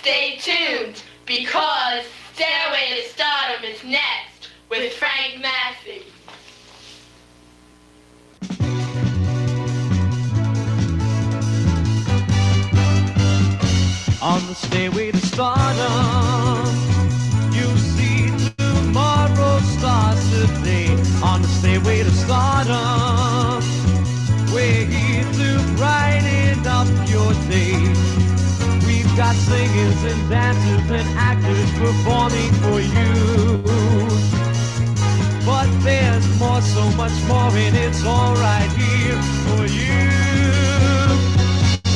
Stay tuned, because Stairway to Stardom is next with Frank Massey. On the stairway to stardom, you see tomorrow starts today. On the stairway to stardom, we're here to brighten up your day. We've got singers and dancers and actors performing for you. But there's more, so much more, and it's all right here for you.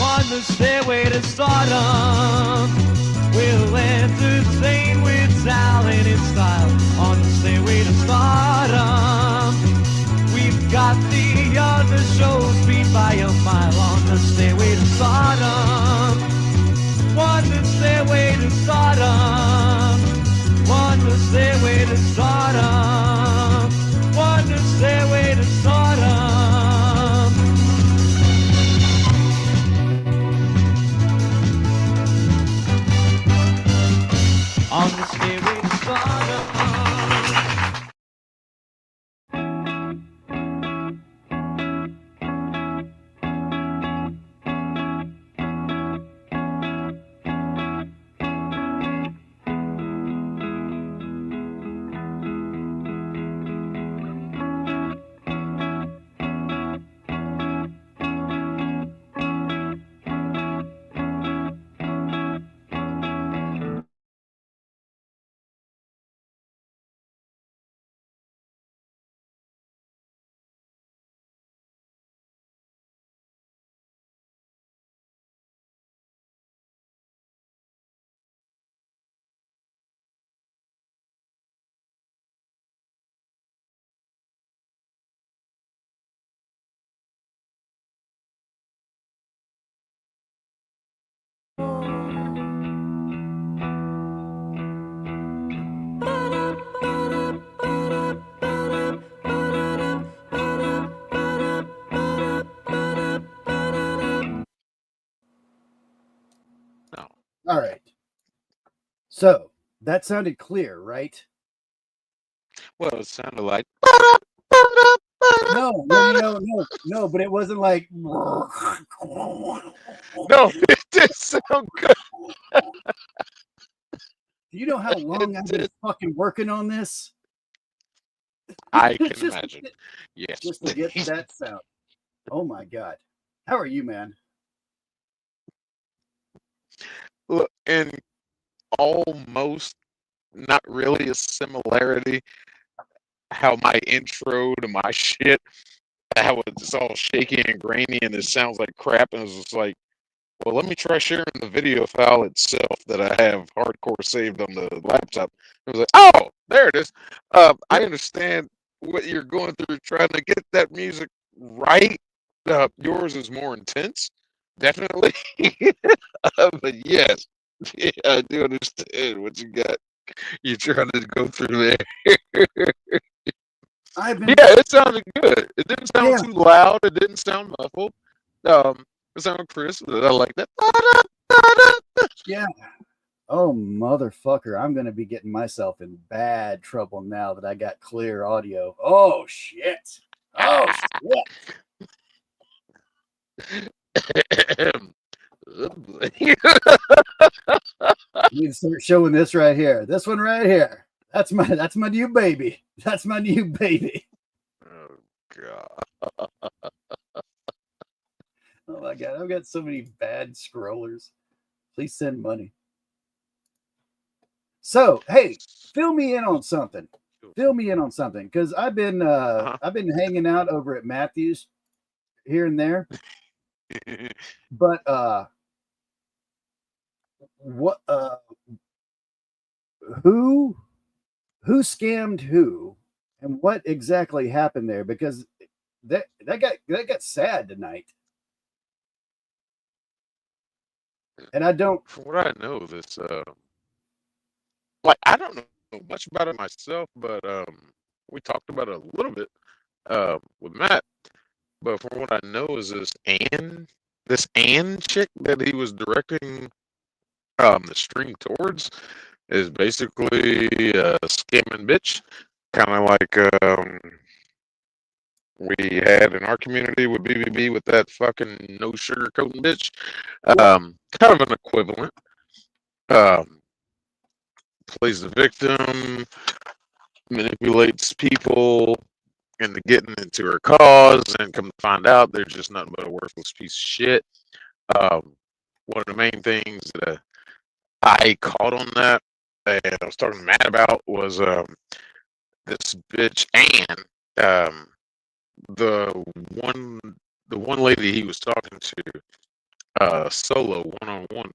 On the stairway to stardom, we'll entertain with talent and style. On the stairway to stardom, we've got the other shows beat by a mile. On the stairway to stardom, on the stairway to stardom, on the stairway to stardom, on the stairway to stardom. On the stairway to stardom. All right. So that sounded clear, right? Well, it sounded like. No, but it wasn't like. No, it did sound good. Do you know how long I've been fucking working on this? I can imagine. Yes. Just to get that sound. Oh my God. How are you, man? Look, and almost not really a similarity. How my intro to my shit, how it's all shaky and grainy and it sounds like crap, and it's just like, well, let me try sharing the video file itself that I have hardcore saved on the laptop. It was like, oh, there it is. I understand what you're going through trying to get that music right. Yours is more intense, definitely. But yes, yeah, I do understand what you got. You're trying to go through there. Yeah, it sounded good. It didn't sound too loud. It didn't sound muffled. It sounded crisp. I like that. Yeah. Oh, motherfucker. I'm going to be getting myself in bad trouble now that I got clear audio. Oh, shit. Oh, shit. You need to start showing this right here. This one right here. That's my new baby. That's my new baby. Oh, God. Oh, my God. I've got so many bad scrollers. Please send money. So, hey, fill me in on something. Because I've been hanging out over at Matthews here and there. But what who scammed who and what exactly happened there? Because that got sad tonight. And I don't. From what I know, this like I don't know much about it myself, but we talked about it a little bit with Matt. But from what I know is this Ann chick that he was directing The string towards is basically a scamming bitch, kind of like we had in our community with BBB with that fucking no sugar coating bitch. Kind of an equivalent. Um, Plays the victim, manipulates people into getting into her cause, and come to find out they're just nothing but a worthless piece of shit. One of the main things that I caught on that, and I was talking to Matt about, was this bitch Ann, the one the one lady he was talking to, solo one on one,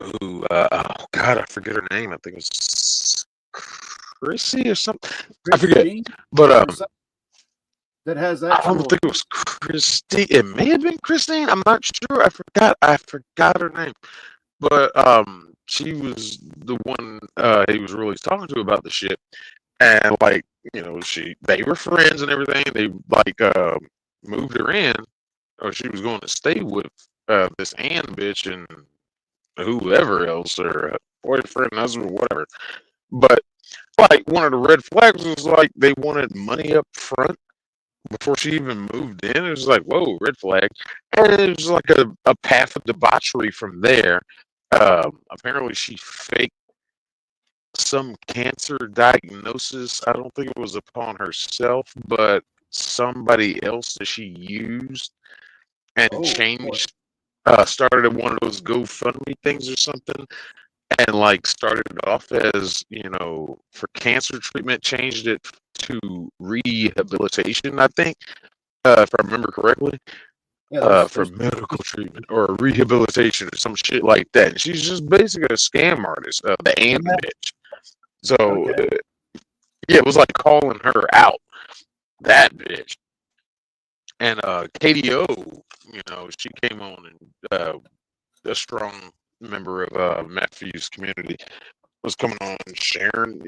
who oh god, I forget her name. I think it was Chrissy or something. I forget. Christine But or something that has I don't actual. think it was Christine. It may have been Christine. I'm not sure. I forgot her name. But she was the one he was really talking to about the shit. And like, they were friends and everything. They like moved her in, or she was going to stay with this Ann bitch and whoever else, or boyfriend, husband, whatever. But like, one of the red flags was like they wanted money up front before she even moved in. It was like, whoa, red flag. And it was like a path of debauchery from there. Apparently she faked some cancer diagnosis. I don't think it was upon herself, but somebody else that she used, and Oh, changed, started one of those GoFundMe things or something, and like started it off as, for cancer treatment, changed it to rehabilitation, I think, if I remember correctly, yeah. for medical treatment or rehabilitation or some shit like that. And she's just basically a scam artist, the Ann bitch. So Okay. yeah, it was like calling her out, that bitch. And KDO, she came on, and a strong member of Matthew's community was coming on and sharing,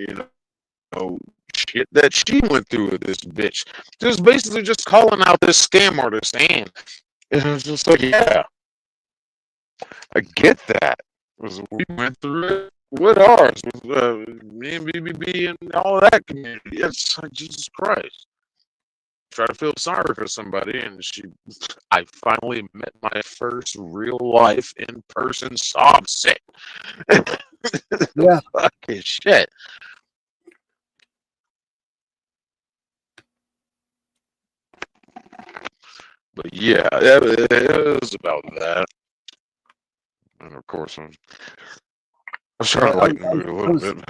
shit that she went through with this bitch. Just basically just calling out this scam artist, and it was just like, yeah, I get that. Because we went through it with ours, with me and BBB and all that community. It's like, Jesus Christ. Try to feel sorry for somebody, and I finally met my first real life in person sob sick. Yeah. Fucking shit. But yeah, it was about that. And of course, I was trying to lighten the mood a little bit.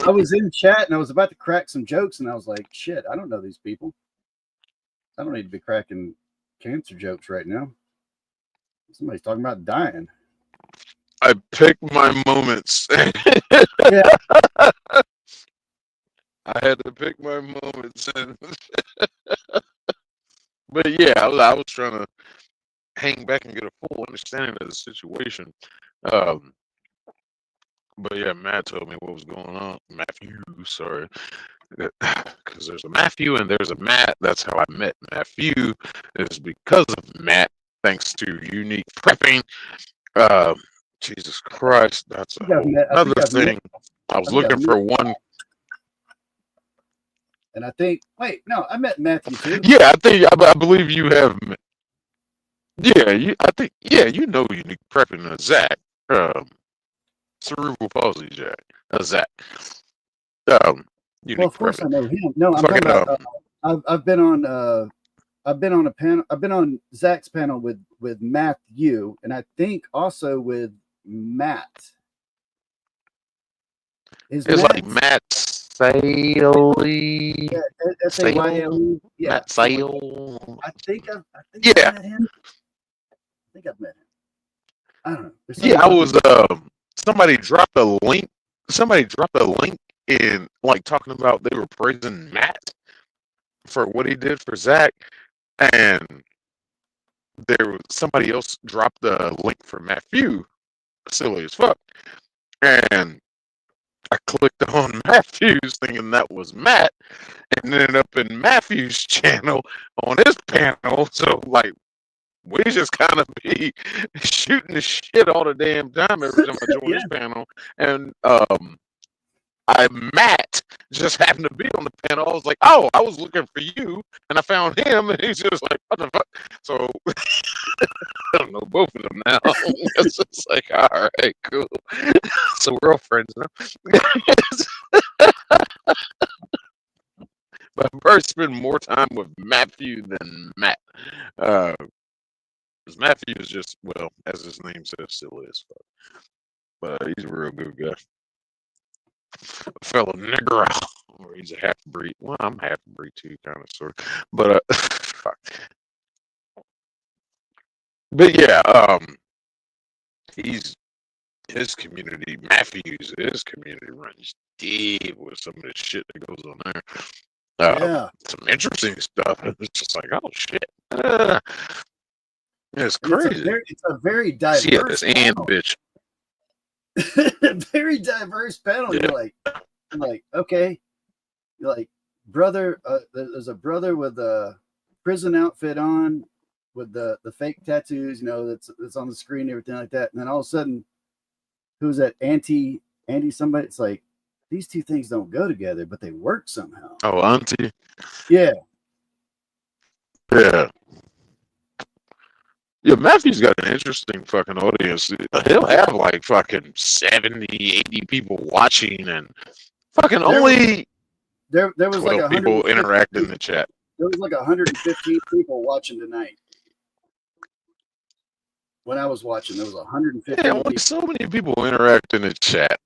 I was in chat and I was about to crack some jokes, and I was like, shit, I don't know these people. I don't need to be cracking cancer jokes right now. Somebody's talking about dying. I pick my moments. Yeah. I had to pick my moments. But yeah, I was trying to hang back and get a full understanding of the situation. But yeah, Matt told me what was going on. Matthew, sorry. Because there's a Matthew and there's a Matt. That's how I met Matthew. It's because of Matt, thanks to unique prepping. Jesus Christ, that's another thing. I was looking for one. And I think, wait, no, I met Matthew too. Yeah, I believe you have. Yeah, you know unique prepping, Zach. Cerebral palsy, Jack. Zach. Well, of course I know him. No, I'm talking about. I've been on. I've been on a panel. I've been on Zach's panel with Matthew, and I think also with Matt. It's like Matt Saley. Yeah, S-A-Y-L-E. Yeah, Matt Sale. I think I've Yeah. met him. I think I've met him. I don't know. Yeah, I was. Somebody dropped a link. Somebody dropped a link in, like, talking about they were praising Matt for what he did for Zach, and there was somebody else dropped the link for Matthew, silly as fuck, and I clicked on Matthew's thinking that was Matt, and ended up in Matthew's channel on his panel. So like, we just kind of be shooting the shit all the damn time every time I join Yeah. this panel. And Matt just happened to be on the panel. I was like, oh, I was looking for you, and I found him, and he's just like, what the fuck? So I don't know both of them now. It's just like, all right, cool. So we're all friends now. But I probably spend more time with Matthew than Matt. Because Matthew is just, well, as his name says, still is. But he's a real good guy. A fellow nigger. Or he's a half breed. Well, I'm half breed too, kind of, sort of. But, fuck. But yeah, his community, Matthews, his community runs deep with some of the shit that goes on there. Yeah. Some interesting stuff. It's just like, oh shit. It's And crazy. It's a very See it, diverse this and bitch. very diverse panel. Yeah. You're like, okay. You're like, brother, there's a brother with a prison outfit on with the fake tattoos, that's on the screen and everything like that. And then all of a sudden, who's that Andy somebody? It's like, these two things don't go together, but they work somehow. Oh, auntie. Yeah. Yeah. Yeah, Matthew's got an interesting fucking audience. He'll have like fucking 70, 80 people watching, and fucking only there was 12 like people interact in the chat. There was like 115 people watching tonight. When I was watching, there was 115 Yeah, people. like so many people interact in the chat.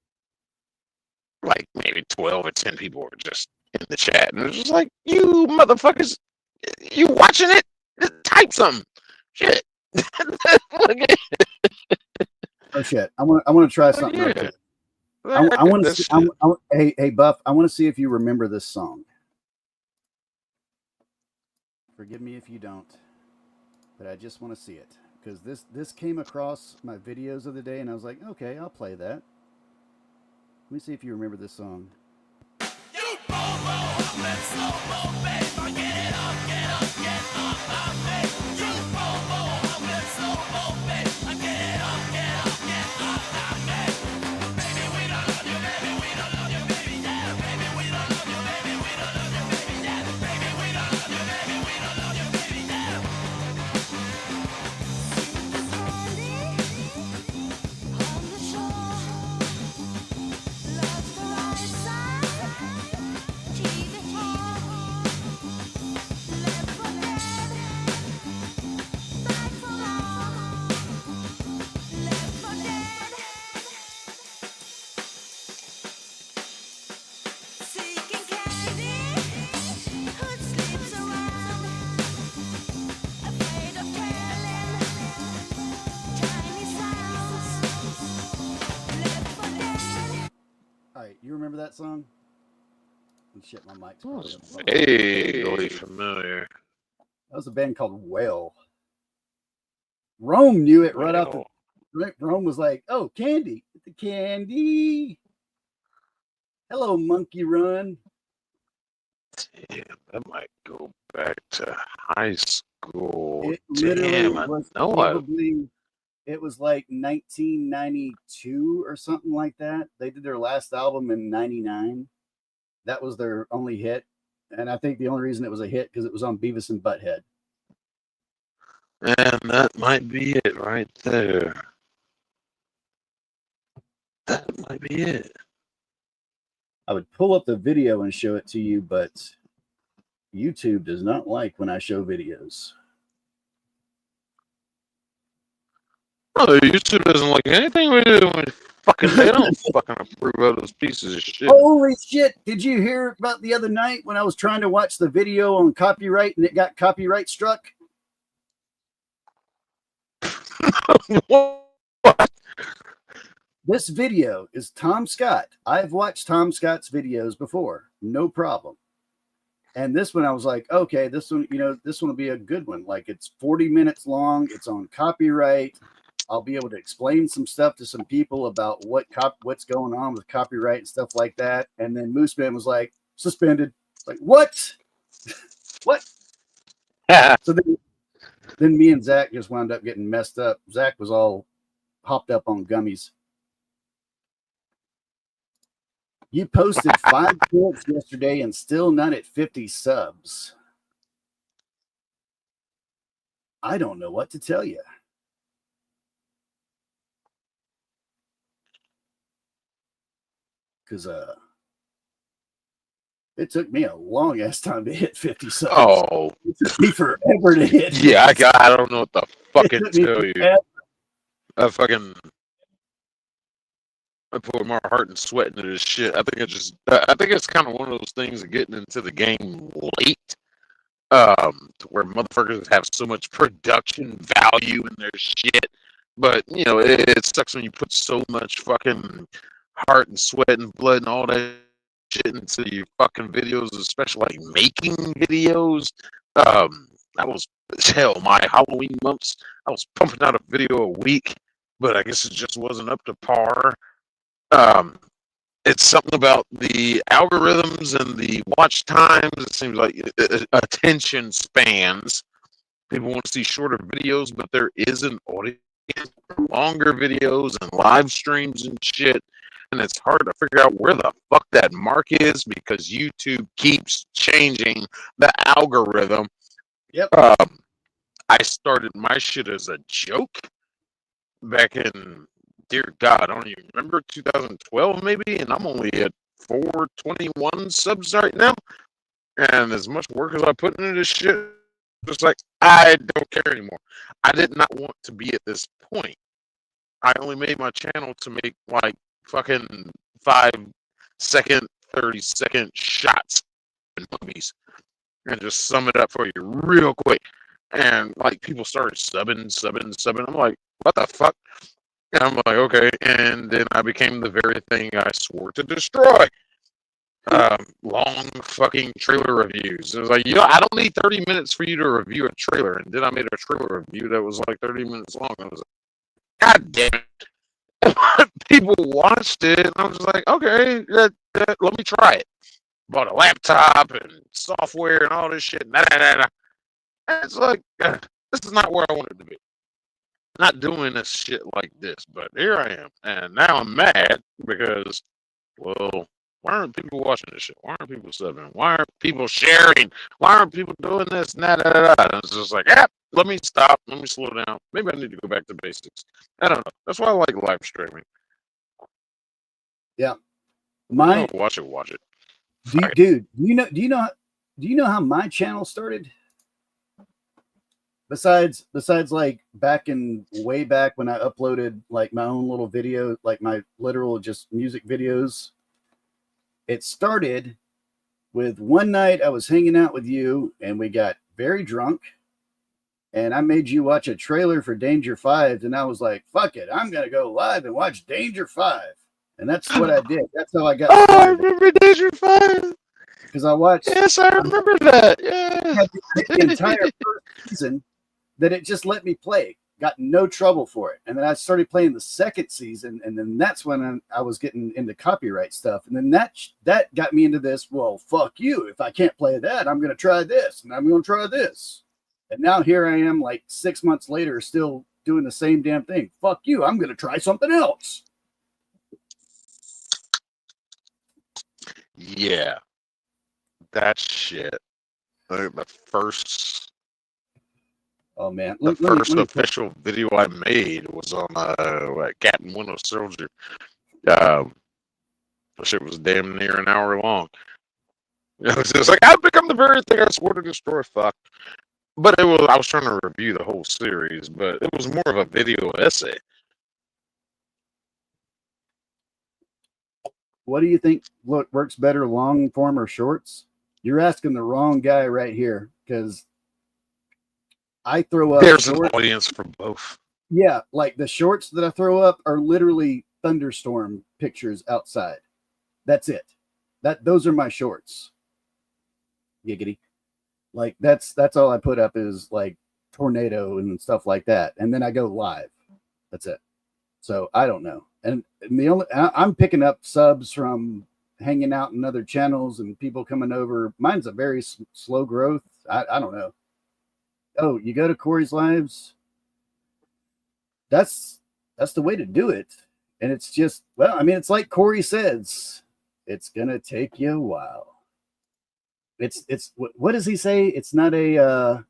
Like maybe 12 or 10 people are just in the chat, and it's just like, you motherfuckers, you watching it? Just type something. Shit. Oh shit! I want to try something. Yeah. Real quick. I want to. Hey Buff, I want to see if you remember this song. Forgive me if you don't, but I just want to see it because this came across my videos of the day, and I was like, okay, I'll play that. Let me see if you remember this song. You remember that song? Oh, shit, my mic's vaguely familiar. That was a band called Whale. Rome knew it right off the. Rome was like, "Oh, Candy, the Candy. Hello, Monkey Run." Damn, that might go back to high school. It literally Damn, I was know probably. It was like 1992 or something like that. They did their last album in '99. That was their only hit. And I think the only reason it was a hit because it was on Beavis and Butthead. And that might be it right there. That might be it. I would pull up the video and show it to you, but YouTube does not like when I show videos. No, YouTube doesn't like anything we do. They don't fucking approve of those pieces of shit. Holy shit. Did you hear about the other night when I was trying to watch the video on copyright and it got copyright struck? What? This video is Tom Scott. I've watched Tom Scott's videos before. No problem. And this one I was like, okay, this one, this one will be a good one. Like it's 40 minutes long. It's on copyright. I'll be able to explain some stuff to some people about what's going on with copyright and stuff like that. And then Mooseman was like, suspended. Like, what? What? So then Then me and Zach just wound up getting messed up. Zach was all hopped up on gummies. You posted 5 clips yesterday and still none at 50 subs. I don't know what to tell you. Because it took me a long ass time to hit 50 subs. Oh, It took me forever to hit. yeah, I don't know what the fucking tell you. I put my heart and sweat into this shit. I think it's kind of one of those things of getting into the game late, to where motherfuckers have so much production value in their shit. But you know, it sucks when you put so much fucking heart and sweat and blood and all that shit into your fucking videos, especially like making videos. I was hell, my Halloween months, I was pumping out a video a week, but I guess it just wasn't up to par. It's something about the algorithms and the watch times. It seems like attention spans. People want to see shorter videos, but there is an audience for longer videos and live streams and shit. And it's hard to figure out where the fuck that mark is because YouTube keeps changing the algorithm. Yep. I started my shit as a joke back in, dear God, I don't even remember, 2012 maybe, and I'm only at 421 subs right now. And as much work as I put into this shit, just like, I don't care anymore. I did not want to be at this point. I only made my channel to make like fucking 5-second, 30-second shots in movies and just sum it up for you real quick. And like people started subbing. I'm like, what the fuck? And I'm like, okay. And then I became the very thing I swore to destroy. Long fucking trailer reviews. It was like, I don't need 30 minutes for you to review a trailer. And then I made a trailer review that was like 30 minutes long. I was like, God damn it. People watched it, and I was like, okay, let me try it. Bought a laptop and software and all this shit. And it's like, this is not where I wanted to be. Not doing this shit like this, but here I am. And now I'm mad because, well, why aren't people watching this shit? Why aren't people subbing? Why aren't people sharing? Why aren't people doing this? And it's just like, let me stop. Let me slow down. Maybe I need to go back to basics. I don't know. That's why I like live streaming. Yeah. Watch it. Dude, do you know how my channel started? Besides like way back when I uploaded like my own little video, like my literal just music videos. It started with one night I was hanging out with you and we got very drunk and I made you watch a trailer for Danger 5 and I was like, fuck it, I'm going to go live and watch Danger 5. And that's what I did. That's how I got started. I remember Danger 5. Because I watched. Yes, I remember that. Yeah. The entire first season that it just let me play. Got no trouble for it. And then I started playing the second season. And then that's when I was getting into copyright stuff. And then that got me into this. Well, fuck you. If I can't play that, I'm going to try this. And I'm going to try this. And now here I am like 6 months later, still doing the same damn thing. Fuck you. I'm going to try something else. Yeah. That shit. The first. Oh man! The first official video I made was on Captain Window Soldier. The shit was damn near an hour long. It was just like, I've become the very thing I swore to destroy. Fuck. But I was trying to review the whole series, but it was more of a video essay. What do you think works better, long form or shorts? You're asking the wrong guy right here, because I throw up. There's an audience for both. Yeah, like the shorts that I throw up are literally thunderstorm pictures outside. That's it. Those are my shorts. Giggity. Like that's all I put up is like tornado and stuff like that, and then I go live. That's it. So I don't know. And I'm picking up subs from hanging out in other channels and people coming over. Mine's a very slow growth. I don't know. oh, you go to Corey's lives. That's the way to do it. And it's just, well, I mean, it's like Corey says, it's gonna take you a while. It's what does he say? It's not a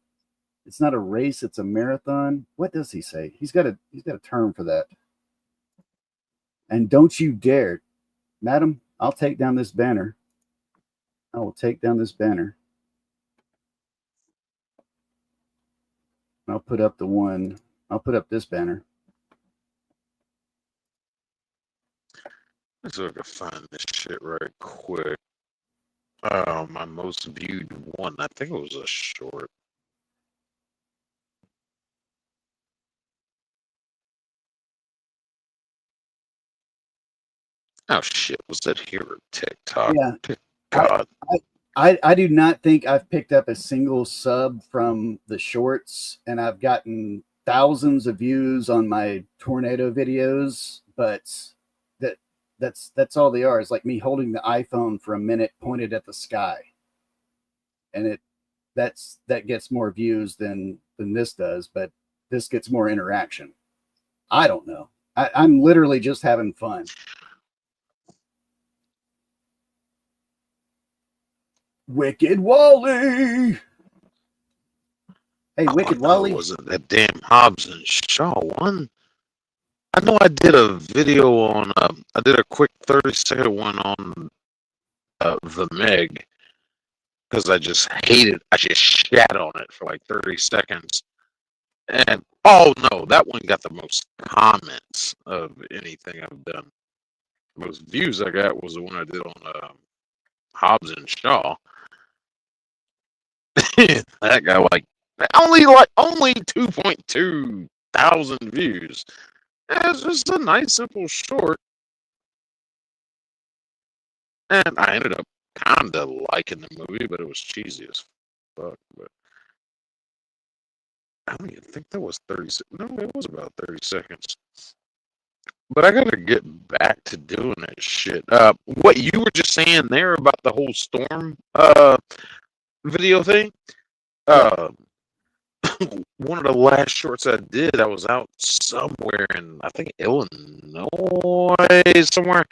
race, it's a marathon. What does he say? He's got a term for that. And don't you dare, madam, I'll take down this banner. I will take down this banner. I'll put up this banner. Let's see if I can find this shit right quick. My most viewed one, I think it was a short. Oh shit, was that here or TikTok? Yeah. God. I do not think I've picked up a single sub from the shorts, and I've gotten thousands of views on my tornado videos, but that's all they are. It's like me holding the iPhone for a minute pointed at the sky. And that gets more views than this does, but this gets more interaction. I don't know. I'm literally just having fun. Wicked Wally. Hey, Wicked Wally. Was it that damn Hobbs and Shaw one? I know I did a video on, I did a quick 30-second one on the Meg, because I just shat on it for like 30 seconds. And, oh no, that one got the most comments of anything I've done. The most views I got was the one I did on Hobbs and Shaw. That guy only 2.2 thousand views. It's just a nice simple short, and I ended up kind of liking the movie, but it was cheesy as fuck. But I don't even think that was 30. No, it was about 30 seconds. But I gotta get back to doing that shit. What you were just saying there about the whole storm video thing. One of the last shorts I did, I was out somewhere in, I think, Illinois, somewhere,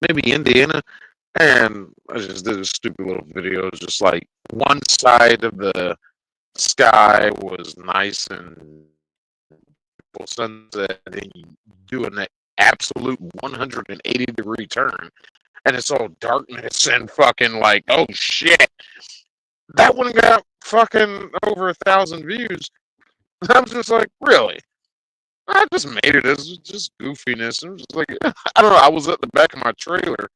maybe Indiana, and I just did a stupid little video. It was just like one side of the sky was nice and sunset, and you doing that absolute 180-degree turn, and it's all darkness and fucking like, oh shit. That one got fucking over 1,000 views. I was just like, really? I just made it as just goofiness. I'm just like, I don't know. I was at the back of my trailer,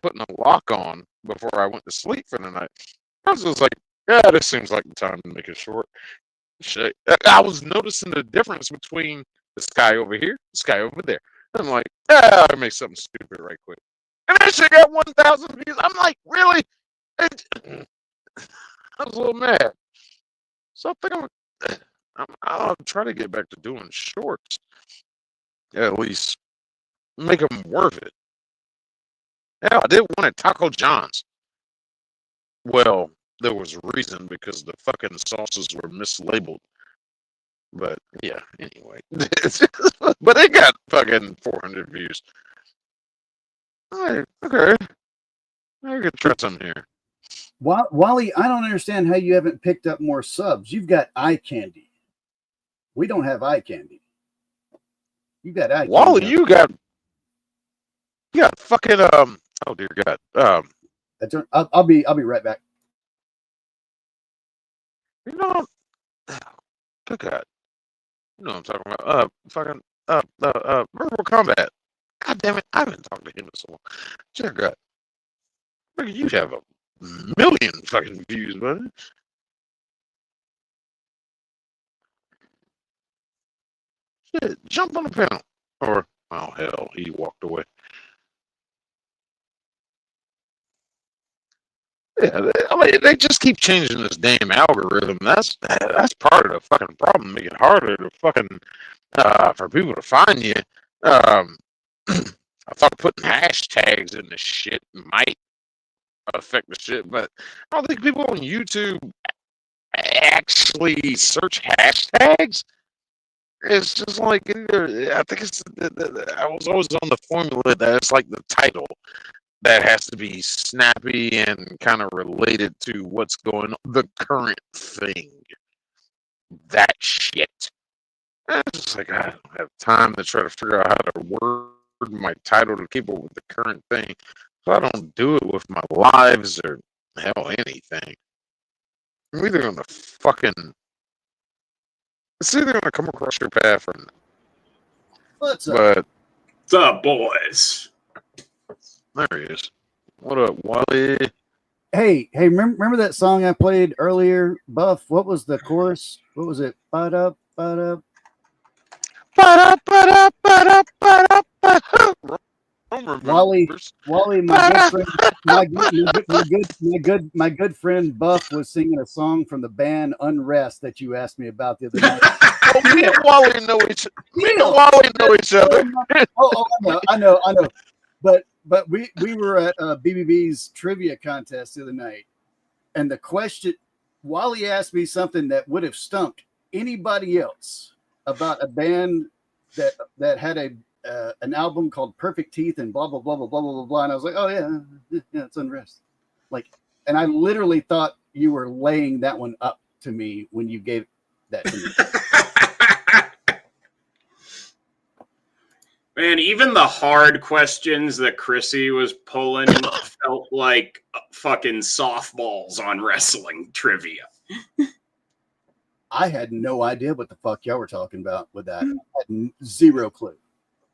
putting a lock on before I went to sleep for the night. I was just like, yeah, this seems like the time to make it short. Shit. I was noticing the difference between the sky over here, the sky over there. I'm like, I'll make something stupid right quick. And that shit got 1,000 views. I'm like, really? I was a little mad. So I think I'll try to get back to doing shorts. At least make them worth it. Yeah, I did one at Taco John's. Well, there was a reason, because the fucking sauces were mislabeled. But yeah, anyway. But it got fucking 400 views. Alright, okay. I could try some here. Wally, I don't understand how you haven't picked up more subs. You've got eye candy. We don't have eye candy. You got eye Wally, candy. you got fucking oh dear God. I'll be right back. You know, good God. You know what I'm talking about. Fucking Mortal Kombat. God damn it, I haven't talked to him in so long. Dear God. Look, you have a million fucking views, buddy. Shit, jump on the panel. Or, oh hell, he walked away. Yeah, I mean, they just keep changing this damn algorithm. That's part of the fucking problem. Make it harder to fucking for people to find you. I thought putting hashtags in this shit might affect the shit, but I don't think people on YouTube actually search hashtags. It's just like in there. I think it's. I was always on the formula that it's like the title that has to be snappy and kind of related to what's going on, the current thing. That shit. And it's just like I don't have time to try to figure out how to word my title to keep up with the current thing. So I don't do it with my lives or hell anything. I'm either gonna fucking. It's either gonna come across your path or not. What's up? But What's up, boys? there he is. What up, Wally? Hey, remember that song I played earlier, Buff? What was the chorus? What was it? Ba-da, ba-da. Wally, my good friend, my good friend Buff was singing a song from the band Unrest that you asked me about the other night. Oh, me and Wally know each other. I know. But we were at BBB's trivia contest the other night, and the question, Wally asked me something that would have stumped anybody else about a band that had an album called Perfect Teeth and blah blah blah blah blah blah blah. And I was like, oh yeah, it's Unrest. Like, and I literally thought you were laying that one up to me when you gave that to me. Man, even the hard questions that Chrissy was pulling felt like fucking softballs on wrestling trivia. I had no idea what the fuck y'all were talking about with that. I had zero clue.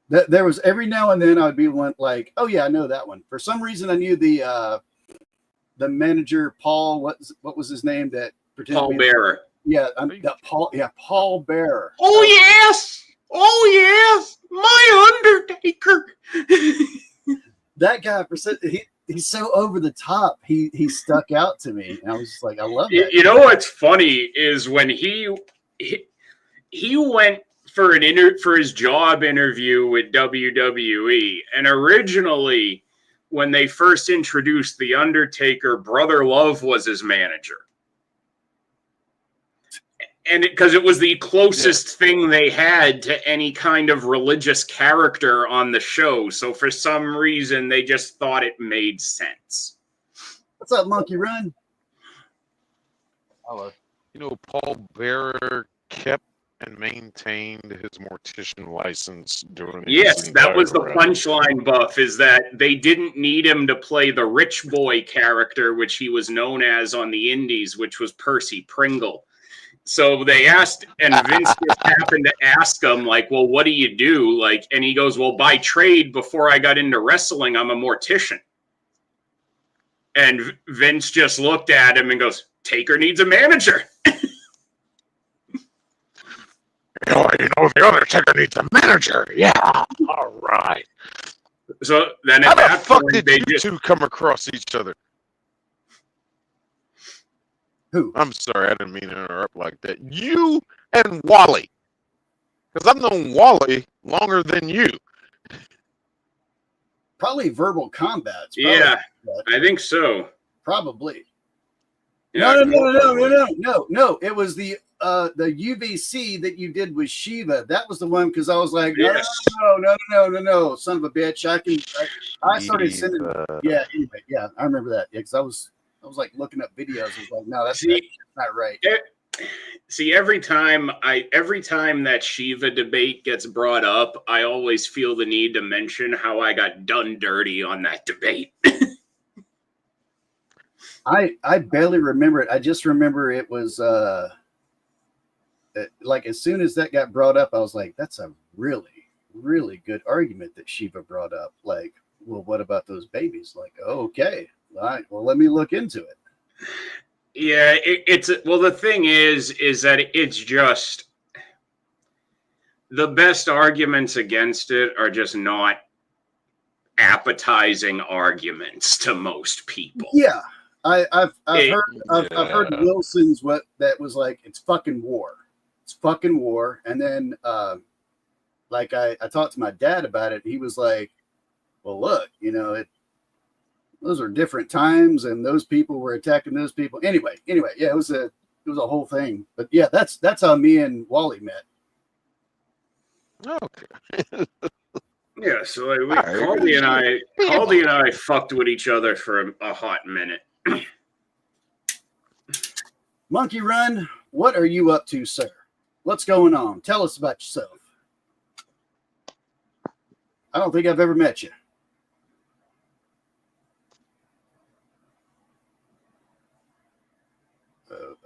There was every now and then I would be like, oh yeah, I know that one. For some reason, I knew the manager Paul. What was his name? That Paul Bearer. Yeah, Paul. Yeah, Paul Bearer. Oh yes. Oh yes, my Undertaker. That guy, he's so over the top. He stuck out to me, and I was just like, I love that. You know what's funny is when he went for for his job interview with WWE, and originally when they first introduced the Undertaker, Brother Love was his manager. And because it was the closest thing they had to any kind of religious character on the show. So for some reason, they just thought it made sense. What's up, Monkey Run? Hello. You know, Paul Bearer kept and maintained his mortician license during Yes, that was the punchline, Buff, is that they didn't need him to play the rich boy character, which he was known as on the indies, which was Percy Pringle. So they asked, and Vince just happened to ask him, like, well, what do you do? Like, and he goes, well, by trade, before I got into wrestling, I'm a mortician. And Vince just looked at him and goes, Taker needs a manager. You know, the Undertaker needs a manager. Yeah, all right. So then How at that the fuck point, did they you just two come across each other? Who? I'm sorry, I didn't mean to interrupt like that. You and Wally. Because I've known Wally longer than you. Probably verbal combats. Yeah, I think so. Probably. Yeah, No. It was the UVC that you did with Shiva. That was the one because I was like, Yes. no, son of a bitch. I started sending. Yeah. Anyway, yeah, I remember that. Yeah, because I was like looking up videos. I was like, no, that's not right. See, every time that Shiva debate gets brought up, I always feel the need to mention how I got done dirty on that debate. I barely remember it. I just remember it was like as soon as that got brought up, I was like, that's a really, really good argument that Shiva brought up. Like, well, what about those babies? Like, oh, okay. All right, well, let me look into it. Yeah, the thing is that it's just the best arguments against it are just not appetizing arguments to most people. Yeah, I've heard Wilson's that was like, it's fucking war. It's fucking war. And then like I talked to my dad about it. He was like, well, look, those are different times, and those people were attacking those people. Anyway, yeah, it was a It was a whole thing. But yeah, that's how me and Wally met. Okay. Yeah, so like, All right, Caldy and I fucked with each other for a hot minute. Monkey Run, what are you up to, sir? What's going on? Tell us about yourself. I don't think I've ever met you.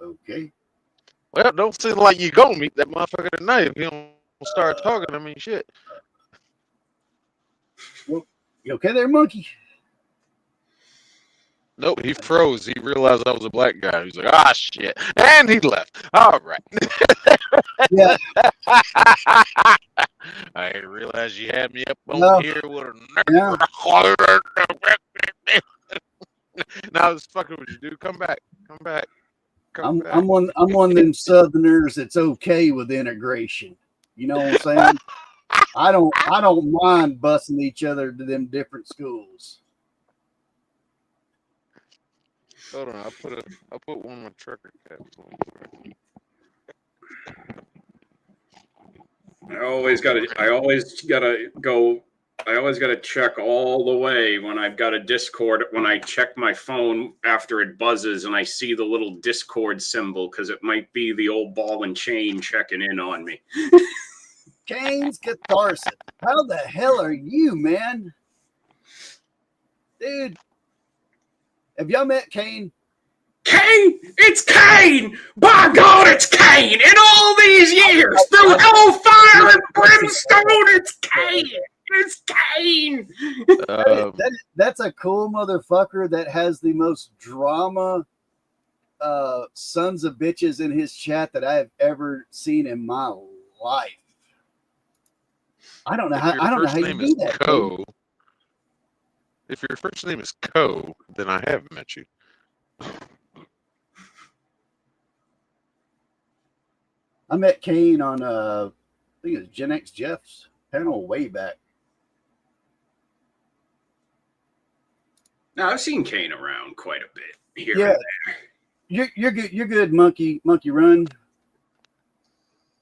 Okay. Well, don't seem like you gonna meet that motherfucker tonight if you don't start talking. I mean, shit. Well, you okay there, Monkey? Nope, he froze. He realized I was a black guy. He's like, ah, shit. And he left. All right. Yeah. I didn't realize you had me up on here with a nerve. Yeah. Now I was fucking with you, dude. Come back. I'm one of them Southerners that's okay with integration. You know what I'm saying? I don't mind busing each other to them different schools. Hold on, I put one of my trucker caps on. I always gotta check all the way when I've got a Discord, when I check my phone after it buzzes and I see the little Discord symbol, because it might be the old ball and chain checking in on me. Kane's Catharsis. How the hell are you, man? Dude, have y'all met Kane? Kane! It's Kane! By God, it's Kane! In all these years, through hellfire and brimstone, it's Kane! It's Kane! That's a cool motherfucker that has the most drama sons of bitches in his chat that I have ever seen in my life. I don't know how you do that. Co, if your first name is Co, then I have met you. I met Kane on I think it was Gen X Jeff's panel way back. Now I've seen Kane around quite a bit here Yeah. and there. You're good, Monkey Run.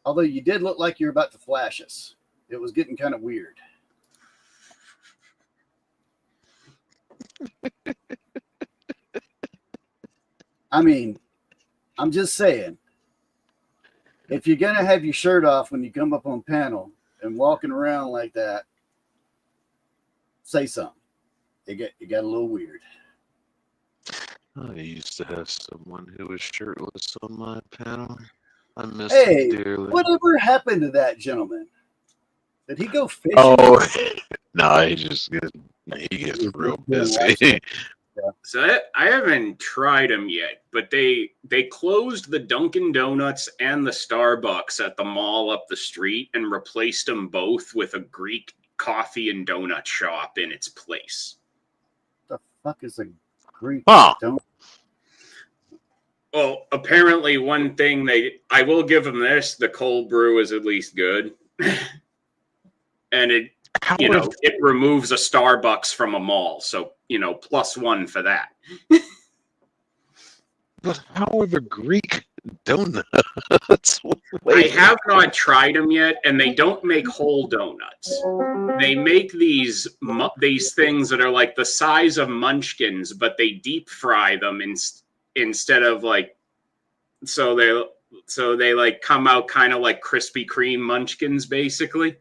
Although you did look like you're about to flash us. It was getting kind of weird. I mean, I'm just saying, if you're gonna have your shirt off when you come up on panel and walking around like that, say something. It got a little weird. I used to have someone who was shirtless on my panel. I miss Hey, him dearly. whatever happened to that gentleman? Did he go fishing? Oh, no, he gets real busy. So I haven't tried them yet, but they closed the Dunkin' Donuts and the Starbucks at the mall up the street and replaced them both with a Greek coffee and donut shop in its place. The fuck is a Greek donut? Well, apparently one thing I will give them this, the cold brew is at least good. And it removes a Starbucks from a mall, so +1 for that. But how are the Greek donuts? I have not tried them yet, and they don't make whole donuts. They make these things that are like the size of munchkins, but they deep fry them instead of so they like come out kind of like Krispy Kreme munchkins, basically.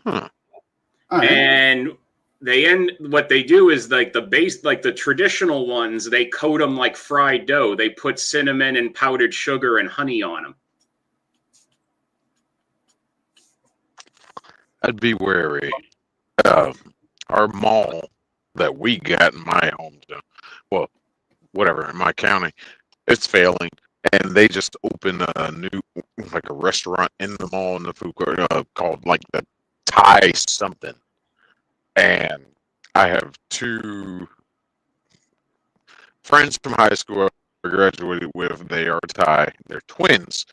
Huh. And what they do is like the traditional ones, they coat them like fried dough. They put cinnamon and powdered sugar and honey on them. I'd be wary. Our mall that we got in my hometown, well, whatever, in my county, it's failing. And they just opened a new, like a restaurant in the mall in the food court called like the Thai something. And I have 2 friends from high school I graduated with. They are Thai. They're twins.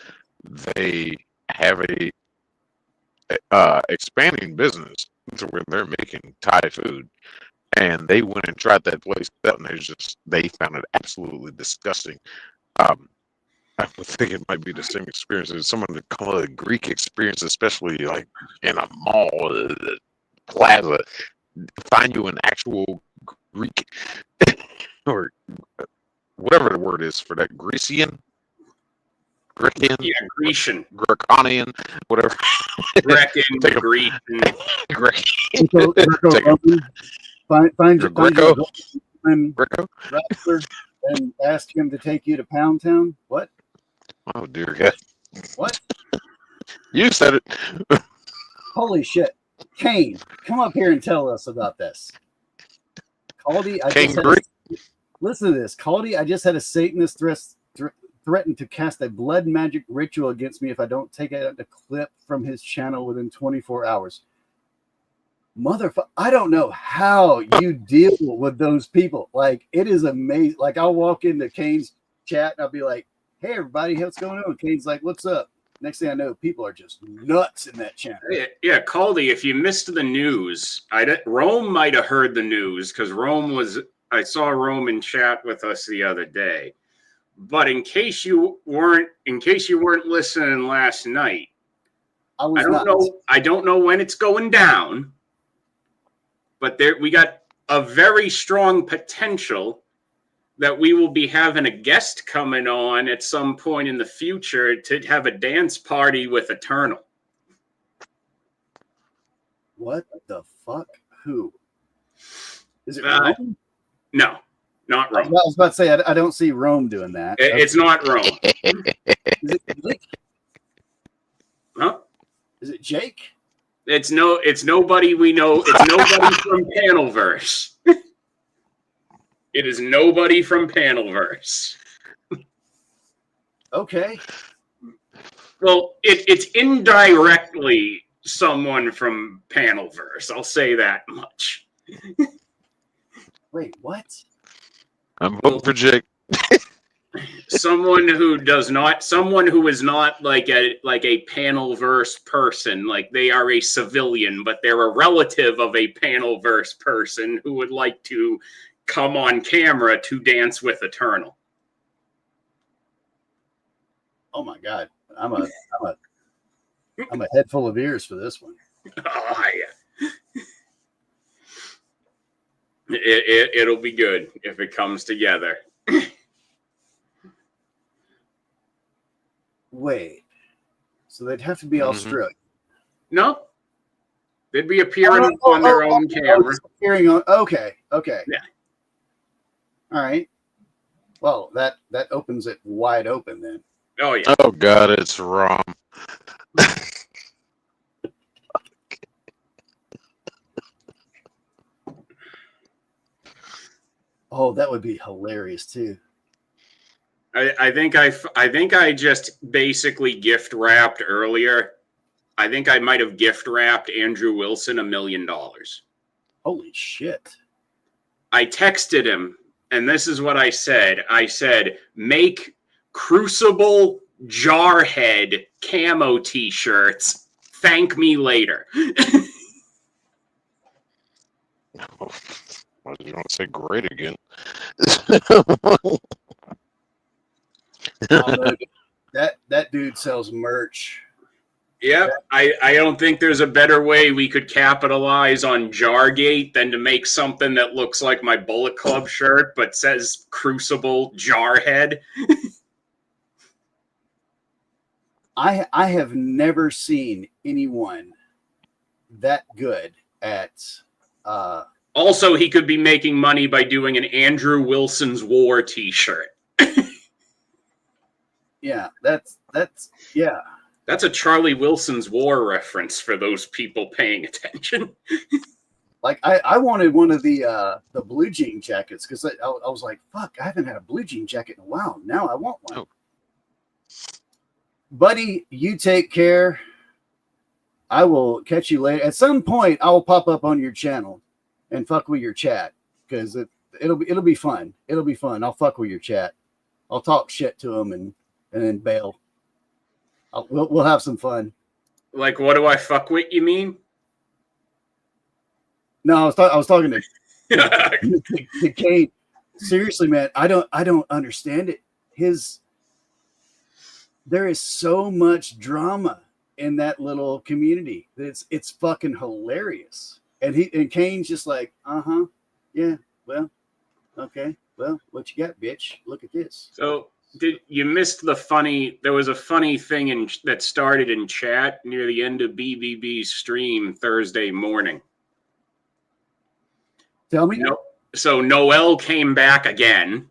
They have a expanding business to where they're making Thai food. And they went and tried that place out, and they found it absolutely disgusting. I would think it might be the same experience as someone to call it a Greek experience, especially like in a mall, plaza. Find you an actual Greek or whatever the word is for that, Grecian, Yeah, Grecian, Graconian, whatever. Grecan, Take a- Grecian. Find Your you Greco? a Greco? wrestler and ask him to take you to Pound Town. What? Oh dear God! What? You said it. Holy shit. Kane, come up here and tell us about this. Caldy, listen to this. Caldy, I just had a Satanist threaten to cast a blood magic ritual against me if I don't take out the clip from his channel within 24 hours. Motherfucker, I don't know how you deal with those people. Like, it is amazing. Like, I'll walk into Kane's chat and I'll be like, hey, everybody, what's going on? Kane's like, what's up? Next thing I know, people are just nuts in that channel. Yeah, Caldy, if you missed the news, Rome might have heard the news because I saw Rome in chat with us the other day. But in case you weren't listening last night, I don't know when it's going down, but we got a very strong potential that we will be having a guest coming on at some point in the future to have a dance party with Eternal. What the fuck? Who? Is it Rome? No, not Rome. I was about to say, I don't see Rome doing that. It's not Rome. Is it Jake? Huh? Is it Jake? It's nobody we know. It's nobody from Panelverse. It is nobody from Panelverse. Okay. Well, it's indirectly someone from Panelverse. I'll say that much. Wait, what? I'm voting for Jake. Someone who is not like a Panelverse person. Like, they are a civilian, but they're a relative of a Panelverse person who would like to come on camera to dance with Eternal. Oh my god, I'm a head full of ears for this one. Oh yeah, it'll be good if it comes together. Wait, so they'd have to be Australian? No, they'd be appearing on their own camera. Appearing on. Okay. Yeah. All right. Well, that opens it wide open then. Oh yeah. Oh God, it's Rom. Oh, that would be hilarious too. I think I just basically gift wrapped earlier. I think I might have gift wrapped Andrew Wilson $1 million. Holy shit. I texted him, and this is what I said. I said, make Crucible Jarhead camo t-shirts. Thank me later. Why did you want to say great again? That dude sells merch. Yep. I don't think there's a better way we could capitalize on Jargate than to make something that looks like my Bullet Club shirt but says Crucible Jarhead. I have never seen anyone that good at Also, he could be making money by doing an Andrew Wilson's War t-shirt. Yeah, that's yeah. That's a Charlie Wilson's War reference for those people paying attention. Like I wanted one of the blue jean jackets because I was like, fuck, I haven't had a blue jean jacket in a while. Now I want one. Oh. Buddy, you take care. I will catch you later. At some point, I will pop up on your channel and fuck with your chat because it'll be fun. It'll be fun. I'll fuck with your chat. I'll talk shit to them and then bail. We'll have some fun. Like, what do I fuck with, you mean? No, I was talking to Kate. Seriously, man, I don't understand it. His there is so much drama in that little community. It's fucking hilarious. And Kane's just like, yeah, well, okay, well, what you got, bitch? Look at this. So you missed there was a funny thing that started in chat near the end of BBB's stream Thursday morning. Tell me. No, so Noelle came back again.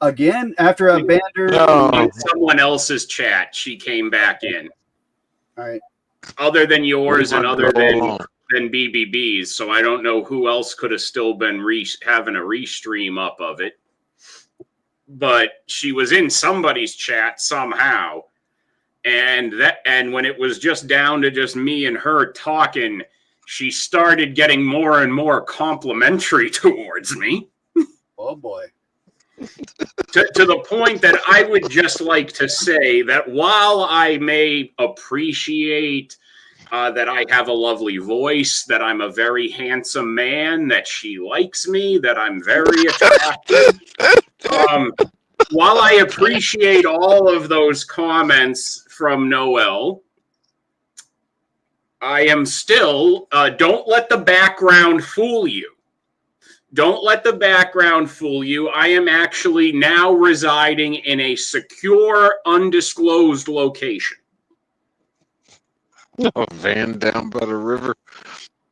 Again, after I banned her? In someone else's chat, she came back in. All right. Other than yours and other than BBB's, so I don't know who else could have still been having a restream up of it. But she was in somebody's chat somehow, and when it was just down to just me and her talking, she started getting more and more complimentary towards me. Oh boy. To the point that I would just like to say that while I may appreciate that I have a lovely voice, that I'm a very handsome man, that she likes me, that I'm very attractive, while I appreciate all of those comments from Noelle, I am still, don't let the background fool you. Don't let the background fool you. I am actually now residing in a secure, undisclosed location. A van down by the river.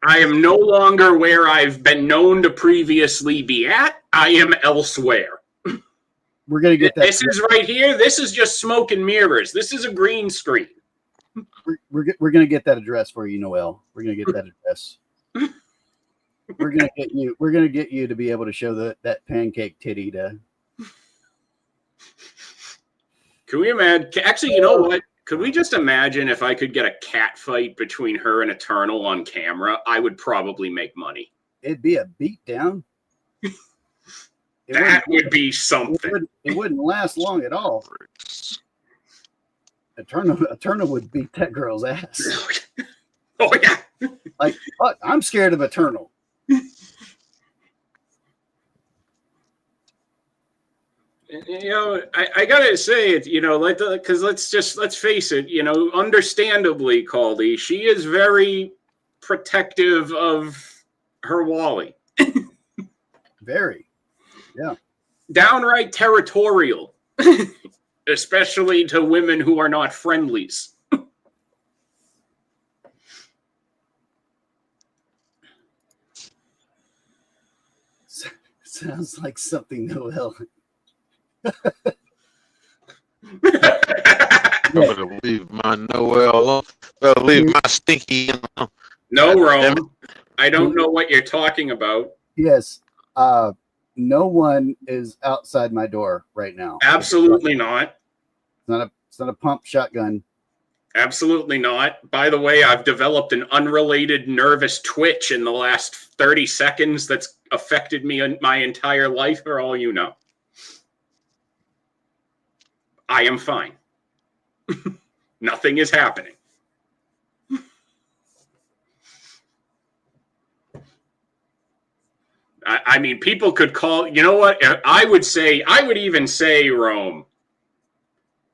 I am no longer where I've been known to previously be at. I am elsewhere. We're going to get that. This is right here. This is just smoke and mirrors. This is a green screen. We're going to get that address for you, Noelle. We're going to get that address. We're going to get you to be able to show that pancake titty to. Can we imagine? Actually, you know what? Could we just imagine if I could get a cat fight between her and Eternal on camera? I would probably make money. It'd be a beatdown. That would be something. It wouldn't last long at all. Eternal would beat that girl's ass. Oh yeah. Like, fuck, I'm scared of Eternal. You know, I gotta say it. You know, because let's face it. You know, understandably, Caldy, she is very protective of her Wally. Very, yeah. Downright territorial, especially to women who are not friendlies. Sounds like something Noelle. I'm gonna leave my Noel alone. Better leave my stinky alone. No, Rome. I don't know what you're talking about. Yes. No one is outside my door right now. Absolutely not. It's not a pump shotgun. Absolutely not. By the way, I've developed an unrelated nervous twitch in the last 30 seconds that's affected me in my entire life, for all you know. I am fine. Nothing is happening. I mean, people could call, you know what? I would even say, Rome,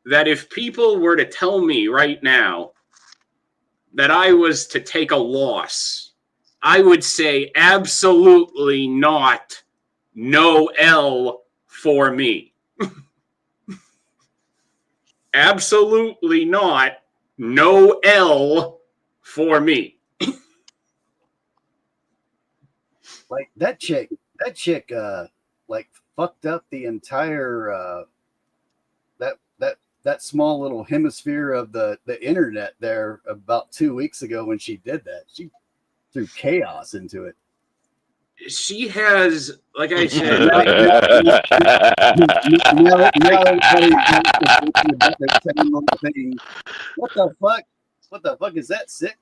that if people were to tell me right now that I was to take a loss, I would say absolutely not, no L for me. Absolutely not, no L for me. Like that chick, like fucked up the entire that small little hemisphere of the internet there about 2 weeks ago when she did that. She threw chaos into it. She has, like I said, what the fuck? What the fuck is that? Sick?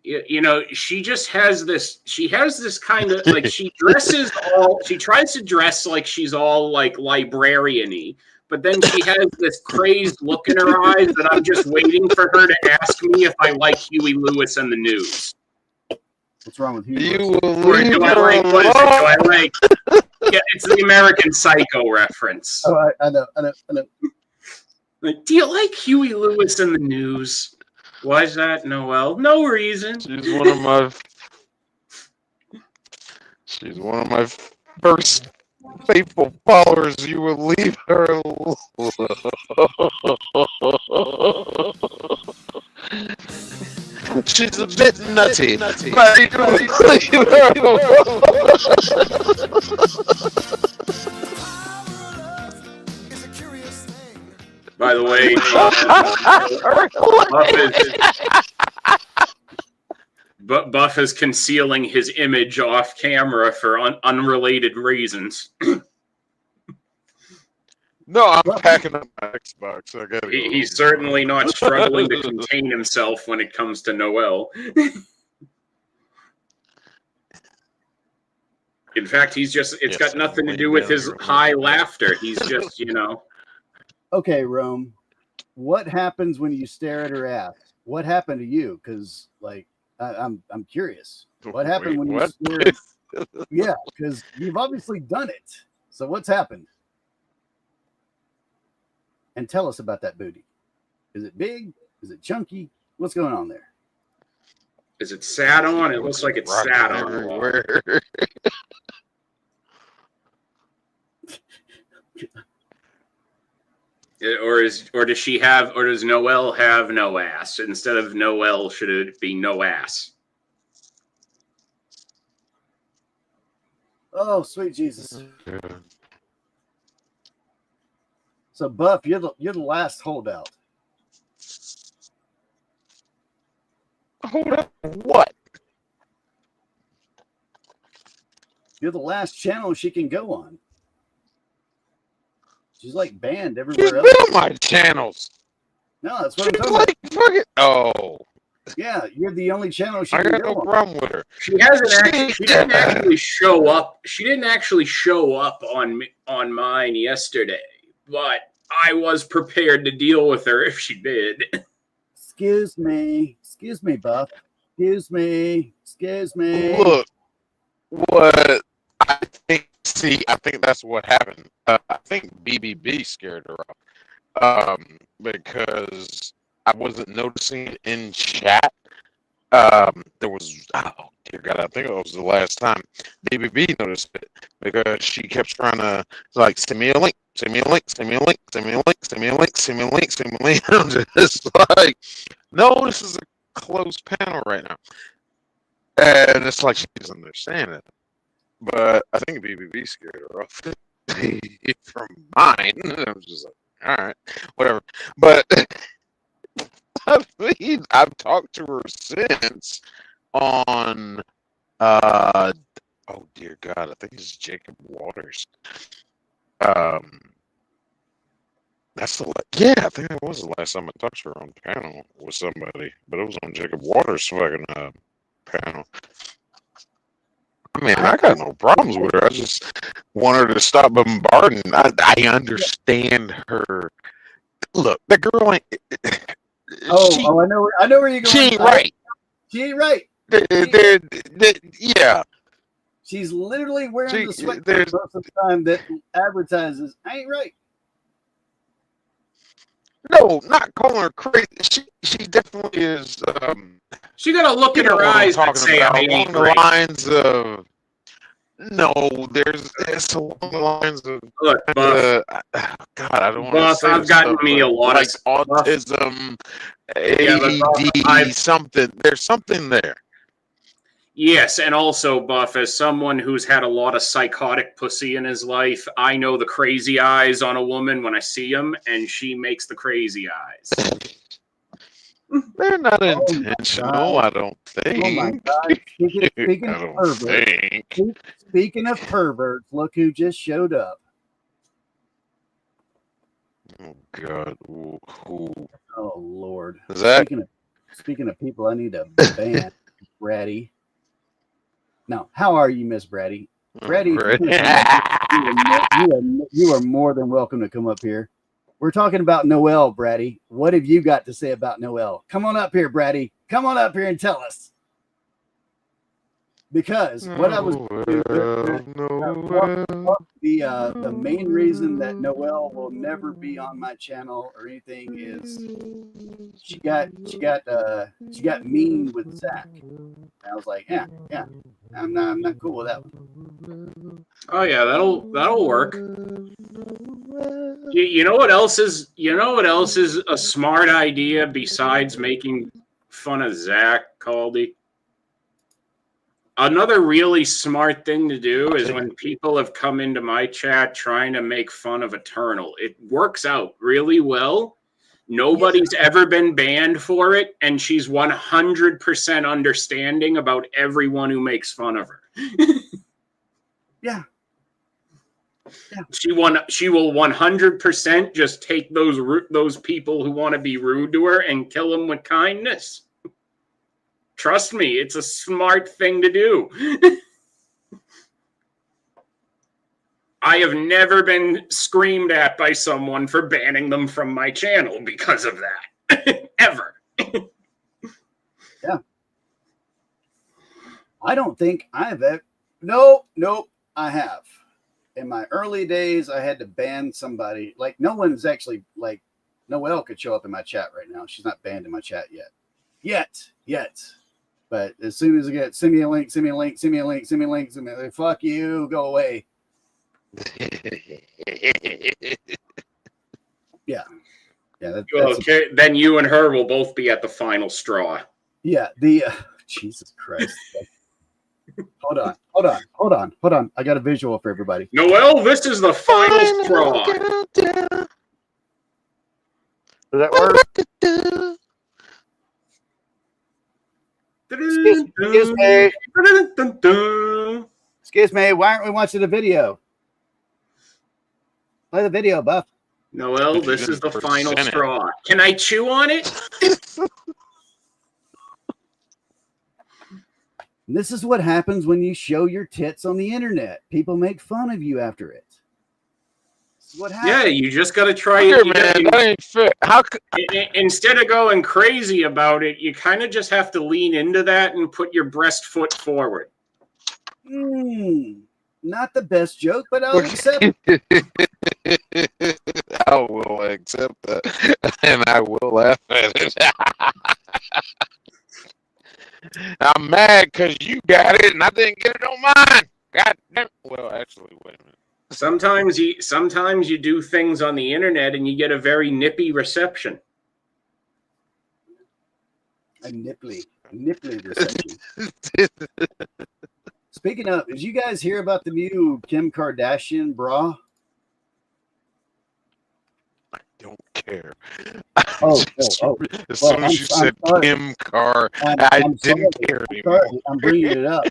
You know, she just has this. She has this kind of like she dresses all. She tries to dress like she's all like librarian-y, but then she has this crazed look in her eyes that I'm just waiting for her to ask me if I like Huey Lewis and the News. What's wrong with You Or do I like, what is it? Do I like? Yeah, it's the American Psycho reference. Oh, I know. Like, do you like Huey Lewis in the news? Why is that, Noelle? No reason. She's one of my first faithful followers. You will leave her alone. She's a bit nutty, but you will leave her alone. By the way, Buff is concealing his image off camera for unrelated reasons. No, I'm packing up my Xbox. I gotta go. He's certainly not struggling to contain himself when it comes to Noelle. In fact, it's got nothing to do with his high laughter. He's just, Okay, Rome. What happens when you stare at her ass? What happened to you? Because, like, I'm curious. What happened when you stare? Yeah, because you've obviously done it. So what's happened? And tell us about that booty. Is it big? Is it chunky? What's going on there? Is it sat on? It looks like it's sat on everywhere. Or does Noelle have no ass? Instead of Noelle, should it be no ass? Oh, sweet Jesus. So, Buff, you're the last holdout. Hold up. What? You're the last channel she can go on. She's like banned everywhere else. She's been on my channels. No, that's what I'm She's talking like fucking. Oh. Yeah, you're the only channel she I can got go no on. problem with her. She didn't actually show up. She didn't actually show up on mine yesterday, but I was prepared to deal with her if she did. Excuse me, Buff. Excuse me. Look, what I think. See, I think that's what happened. I think BBB scared her off because I wasn't noticing it in chat. There was, oh dear God, I think it was the last time BBB noticed it because she kept trying to like send me a link. I'm just like, no, this is a closed panel right now, and it's like she doesn't understand it. But I think BBB scared her off from mine. I was just like, all right, whatever. But I mean, I've talked to her since on, oh dear God, I think it's Jacob Waters. That's yeah, I think that was the last time I talked to her on panel with somebody, but it was on Jacob Waters' fucking panel. I mean, I got no problems with her. I just want her to stop bombarding. I understand her. Look, that girl ain't. I know where you're going. She ain't right. She ain't right. Yeah. She's literally wearing the sweatshirt most of the time that advertises, I ain't right. No, not calling her crazy. She definitely is. She got a look in her eyes that say, about, I along ain't the right. lines of. No, it's along the lines of. Look, Buff. God, I don't want to Buff, say I've gotten me a lot like of autism, Buff, ADD, something. There's something there. Yes, and also, Buff, as someone who's had a lot of psychotic pussy in his life, I know the crazy eyes on a woman when I see them, and she makes the crazy eyes. They're not intentional, I don't think. Oh my God! Speaking of perverts, look who just showed up. Oh God! Ooh. Oh Lord! Is that? Speaking of people, I need to ban Bratty. Now, how are you, Miss Bratty? Bratty, you are more than welcome to come up here. We're talking about Noelle, Bratty. What have you got to say about Noelle? Come on up here, Bratty. Come on up here and tell us. because what I was the main reason that Noelle will never be on my channel or anything is she got mean with Zach. And I was like, yeah, I'm not cool with that one. Oh yeah, that'll work. You know what else is a smart idea besides making fun of Zach, Caldy? Another really smart thing to do is when people have come into my chat trying to make fun of Eternal. It works out really well. Nobody's ever been banned for it, and she's 100% understanding about everyone who makes fun of her. Yeah. She will 100% just take those people who want to be rude to her and kill them with kindness. Trust me, it's a smart thing to do. I have never been screamed at by someone for banning them from my channel because of that. Ever. Yeah. I don't think I've ever... Nope, I have. In my early days, I had to ban somebody. Like, no one's actually... Like, Noelle could show up in my chat right now. She's not banned in my chat yet. But as soon as I get, send me a link, fuck you, go away. Yeah. Okay, then you and her will both be at the final straw. Yeah, Jesus Christ. Hold on. I got a visual for everybody. Noelle, this is the final straw. Does that work? Excuse me, why aren't we watching the video? Play the video, Buff. Noelle, this is the final straw. Can I chew on it? This is what happens when you show your tits on the internet. People make fun of you after it. This is what happens. Yeah, you just got to try Here, it. man, that ain't fit. Instead of going crazy about it, you kind of just have to lean into that and put your breast foot forward. Not the best joke, but I'll accept it. I will accept that, and I will laugh at it. I'm mad because you got it and I didn't get it on mine. God damn. Well, actually, wait a minute. Sometimes you do things on the internet and you get a very nippy reception. A nipply reception. Speaking of, did you guys hear about the new Kim Kardashian bra? I don't care. As Well, soon as you said Kim Carr, I didn't care anymore. I'm bringing it up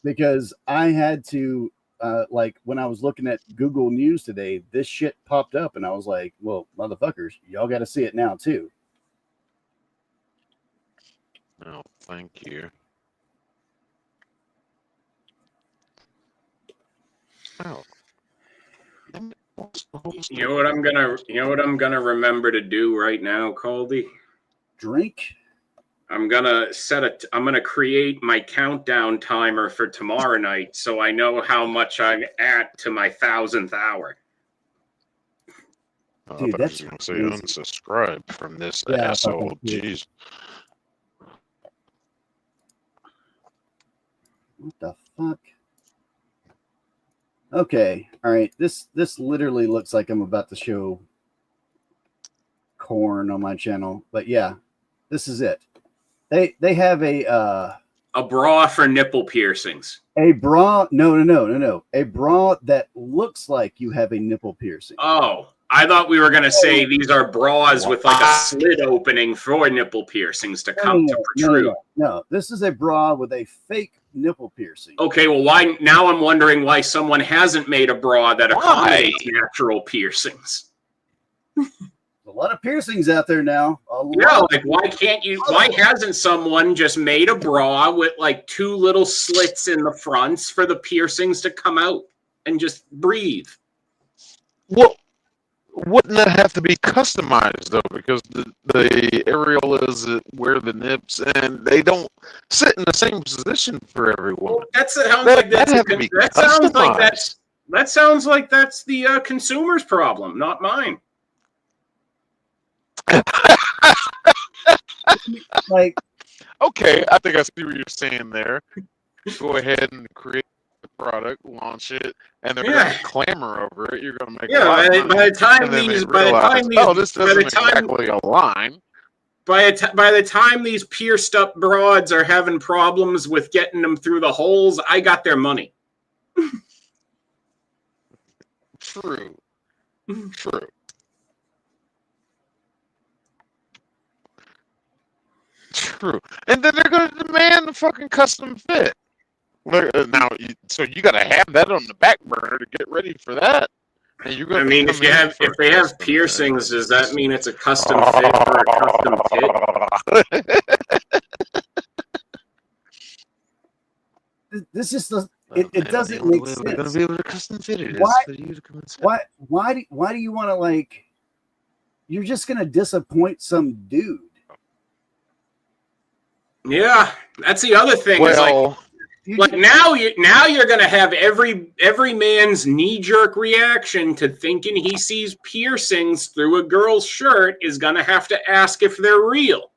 because I had to, like, when I was looking at Google News today, this shit popped up, and I was like, well, motherfuckers, y'all got to see it now, too. No, thank you. Oh. You know what I'm gonna remember to do right now, Caldy? Drink. I'm gonna create my countdown timer for tomorrow night, so I know how much I'm at to my 1,000th hour. Dude, I was gonna say unsubscribe from this asshole. Jeez. What the fuck? Okay, all right. This literally looks like I'm about to show corn on my channel, but yeah, this is it. They have a bra for nipple piercings. A bra? No. A bra that looks like you have a nipple piercing. Oh, I thought we were gonna say these are bras with like a slit opening for nipple piercings to come to protrude. No, this is a bra with a fake nipple piercing. Okay, well, why? Now I'm wondering why someone hasn't made a bra that accommodates natural piercings. A lot of piercings out there now. Yeah, like why hasn't someone just made a bra with like 2 little slits in the fronts for the piercings to come out and just breathe? Well, wouldn't that have to be customized though? Because the areolas where the nips, and they don't sit in the same position for every woman. Well, that sounds like that's the consumer's problem, not mine. Like, Okay, I think I see what you're saying there. Go ahead and create the product, launch it, and they're going to clamor over it. You're going to make a lot of money. By the time this doesn't exactly align. By the time these pierced up broads are having problems with getting them through the holes, I got their money. True. And then they're going to demand the fucking custom fit. Now, so you got to have that on the back burner to get ready for that. And you're going if they have piercings, does that mean it's a custom fit for a custom fit? This just doesn't. It doesn't make sense. They're going to be able to custom fit it. Why do you want to, like? You're just going to disappoint some dude. Yeah, that's the other thing. Well, like now you're gonna have every man's knee-jerk reaction to thinking he sees piercings through a girl's shirt is gonna have to ask if they're real.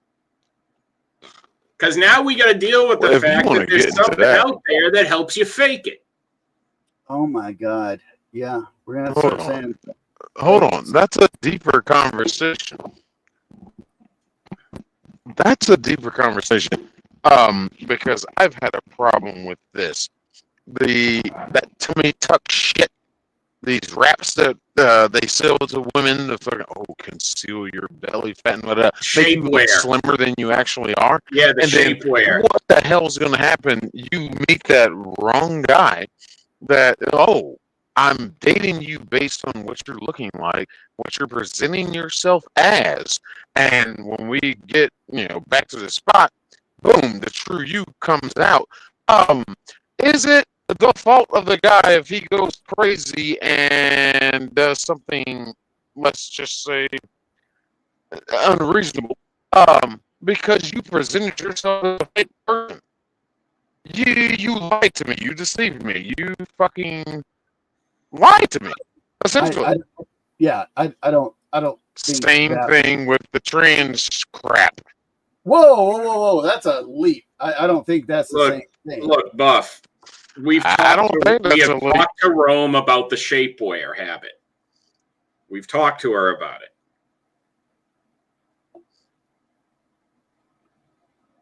Because now we got to deal with the fact that there's something out there that helps you fake it. Oh my God! Yeah, we're gonna start saying. Hold on, that's a deeper conversation. That's a deeper conversation, because I've had a problem with this. That tummy tuck shit, these wraps that they sell to women to fucking conceal your belly fat and whatever, make you look slimmer than you actually are. Yeah, the shapewear. What the hell is going to happen? You meet that wrong guy. That I'm dating you based on what you're looking like, what you're presenting yourself as. And when we get, back to the spot, boom, the true you comes out. Is it the fault of the guy if he goes crazy and does something, let's just say, unreasonable? Because you presented yourself as a fake person. You lied to me. You deceived me. You fucking lied to me, essentially. I don't think Same thing with the trans crap. Whoa! That's a leap. I don't think that's the same thing. Look, Buff. We have talked to Rome about the shapewear habit. We've talked to her about it.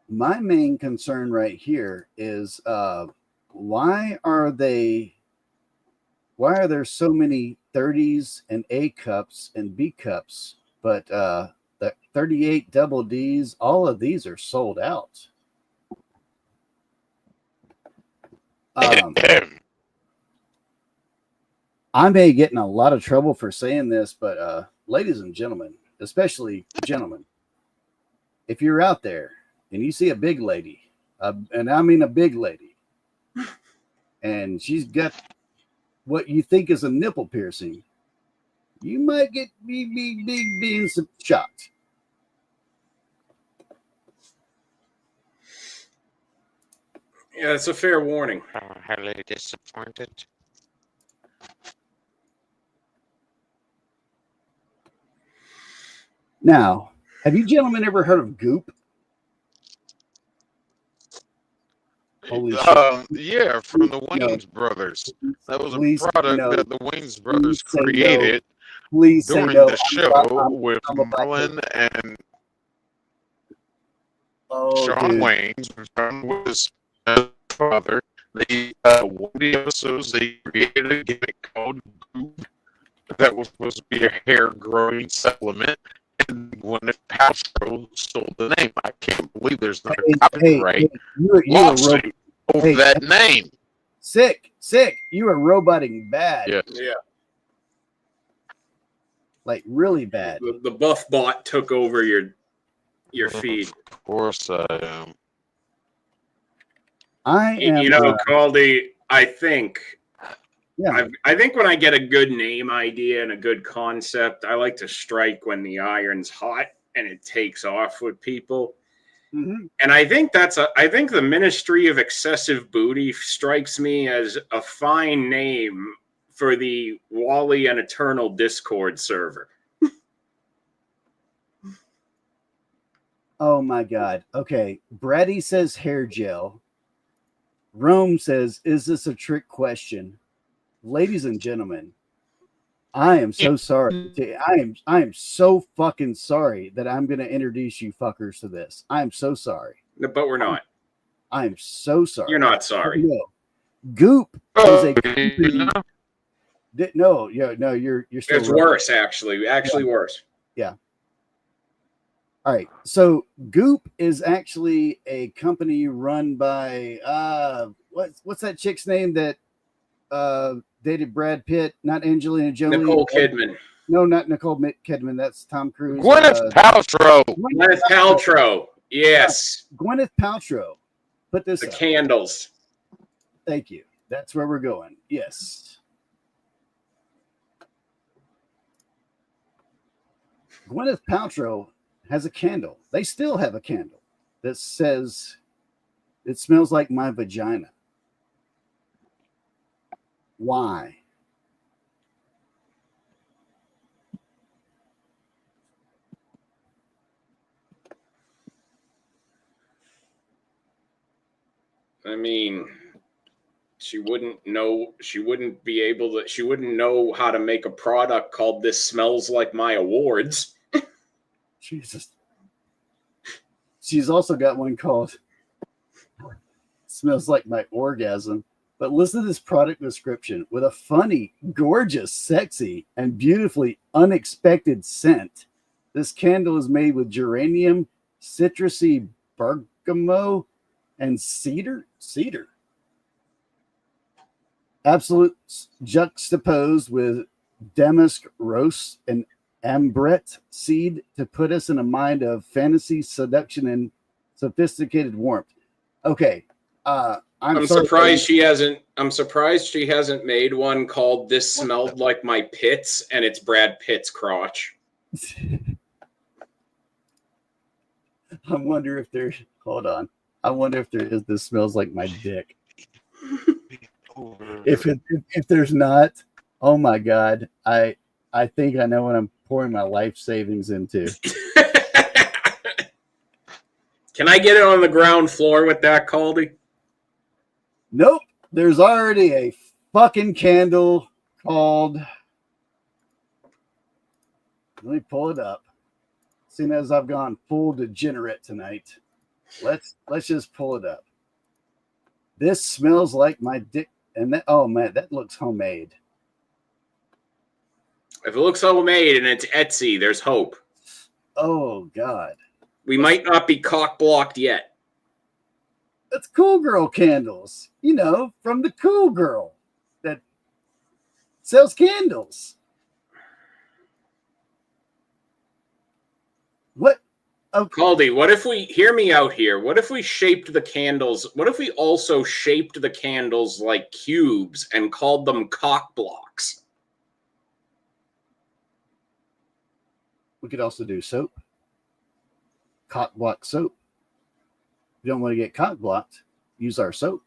My main concern right here is why are there so many 30s and A cups and B cups, but the 38 double Ds, all of these are sold out. I may get in a lot of trouble for saying this, but ladies and gentlemen, especially gentlemen, if you're out there and you see a big lady, and I mean a big lady, and she's got what you think is a nipple piercing, you might be shocked. Yeah, it's a fair warning. Highly disappointed. Now, have you gentlemen ever heard of Goop? Holy shit. Yeah, from the Wayne's Brothers. That was a product that the Wayne's Brothers created during the show with Marlon and Shawn Wayne's. Shawn was his father. One of the episodes, they created a gimmick called Goop that was supposed to be a hair growing supplement. And Gwyneth Paltrow stole the name. I can't believe there's not a copyright lawsuit over that name. Sick. You were roboting bad. Yeah. Like really bad. The Buff bot took over your feed. Of course I am. I am. Caldy, I think Yeah. I think when I get a good name idea and a good concept, I like to strike when the iron's hot and it takes off with people. Mm-hmm. And I think I think the Ministry of Excessive Booty strikes me as a fine name for the Wally and Eternal Discord server. Oh my God. Okay. Brady says hair gel. Rome says, is this a trick question? Ladies and gentlemen, I am so sorry. I am so fucking sorry that I'm going to introduce you fuckers to this. I am so sorry. But we're not. I am so sorry. You're not sorry. No. Goop is a company. No, you're still. It's worse, actually. Actually, worse. Yeah. All right. So Goop is actually a company run by what's that chick's name that dated Brad Pitt, not Angelina Jolie. Nicole Kidman. No, not Nicole Kidman. That's Tom Cruise. Gwyneth Paltrow. Gwyneth Paltrow. Yes. Gwyneth Paltrow. Put this The up. candles. Thank you. That's where we're going. Yes. Gwyneth Paltrow has a candle. They still have a candle that says, "It smells like my vagina." Why? I mean, she wouldn't know. She wouldn't be able to. She wouldn't know how to make a product called "This Smells Like My Awards." Jesus. She's also got one called "Smells Like My Orgasm." But listen to this product description: with a funny, gorgeous, sexy, and beautifully unexpected scent. This candle is made with geranium, citrusy bergamot, and cedar. Absolute juxtaposed with damask rose and ambrette seed to put us in a mind of fantasy, seduction, and sophisticated warmth. Okay. I'm surprised she hasn't. I'm surprised she hasn't made one called "This Smelled Like My Pits" and it's Brad Pitt's crotch. I wonder if there's. Hold on. I wonder if there is. This smells like my dick. If there's not, oh my God, I think I know what I'm pouring my life savings into. Can I get it on the ground floor with that, Caldy? Nope. There's already a fucking candle called. Let me pull it up. Seeing as I've gone full degenerate tonight, let's just pull it up. This smells like my dick, and that. Oh man, that looks homemade. If it looks homemade and it's Etsy, there's hope. Oh God. We might not be cock blocked yet. That's Cool Girl candles, from the Cool Girl that sells candles. What? Okay. Caldy, what if we hear me out here? What if we shaped the candles? What if we also shaped the candles like cubes and called them cock blocks? We could also do soap. Cock block soap. If you don't want to get cock blocked, use our soap.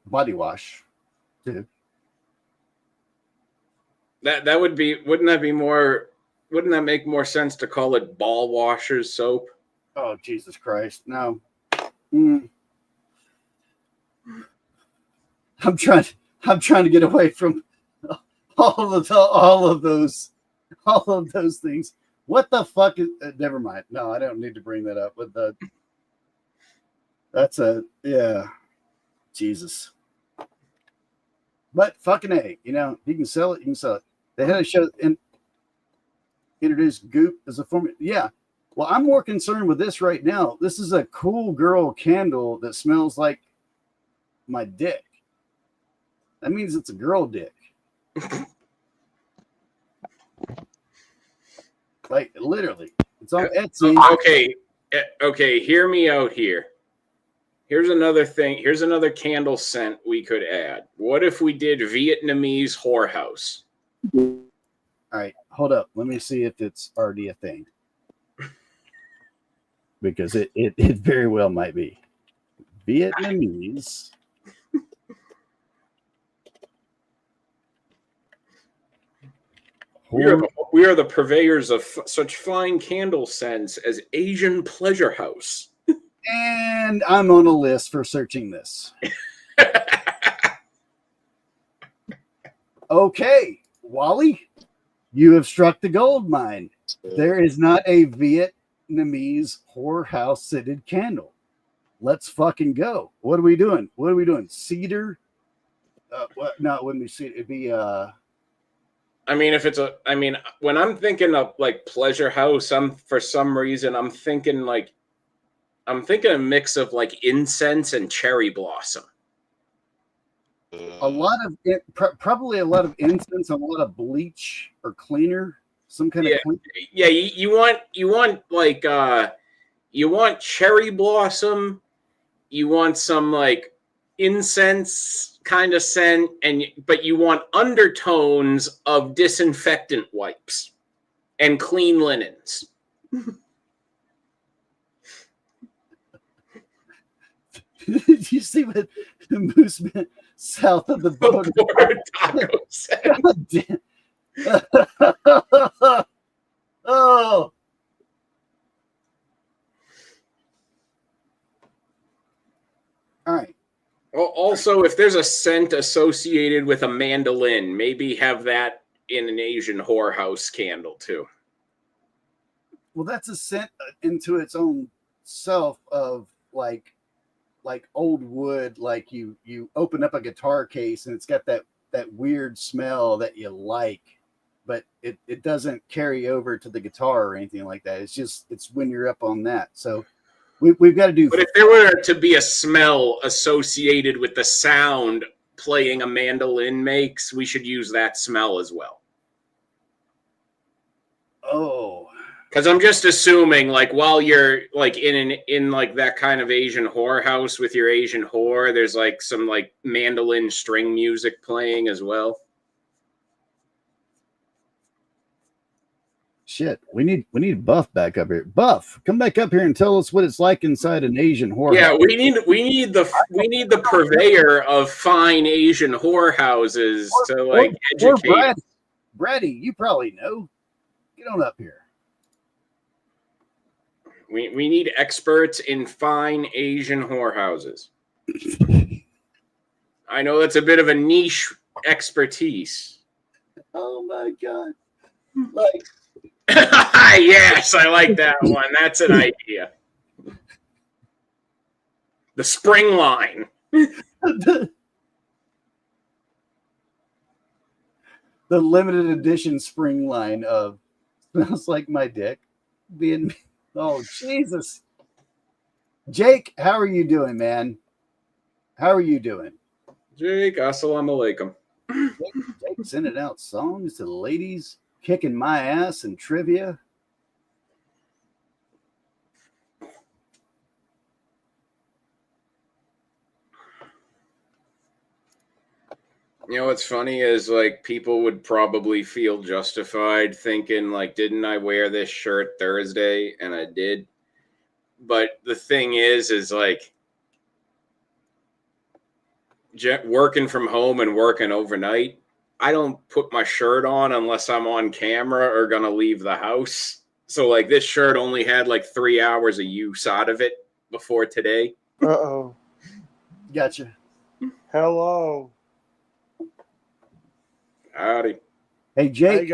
Body wash, too. That would be. Wouldn't that make more sense to call it ball washers soap? Oh, Jesus Christ. No. I'm trying to get away from all of those things. What the fuck is never mind. No, I don't need to bring that up. But Jesus. But fucking A, you can sell it, They had a show and introduce Goop as a form. Yeah. Well, I'm more concerned with this right now. This is a Cool Girl candle that smells like my dick. That means it's a girl dick. Like literally, it's on Etsy. Okay. Hear me out here. Here's another thing. Here's another candle scent we could add. What if we did Vietnamese whorehouse? All right, hold up. Let me see if it's already a thing. Because it very well might be. Vietnamese. We are the purveyors of such fine candle scents as Asian Pleasure House. And I'm on a list for searching this. Okay, Wally, you have struck the gold mine. There is not a Vietnamese whorehouse scented candle. Let's fucking go. What are we doing? Cedar? No, it wouldn't be cedar. It'd be when I'm thinking of like Pleasure House, I'm thinking a mix of like incense and cherry blossom. a lot of probably a lot of incense, a lot of bleach or cleaner, some kind of cleaner. Yeah, you want cherry blossom, you want some like incense kind of scent, but you want undertones of disinfectant wipes and clean linens. Did you see what the moose meant south of the border taco said? Oh. All right. Well, also, if there's a scent associated with a mandolin, maybe have that in an Asian whorehouse candle too. Well, that's a scent into its own self of like old wood. Like you open up a guitar case and it's got that weird smell that you like, but it doesn't carry over to the guitar or anything like that. It's when you're up on that. So we've got to do. But if there were to be a smell associated with the sound playing a mandolin makes, we should use that smell as well. Oh, because I'm just assuming, like, while you're like in like that kind of Asian whorehouse with your Asian whore, there's like some like mandolin string music playing as well. Shit, we need Buff back up here. Buff, come back up here and tell us what it's like inside an Asian whorehouse. Yeah, we need the purveyor of fine Asian whorehouses to like educate. Brady, you probably know. Get on up here. We need experts in fine Asian whorehouses. I know that's a bit of a niche expertise. Oh my god! Like. Yes, I like that one. That's an idea. The spring line. The limited edition spring line of smells like my dick being. Oh Jesus, Jake, how are you doing, man? How are you doing, Jake? Assalamu alaikum. Jake sending out songs to the ladies. Kicking my ass in trivia. You know what's funny is like people would probably feel justified thinking like, didn't I wear this shirt Thursday? And I did. But the thing is like working from home and working overnight, I don't put my shirt on unless I'm on camera or gonna leave the house. So like this shirt only had like 3 hours of use out of it before today. Uh-oh. Gotcha. Hello. Howdy. Hey Jake.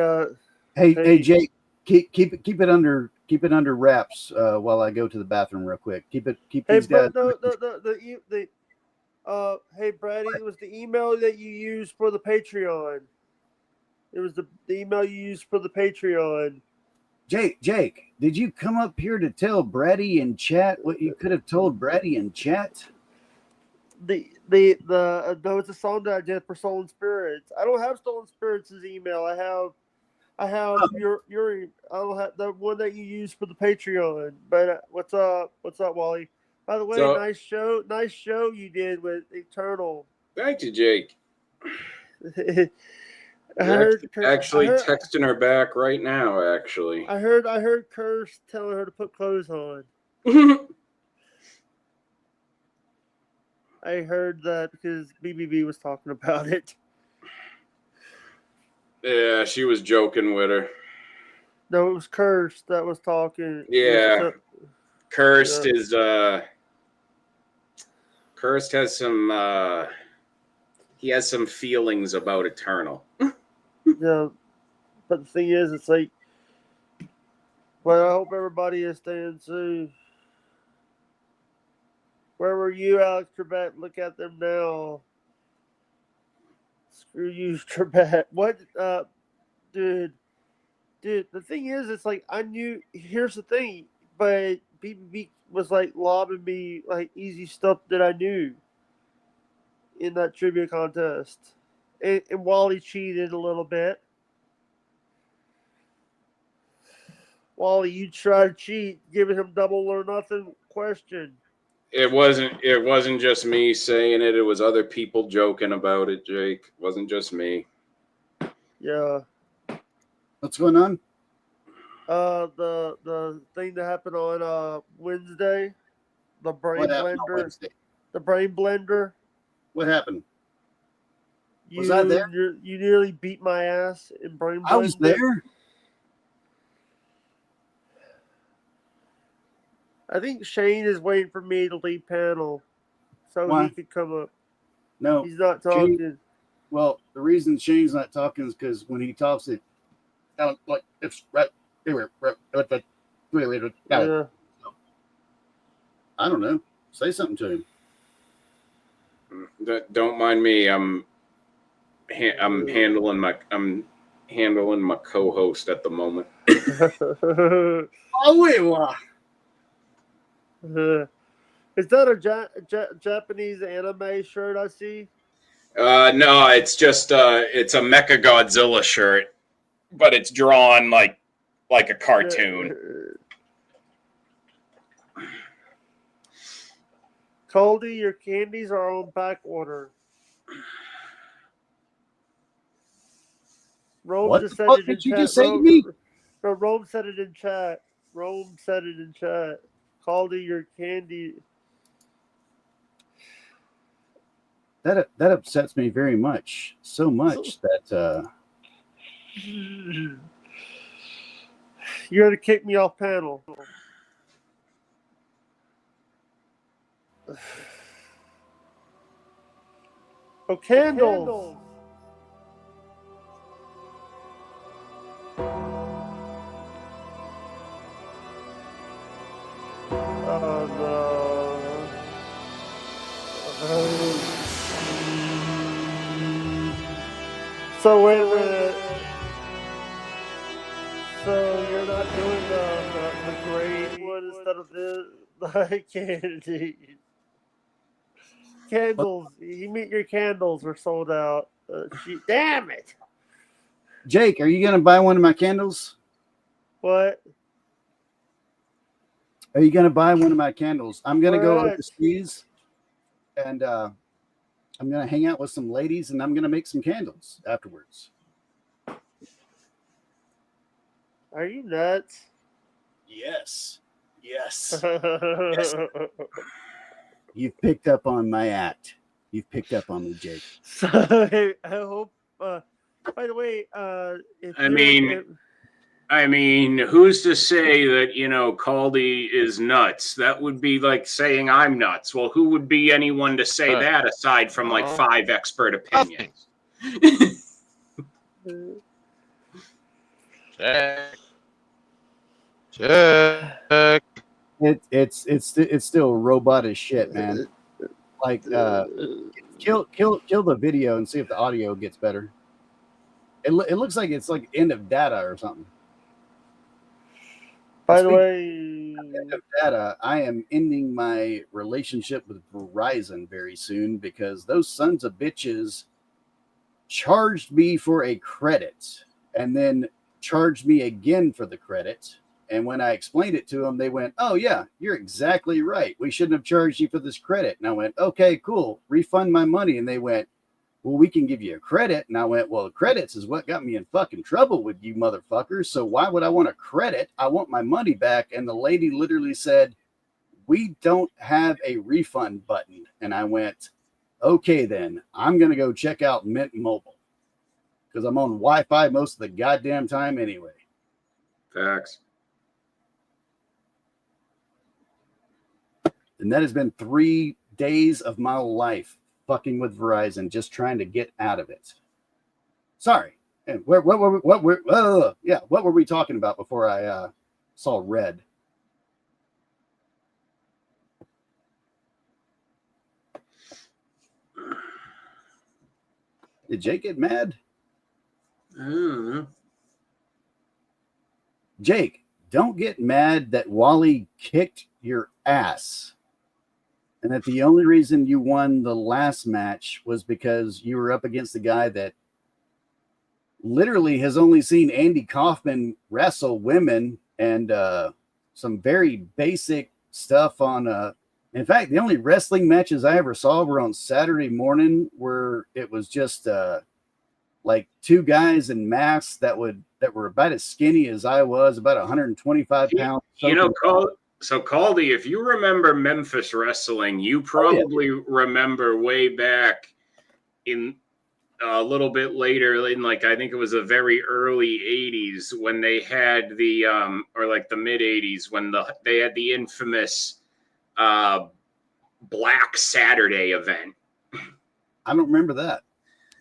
Hey Jake. Keep it under wraps while I go to the bathroom real quick. Keep these guys. Hey Brady, it was the email that you used for the Patreon. It was the email you used for the Patreon. Jake, did you come up here to tell Brady in chat what you could have told Brady in chat? There was a song that I did for Stolen Spirits. I don't have Stolen Spirits' email. I have your I don't have the one that you used for the Patreon. But what's up, Wally? By the way, So- nice show you did with Eternal. Thank you, Jake. I You're heard actually I heard, texting her back right now, actually. I heard Curse telling her to put clothes on. I heard that because BBB was talking about it. Yeah, she was joking with her. No, it was Curse that was talking. Yeah. Cursed Yeah. is Cursed has some he has some feelings about Eternal. Yeah, but the thing is, it's like, well, I hope everybody is staying safe. Where were you, Alex Trebek? Look at them now. Screw you, Trebek. What, dude? Dude, the thing is, it's like I knew. Here's the thing, but BBB was like lobbing me like easy stuff that I knew in that trivia contest, and Wally cheated a little bit. Wally, you try to cheat, giving him double or nothing question. It wasn't just me saying it, it was other people joking about it, Jake. It wasn't just me. Yeah. What's going on? The thing that happened on Wednesday, the brain What happened on blender, Wednesday? the brain blender. What happened? You, Was I there? You nearly beat my ass in brain blender. I was there. I think Shane is waiting for me to leave panel so Why? he could come up. No. He's not talking. Well, the reason Shane's not talking is because when he talks, it sounds like it's right here. Yeah. I don't know. Say something to him. Don't mind me. I'm handling my co-host at the moment. Oh, wait, wow. Is that a Japanese anime shirt I see? No, it's just it's a Mecha Godzilla shirt, but it's drawn like a cartoon. Caldy, your candies are on back order. Rome What just the said fuck it in did you chat. just say to me? Rome said it in chat. Rome said it in chat. Caldy, your candy. That upsets me very much. So much that You're gonna kick me off panel. Oh, candles. Oh no. So wait a minute. So you're not doing the great one instead of the candy. Candles. You meet your candles were sold out. Damn it. Jake, are you gonna buy one of my candles? What? Are you gonna buy one of my candles? I'm gonna go What? overseas, and I'm gonna hang out with some ladies, and I'm gonna make some candles afterwards. Are you nuts? Yes, yes. You've picked up on my act. You've picked up on me, Jake. So I hope. By the way, if I mean, who's to say that, Caldy is nuts? That would be like saying I'm nuts. Well, who would be anyone to say that aside from like 5 expert opinions? Check. It's still robot as shit, man. Like kill the video and see if the audio gets better. It looks like it's like end of data or something. by the way, End of data, I am ending my relationship with Verizon very soon because those sons of bitches charged me for a credit and then charged me again for the credit And when I explained it to them, they went, "Oh yeah, you're exactly right. We shouldn't have charged you for this credit." And I went, "Okay, cool. Refund my money." And they went, "Well, we can give you a credit." And I went, "Well, credits is what got me in fucking trouble with you motherfuckers. So why would I want a credit? I want my money back." And the lady literally said, "We don't have a refund button." And I went, "Okay, then I'm going to go check out Mint Mobile because I'm on Wi-Fi most of the goddamn time anyway." Facts. And that has been 3 days of my life fucking with Verizon, just trying to get out of it. Sorry. And what were we talking about before I saw red? Did Jake get mad? I don't know. Jake, don't get mad that Wally kicked your ass and that the only reason you won the last match was because you were up against a guy that literally has only seen Andy Kaufman wrestle women and some very basic stuff on in fact, the only wrestling matches I ever saw were on Saturday morning, where it was just like two guys in masks that were about as skinny as I was, about 125 pounds. You know, so Caldy, if you remember Memphis wrestling, you probably remember way back in a little bit later in, like, I think it was the very early 80s when they had the or like the mid 80s when they had the infamous Black Saturday event. I don't remember that.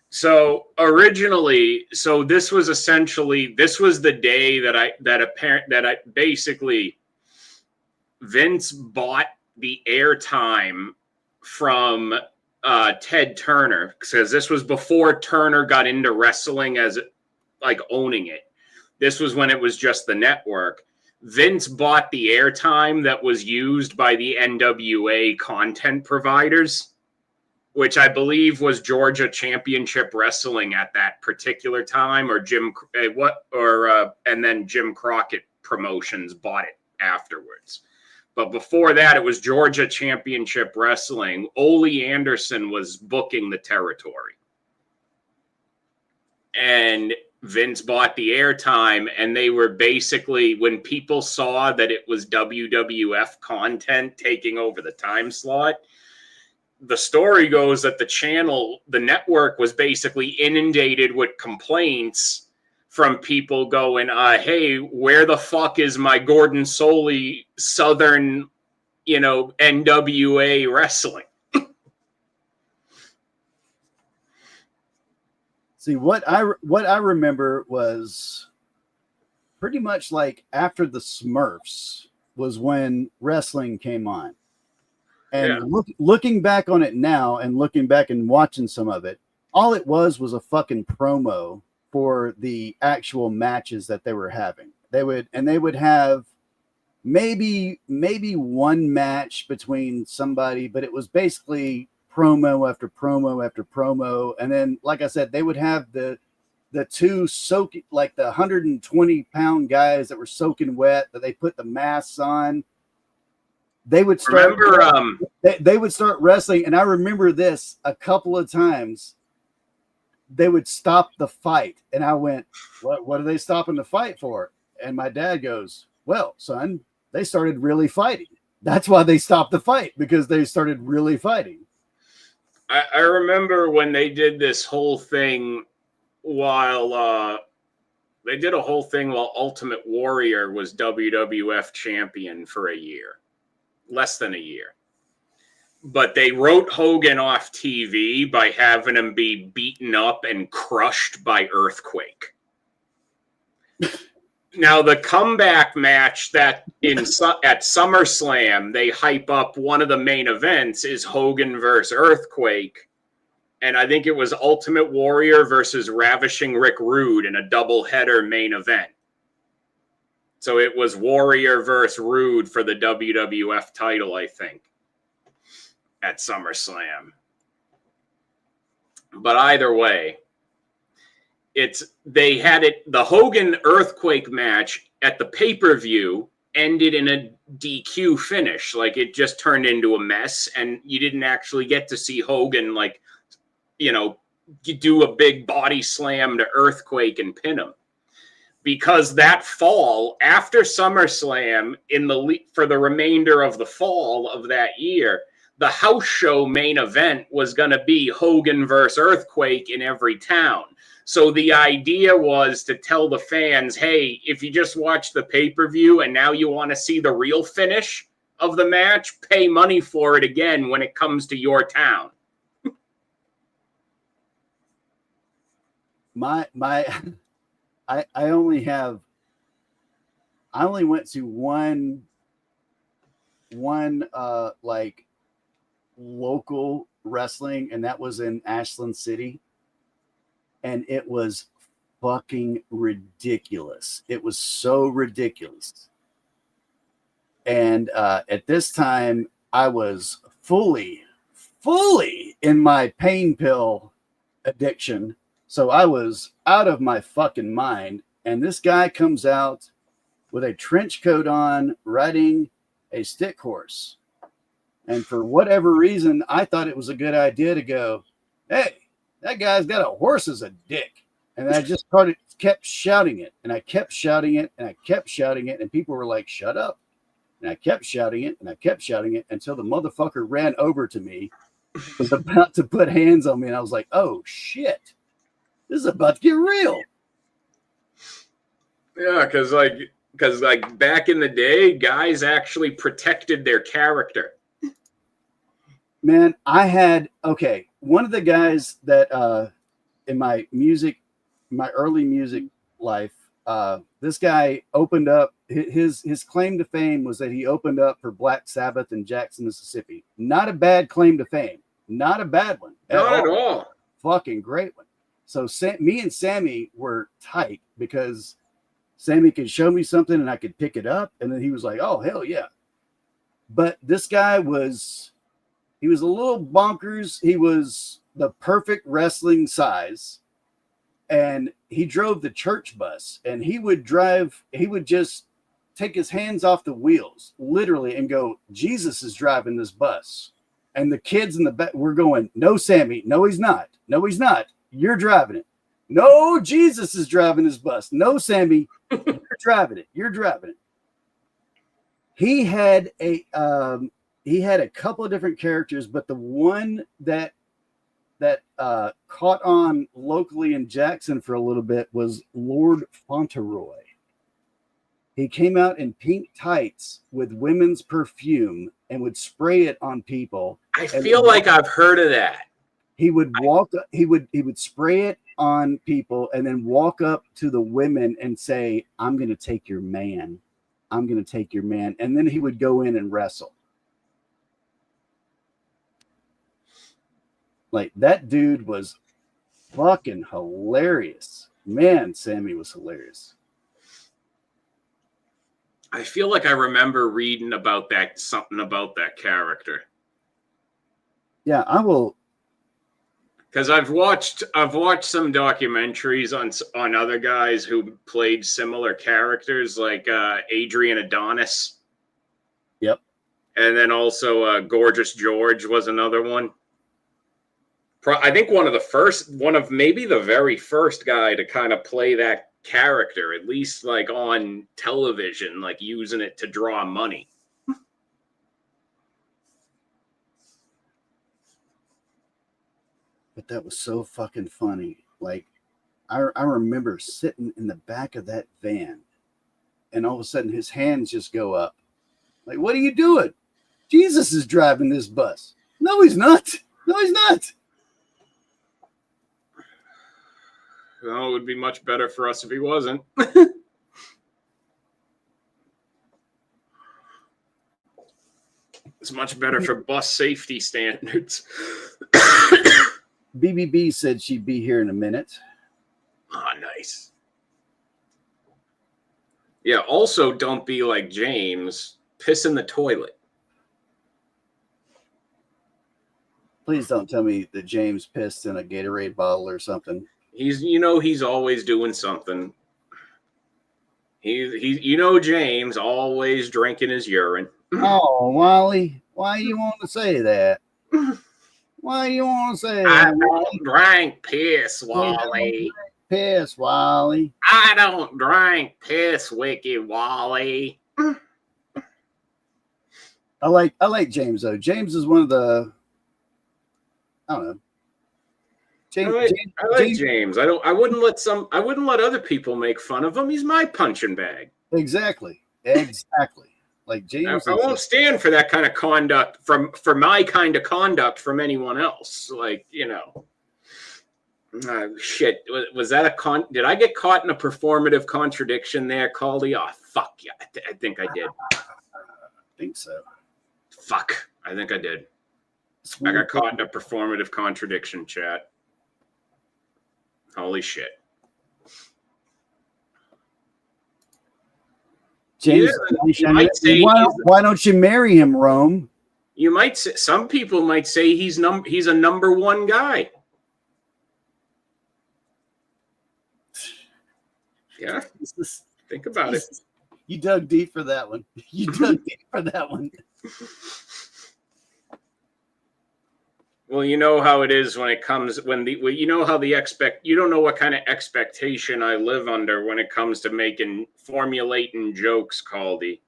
So originally, this was the day that basically Vince bought the airtime from Ted Turner, because this was before Turner got into wrestling as like owning it. This was when it was just the network. Vince bought the airtime that was used by the NWA content providers, which I believe was Georgia Championship Wrestling at that particular time, or and then Jim Crockett Promotions bought it afterwards. But before that, it was Georgia Championship Wrestling. Ole Anderson was booking the territory. And Vince bought the airtime, and they were basically, when people saw that it was WWF content taking over the time slot, the story goes that the network was basically inundated with complaints from people going, hey, where the fuck is my Gordon Soley Southern, NWA wrestling? See, what I remember was pretty much like after the Smurfs was when wrestling came on. And looking back on it now and looking back and watching some of it, all it was a fucking promo for the actual matches that they were having. They would have maybe one match between somebody, but it was basically promo after promo after promo. And then, like I said, they would have the two soaking, like the 120-pound guys that were soaking wet, that they put the masks on. They would start. They would start wrestling, and I remember this a couple of times. They would stop the fight, and I went, "What are they stopping the fight for?" And my dad goes, "Well, son, they started really fighting. That's why they stopped the fight, because they started really fighting." I remember when they did this whole thing while Ultimate Warrior was WWF champion for a year. Less than a year. But they wrote Hogan off TV by having him be beaten up and crushed by Earthquake. Now, the comeback match that at SummerSlam, they hype up one of the main events is Hogan versus Earthquake. And I think it was Ultimate Warrior versus Ravishing Rick Rude in a doubleheader main event. So it was Warrior versus Rude for the WWF title, I think, at SummerSlam. But either way, the Hogan Earthquake match at the pay-per-view ended in a DQ finish. Like, it just turned into a mess, and you didn't actually get to see Hogan, like, you know, do a big body slam to Earthquake and pin him. Because that fall, after SummerSlam, for the remainder of the fall of that year, the house show main event was going to be Hogan versus Earthquake in every town. So the idea was to tell the fans, hey, if you just watch the pay-per-view and now you want to see the real finish of the match, pay money for it again when it comes to your town. I only went to one like local wrestling, and that was in Ashland City, and it was fucking ridiculous. It was so ridiculous. And at this time I was fully in my pain pill addiction. So I was out of my fucking mind. And this guy comes out with a trench coat on, riding a stick horse. And for whatever reason, I thought it was a good idea to go, hey, that guy's got a horse as a dick. And I just kept shouting it. And I kept shouting it. And I kept shouting it. And people were like, shut up. And I kept shouting it. And I kept shouting it until the motherfucker ran over to me, was about to put hands on me. And I was like, oh, shit. This is about to get real. Yeah, because back in the day, guys actually protected their character. Man, one of the guys that in my early music life, this guy opened up, his claim to fame was that he opened up for Black Sabbath in Jackson, Mississippi. Not a bad claim to fame. Not a bad one. Not at all. Fucking great one. So me and Sammy were tight because Sammy could show me something and I could pick it up. And then he was like, oh, hell yeah. But this guy he was a little bonkers. He was the perfect wrestling size. And he drove the church bus, and he would just take his hands off the wheels, literally, and go, Jesus is driving this bus. And the kids in the back were going, no, Sammy, no, he's not. No, he's not. You're driving it. No, Jesus is driving his bus. No, Sammy, you're driving it. You're driving it. He had a couple of different characters, but the one that caught on locally in Jackson for a little bit was Lord Fauntleroy. He came out in pink tights with women's perfume and would spray it on people. I feel like I've heard of that. He would he would spray it on people and then walk up to the women and say, I'm going to take your man. I'm going to take your man. And then he would go in and wrestle. Like, that dude was fucking hilarious. Man, Sammy was hilarious. I feel like I remember reading about something about that character. Yeah, I will. Because I've watched some documentaries on other guys who played similar characters, like Adrian Adonis. Yep. And then also Gorgeous George was another one. I think one of maybe the very first guy to kind of play that character, at least like on television, like using it to draw money. But that was so fucking funny. Like, I remember sitting in the back of that van, and all of a sudden his hands just go up. Like, what are you doing? Jesus is driving this bus. No, he's not. No, he's not. Well, it would be much better for us if he wasn't. It's much better for bus safety standards. BBB said she'd be here in a minute. Ah, nice. Yeah, also don't be like James. Piss in the toilet. Please don't tell me that James pissed in a Gatorade bottle or something. He's always doing something. He you know James always drinking his urine. Oh, Wally, why you want to say that? Why you want to say I that? don't drink piss, Wally. Piss, Wally. I don't drink piss, Wiki Wally. I like James though. James is one of the, I don't know. I like James. I wouldn't let other people make fun of him. He's my punching bag. Exactly. Like James. I won't stand for that kind of conduct for my kind of conduct from anyone else. Like, you know. Shit. Was that did I get caught in a performative contradiction there, Caldy? Oh, fuck yeah. I think I did. I think so. Fuck. I think I did. I got caught in a performative contradiction, chat. Holy shit. James, why don't you marry him, Rome? You might say, some people might say he's a number one guy. Yeah, think about it. You dug deep for that one. Well, you know how it is when it comes you don't know what kind of expectation I live under when it comes to formulating jokes, Caldy.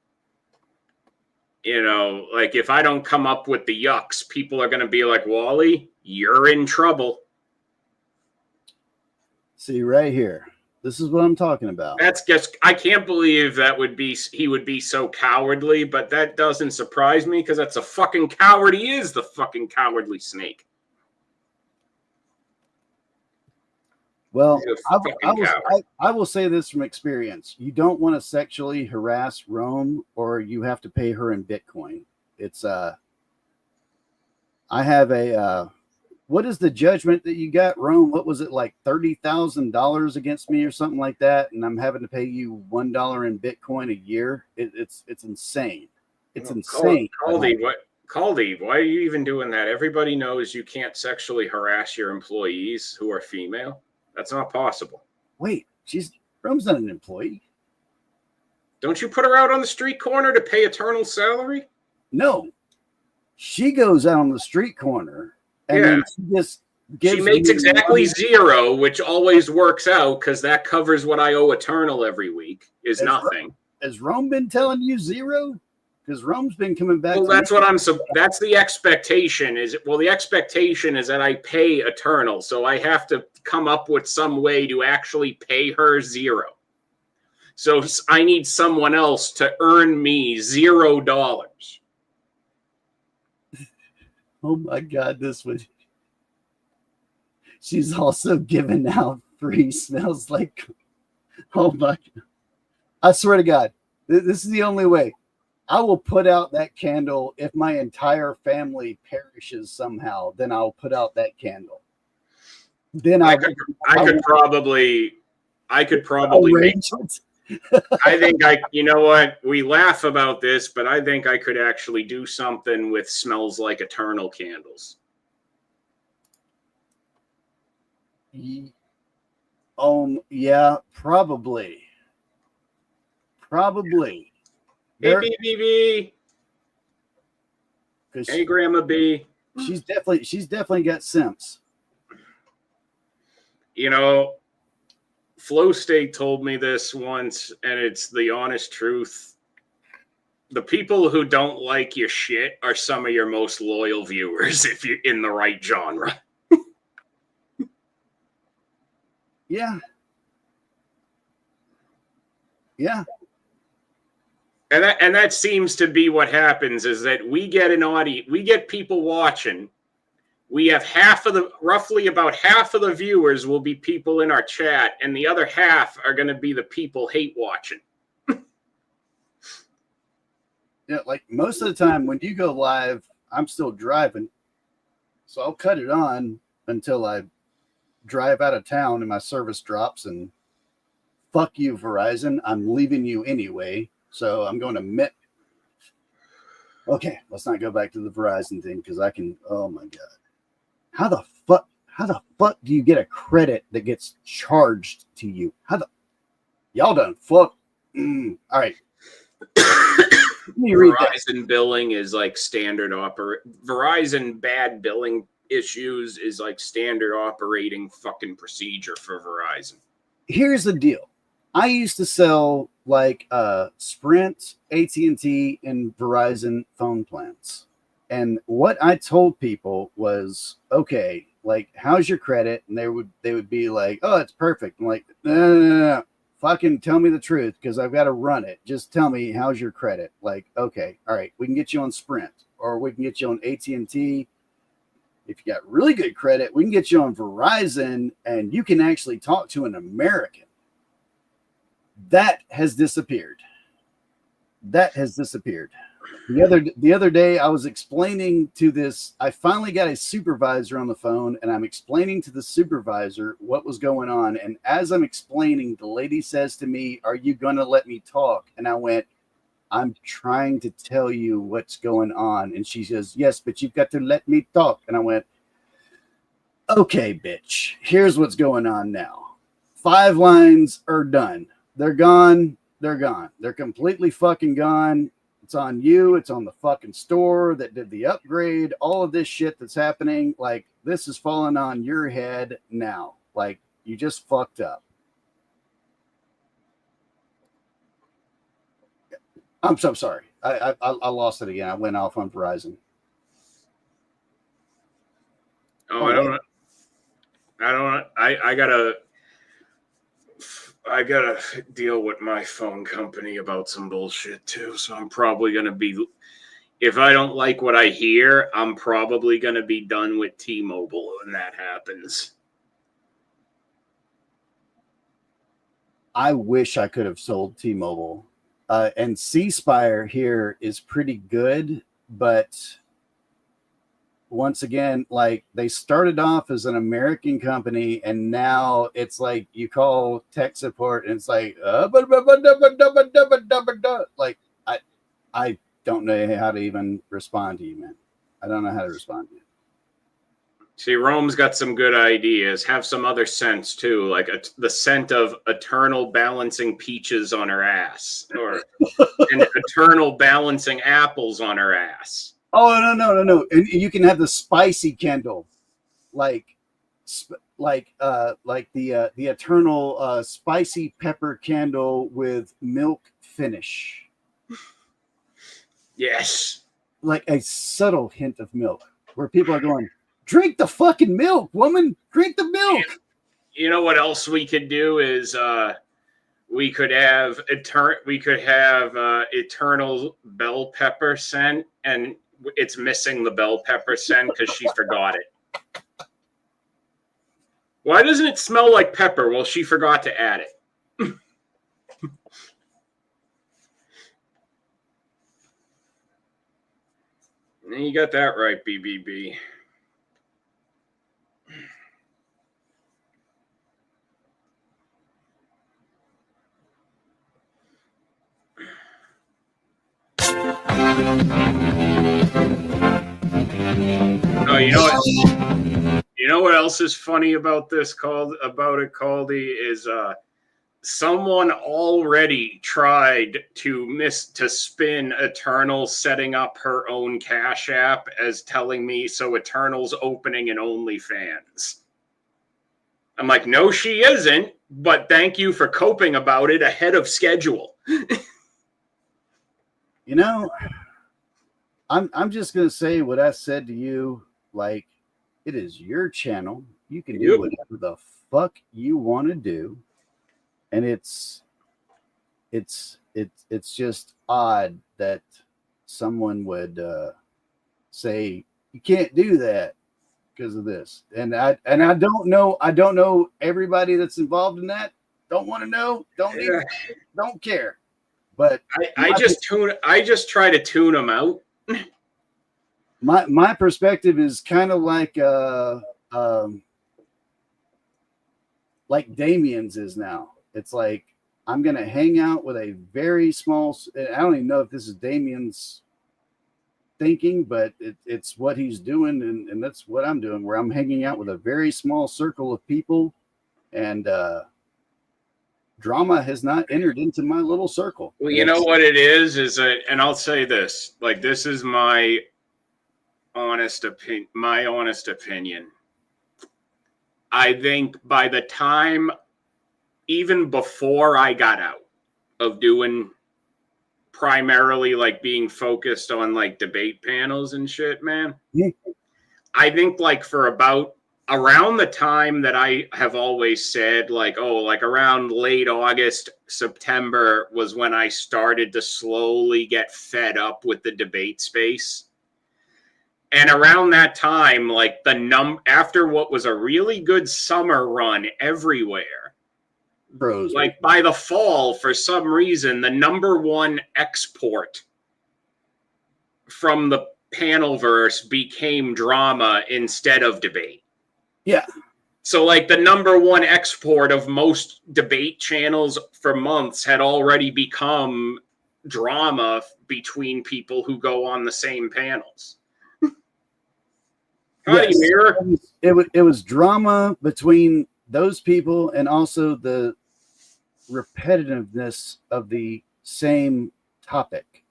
You know, like if I don't come up with the yucks, people are going to be like, Wally, you're in trouble. See right here. This is what I'm talking about. That's just, I can't believe he would be so cowardly, but that doesn't surprise me because that's a fucking coward. He is the fucking cowardly snake. Well, I will say this from experience. You don't want to sexually harass Rome or you have to pay her in Bitcoin. It's, I have what is the judgment that you got, Rome? What was it, like $30,000 against me or something like that? And I'm having to pay you $1 in Bitcoin a year. It's insane. It's insane. Caldy, why are you even doing that? Everybody knows you can't sexually harass your employees who are female. That's not possible. Wait, Rome's not an employee. Don't you put her out on the street corner to pay eternal salary? No. She goes out on the street corner. And then she makes exactly zero, which always works out because that covers what I owe Eternal every week. Nothing. Has Rome been telling you zero? Because Rome's been coming back. Well, that's the expectation. The expectation is that I pay Eternal, so I have to come up with some way to actually pay her zero. So I need someone else to earn me $0. Oh my God, this one. She's also giving out free smells like, oh my God. I swear to God, this is the only way. I will put out that candle if my entire family perishes somehow. Then I'll put out that candle. Then I could probably make it. I think you know what? We laugh about this, but I think I could actually do something with Smells Like Eternal candles. Yeah, probably. Hey, BBB. Hey, Grandma B. She's definitely got sense. You know, Flow State told me this once, and it's the honest truth. The people who don't like your shit are some of your most loyal viewers if you're in the right genre. Yeah. And that seems to be what happens is that we get people watching. We have roughly about half of the viewers will be people in our chat, and the other half are going to be the people hate watching. Yeah, like most of the time when you go live, I'm still driving. So I'll cut it on until I drive out of town and my service drops and fuck you, Verizon. I'm leaving you anyway. So I'm going to Okay, let's not go back to the Verizon thing because oh my God. How the fuck do you get a credit that gets charged to you? Y'all done fuck All right. Let me read that. Verizon billing is like standard Verizon bad billing issues is like standard operating fucking procedure for Verizon. Here's the deal. I used to sell like Sprint, AT&T, and Verizon phone plans. And what I told people was, okay, like, how's your credit? And they would be like, oh, it's perfect. I'm like, no. Fucking tell me the truth, because I've got to run it. Just tell me, how's your credit? Like, okay, all right, we can get you on Sprint, or we can get you on AT&T. If you got really good credit, we can get you on Verizon, and you can actually talk to an American. That has disappeared. The other day, I was explaining to this. I finally got a supervisor on the phone, and I'm explaining to the supervisor what was going on. And as I'm explaining, the lady says to me, "Are you going to let me talk?" And I went, "I'm trying to tell you what's going on." And she says, "Yes, but you've got to let me talk." And I went, "Okay, bitch, here's what's going on now. 5 lines are done. They're gone. They're gone. They're completely fucking gone. It's on you. It's on the fucking store that did the upgrade. All of this shit that's happening, like, this is falling on your head now. Like, you just fucked up." I'm so sorry. I lost it again. I went off on Verizon. Oh, I gotta deal with my phone company about some bullshit too. So I'm probably gonna be, if I don't like what I hear, I'm probably gonna be done with T-Mobile when that happens. I wish I could have sold T-Mobile. And C-Spire here is pretty good, but once again, like, they started off as an American company, and now it's like you call tech support and it's like, like, I don't know how to even respond to you, man. I don't know how to respond to you. See, Rome's got some good ideas. Have some other scents too, like the scent of eternal balancing peaches on her ass, or an eternal balancing apples on her ass. Oh, no. And you can have the spicy candle, like the eternal spicy pepper candle with milk finish. Yes. Like a subtle hint of milk, where people are going, drink the fucking milk, woman, drink the milk. You know what else we could do is we could have eternal bell pepper scent, and it's missing the bell pepper scent because she forgot it. Why doesn't it smell like pepper? Well, she forgot to add it. You got that right, BBB. Oh, you know what else is funny about this Caldy, is someone already tried to spin Eternal setting up her own Cash App as telling me, so Eternal's opening an OnlyFans. I'm like, no, she isn't, but thank you for coping about it ahead of schedule. You know, I'm just gonna say what I said to you. Like, it is your channel. You can do whatever the fuck you want to do, and it's just odd that someone would say you can't do that because of this. And I don't know everybody that's involved in that. Don't want to know. Don't care. But I just try to tune them out. My perspective is kind of like Damien's is now. It's like, I'm gonna hang out with a very small. I don't even know if this is Damien's thinking, but it's what he's doing, and that's what I'm doing. Where I'm hanging out with a very small circle of people, and drama has not entered into my little circle. Well, you know what it is and I'll say this, like, this is my honest opinion. I think by the time, even before I got out of doing primarily like being focused on like debate panels and shit, man, I think like for about around the time that I have always said, like, oh, like around late August, September was when I started to slowly get fed up with the debate space. And around that time, like after what was a really good summer run everywhere, Bros. like by the fall, for some reason, the number one export from the panelverse became drama instead of debate. Yeah. So like the number one export of most debate channels for months had already become drama between people who go on the same panels. Yes. Mirror. It was drama between those people and also the repetitiveness of the same topic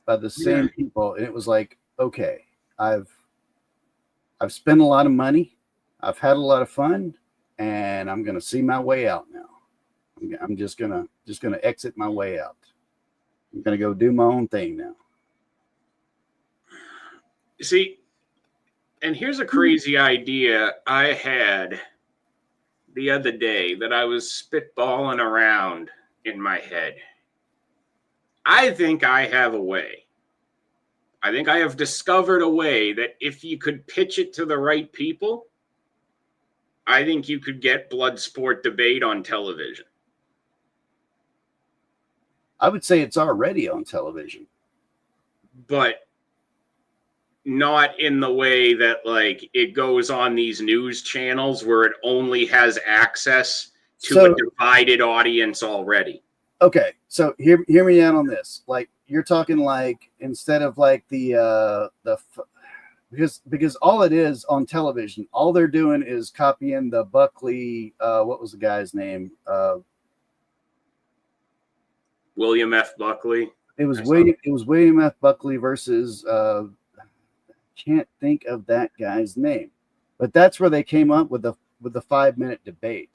by the same people. And it was like, okay, I've spent a lot of money. I've had a lot of fun, and I'm going to see my way out now. I'm just going to exit my way out. I'm going to go do my own thing now. See, and here's a crazy idea I had the other day that I was spitballing around in my head. I think I have a way. I think I have discovered a way that if you could pitch it to the right people, I think you could get blood sport debate on television. I would say it's already on television. But not in the way that like it goes on these news channels where it only has access to a divided audience already. Okay, so hear me out on this. Like you're talking like instead of like because all it is on television, all they're doing is copying the Buckley. What was the guy's name? William F. Buckley. It was William F. Buckley versus. Can't think of that guy's name, but that's where they came up with the 5-minute debate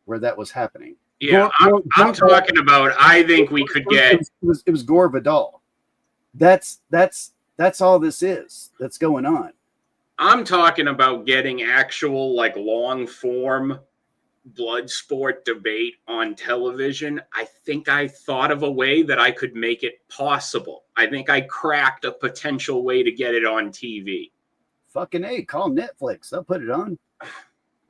where that was happening. Yeah, I'm talking about. I think we could get. It was Gore Vidal. That's all this is that's going on. I'm talking about getting actual like long form blood sport debate on television. I think I thought of a way that I could make it possible. I think I cracked a potential way to get it on TV. Fucking A, call Netflix. They'll put it on.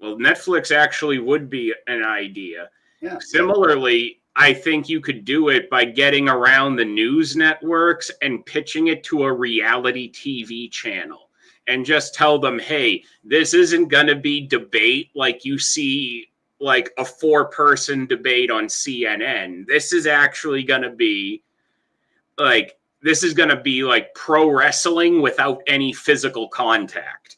Well, Netflix actually would be an idea. Yeah. Similarly, I think you could do it by getting around the news networks and pitching it to a reality TV channel and just tell them, hey, this isn't going to be debate like you see like a 4-person debate on CNN. This is actually going to be like pro wrestling without any physical contact.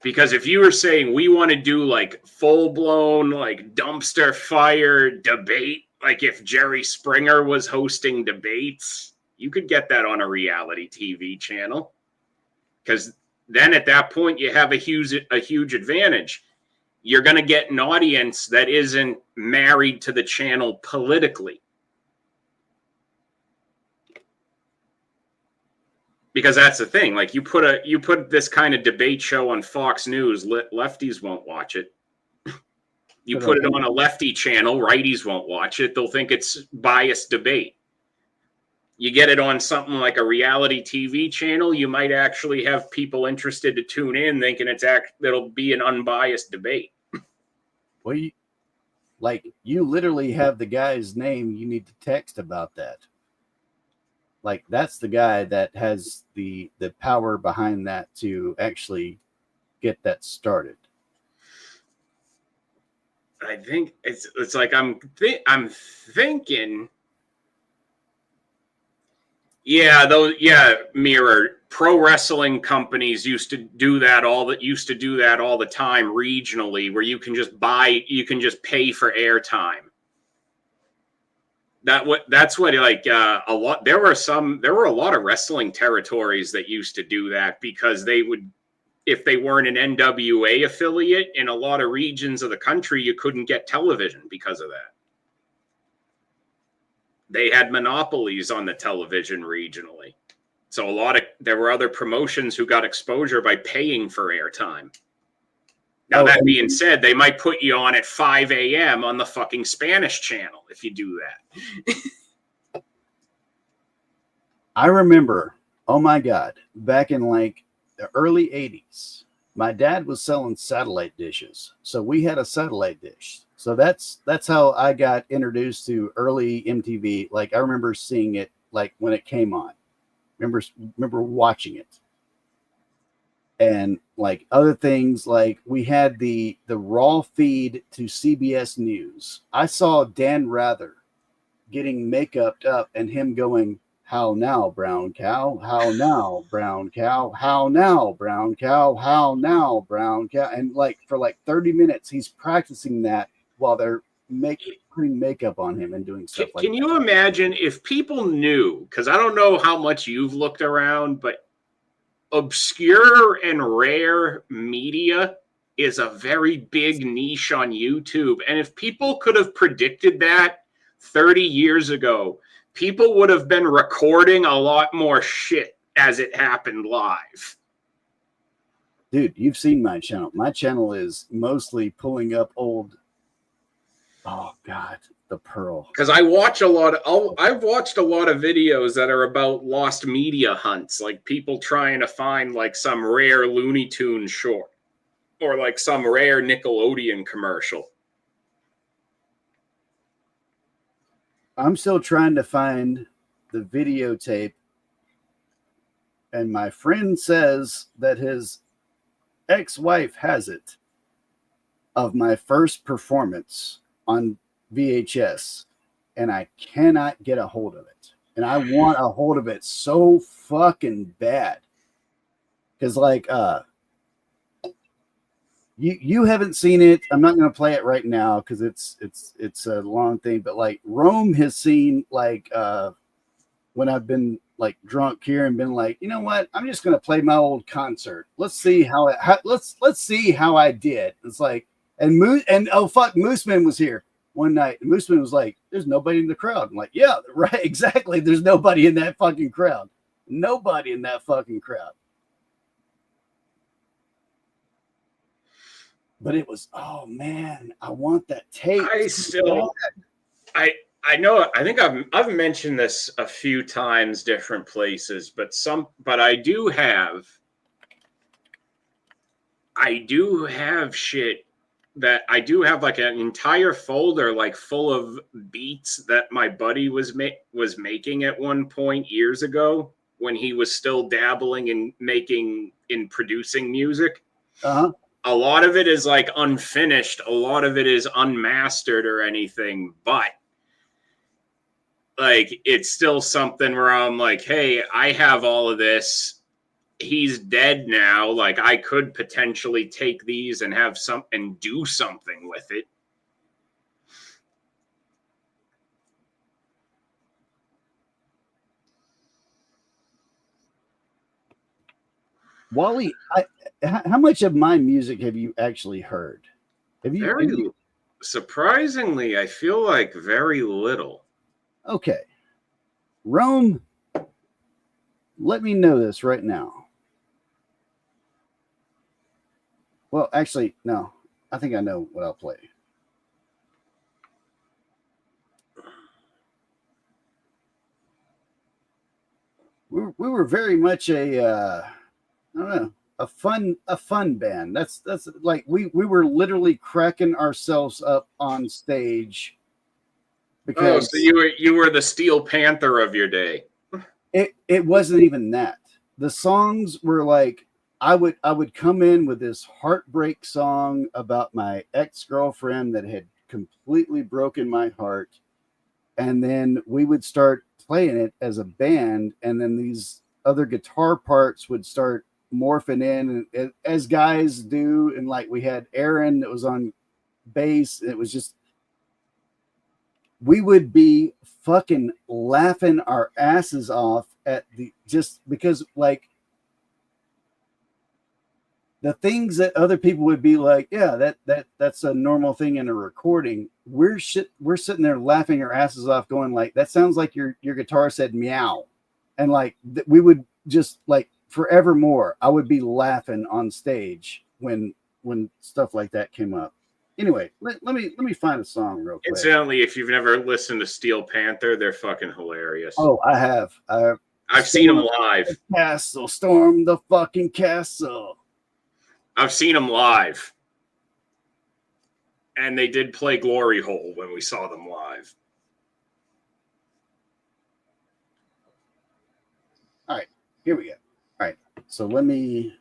Because if you were saying we want to do like full blown like dumpster fire debate, like if Jerry Springer was hosting debates, you could get that on a reality TV channel. Because then at that point you have a huge advantage. You're going to get an audience that isn't married to the channel politically. Because that's the thing. Like you put this kind of debate show on Fox News, lefties won't watch it. You put it on a lefty channel, righties won't watch it. They'll think it's biased debate. You get it on something like a reality TV channel, you might actually have people interested to tune in thinking it'll be an unbiased debate. Well, you literally have the guy's name you need to text about that. Like that's the guy that has the power behind that to actually get that started. I think it's like I'm thinking. Yeah, Mirror. pro wrestling companies used to do that all the time regionally, where you can just pay for airtime. That's what like a lot. There were a lot of wrestling territories that used to do that, because they would, if they weren't an NWA affiliate in a lot of regions of the country, you couldn't get television because of that. They had monopolies on the television regionally. So there were other promotions who got exposure by paying for airtime. Now, that being said, they might put you on at 5 a.m. on the fucking Spanish channel if you do that. I remember, oh my God, back in like the early 80s, my dad was selling satellite dishes. So we had a satellite dish. So that's how I got introduced to early MTV. Like I remember seeing it like when it came on. Remember watching it. And like other things, like we had the raw feed to CBS News. I saw Dan Rather getting makeup up and him going, "How now, brown cow? How now, brown cow? How now, brown cow? How now, brown cow?" And like for like 30 minutes, he's practicing that while they're putting makeup on him and doing stuff like that. Can you imagine if people knew, because I don't know how much you've looked around, but obscure and rare media is a very big niche on YouTube. And if people could have predicted that 30 years ago, people would have been recording a lot more shit as it happened live. Dude, you've seen my channel. My channel is mostly pulling up old. Oh God, the Pearl. Because I've watched a lot of videos that are about lost media hunts, like people trying to find like some rare Looney Tunes short or like some rare Nickelodeon commercial. I'm still trying to find the videotape, and my friend says that his ex-wife has it, of my first performance on VHS, and I cannot get a hold of it. And I want a hold of it so fucking bad. Because like you haven't seen it. I'm not going to play it right now because it's a long thing, but like Rome has seen like when I've been like drunk here and been like, you know what? I'm just going to play my old concert. Let's see let's see how I did. It's like, and oh fuck, Mooseman was here one night. And Mooseman was like, "There's nobody in the crowd." I'm like, "Yeah, right, exactly. There's nobody in that fucking crowd. Nobody in that fucking crowd." But it was, oh man, I want that tape. I know. I think I've mentioned this a few times, different places, but I do have shit that I do have like an entire folder like full of beats that my buddy was making at one point years ago when he was still dabbling in producing music. Uh-huh. A lot of it is like unfinished. A lot of it is unmastered or anything, but like it's still something where I'm like, hey, I have all of this. He's dead now. Like I could potentially take these and have and do something with it. Wally, how much of my music have you actually heard? Surprisingly, I feel like very little. Okay. Rome, let me know this right now. Well, actually, no. I think I know what I'll play. We were very much I don't know, a fun band. That's like we were literally cracking ourselves up on stage. Because so you were the Steel Panther of your day. It wasn't even that. The songs were like, I would come in with this heartbreak song about my ex-girlfriend that had completely broken my heart. And then we would start playing it as a band. And then these other guitar parts would start morphing in, and as guys do. And like we had Aaron that was on bass. It was just, we would be fucking laughing our asses off at the, just because like the things that other people would be like, yeah, that's a normal thing in a recording. We're sitting there laughing our asses off, going like, that sounds like your guitar said meow. And like we would just like forevermore, I would be laughing on stage when stuff like that came up. Anyway, let me find a song real quick. Incidentally, if you've never listened to Steel Panther, they're fucking hilarious. Oh, I have. I've seen them live. Castle, storm the fucking castle. I've seen them live. And they did play Glory Hole when we saw them live. All right, here we go. All right, so let me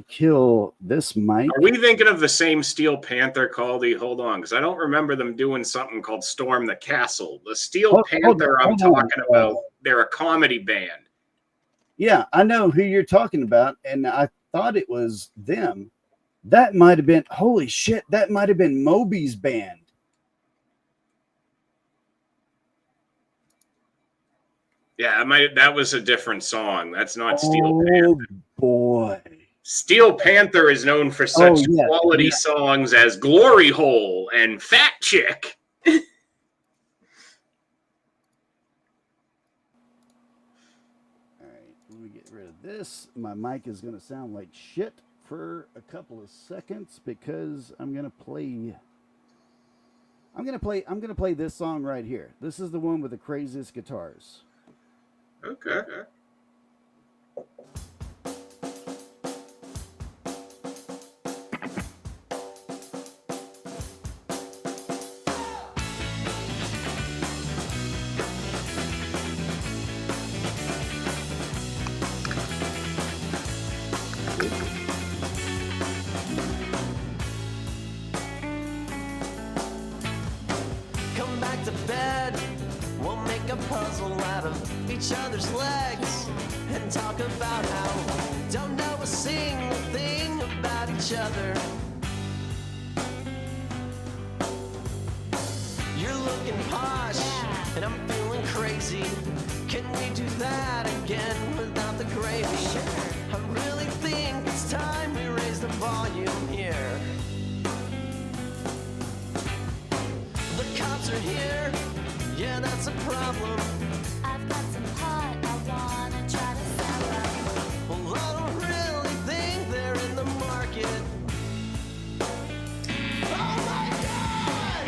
kill this mic. Are we thinking of the same Steel Panther, Caldy? Hold on, because I don't remember them doing something called Storm the Castle. The Steel Panther I'm talking about, they're a comedy band. Yeah, I know who you're talking about, and I thought it was them. That might have been, holy shit, that might have been Moby's band. Yeah, that was a different song. That's not Steel Panther. Oh, boy. Steel Panther is known for such quality songs as Glory Hole and Fat Chick. All right, let me get rid of this. My mic is going to sound like shit for a couple of seconds because I'm going to play this song right here. This is the one with the craziest guitars. Okay. Come back to bed. We'll make a puzzle out of each other's legs and talk about how we don't know a single thing about each other. You're looking posh and I'm feeling crazy. Can we do that again without the gravy? I really think it's time we raise the volume here. The cops are here. Yeah, that's a problem. I've got some pot I wanna try to sell them. Well, I don't really think they're in the market. Oh my God!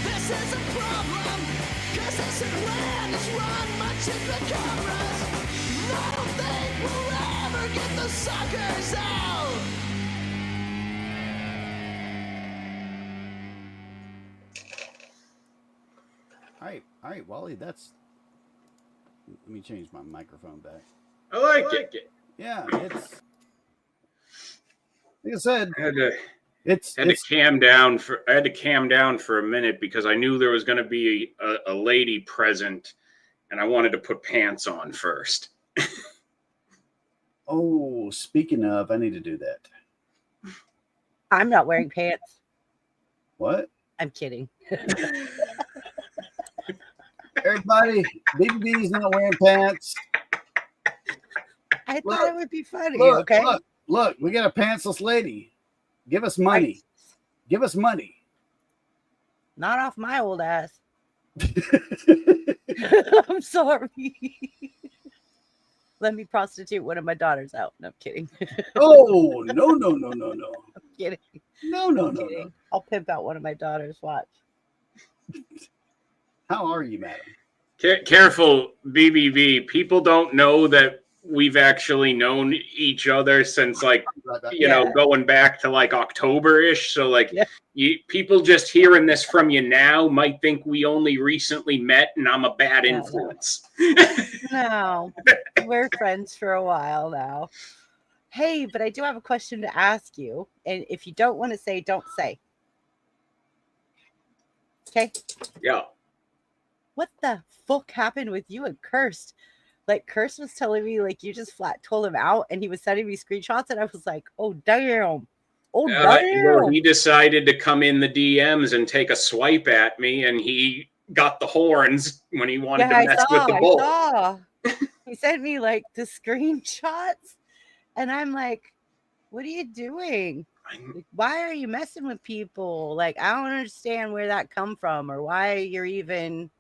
This is a problem, 'cause this land is run much in the cameras. I don't think we'll ever get the suckers out. All right, Wally, that's, let me change my microphone back. I like it. Yeah, it's, like I said, I had to it's cam down for a minute because I knew there was going to be a lady present, and I wanted to put pants on first. Oh, speaking of, I need to do that. I'm not wearing pants. What? I'm kidding. Everybody, BBB's not wearing pants. I thought it would be funny. Look, Okay. look, we got a pantsless lady. Give us money. Give us money. Not off my old ass. I'm sorry. Let me prostitute one of my daughters out. No, I'm kidding. Oh, no. I'm kidding. No. Kidding. I'll pimp out one of my daughters. Watch. How are you, madam? Careful, BBB. People don't know that we've actually known each other since, like, you know, going back to like October-ish. So, like, people just hearing this from you now might think we only recently met and I'm a bad influence. No, we're friends for a while now. Hey, but I do have a question to ask you. And if you don't want to say, don't say. Okay? Yeah. What the fuck happened with you and Cursed? Like, Cursed was telling me, like, you just flat told him out and he was sending me screenshots and I was like, oh, damn. Oh, damn. Well, he decided to come in the DMs and take a swipe at me, and he got the horns when he wanted to mess with the bull. I saw. He sent me, like, the screenshots and I'm like, what are you doing? Like, why are you messing with people? Like, I don't understand where that come from or why you're even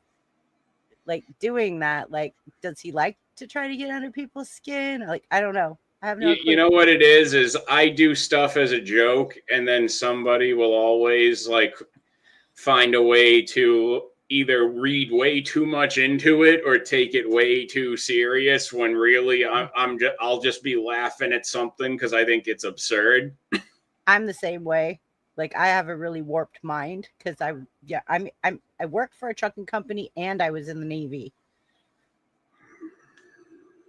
like doing that. Like, does he like to try to get under people's skin? Like, I don't know. I have no clue. You know what it is I do stuff as a joke, and then somebody will always like find a way to either read way too much into it or take it way too serious when really I'll just be laughing at something because I think it's absurd. I'm the same way. Like, I have a really warped mind because I worked for a trucking company and I was in the Navy.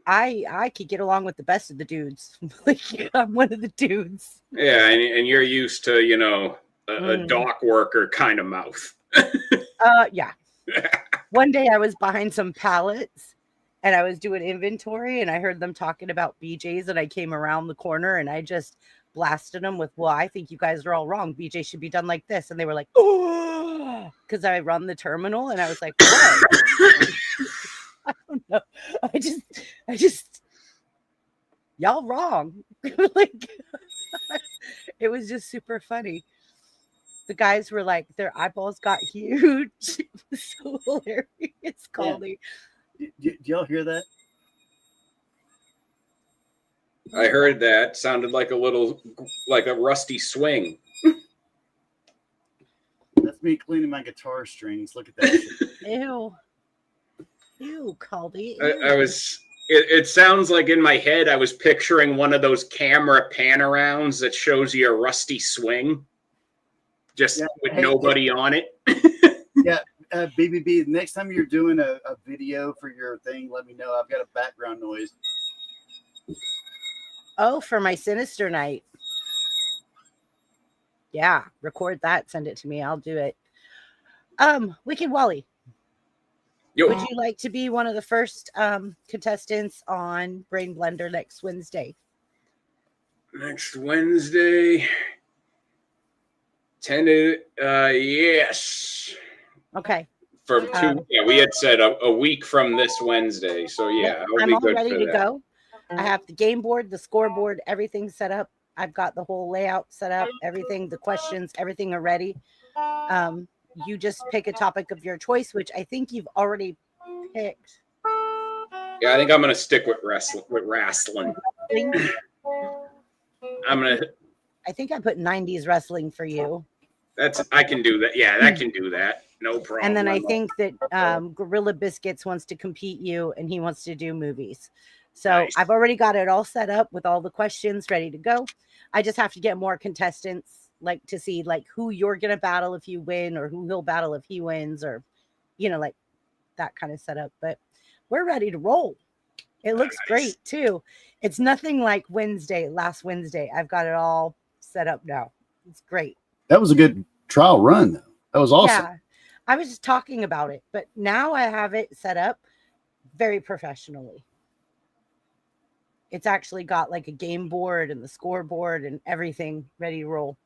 I could get along with the best of the dudes. Like, I'm one of the dudes. Yeah, and you're used to, you know, a dock worker kind of mouth. Yeah. One day I was behind some pallets and I was doing inventory and I heard them talking about BJs and I came around the corner and I just blasted them with, well, I think you guys are all wrong. BJ should be done like this. And they were like, oh, because I run the terminal and I was like, what? I don't know. I just, y'all wrong. Like, it was just super funny. The guys were like, their eyeballs got huge. It was so hilarious. Calling. Do y'all hear that? I heard that. Sounded like a rusty swing. That's me cleaning my guitar strings. Look at that. Ew, Caldy. It sounds like in my head I was picturing one of those camera pan-arounds that shows you a rusty swing. Just with nobody on it. Yeah, BBB, next time you're doing a video for your thing, let me know. I've got a background noise. Oh, for my Sinister Night. Yeah, record that. Send it to me. I'll do it. Wicked Wally. Yo. Would you like to be one of the first contestants on Brain Blender next Wednesday? Next Wednesday. Yes. Okay. For two, we had said a week from this Wednesday. So yeah, I'm all ready to go. I have the game board, the scoreboard, everything set up. I've got the whole layout set up, everything, the questions, everything are ready. You just pick a topic of your choice, which I think you've already picked. Yeah, I think I'm gonna stick with wrestling. I think I put 90s wrestling for you. I can do that. Yeah, I can do that. No problem. And then I think that Gorilla Biscuits wants to compete you and he wants to do movies. So nice. I've already got it all set up with all the questions ready to go. I just have to get more contestants, like to see like who you're going to battle if you win or who he'll battle if he wins or, you know, like that kind of setup. But we're ready to roll. It looks great too. It's nothing like last Wednesday. I've got it all set up now. It's great. That was a good trial run, though. That was awesome. Yeah, I was just talking about it, but now I have it set up very professionally. It's actually got like a game board and the scoreboard and everything ready to roll.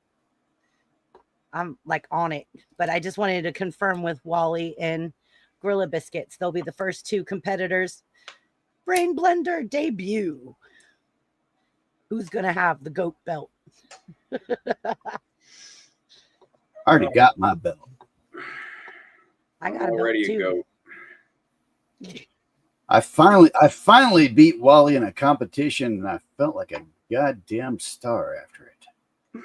I'm like on it, but I just wanted to confirm with Wally and Gorilla Biscuits. They'll be the first two competitors. Brain Blender debut. Who's going to have the GOAT belt? I already got my belt. I got a All belt ready to too. go. I finally beat Wally in a competition, and I felt like a goddamn star after it.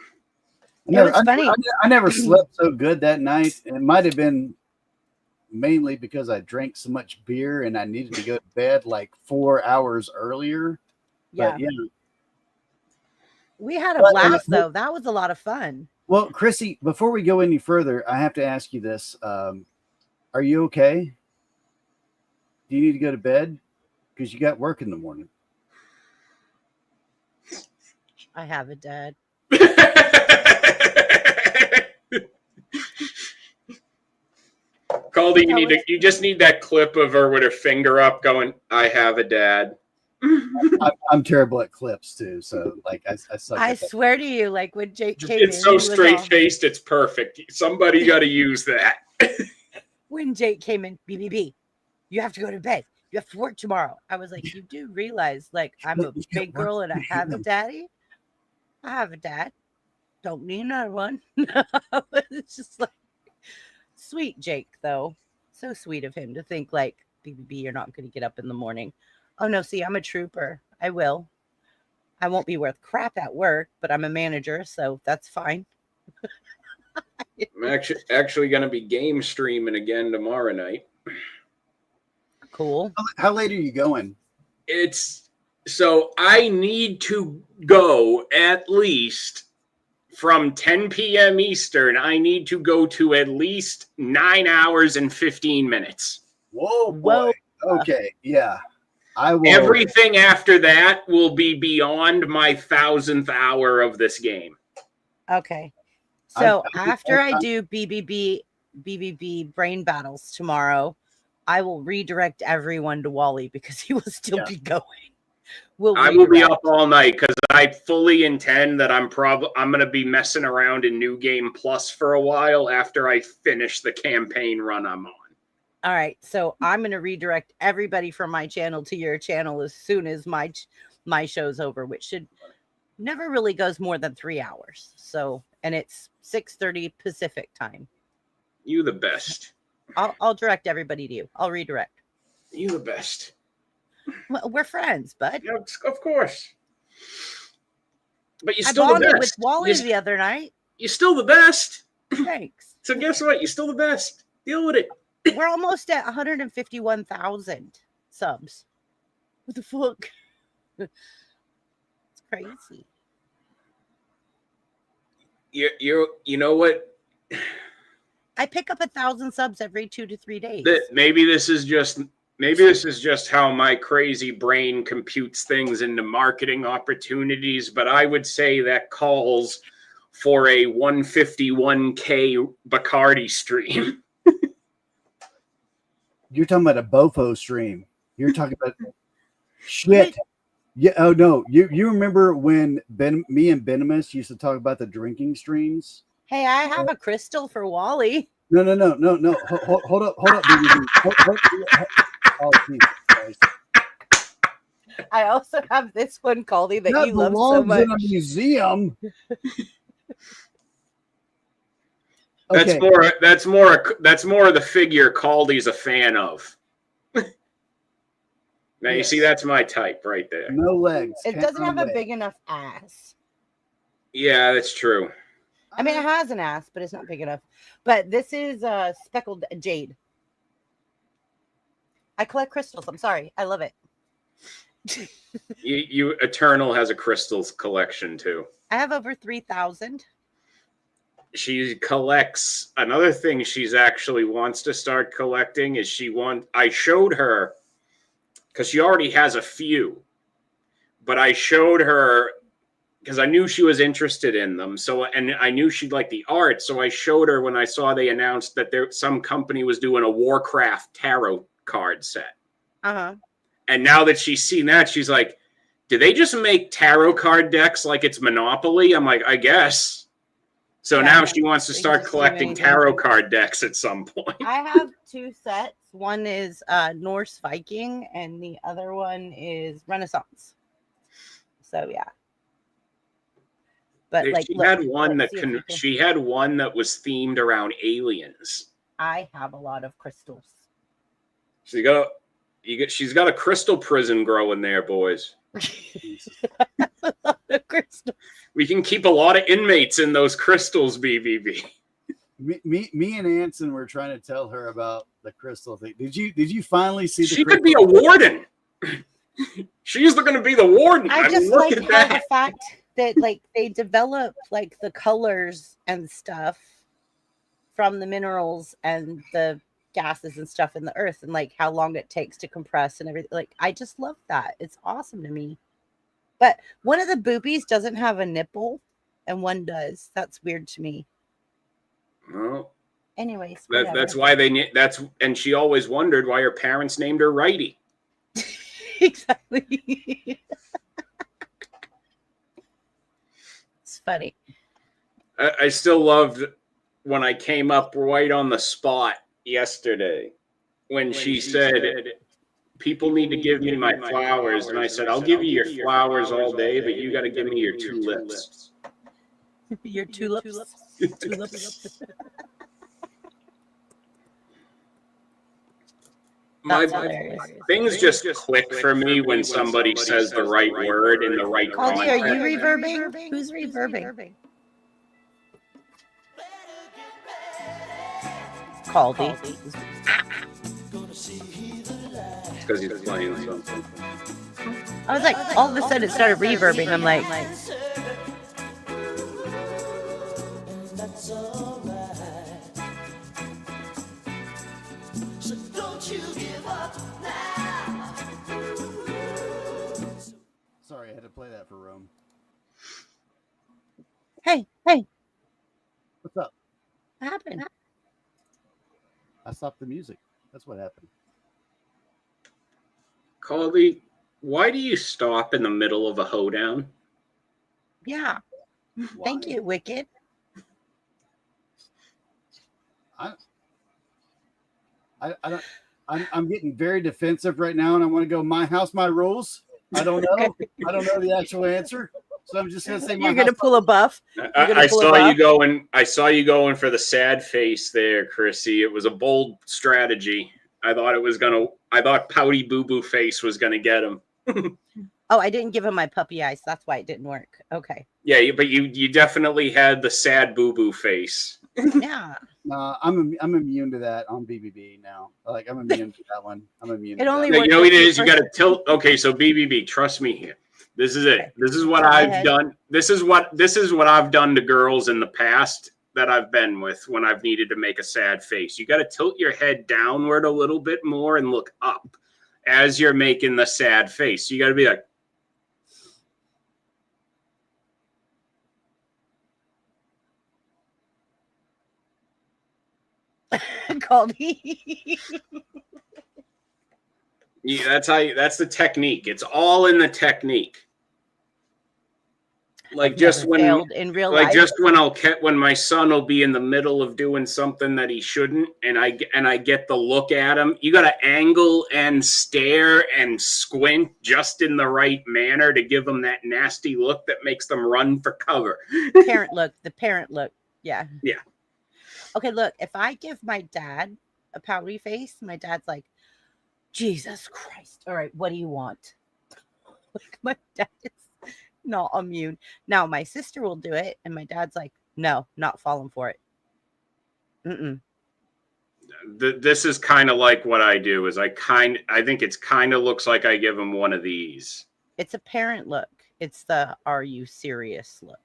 was funny. I never slept so good that night. And it might have been mainly because I drank so much beer and I needed to go to bed like 4 hours earlier. Yeah. But yeah. We had a blast though. That was a lot of fun. Well, Chrissy, before we go any further, I have to ask you this. Are you okay? Do you need to go to bed? Because you got work in the morning. I have a dad. Caldy, you just need that clip of her with her finger up going, I have a dad. I'm terrible at clips too, so like I suck I at that. swear to you, like when Jake came in, It's so he was straight all- faced, it's perfect. Somebody got to use that. when Jake came in, BBB, you have to go to bed. You have to work tomorrow. I was like, you do realize, like, I'm a big girl and I have a daddy. I have a dad. Don't need another one. It's just like sweet Jake, though. So sweet of him to think like, BBB, you're not going to get up in the morning. Oh no, see, I'm a trooper. I will. I won't be worth crap at work, but I'm a manager, so that's fine. I'm actually going to be game streaming again tomorrow night. Cool. How late are you going? So I need to go at least from 10 p.m. Eastern. I need to go to at least 9 hours and 15 minutes. Whoa, boy. Whoa. Okay, yeah. I will. Everything after that will be beyond my 1,000th hour of this game. Okay. So after I do BBB brain battles tomorrow, I will redirect everyone to Wally because he will still be going. I will be up all night because I fully intend that I'm going to be messing around in New Game Plus for a while after I finish the campaign run I'm on. All right, so I'm going to redirect everybody from my channel to your channel as soon as my show's over, which should never really goes more than 3 hours. So, and it's 6:30 Pacific time. You the best. I'll direct everybody to you. I'll redirect. You the best. Well, we're friends, bud. Yeah, of course. But you're I still the bonded best. with Wally the other night. You're still the best. Thanks. So guess what? You're still the best. Deal with it. We're almost at 151,000 subs. What the fuck? It's crazy. You know what? I pick up 1,000 subs every 2 to 3 days. Maybe this is just how my crazy brain computes things into marketing opportunities, but I would say that calls for a 151K Bacardi stream. You're talking about a Bofo stream. You're talking about shit. Yeah. Oh no. You remember when me and Benimus used to talk about the drinking streams? Hey, I have a crystal for Wally. No. Hold up. Oh, Jesus Christ. I also have this one, Caldy, that you love so belongs much. in a museum. That's more of the figure Caldy's a fan of. Now you see, that's my type right there. No legs. It doesn't have a big enough ass. Yeah, that's true. I mean, it has an ass, but it's not big enough. But this is speckled jade. I collect crystals. I'm sorry. I love it. You Eternal has a crystals collection too. I have over 3,000. She collects. Another thing she's actually wants to start collecting is I showed her, because she already has a few, but I showed her because I knew she was interested in them. So, and I knew she'd like the art. So I showed her when I saw they announced that some company was doing a Warcraft tarot card set. Uh-huh. And now that she's seen that, she's like, do they just make tarot card decks like it's Monopoly? I'm like, I guess. So now she wants to start collecting tarot card decks at some point. I have 2 sets. One is Norse Viking, and the other one is Renaissance. So, yeah. But like, she look, had one let's that see if you can- she had one that was themed around aliens. I have a lot of crystals. She's got a crystal prison growing there, boys. A lot of crystals. We can keep a lot of inmates in those crystals, BBB. Me and Anson were trying to tell her about the crystal thing. Did you finally see the She crystal? could be a warden. She's going to be the warden. I just look like at how that. the fact that like they develop like the colors and stuff from the minerals and the gases and stuff in the earth, and like how long it takes to compress and everything. Like, I just love that. It's awesome to me. But one of the boobies doesn't have a nipple and one does. That's weird to me. Well, Anyways, that's why and she always wondered why her parents named her Righty. Exactly. It's funny. I still loved when I came up right on the spot yesterday when she said, people need to give me my flowers. And I said, I'll give you your flowers all day, but you got to give me your tulips. Your tulips. Tulips. That's hilarious. Things just click for me when somebody says the right word in the right Caldy, are you context. reverbing? Who's reverbing? Caldy. It's because he's playing something. I was like, all of a sudden it started reverbing. I'm like, Sorry, I had to play that for Rome. hey, What's up? what happened? I stopped the music. That's what happened. Colby, why do you stop in the middle of a hoedown? Yeah. Thank you, Wicked. I'm getting very defensive right now, and I want to go my house, my rules. I don't know. I don't know the actual answer, so I'm just gonna say my You're gonna house, pull a buff. I saw you going. I saw you going for the sad face there, Chrissy. It was a bold strategy. I thought Pouty Boo Boo Face was gonna get him. Oh, I didn't give him my puppy eyes. That's why it didn't work. Okay. Yeah, but you definitely had the sad Boo Boo Face. Yeah. I'm immune to that on BBB now. Like, I'm immune to that one. I'm immune. It to only that. Yeah, you know what it is. You got to First- tilt. Okay, so BBB, trust me here. This is it. Okay. This is what Go I've ahead. done. This is what I've done to girls in the past that I've been with when I've needed to make a sad face. You got to tilt your head downward a little bit more and look up as you're making the sad face. You got to be like, Caldy. yeah, that's the technique. It's all in the technique. Like, just when failed in real like life. just when my son will be in the middle of doing something that he shouldn't, and I get the look at him, you got to angle and stare and squint just in the right manner to give them that nasty look that makes them run for cover. The parent look. Yeah. Yeah. Okay, look, if I give my dad a pouty face, my dad's like, Jesus Christ. All right, what do you want? Like, my dad is not immune. Now, my sister will do it, and my dad's like, no, not falling for it. Mm-mm. This is kind of like what I do. Is I think it's kind of looks like I give him one of these. It's a parent look. It's the are you serious look.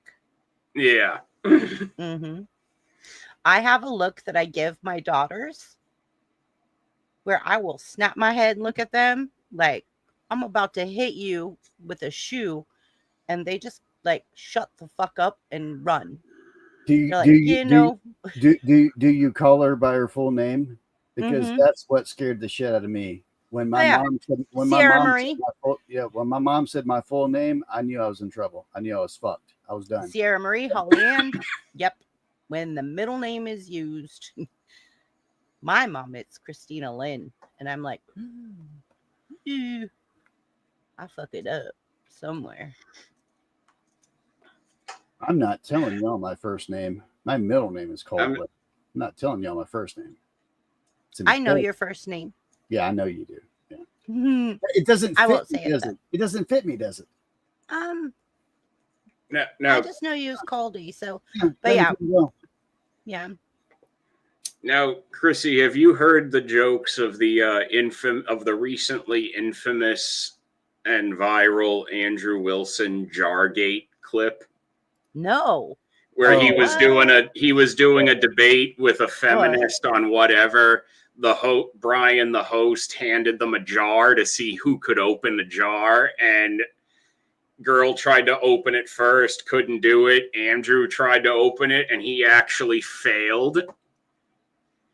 Yeah. Mm-hmm. I have a look that I give my daughters where I will snap my head and look at them like I'm about to hit you with a shoe, and they just like shut the fuck up and run. Do you, They're like, do you, you know, do you call her by her full name? Because Mhm. that's what scared the shit out of me. When my Yeah. mom said Sierra Marie. when my mom said my full name, I knew I was in trouble. I knew I was fucked. I was done. Sierra Marie, Holly Ann. Yep. When the middle name is used. My mom, it's Christina Lynn. And I'm like, I fuck it up somewhere. I'm not telling y'all my first name. My middle name is Caldwell. I'm not telling y'all my first name. I know your first name. Yeah, I know you do. Yeah. Mhm. It doesn't I fit won't me, say it, does though. it? It doesn't fit me, does it? I Now, just know you as Caldy. So, Yeah, but yeah, there you go. yeah. now, Chrissy, have you heard the jokes of the recently infamous and viral Andrew Wilson Jargate clip? No. Where he Oh. was doing a debate with a feminist on whatever. Brian, the host, handed them a jar to see who could open the jar, and girl tried to open it first, couldn't do it. Andrew tried to open it, and he actually failed.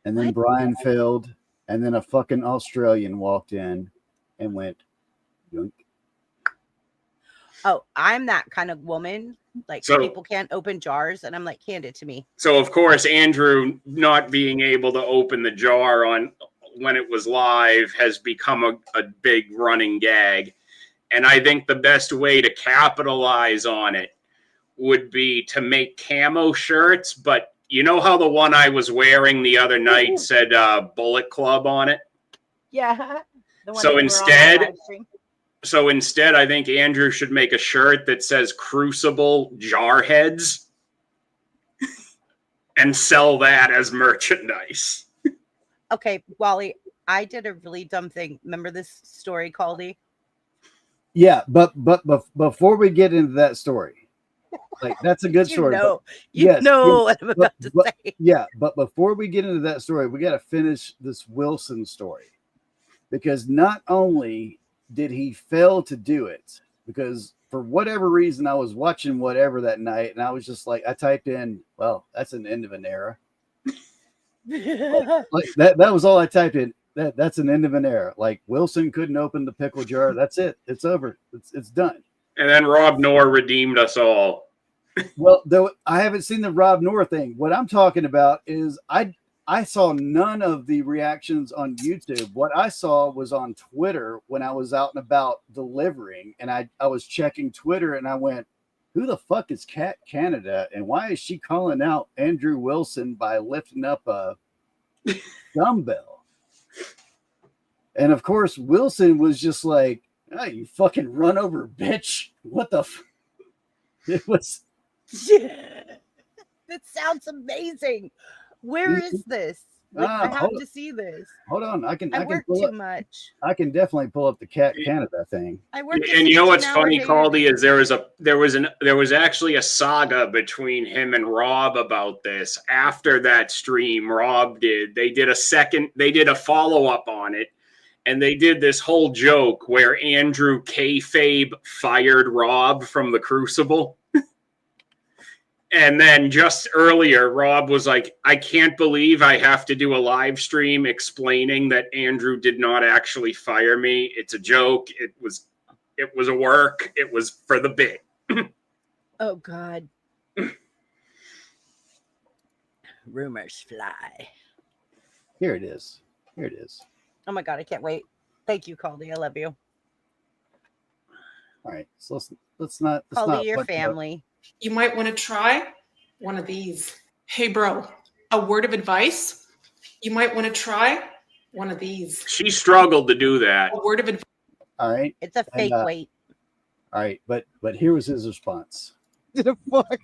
And then Brian failed, and then a fucking Australian walked in and went, yoink. Oh, I'm that kind of woman. Like, So- people can't open jars, and I'm like, hand it to me. So of course, Andrew not being able to open the jar when it was live has become a big running gag. And I think the best way to capitalize on it would be to make camo shirts. But you know how the one I was wearing the other night said Bullet Club on it? Yeah. The one So that we were on instead- live stream. So instead, I think Andrew should make a shirt that says Crucible Jarheads and sell that as merchandise. Okay, Wally, I did a really dumb thing. Remember this story, Caldy? Yeah, but before we get into that story, like that's a good You story. know, but- you yes, know yes, what I'm about to say. Yeah, but before we get into that story, we got to finish this Wilson story, because not only did he fail to do it, because for whatever reason I was watching whatever that night, and I was just like, I typed in, well, that's an end of an era. Like that was all I typed in. That's an end of an era. Like Wilson couldn't open the pickle jar. That's it. It's over. It's done. And then Rob Knorr redeemed us all. Well, though I haven't seen the Rob Knorr thing. What I'm talking about is I saw none of the reactions on YouTube. What I saw was on Twitter when I was out and about delivering, and I was checking Twitter, and I went, who the fuck is Cat Canada, and why is she calling out Andrew Wilson by lifting up a dumbbell? And of course, Wilson was just like, oh, you fucking run over bitch. What the It was... That sounds amazing. Where is this? Like, I have to see this. Hold on, I work too much. I can definitely pull up the Cat Canada thing. I work. And you know what's funny, Caldy, is there was actually a saga between him and Rob about this. After that stream, they did a follow-up on it, and they did this whole joke where Andrew kayfabe fired Rob from the Crucible. And then just earlier, Rob was like, I can't believe I have to do a live stream explaining that Andrew did not actually fire me. It's a joke. It was a work. It was for the bit. Oh, God. Rumors fly. Here it is. Here it is. Oh, my God. I can't wait. Thank you, Caldy. I love you. All right. So let's not. Caldy, your family. You might want to try one of these. Hey, bro, a word of advice. You might want to try one of these. She struggled to do that. A word of advice. All right. It's a fake weight. All right. But here was his response. The fuck?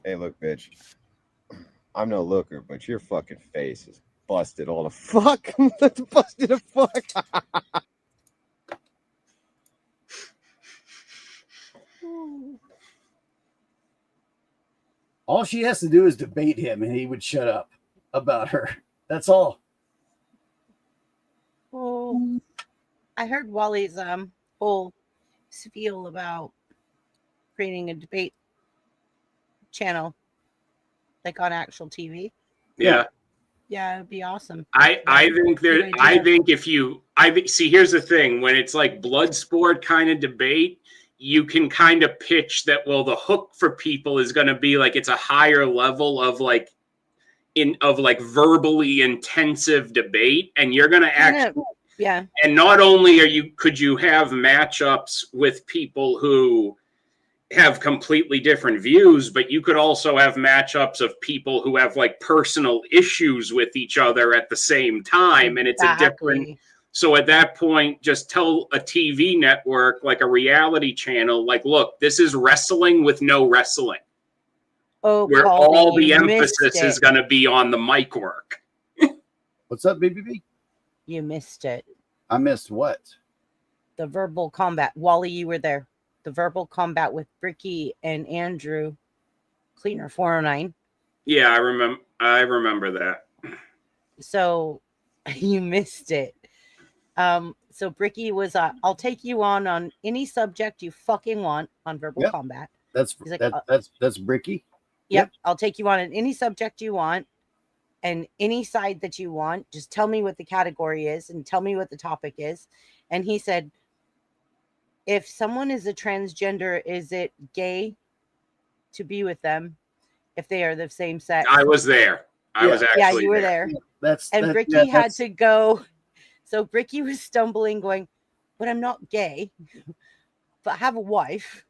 Hey, look, bitch. I'm no looker, but your fucking face is busted all the fuck. That's busted the fuck. All she has to do is debate him, and he would shut up about her. That's all. Oh, I heard Wally's whole spiel about creating a debate channel, like on actual TV. Yeah. Yeah, it'd be awesome. I think see, here's the thing, when it's like blood sport kind of debate, you can kind of pitch that, well, the hook for people is going to be like, it's a higher level of verbally intensive debate. And you're going to actually, yeah. And not only could you have matchups with people who have completely different views, but you could also have matchups of people who have like personal issues with each other at the same time, and it's a different. Exactly. So at that point, just tell a TV network, like a reality channel, like, look, this is wrestling with no wrestling, Oh, where Caldy, all the you emphasis missed is it. going to be on the mic work. What's up, BBB? You missed it. I missed what? The verbal combat. Wally, you were there. The verbal combat with Ricky and Andrew. Cleaner 409. Yeah, I remember that. So you missed it. So Bricky was I'll take you on any subject you fucking want on verbal Yep. combat. That's He's like, that's Bricky. Yep, I'll take you on any subject you want and any side that you want. Just tell me what the category is and tell me what the topic is. And he said, if someone is a transgender, is it gay to be with them if they are the same sex? I was there. I was actually Yeah, you were there. And Bricky had to go. So Bricky was stumbling, going, but I'm not gay, but I have a wife.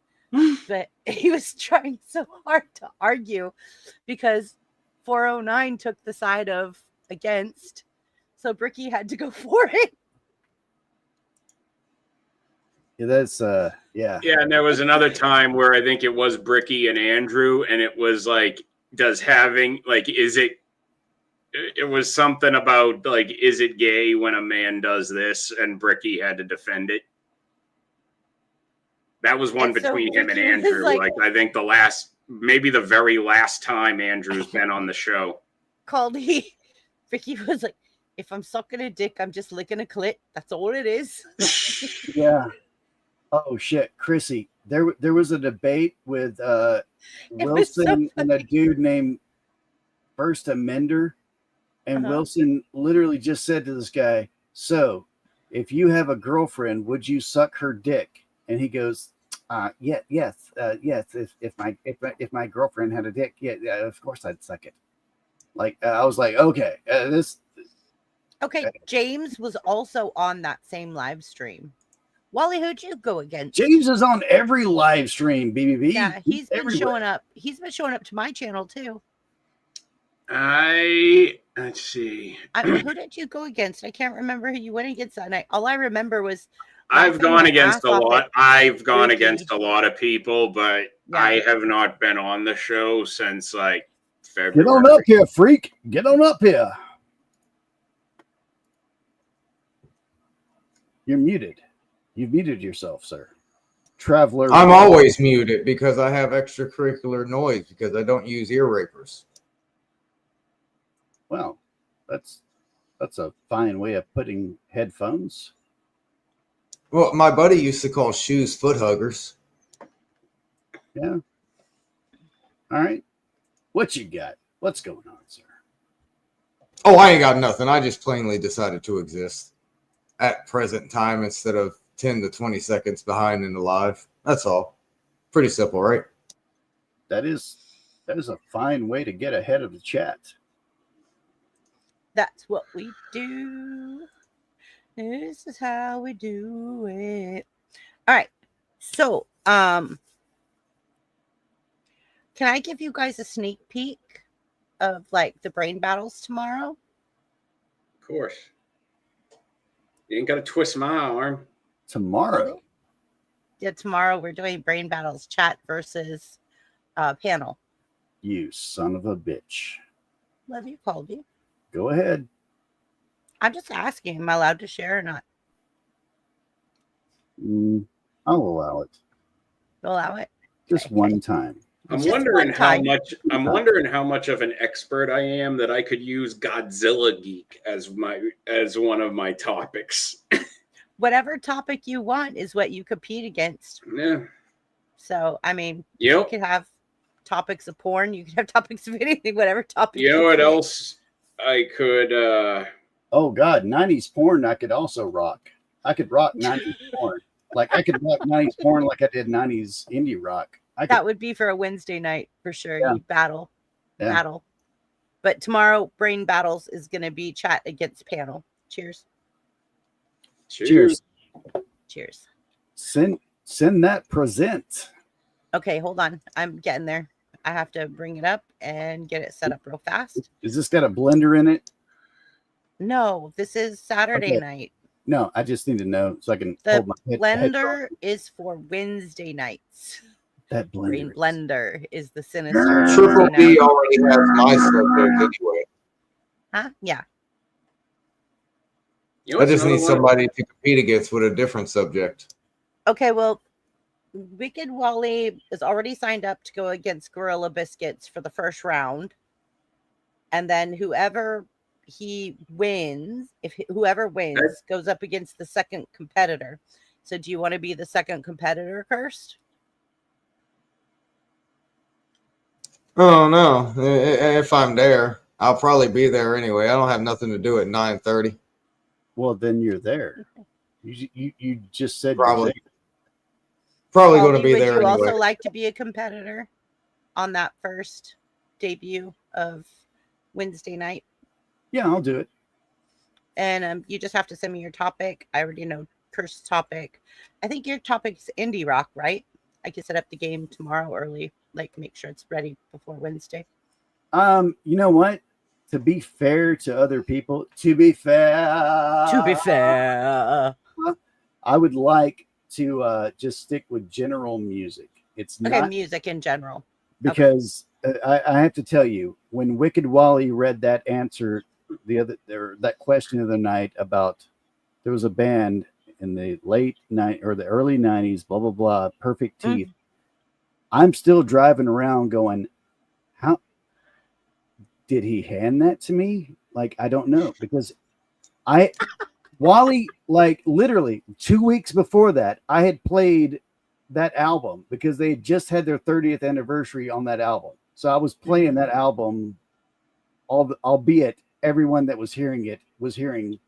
But he was trying so hard to argue because 409 took the side of against. So Bricky had to go for it. Yeah, that's yeah. Yeah, and there was another time where I think it was Bricky and Andrew, and it was like, it was something about like, is it gay when a man does this? And Bricky had to defend it. That was one And so between him and Bricky was Andrew. like- I think maybe the very last time Andrew's been on the show. Ricky was like, if I'm sucking a dick, I'm just licking a clit. That's all it is. Yeah. Oh shit, Chrissy. There was a debate with Wilson and a dude named First Amender. And Wilson literally just said to this guy, so if you have a girlfriend, would you suck her dick? And he goes, yes. If my girlfriend had a dick, yeah, of course I'd suck it. Like I was like, okay, Okay, James was also on that same live stream. Wally, who'd you go against? James is on every live stream, BBB. Yeah, he's been everywhere. showing up. He's been showing up to my channel too. Let's see. Who did you go against? I can't remember who you went against that night. All I remember was I've gone against a lot. I've gone Ricky. against a lot of people, but I have not been on the show since like February. Get on up here, freak. Get on up here. You're muted. You've muted yourself, sir. Traveler. I'm always muted because I have extracurricular noise because I don't use ear rapers. Well, that's a fine way of putting headphones. Well, my buddy used to call shoes foot huggers. Yeah. All right. What you got? What's going on, sir? Oh, I ain't got nothing. I just plainly decided to exist at present time instead of 10 to 20 seconds behind in the live. That's all. Pretty simple, right? That is a fine way to get ahead of the chat. That's what we do. This is how we do it. All right. So, can I give you guys a sneak peek of like the brain battles tomorrow? Of course. You ain't got to twist my arm. Tomorrow. Yeah, tomorrow we're doing brain battles, chat versus panel. You son of a bitch. Love you, Colby. Go ahead. I'm just asking, am I allowed to share or not? I'll allow it. You'll allow it? Just one time. I'm wondering how much of an expert I am that I could use Godzilla Geek as one of my topics. Whatever topic you want is what you compete against. Yeah. So, I mean, Yep. you could have topics of porn, you could have topics of anything, whatever topic. You know what else I could Oh God, 90s porn I could also rock. I could rock 90s porn. Like I could rock 90s porn like I did 90s indie rock. That would be for a Wednesday night for sure. Yeah. You battle. Yeah. Battle. But tomorrow, Brain Battles is going to be chat against panel. Cheers. Cheers. Cheers. Send that present. Okay, hold on. I'm getting there. I have to bring it up and get it set up real fast. Is this got a blender in it? No, this is Saturday Okay. night. No, I just need to know so I can The hold my head. blender is for Wednesday nights. That Brain blender. blender is the sinister. Triple Wednesday B night. already has my subject anyway. Huh? Yeah. You know I what's just another need one? somebody to compete against with a different subject. Okay, well, Wicked Wally is already signed up to go against Gorilla Biscuits for the first round. And then whoever he wins, whoever wins goes up against the second competitor. So do you want to be the second competitor, Cursed? Oh no! If I'm there, I'll probably be there anyway. I don't have nothing to do at 9:30. Well, then you're there. You just said Probably. You're Probably going to Aldi, be would there you anyway. also like to be a competitor on that first debut of Wednesday night? Yeah, I'll do it. And you just have to send me your topic. I already know Curse's topic. I think your topic's indie rock, right? I can set up the game tomorrow early, like make sure it's ready before Wednesday. You know what? To be fair to other people, I would like to just stick with general music. It's Okay, not music in general. because I have to tell you, when Wicked Wally read that answer that question of the night about there was a band in the late night or the early 90s, blah blah blah, Perfect Teeth. I'm still driving around going, how did he hand that to me? Like, I don't know, because Wally, like literally 2 weeks before that, I had played that album because they had just had their 30th anniversary on that album. So I was playing that album, albeit everyone that was hearing it was hearing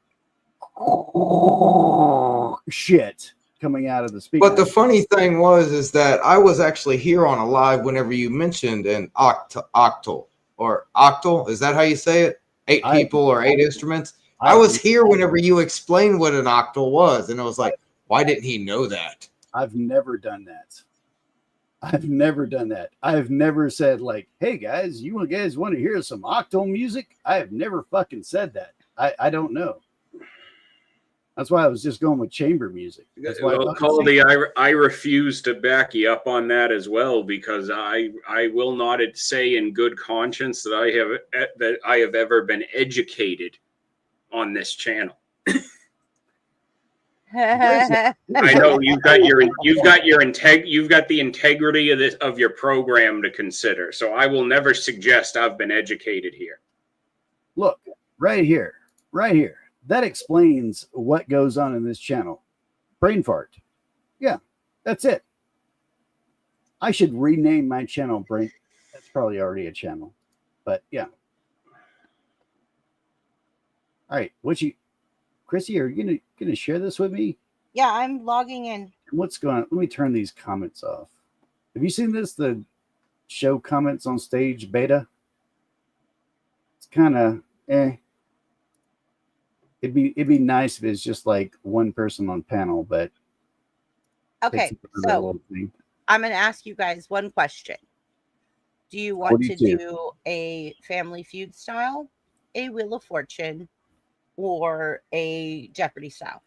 shit coming out of the speaker. But the funny thing is that I was actually here on a live whenever you mentioned an octal or octal. Is that how you say it? 8 people or 8 instruments. I was here whenever you explained what an octal was, and I was like, why didn't he know that? I've never done that. I've never said like, hey guys, you guys want to hear some octal music? I have never fucking said that. I don't know. That's why I was just going with chamber music. That's why I refuse to back you up on that as well, because I will not say in good conscience that I have ever been educated on this channel. I know you've got the integrity of your program to consider. So I will never suggest I've been educated here. Look, right here. That explains what goes on in this channel. Brain fart. Yeah, that's it. I should rename my channel Brain. That's probably already a channel, but yeah. All right, Chrissy, are you gonna share this with me? Yeah, I'm logging in. What's going on? Let me turn these comments off. Have you seen this? The show comments on stage beta. It's kind of It'd be nice if it's just like one person on panel, but okay. So I'm going to ask you guys one question. Do you want to do a Family Feud style, a Wheel of Fortune, or a Jeopardy style?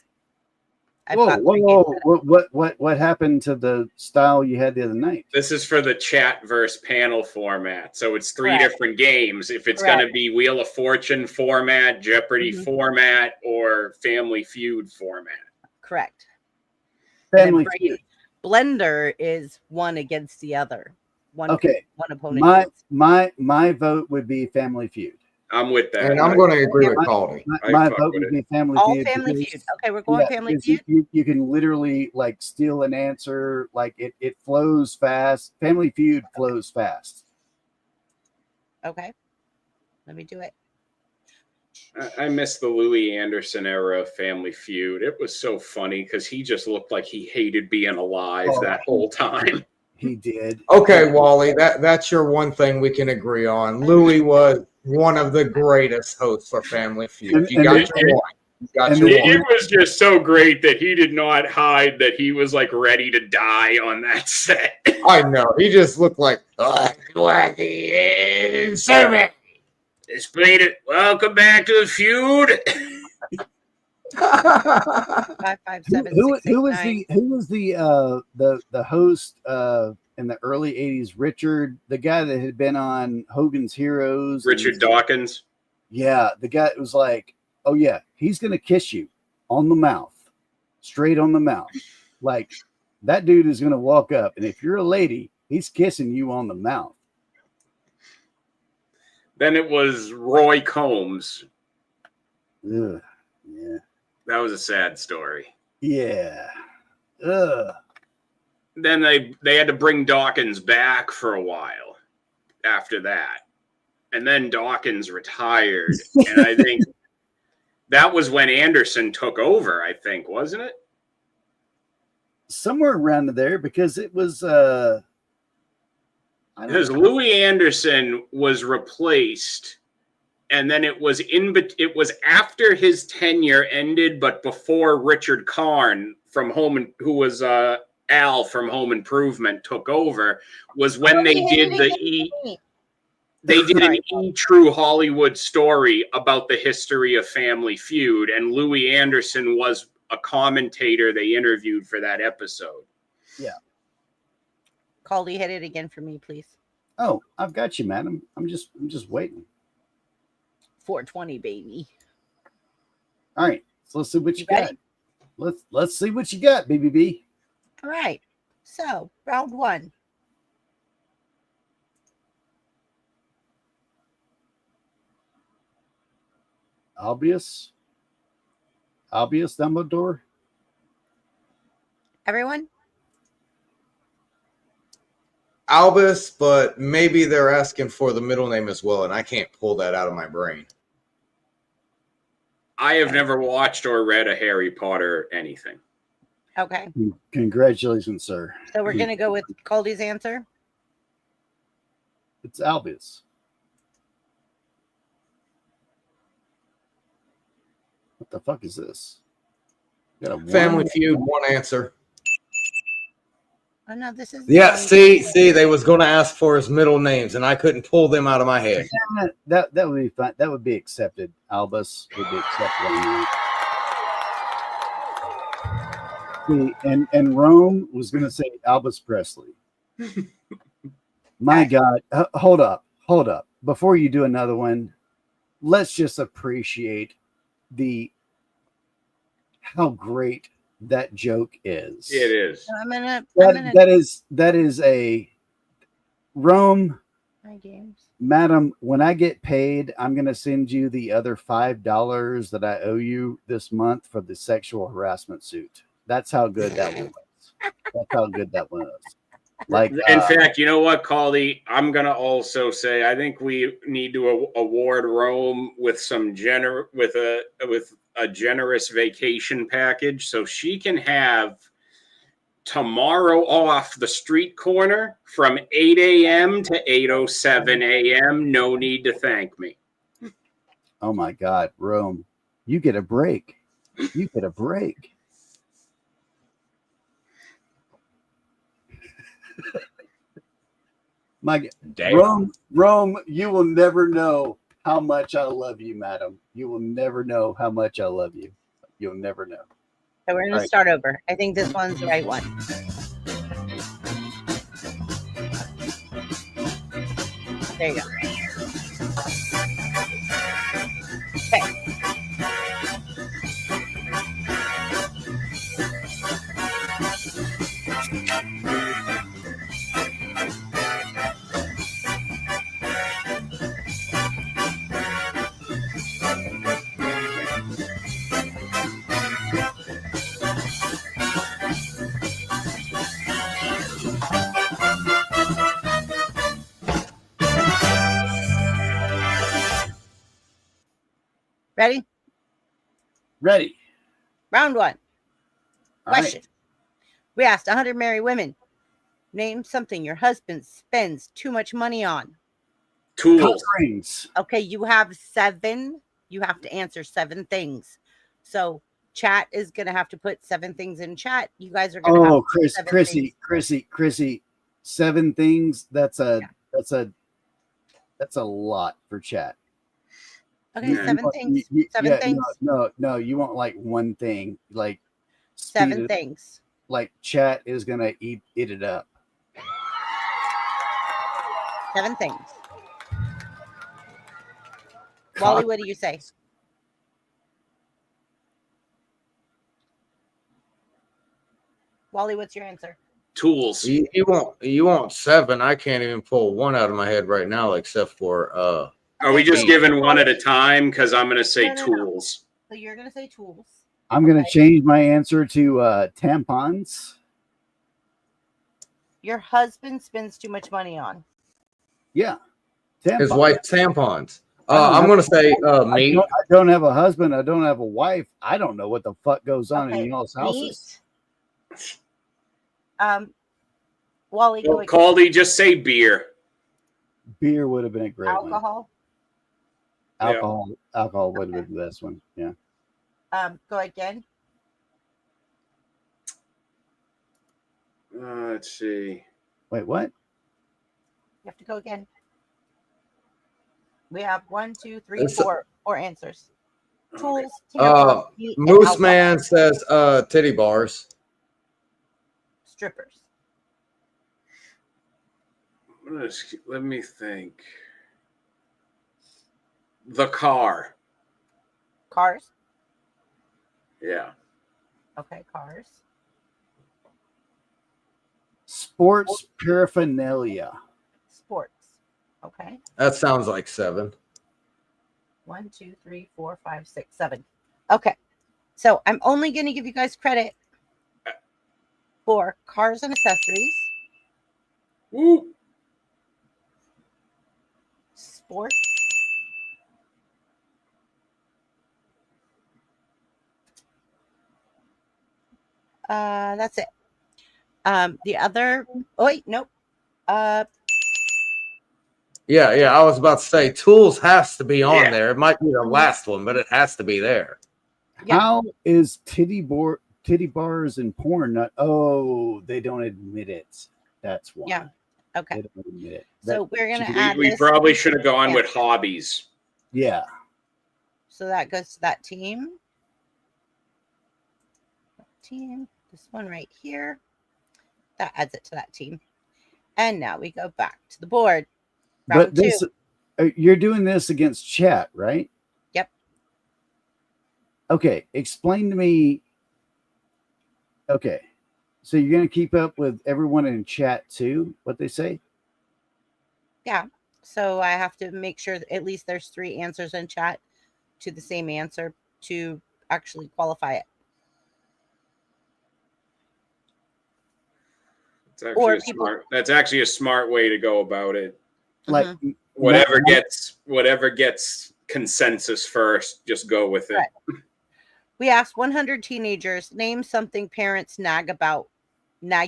Whoa! What happened to the style you had the other night? This is for the chat versus panel format. So it's 3 different games. If it's going to be Wheel of Fortune format, Jeopardy format, or Family Feud format. Correct. Family Feud. Blender is one against the other. One opponent. My vote would be Family Feud. I'm with that. And I'm going to agree with Caldy. My vote would be Family Feud. Family Feud. Okay, we're going Family Feud. You can literally like steal an answer. Like it flows fast. Family Feud flows fast. Okay. Let me do it. I miss the Louis Anderson era of Family Feud. It was so funny because he just looked like he hated being alive that whole time. He did. Okay, Wally, that's your one thing we can agree on. Louis was one of the greatest hosts for Family Feud. You got your one. Got And your then- one. It was just so great that he did not hide that he was like ready to die on that set. I know. He just looked like servant. Explain it. Welcome back to the feud. 557 who was the host in the early 80s? Richard, the guy that had been on Hogan's Heroes. Richard Dawkins. Yeah, the guy was like, oh yeah, he's gonna kiss you on the mouth, straight on the mouth. Like that dude is gonna walk up, and if you're a lady, he's kissing you on the mouth. Then it was Roy Combs. Ugh, yeah. That was a sad story. Yeah. Ugh. Then they had to bring Dawkins back for a while after that. And then Dawkins retired. And I think that was when Anderson took over, I think, wasn't it? Somewhere around there, because it was because Louis Anderson was replaced, and then it was after his tenure ended, but before Richard Karn from who was Al from Home Improvement took over, was when they did an True Hollywood story about the history of Family Feud, and Louis Anderson was a commentator they interviewed for that episode. Yeah. Caldy, hit it again for me, please. Oh, I've got you, madam. I'm just waiting. 420, baby. All right, so let's see what you got. ready? Let's see what you got, BBB. All right. So, round one. Albus Dumbledore. Everyone? Albus, but maybe they're asking for the middle name as well, and I can't pull that out of my brain. I have never watched or read a Harry Potter anything. Okay. Congratulations, sir. So we're going to go with Caldy's answer. It's Albus. What the fuck is this? Got a Family one? Feud, one answer. Oh, no, this is. Yeah, see, they was going to ask for his middle names, and I couldn't pull them out of my head. That would be fine. That would be accepted. Albus would be accepted. See, and Rome was going to say Albus Presley. My God, hold up. Before you do another one, let's just appreciate how great that joke is. It is. That is a Rome. My games. Madam, when I get paid, I'm going to send you the other $5 that I owe you this month for the sexual harassment suit. That's how good that one was. That's how good that one was. Like, in fact, you know what, Caldy? I'm gonna also say I think we need to award Rome with a generous vacation package, so she can have tomorrow off the street corner from 8 a.m. to 8:07 a.m. No need to thank me. oh my God, Rome, you get a break. You get a break. My Rome, you will never know how much I love you, madam. You will never know how much I love you. You'll never know. So we're going to start over. I think this one's the right one. There you go. Okay. Ready? Ready. Round one. All right. Question. We asked 100 married women. Name something your husband spends too much money on. Tools. Rings. Okay, you have 7. You have to answer 7 things. So chat is gonna have to put 7 things in chat. You guys are gonna have Oh, to put 7 things. Chrissy, 7 things. That's a lot for chat. Okay, 7 things. 7 yeah, things. No, you want like one thing, like 7 speed things. like chat is gonna eat it up. 7 things. Wally, what do you say? Wally, what's your answer? Tools. You want 7? I can't even pull one out of my head right now, except for Are we just giving one at a time? Because I'm going to say tools. So you're gonna say tools. I'm gonna change my answer to tampons. Your husband spends too much money on. Yeah, his tampons. wife's tampons. I don't I'm have- gonna say meat. I don't have a husband. I don't have a wife. I don't know what the fuck goes on in y'all's houses. Meat. Wally, go again. Caldy, just say beer. Beer would have been a great one. Alcohol. Alcohol would have been the best one. Yeah. Go again. Let's see. Wait, what? You have to go again. We have 1, 2, 3, 4 answers. Tools. tampons, meat, and Moose alcohol. Man says titty bars. Strippers. Let me think. The car. Cars. Yeah. Okay, cars. Sports paraphernalia. Sports. Okay. That sounds like 7. 1, 2, 3, 4, 5, 6, 7. Okay. So I'm only going to give you guys credit for cars and accessories. Woo. Sports. That's it. The other. Oh wait, nope. Yeah. I was about to say tools has to be on Yeah. there. It might be the last one, but it has to be there. How is titty bars and porn not? Oh, they don't admit it. That's why. Yeah. Okay. They don't admit it. So we're gonna add. We this probably to should have the gone with answer. hobbies. Yeah. So that goes to that team. This one right here. That adds it to that team. And now we go back to the board. Round But this, 2. you're doing this against chat, right? Yep. Okay. Explain to me. Okay. So you're going to keep up with everyone in chat too, what they say? Yeah. So I have to make sure that at least there's 3 answers in chat to the same answer to actually qualify it. That's actually a smart way to go about it. Like whatever gets consensus first, just go with it. Right. We asked 100 teenagers, name something parents nag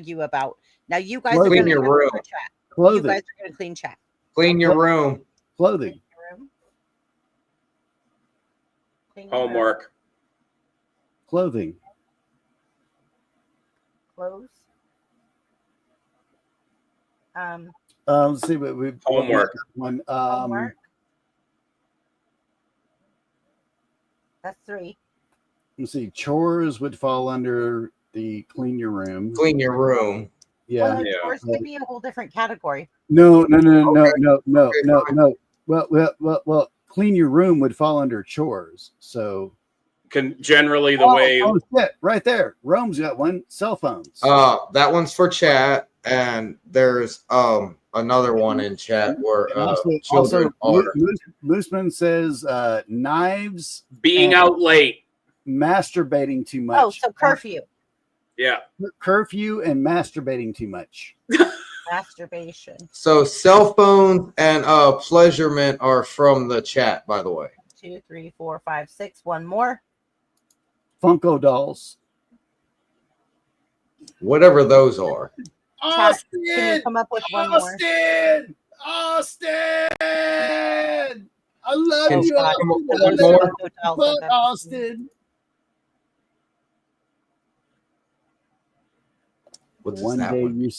you about. Now you guys are Clean going to your room. chat. Clothing. You guys are going to clean chat. Clean your room. Clothing. Clean your room. Homework. Clothing. Clothes. Let's see what we Homework. One. Homework. That's 3. Let's see. Chores would fall under the clean your room. Clean your room. Yeah. Well, chores could be a whole different category. No. Well, clean your room would fall under chores. So Generally the way. Oh shit! Right there, Rome's got one. Cell phones. That one's for chat, and there's another one in chat where children are. Mooseman says knives. Being and out late. Masturbating too much. Oh, so curfew. Yeah. Curfew and masturbating too much. Masturbation. So cell phones and pleasurement are from the chat, by the way. 2, 3, 4, 5, 6. One more. Funko dolls. Whatever those are. Chat, can you come up with one more? Austin! I love Can you, you come up with Austin. one more? But Austin. What does One that day one? you.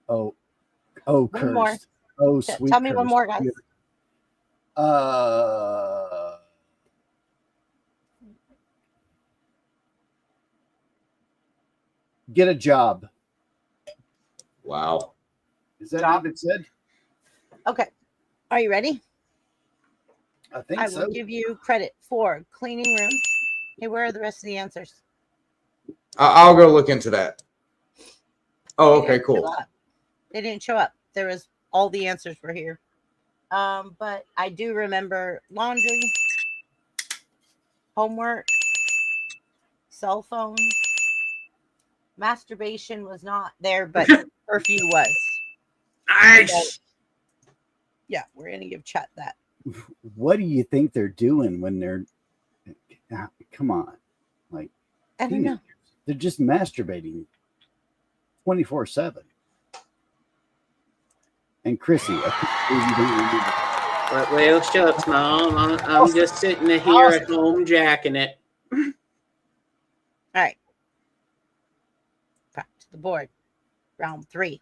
Oh, One more. cursed. Oh, sweet. Tell me one cursed. more, guys. Get a job. Wow. Is that Job. even said? Okay. Are you ready? I think I so. will give you credit for cleaning room. Hey, where are the rest of the answers? I'll go look into that. Oh, They okay, didn't show cool. up. They didn't show up. There was all the answers were here. But I do remember laundry, homework, cell phone, masturbation was not there, but curfew was. Nice. Yeah, we're gonna give chat that. What do you think they're doing when they're? Come on, like I don't know. they're just masturbating 24/7. And Chrissy, I think you don't remember. Well, shucks, Mom. I'm just sitting here at home jacking it. All right. Back to the board. Round 3.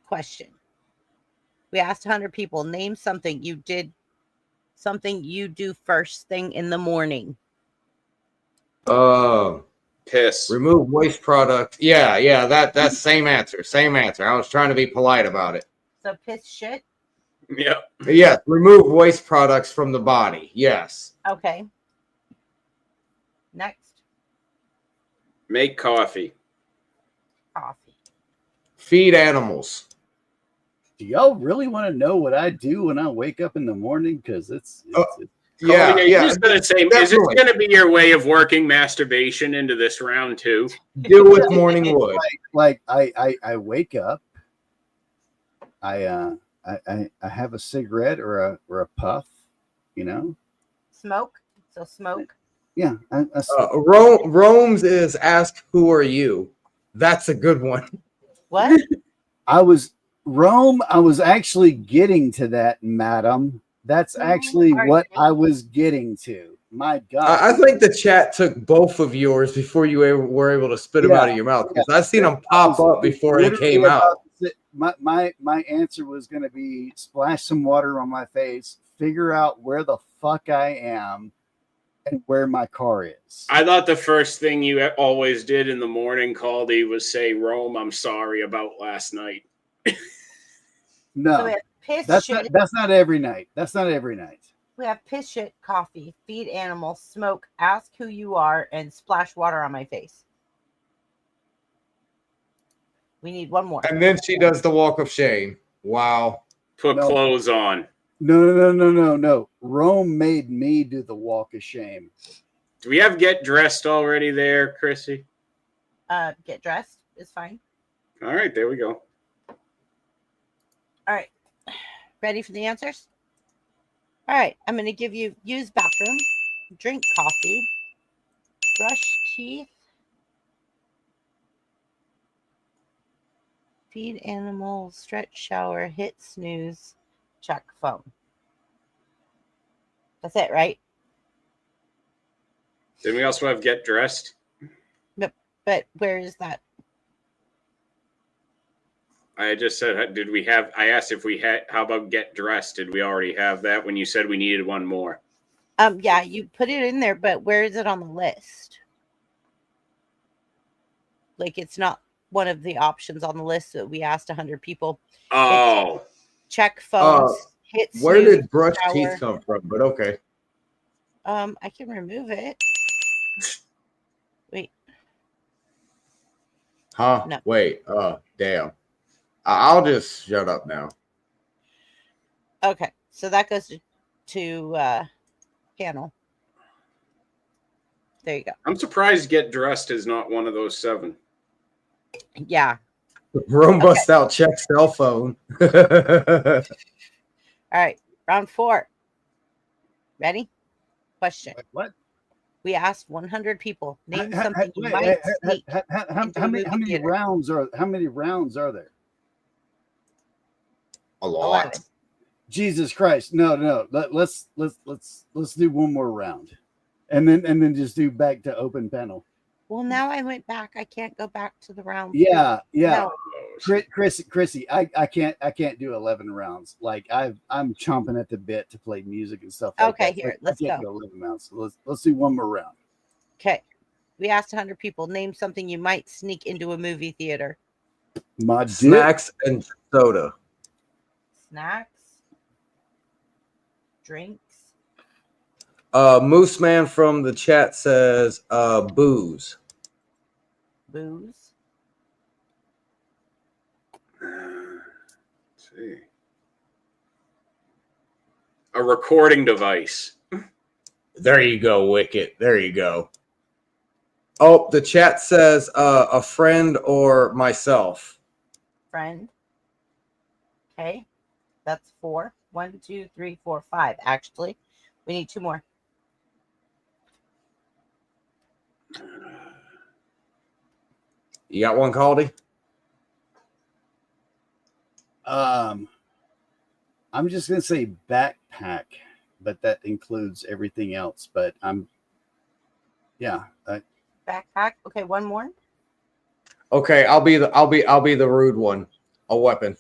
Question. We asked 100 people, name something you do first thing in the morning. Piss. Remove waste product. Yeah, that's same answer. Same answer. I was trying to be polite about it. So piss shit? Yep. Yes, remove waste products from the body. Yes. Okay. Next. Make coffee. Coffee. Feed animals. Do y'all really want to know what I do when I wake up in the morning? Because it's Yeah, Cody, yeah. Is this going to be your way of working masturbation into this round too? Deal with morning wood. Like I wake up. I have a cigarette or a puff, you know. Smoke. So smoke. Yeah. Rome's is ask who are you. That's a good one. What? I was actually getting to that, madam. That's actually what I was getting to. My God. I think the chat took both of yours before you were able to spit them out of your mouth. Because I seen them pop up before it came out. My answer was going to be splash some water on my face, figure out where the fuck I am, and where my car is. I thought the first thing you always did in the morning, Caldy, was say, Rome, I'm sorry about last night. No, So we have piss that's shit. that's not every night. That's not every night. We have piss shit, coffee, feed animals, smoke, ask who you are, and splash water on my face. We need one more. And then she does the walk of shame. Wow. Put clothes on. No. Rome made me do the walk of shame. Do we have get dressed already there, Chrissy? Get dressed is fine. All right, there we go. All right. Ready for the answers? All right. I'm going to give you use bathroom, drink coffee, brush teeth, feed animals, stretch, shower, hit snooze, check phone. That's it, right? Then we also have get dressed. But where is that? I just said, did we have? I asked if we had. How about get dressed? Did we already have that when you said we needed one more? Yeah, you put it in there, but where is it on the list? Like it's not one of the options on the list that we asked 100 people. Oh, it's check phones. Hit Where snooze, did brush shower. teeth come from? But okay. I can remove it. Wait. Huh? No. Wait. Damn. I'll just shut up now. Okay, so that goes to panel. There you go. I'm surprised get dressed is not one of those 7. Yeah. Rome bust out check cell phone. All right, round 4. Ready? Question. What? We asked 100 people. Name something you might sneak. How many rounds are there? A lot. 11. Jesus Christ! No. Let's do one more round, and then just do back to open panel. Well, now I went back. I can't go back to the round. Yeah, yeah. No. Chrissy, I can't do 11 rounds. Like I'm chomping at the bit to play music and stuff like Okay, that. here, I let's can't go. do 11 rounds. So let's do one more round. Okay. We asked 100 people, name something you might sneak into a movie theater. My dick. Snacks and soda. Snacks, drinks. Moose Man from the chat says booze. Booze. Let's see. A recording device. There you go, Wicket. There you go. Oh, the chat says a friend or myself. Friend. Okay. That's 4. 1, 2, 3, 4, 5. Actually, we need 2 more. You got one, Caldy? I'm just gonna say backpack, but that includes everything else. But Backpack. Okay, one more. Okay, I'll be the rude one. A weapon.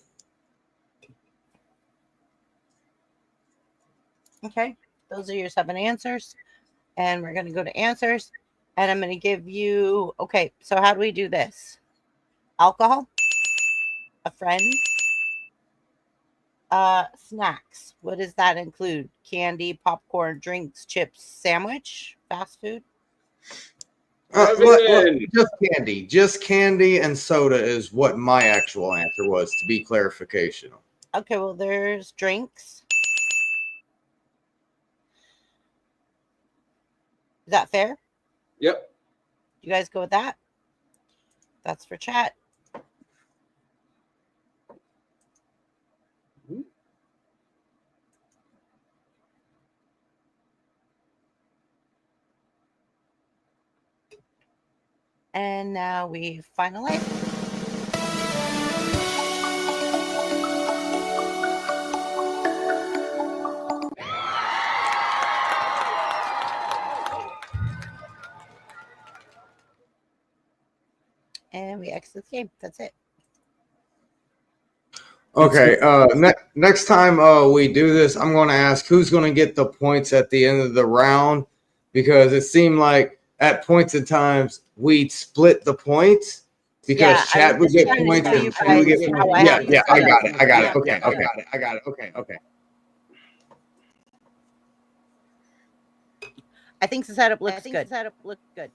Okay, those are your 7 answers. And we're going to go to answers. And I'm going to give you, okay, so how do we do this? Alcohol, a friend, snacks. What does that include? Candy, popcorn, drinks, chips, sandwich, fast food? Just candy and soda is what my actual answer was, to be clarification. Okay, well, there's drinks. Is that fair? Yep. You guys go with that? That's for chat. And now we finalize. And we exit the game. That's it. Okay. Next time we do this, I'm going to ask who's going to get the points at the end of the round, because it seemed like at points in times we'd split the points because chat would get points and we would get points. Yeah, I got it. Okay, I got it. Okay. I think the setup looks good.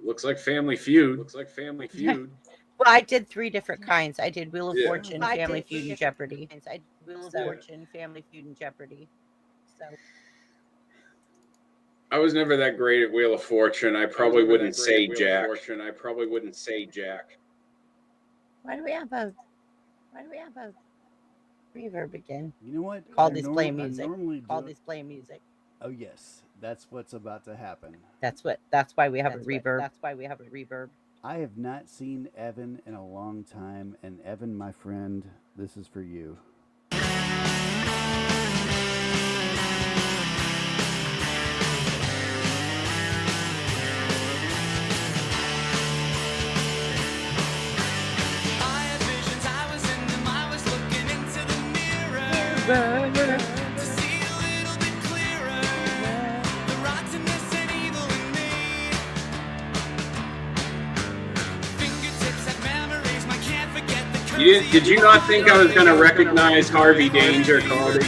Looks like Family Feud. Well, I did 3 different kinds. I did Wheel of Fortune, Family Feud, and Jeopardy. I did Wheel of Fortune, Family Feud, and Jeopardy. So I was never that great at Wheel of Fortune. I probably wouldn't say Jack. Why do we have a reverb again? You know what? Call this play music. Oh yes, that's what's about to happen. That's why we have a reverb. I have not seen Evan in a long time, and Evan, my friend, this is for you. To see a little bit clearer, the rottenness and evil in me. Fingertips have memories, I can't forget the Did you not think I was going to recognize Harvey Danger, Caldy?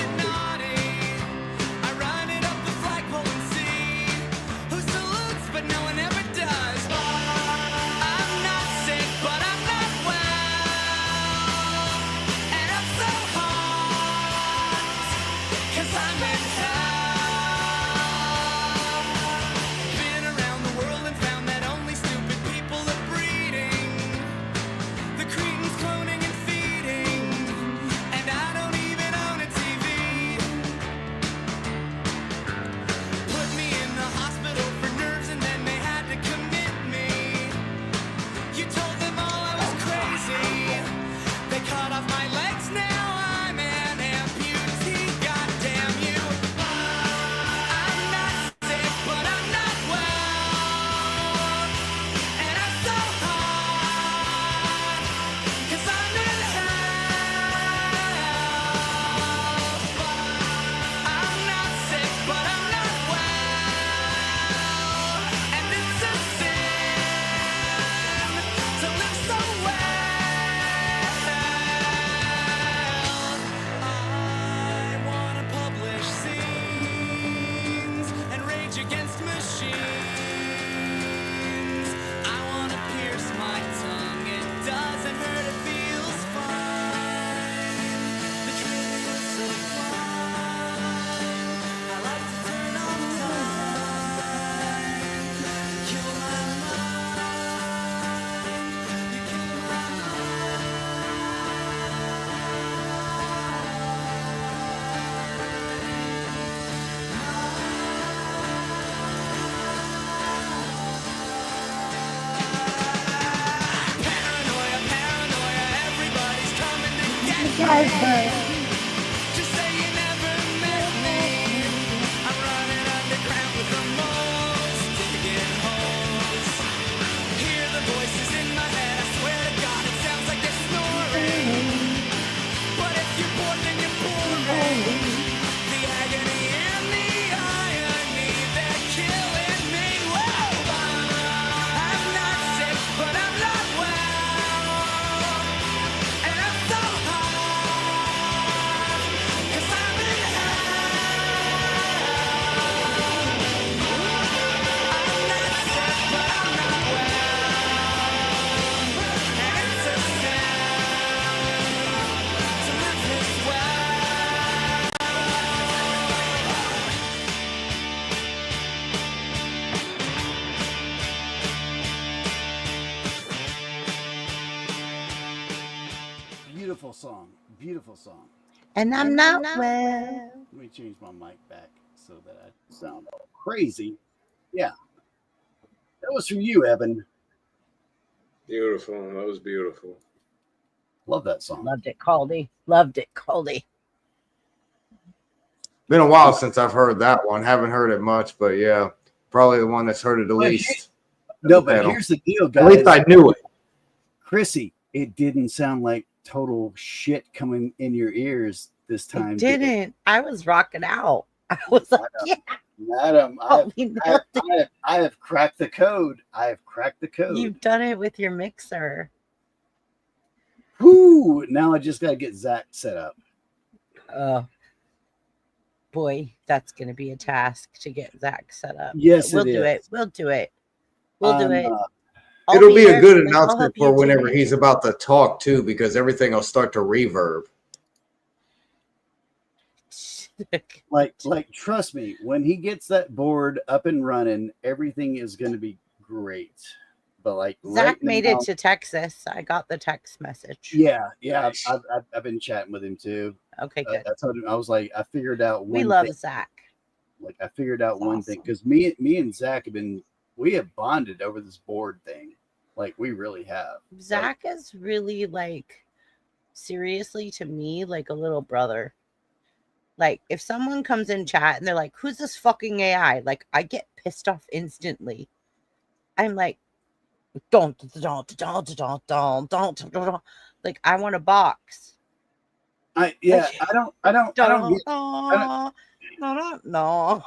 I run it up the flagpole and see who salutes, but no one ever does. I'm not sick, but I'm not well, and I'm so hot, 'cause I'm in hell. Been around the world and found that only stupid people are breeding. The cretins cloning and feeding, and I don't even own a TV. never. Just say you never met me. I'm running underground with the most digging holes. Hear the voices in my head. I swear to God, it sounds like they're snoring. But if you're bored, then you're boring. The agony and the irony, they're killing me. Whoa! I'm not sick, but I'm not well. And I'm so high, 'cause I'm in hell. I'm not sick, but I'm not well. And it's a sin to live this way. Beautiful song. Beautiful song. And I'm not well. Let me change my mic back so that I don't sound all crazy. Yeah. That was from you, Evan. Beautiful. That was beautiful. Love that song. Loved it, Caldy. Loved it, Caldy. Been a while since I've heard that one. Haven't heard it much, but yeah, probably the one that's heard it the But least. No, but Metal. here's the deal, guys. At least I knew it. Chrissy, it didn't sound like total shit coming in your ears this time. It did it? didn't. I was rocking out. I was like, yeah. Madam, Oh, you nailed it. I have cracked the code. I have cracked the code. You've done it with your mixer. Whoo! Now I just got to get Zach set up. Boy, that's going to be a task to get Zach set up. Yes, we'll it do is. it. We'll do it. We'll do it. I'll It'll be a there, good and I'll announcement help for you do whenever it. he's about to talk too, because everything will start to reverb. Like, trust me, when he gets that board up and running, everything is going to be great. But like, Zach right made now, it to Texas. I got the text message. Yeah. Nice. I've been chatting with him too. Okay, good. I told him, I was like, I figured out one We love thing. Zach. Like, I figured out That's one thing because me and Zach we have bonded over this board thing. Like, we really have. Zach is really like, seriously to me, like a little brother. Like, if someone comes in chat and they're like, who's this fucking AI? Like, I get pissed off instantly. I'm like, don't. Like, I want a box. I don't No.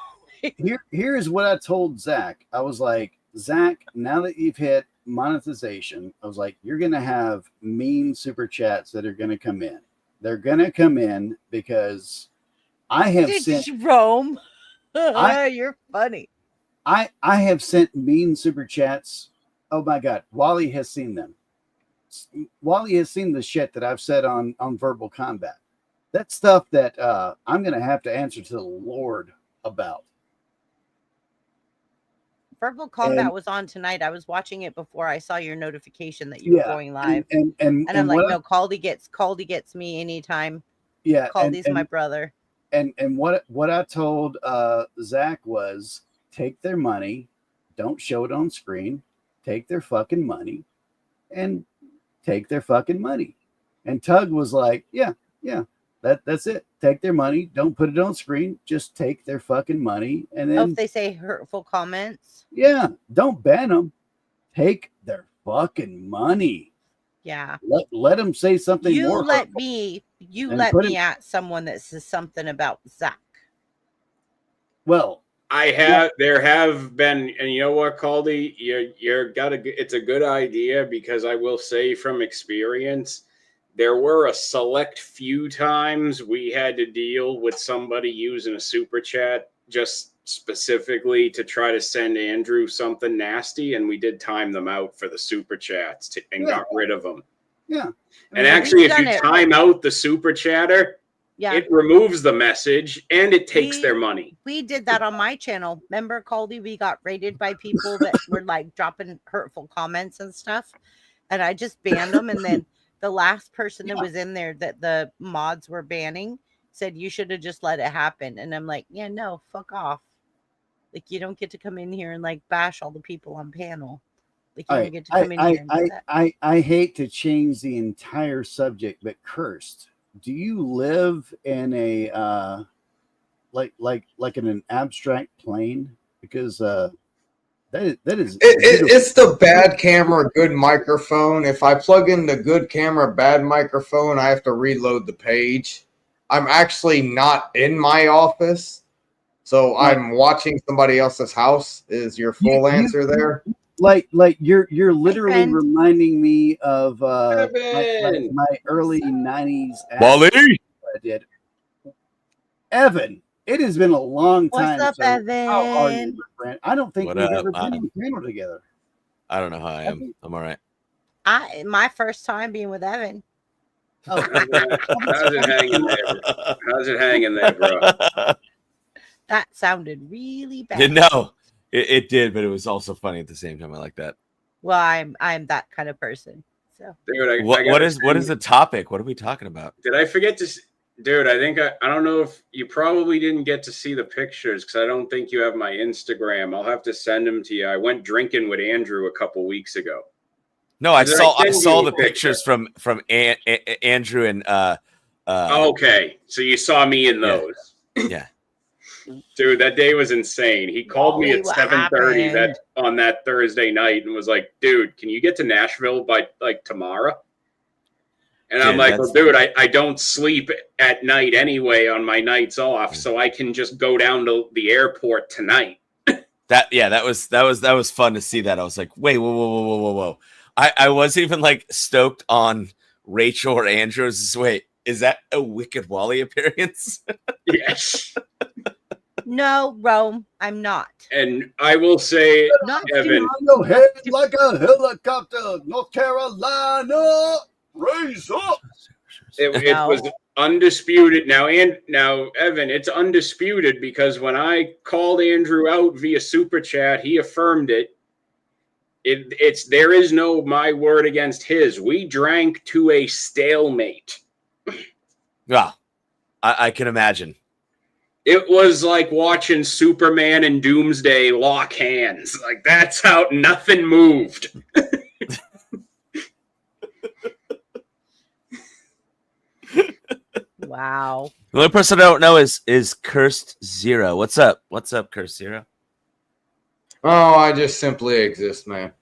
Here's what I told Zach. I was like, Zach, now that you've hit monetization, I was like, you're going to have mean super chats that are going to come in. They're going to come in because I have sent Rome. I- You're funny. I have sent mean super chats. Oh my God. Wally has seen them. Wally has seen the shit that I've said on Verbal Combat. That's stuff that I'm going to have to answer to the Lord about. Verbal Combat was on tonight. I was watching it before I saw your notification that you were going live. And I'm like, what no, Caldy gets me anytime. Yeah. Caldy's my brother. And what I told Zach was, take their money, don't show it on screen, take their fucking money, and take their fucking money. And Tug was like, yeah, that's it. Take their money, don't put it on screen, just take their fucking money. And then if they say hurtful comments, yeah, don't ban them. Take their fucking money. yeah. Let them say something You more. let hurtful. me put me it- at someone that says something about Zach. Well, There have been, and you know what, Caldy, it's a good idea because I will say from experience, there were a select few times we had to deal with somebody using a super chat just specifically to try to send Andrew something nasty, and we did time them out for the super chats and got rid of them. Yeah. And actually, if you done it. time out the super chatter, Yeah. it removes the message and it takes their money. We did that on my channel. Remember, Caldy, we got raided by people that were like dropping hurtful comments and stuff. And I just banned them. And then the last person that was in there that the mods were banning said, you should have just let it happen. And I'm like, yeah, no, fuck off. Like, you don't get to come in here and like bash all the people on panel. Like, you don't get to come in here and do that. I hate to change the entire subject, but cursed. do you live in a like in an abstract plane? Because that is It's the bad camera, good microphone. If I plug in the good camera, bad microphone, I have to reload the page. I'm actually not in my office, so I'm watching somebody else's house. Is your full answer there? like you're literally friend. reminding me of like Evan! my early 90s Wally. I did. Evan, it has been a long time. What's up, so how are you, Evan? my friend? I don't think What we've up? ever been on camera together. I don't know how I am. I'm all right. My first time being with Evan. Oh, How's it hanging there? How's it hanging there, bro? That sounded really bad. No, it did, but it was also funny at the same time. I like that. Well, I'm that kind of person. So Dude, What is the topic? What are we talking about? Did I forget to? Dude, I think I don't know if you probably didn't get to see the pictures because I don't think you have my Instagram. I'll have to send them to you. I went drinking with Andrew a couple weeks ago. No, I Did saw send you a the picture? pictures from Andrew and Okay, so you saw me in those. yeah. Dude, that day was insane. He called me at What 7:30 happened? on that Thursday night and was like, "Dude, can you get to Nashville by like tomorrow?" And I'm Dude, like, "Well, dude, I don't sleep at night anyway on my nights off, so I can just go down to the airport tonight." That was fun to see that. I was like, wait, whoa. I wasn't even like stoked on Rachel or Andrew. Wait, is that a Wicked Wally appearance? Yes. no, Rome, I'm not. And I will say, Not Evan, on your head like a helicopter, North Carolina, raise up. it No. was undisputed. Now, Evan, it's undisputed because when I called Andrew out via Super Chat, he affirmed it. It's there is no my word against his. We drank to a stalemate. Well, I can imagine. It was like watching Superman and Doomsday lock hands. Like that's how nothing moved. Wow. The only person I don't know is Cursed Zero. What's up? What's up, Cursed Zero? Oh, I just simply exist, man.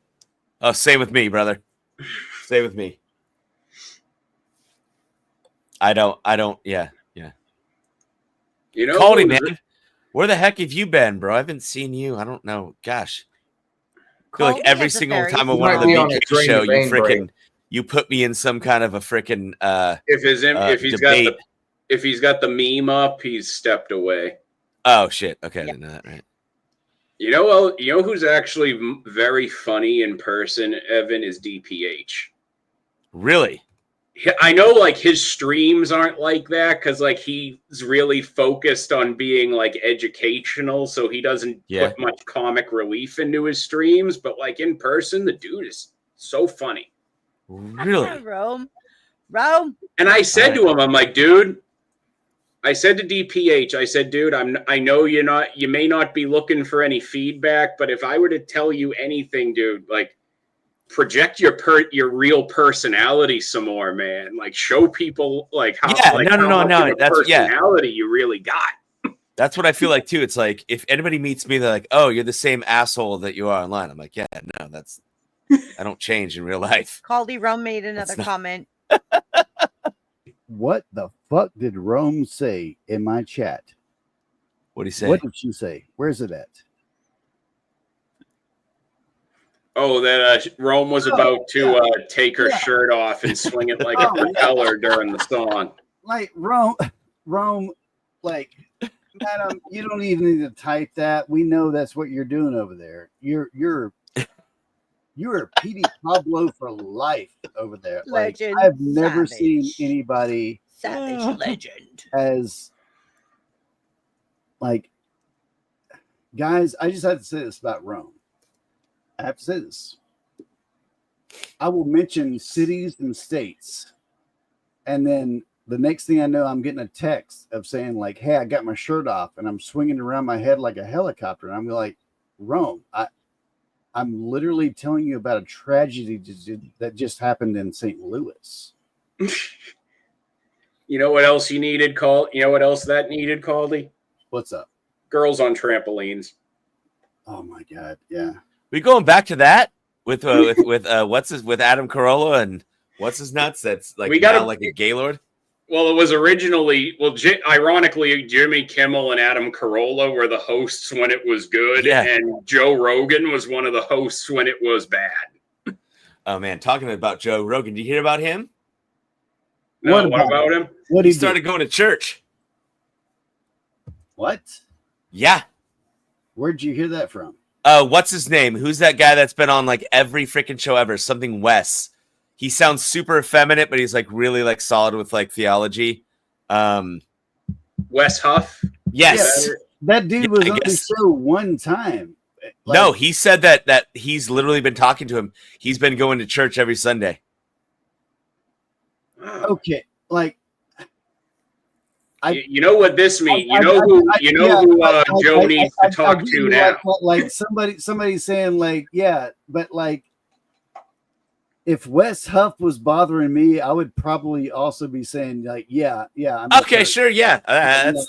Oh, same with me, brother. Same with me. I don't. Yeah. You know, Caldy, man. Where the heck have you been, bro? I haven't seen you. I don't know. Gosh. I feel like Caldy every has a single very time I You went might to the be on a BK drain show, the you vein break. freaking you put me in some kind of a freaking if he's got the meme up, he's stepped away. Oh shit. Okay, I didn't know that, right? You know who's actually very funny in person, Evan, is DPH. Really? I know like his streams aren't like that because like he's really focused on being like educational, so he doesn't put much comic relief into his streams, but like in person, the dude is so funny. Really? Rome. And I said to him, I'm like, dude, I said to DPH, I said, dude, I know you may not be looking for any feedback, but if I were to tell you anything, dude, like project your real personality some more, man. Like show people like how how much of a personality you really got. That's what I feel like too. It's like if anybody meets me, they're like, "Oh, you're the same asshole that you are online." I'm like, "Yeah, no, I don't change in real life." Caldy Rome made another comment. What the fuck did Rome say in my chat? What did he say? What did she say? Where's it at? Oh, that Rome was about to take her shirt off and swing it like a propeller during the song. Like Rome, like, madam, you don't even need to type that. We know that's what you're doing over there. You're Petey Pablo for life over there. Legend, like I've never savage. seen anybody Savage legend. as like, guys. I just have to say this about Rome. I have to say this. I will mention cities and states, and then the next thing I know, I'm getting a text of saying like, "Hey, I got my shirt off and I'm swinging around my head like a helicopter." And I'm like, "Rome, I'm literally telling you about a tragedy that just happened in St. Louis." You know what else you needed, You know what else that needed, Caldy? What's up? Girls on trampolines. Oh my God, yeah. We going back to that with with Adam Carolla and what's his nuts? That's like now like a Gaylord. Well, it was originally ironically Jimmy Kimmel and Adam Carolla were the hosts when it was good, and Joe Rogan was one of the hosts when it was bad. Oh man, talking about Joe Rogan, did you hear about him? No, what about him? What he started going to church. What? Yeah. Where'd you hear that from? What's his name? Who's that guy that's been on like every freaking show ever? Something Wes. He sounds super effeminate, but he's like really like solid with like theology. Wes Huff. Yes. Yeah, that dude was on the show one time. No, he said that he's literally been talking to him. He's been going to church every Sunday. Okay, like you know what this means. You know who Joe needs to talk to now. Like somebody saying like, yeah, but like if Wes Huff was bothering me, I would probably also be saying like, yeah. I'm okay, sure, yeah. That's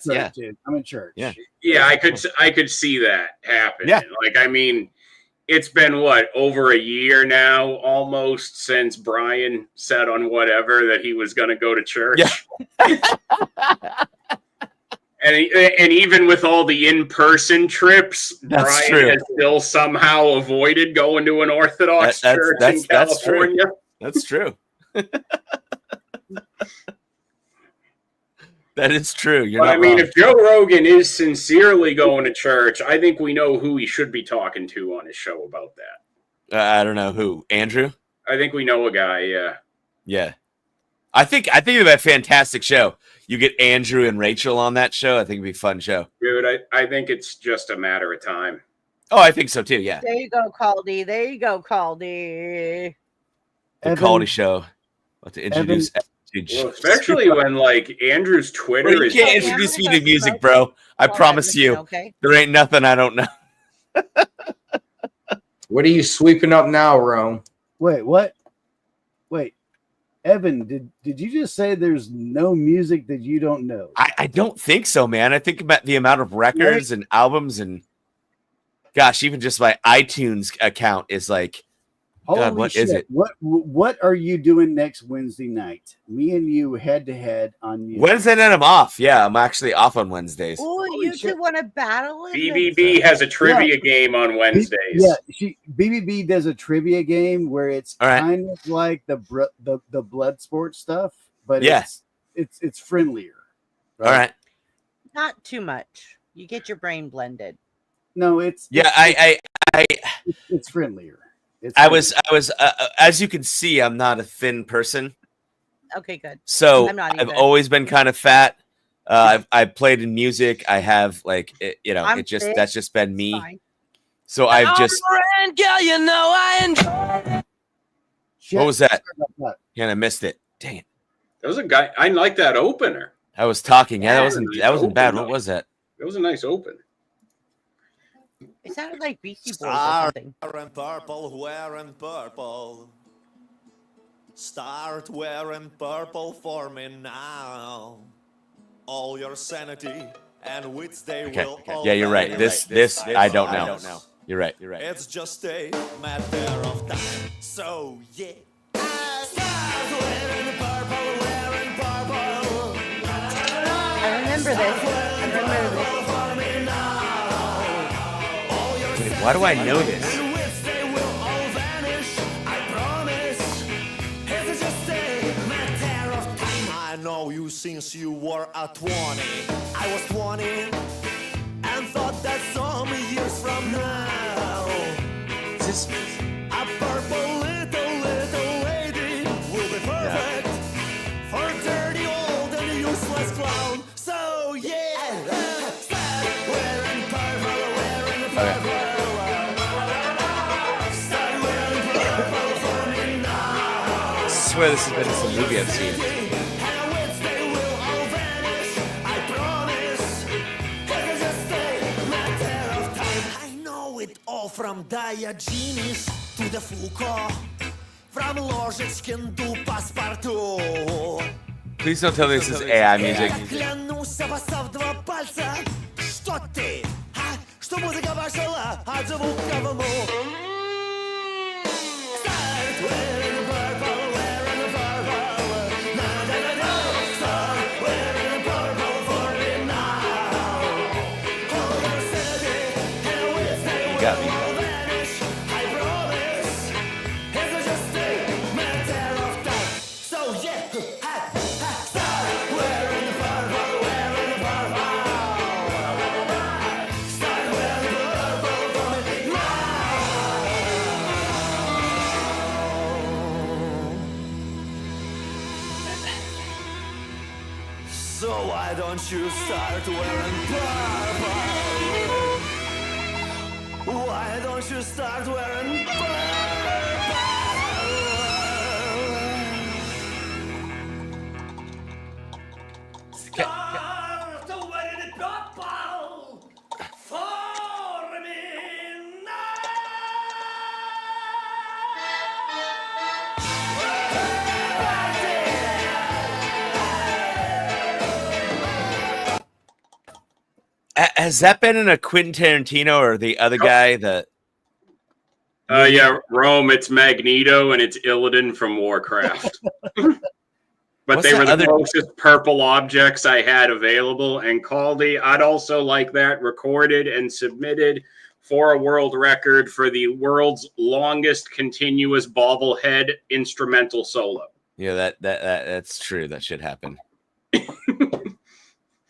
yeah. Dude. I'm in church. Yeah, I could see that happening. Yeah. Like, I mean, it's been over a year now almost since Brian said on whatever that he was going to go to church. Yeah. And even with all the in-person trips, Brian has still somehow avoided going to an Orthodox church in California. That's true. That is true. You're not wrong. If Joe Rogan is sincerely going to church, I think we know who he should be talking to on his show about that. I don't know who. Andrew? I think we know a guy, yeah. Yeah. I think it'd be a fantastic show. You get Andrew and Rachel on that show. I think it'd be a fun show. Dude, I think it's just a matter of time. Oh, I think so too, yeah. There you go, Caldy. There you go, Caldy. The Caldy show. About to introduce well, especially when like Andrew's Twitter you is. You can't introduce me to music, bro. I promise you. Okay. There ain't nothing I don't know. What are you sweeping up now, Rome? Wait, what? Wait, Evan, did you just say there's no music that you don't know? I don't think so, man. I think about the amount of records and albums and gosh, even just my iTunes account is like, God, what is it? What are you doing next Wednesday night? Me and you head to head on music. Wednesday night I'm off. Yeah, I'm actually off on Wednesdays. Oh, you two want to battle? BBB has a trivia game on Wednesdays. Yeah, BBB does a trivia game where it's kind of like the blood sport stuff, but it's friendlier. Right? All right. Not too much. You get your brain blended. No, it's friendlier. I was as you can see, I'm not a thin person. Okay, good. So I'm not I've either. always been kind of fat. I've played in music. I have that's just been me. Fine. So I've just. Girl, you know I enjoy. What was that? Yeah, I missed it. Dang it. There was a guy. I like that opener. I was talking. Yeah, that wasn't bad. What was that? It was a nice open. It sounded like Beastie Boys or something. Wearing purple, wearing purple. Start wearing purple for me now. All your sanity and wits they will. Yeah, you're right. This I don't know. You're right. It's just a matter of time. So yeah. I remember this. Wait, why do I know this? I know you since you were at 20. I was 20 and thought that some years from now, a purple little lady will be perfect for dirty old and useless clown. So yeah, start wearing purple, wearing purple. Start wearing purple for me now. I swear this has been some movie I've seen. From Diogenes to the Foucault, from Ложечкин to Passepartout. Please don't tell me this is AI music. Клянусь, обоссав два пальца. Что ты? А? Что музыка пошла от звуковому? Start wearing the purple, wearing the purple. Na na na na. Start wearing the purple for me now. Hold our city, and we say You got me. we'll vanish. I promise. It's just a matter of time. So yeah, start wearing the purple, wearing the purple. Start wearing the purple for me now. So why don't you start wearing purple? Why don't you start wearing purple? Start wearing purple for me Has that been in a Quentin Tarantino or the other guy? The Yeah, Rome, it's Magneto and it's Illidan from Warcraft. But What's they were that the other- closest purple objects I had available. And Caldy, I'd also like that recorded and submitted for a world record for the world's longest continuous bobblehead instrumental solo. yeah, that's true. That should happen.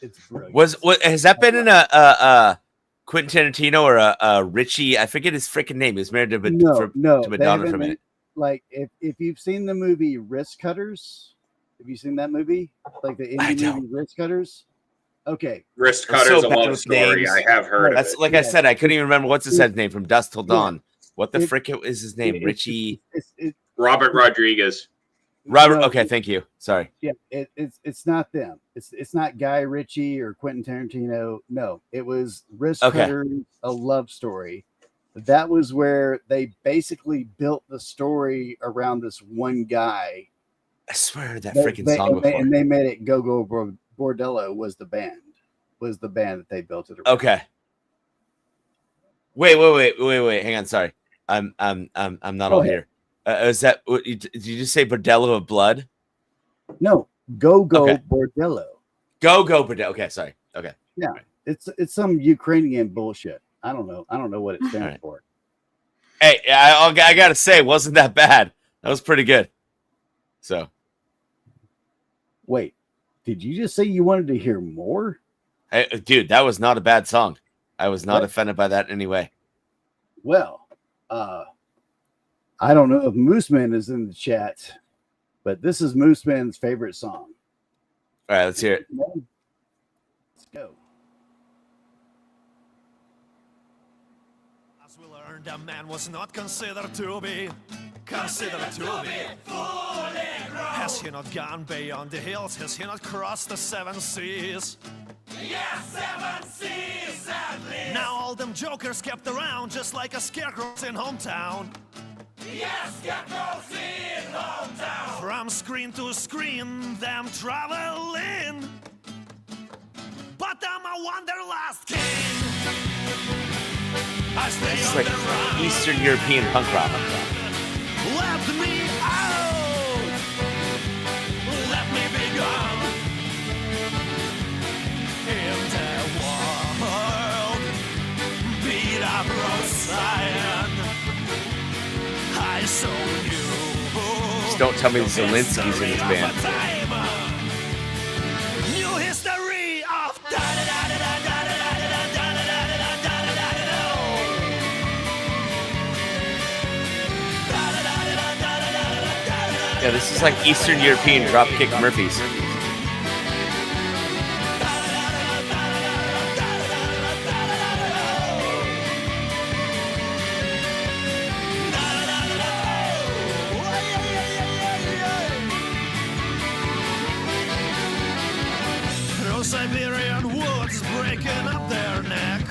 It's brilliant. What has that been in a Quentin Tarantino or a Richie? I forget his freaking name. He was married to no, to they Madonna for a haven't- minute. Like if you've seen the movie Wrist Cutters, have you seen that movie? Like the I indie movie Wrist Cutters? Okay. Wrist I'm so Cutter's a bad love with story. names. I have heard That's of it. like I said. I couldn't even remember what's his head's name from Dusk Till Dawn. What the It- frick is his name? Richie Robert Rodriguez. Robert. No, Okay, thank you. Sorry. Yeah, it's not them. It's not Guy Ritchie or Quentin Tarantino. No, it was Wrist Okay. Cutters, a love story. That was where they basically built the story around this one guy. I swear I heard that They- freaking they- song and they, before. and they made it Go Go Bordello was the band that they built it around. Okay. Wait. Hang on. Sorry. I'm not Go all ahead. here. Is that did you just say Bordello of Blood? No, Go Go Okay. Bordello. Go Bordello. Okay, sorry. Okay. Yeah, it's some Ukrainian bullshit. I don't know what it stands Alright. for. Hey, I gotta say, it wasn't that bad. That was pretty good. So Wait, did you just say you wanted to hear more? hey, dude, that was not a bad song. I was not What? offended by that in any way. Well, I don't know if Mooseman is in the chat, but this is Mooseman's favorite song. All right, let's hear it. Let's go. As we learned, a man was not considered to be Has he not gone beyond the hills? Has he not crossed the 7 seas? Yes, 7 seas at least. Now all them jokers kept around just like a scarecrows in hometown. Yes, scarecrows in hometown. From screen to screen, them traveling. But I'm a wanderlust king. I stay It's on like the run. Eastern European punk rock. Let me out. Let me be gone. In the world, beat up Rosalind. I saw you. Just don't tell me Zelensky's in this band. New history of Yeah, this is like Eastern European Dropkick Murphys. Through Siberian woods, breaking up their neck.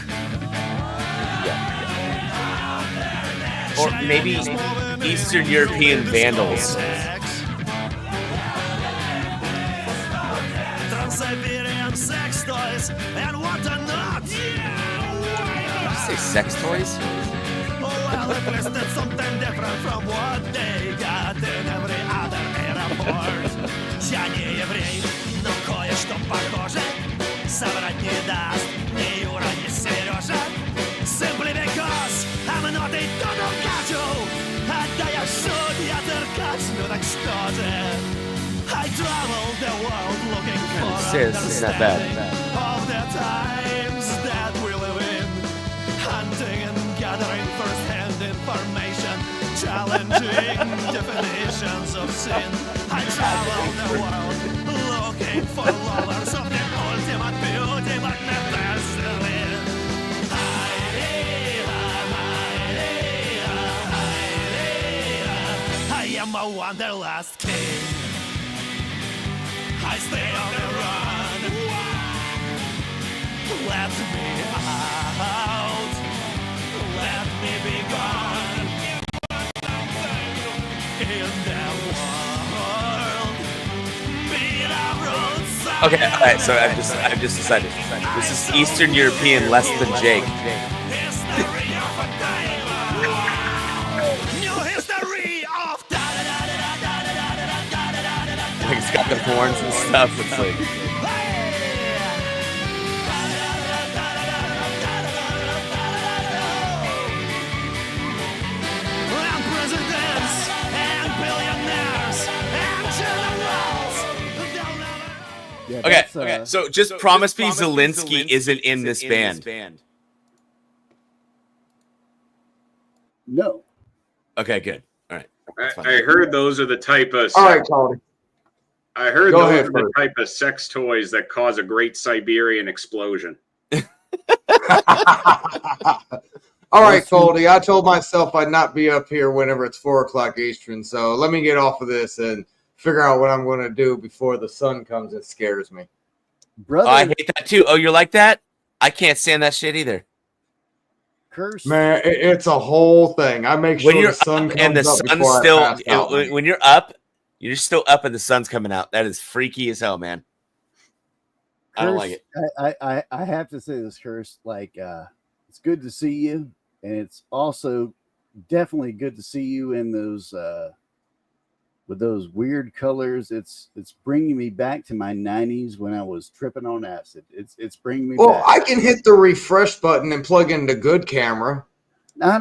Or maybe Eastern European Vandals. toys and what are not. Did you say sex toys? Well, at least it's something different from what they got in every other airport. Я не еврей, но кое-что похоже соврать не даст ни Юра, ни Сережа. Simply because I'm not a total casual. Да я шут, я циркач, ну так что же? I travel the world looking for Seriously, it's not bad. of the times that we live in, hunting and gathering first-hand information, challenging definitions of sin. I travel the world looking for lovers of the ultimate beauty, but never selling. I am a wanderlust king. I stay on the run. Let me out. Let me be gone. In the world, be the roadside. Okay, all right. So I've just decided. This is Eastern European less than Jake. History of a time. New history of Like it's got the horns and stuff. It's like and presidents and billionaires and generals. They'll never Yeah, okay. that's, Okay. So just promise me Zelensky isn't in this band. No. Okay, good. All right. That's fine. I heard those are the type of. All right, Cody. I heard Go those ahead are the first. type of sex toys that cause a great Siberian explosion. All right, Cody. I told myself I'd not be up here whenever it's 4:00 Eastern. So let me get off of this and figure out what I'm going to do before the sun comes and scares me. Brother, Oh, I hate that too. Oh, you're like that? I can't stand that shit either. curse. Man, it's a whole thing. I make sure When you're the sun up comes and the up sun's before still, I pass out. when you're up, you're still up and the sun's coming out. That is freaky as hell, man. I don't like it. I have to say this, Curse. Like, it's good to see you, and it's also definitely good to see you in those with those weird colors. It's bringing me back to my 90s when I was tripping on acid. It's bringing me Well, back. I can hit the refresh button and plug in the good camera. I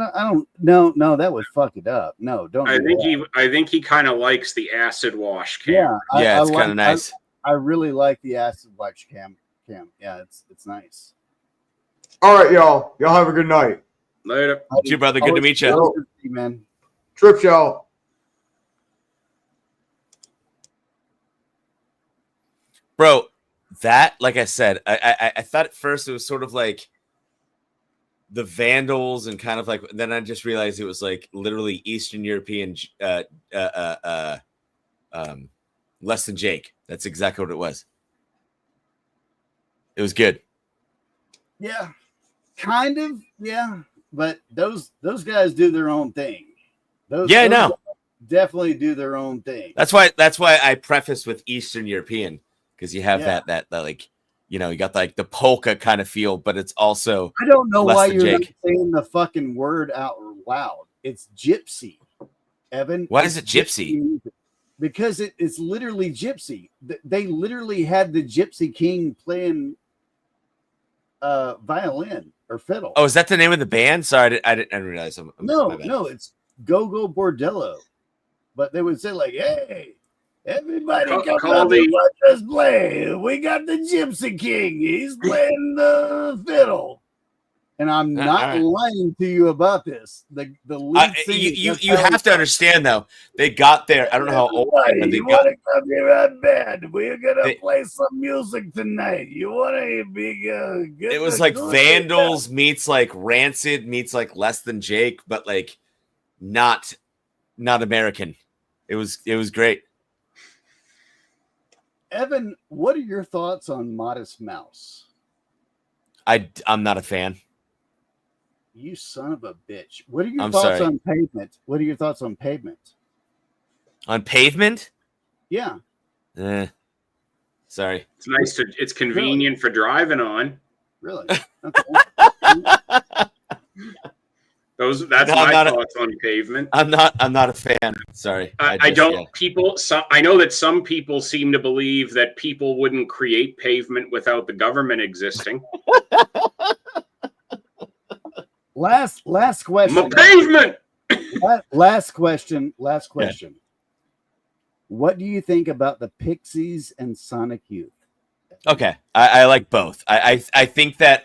don't. No, that would fuck it up. No, don't. I do think that. I think he kind of likes the acid wash cam. Yeah, Yeah, it's like- kind of nice. I really like the acid watch cam. Yeah, it's nice. All right, y'all. Y'all have a good night. Later. You, brother. Good to meet you. Always good to see you, man. Trip, y'all. Bro, that, like I said, I thought at first it was sort of like the Vandals and kind of like, then I just realized it was like literally Eastern European less than Jake. That's exactly what it was. It was good. Yeah, kind of. Yeah, but those guys do their own thing. Those Yeah, I those know. guys definitely do their own thing. That's why I preface with Eastern European, because you have Yeah. that like, you know, you got like the polka kind of feel, but it's also I don't know less why than you're not Jake. saying the fucking word out loud. It's gypsy, Evan. Why is It's it gypsy? music. Because it's literally gypsy. They literally had the Gypsy King playing violin or fiddle. Oh, is that the name of the band? Sorry, I didn't realize. My no, bad. no, it's Go Bordello. But they would say like, "Hey, everybody, come Call out the- and watch us play. We got the Gypsy King. He's playing the fiddle." And I'm not all right. lying to you about this. The lead singer, You that's how have he to understand though. They got there. I don't know how old they are, Everybody, but they you got. want to come here at bed? We're gonna They- play some music tonight. You want to be good? It was like Vandals meets like Rancid meets like Less Than Jake, but like not American. It was great. Evan, what are your thoughts on Modest Mouse? I'm not a fan. You son of a bitch. What are your I'm thoughts sorry. on Pavement? What are your thoughts on Pavement? On Pavement? Yeah. Eh. Sorry. It's nice to. It's convenient for driving on. Really? That's No, my thoughts on pavement. I'm not a fan. Sorry. I don't. People. I know that some people seem to believe that people wouldn't create pavement without the government existing. Last question. Pavement. Last question. Yeah. What do you think about the Pixies and Sonic Youth? Okay, I like both. I think that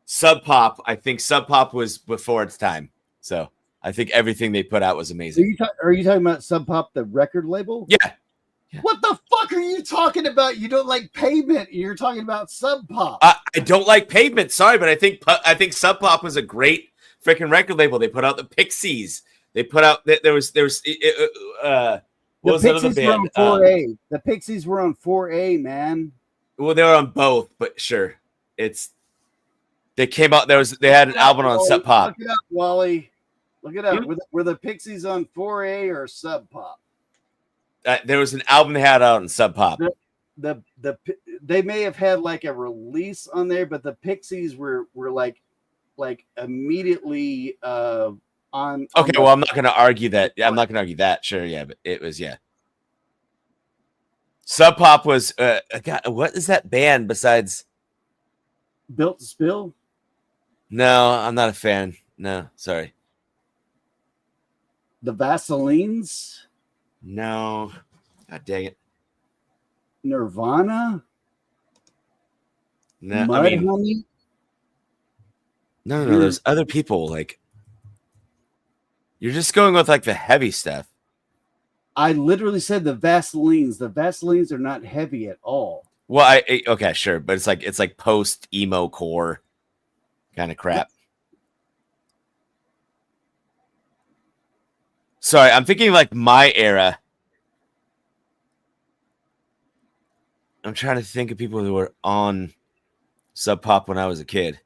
Sub Pop. I think Sub Pop was before its time. So I think everything they put out was amazing. Are you talking about Sub Pop, the record label? Yeah. What the fuck are you talking about? You don't like Pavement. You're talking about Sub Pop. I don't like Pavement. Sorry, but I think Sub Pop was a great freaking record label. They put out the Pixies. They put out there was what was that other band? Were on 4A. The Pixies were on 4A, man. Well, they were on both, but sure, they came out. They had an album on Sub Pop. Look it up, Wally. Look it up. Were the Pixies on 4A or Sub Pop? There was an album they had out on Sub Pop. They may have had like a release on there, but the Pixies were like immediately on. Okay, well, I'm not going to argue that. I'm not going to argue that. Sure, yeah, but it was Sub Pop was. God, what is that band besides Built to Spill? No, I'm not a fan. No, sorry. The Vaselines? No. God dang it. Nirvana? No, Mudhoney? No. There's other people. Like, you're just going with like the heavy stuff. I literally said the Vaselines. The Vaselines are not heavy at all. Well, okay, sure, but it's like post emo core kind of crap. Sorry, I'm thinking like my era. I'm trying to think of people who were on Sub Pop when I was a kid.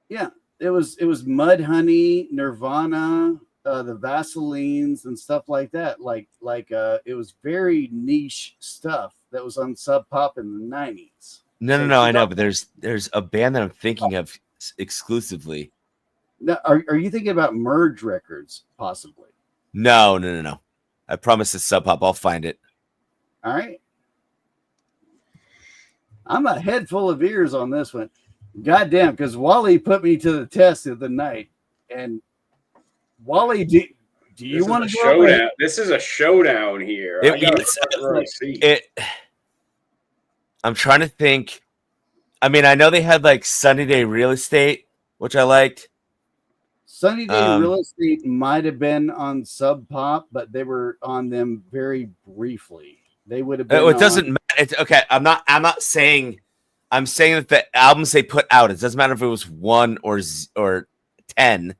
Yeah, it was Mudhoney, Nirvana, the Vaselines, and stuff like that. Like it was very niche stuff that was on Sub Pop in the 90s. No, I know, but there's a band that I'm thinking of exclusively. Now, are you thinking about Merge Records, possibly? No. I promise it's Sub Pop. I'll find it. All right. I'm a head full of ears on this one. Goddamn, because Wally put me to the test the other night. And Wally, do you want to go showdown? This is a showdown here. I'm trying to think. I mean, I know they had like Sunny Day Real Estate, which I liked. Sunny Day Real Estate might have been on Sub Pop, but they were on them very briefly. They would have been. It doesn't matter. It's okay. I'm not saying. I'm saying that the albums they put out. It doesn't matter if it was 1 or 10.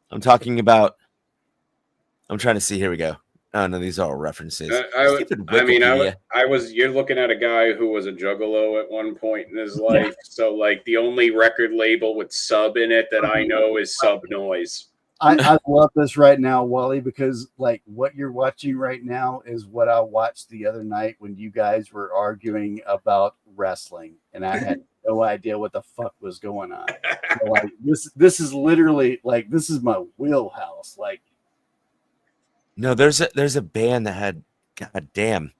I'm talking about. I'm trying to see. Here we go. Oh no, these are all references. You're looking at a guy who was a juggalo at one point in his life. Yeah. So like the only record label with Sub in it that I know is Sub Noise. I love this right now, Wally, because like what you're watching right now is what I watched the other night when you guys were arguing about wrestling, and I had no idea what the fuck was going on. So, like this is literally like this is my wheelhouse. Like, no, there's a band that had, god damn,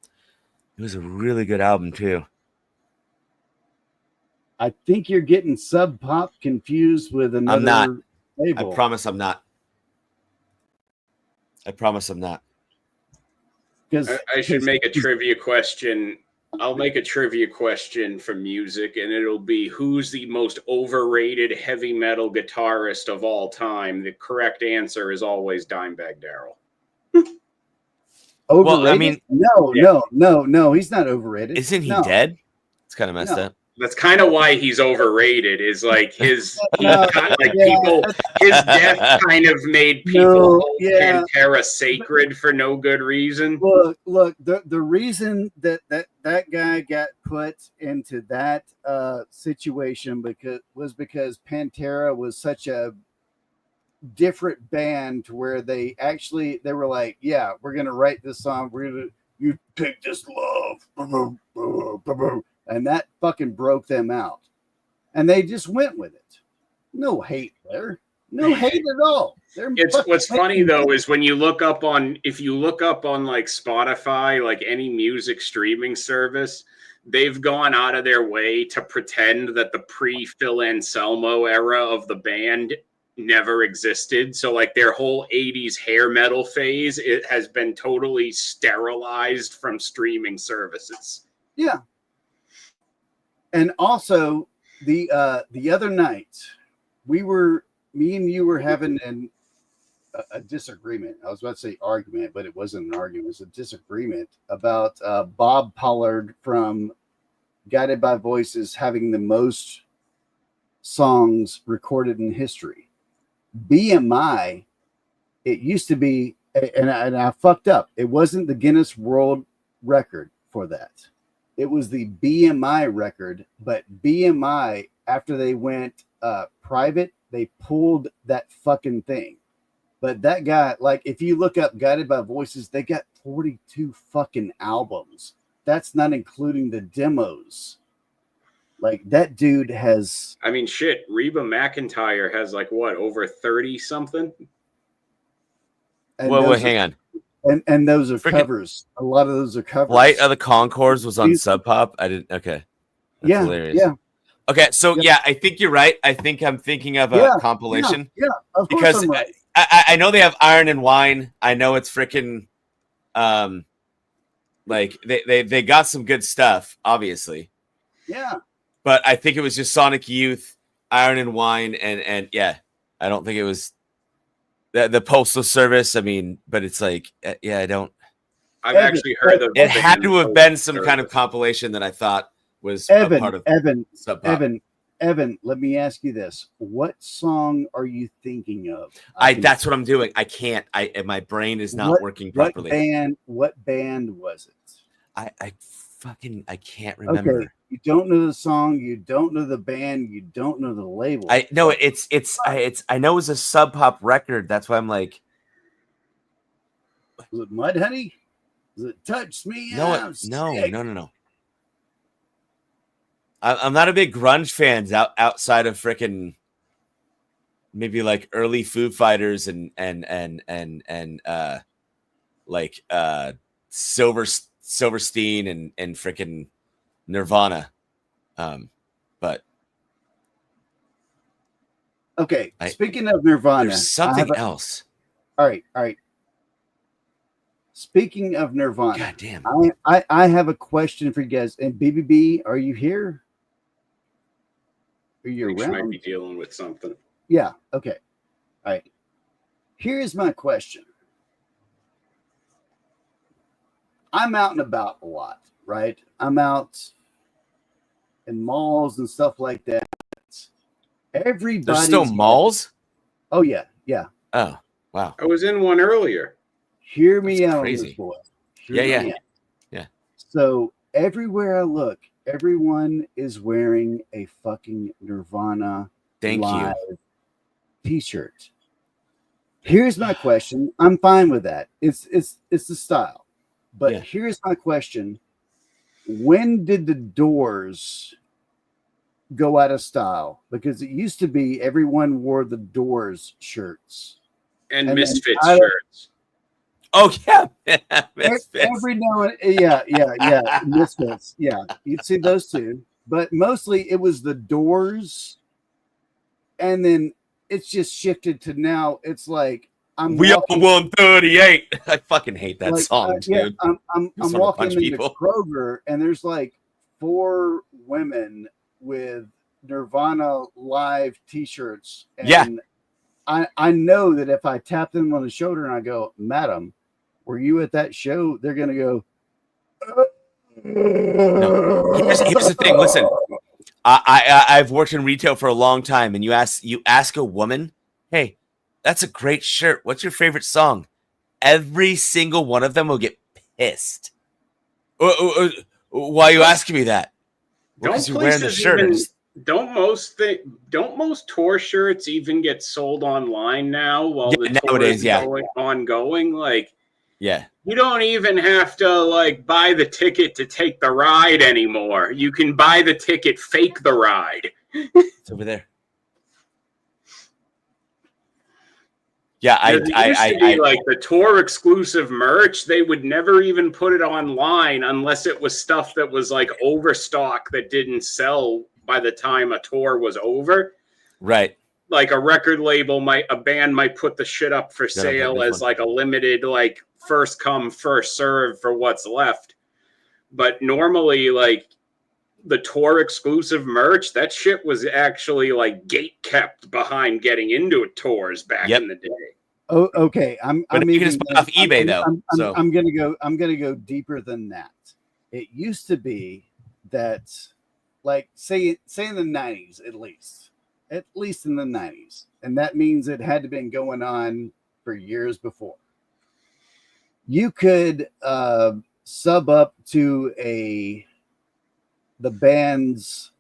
it was a really good album too. I think you're getting Sub Pop confused with another. I'm not. Label. I promise I'm not. I should make a trivia question. I'll make a trivia question for music, and it'll be who's the most overrated heavy metal guitarist of all time? The correct answer is always Dimebag Darrell. Overrated? Well, I mean, no, he's not overrated. Isn't he dead? It's kind of messed up. That's kind of why he's overrated. Is like his death kind of made people hold Pantera sacred for no good reason. Look, the reason that guy got put into that situation because Pantera was such a different band to where they were like, yeah, we're gonna write this song, we're gonna You take this love. And that fucking broke them out. And they just went with it. No hate there. No hate at all. What's funny though is when you look up on like Spotify, like any music streaming service, they've gone out of their way to pretend that the pre-Phil Anselmo era of the band never existed. So like their whole 80s hair metal phase, it has been totally sterilized from streaming services. Yeah. And also the other night me and you were having a disagreement. I was about to say argument, but it wasn't an argument. It was a disagreement about Bob Pollard from Guided by Voices having the most songs recorded in history. BMI, it used to be, and I fucked up. It wasn't the Guinness World Record for that. It was the BMI record, but BMI, after they went private, they pulled that fucking thing. But that guy, like, if you look up Guided by Voices, they got 42 fucking albums. That's not including the demos. Like, that dude has... I mean, shit, Reba McEntire has, like, what, over 30 something? Whoa, hang on. And those are covers. A lot of those are covers. Light of the Concords was on Sub Pop. I didn't... Okay. That's hilarious. Yeah. Okay, so yeah, I think you're right. I think I'm thinking of a compilation. Yeah, of course because I'm right. I know they have Iron and Wine. I know it's freaking like they got some good stuff, obviously. Yeah. But I think it was just Sonic Youth, Iron and Wine, and yeah, I don't think it was the Postal Service. I mean, but it's like, yeah, I don't. I've actually heard of it. Had to have been some kind of compilation that I thought was a part of Evan, let me ask you this. What song are you thinking of? That's what I'm doing. I can't. My brain is not working properly. What band was it? I can't remember. Okay. You don't know the song, you don't know the band, you don't know the label. I know I know it was a Sub Pop record. That's why I'm like, was it Mudhoney? Was it Touch Me? No. I'm not a big grunge fan outside of frickin' maybe like early Foo Fighters and like Silverstein and frickin' Nirvana. But okay, speaking of Nirvana, there's something else. All right. Speaking of Nirvana, God damn. I have a question for you guys. And BBB, are you here? Are you around? She might be dealing with something. Yeah. Okay. All right. Here's my question. I'm out and about a lot, right? I'm out in malls and stuff like that. Everybody. There's still malls? Oh yeah. Yeah. Oh, wow. I was in one earlier. Hear me out, crazy. Boy. Yeah. So everywhere I look, everyone is wearing a fucking Nirvana live t-shirt. Here's my question. I'm fine with that. It's the style. But here's my question. When did the Doors go out of style? Because it used to be everyone wore the Doors shirts. And Misfits shirts. Oh yeah, Misfits. Every now and yeah, Misfits. Yeah, you'd see those two, but mostly it was the Doors, and then it's just shifted to now. It's like we up 138. I fucking hate that song, dude. Yeah, I'm walking into Kroger, and there's like 4 women with Nirvana live T-shirts. And I know that if I tap them on the shoulder and I go, "Madam, were you at that show?" They're gonna go. No. Here's the thing. Listen, I've worked in retail for a long time, and you ask a woman, "Hey, that's a great shirt. What's your favorite song?" Every single one of them will get pissed. Why are you asking me that? Because you're wearing the shirt. Don't most tour shirts even get sold online now while the tour is ongoing? Like, yeah, You don't even have to like buy the ticket to take the ride anymore. You can buy the ticket, fake the ride. It's over there. Yeah, It used to be like the tour exclusive merch. They would never even put it online unless it was stuff that was like overstock that didn't sell by the time a tour was over. Right. Like a record label a band might put the shit up for sale as like a limited, like first come, first serve for what's left. But normally, like the tour exclusive merch, that shit was actually like gate kept behind getting into tours back in the day. Oh, okay. I'm you can just buy off eBay though. I'm gonna go deeper than that. It used to be that, like, say in the 90s at least in the 90s, and that means it had to been going on for years before. You could sub up to the band's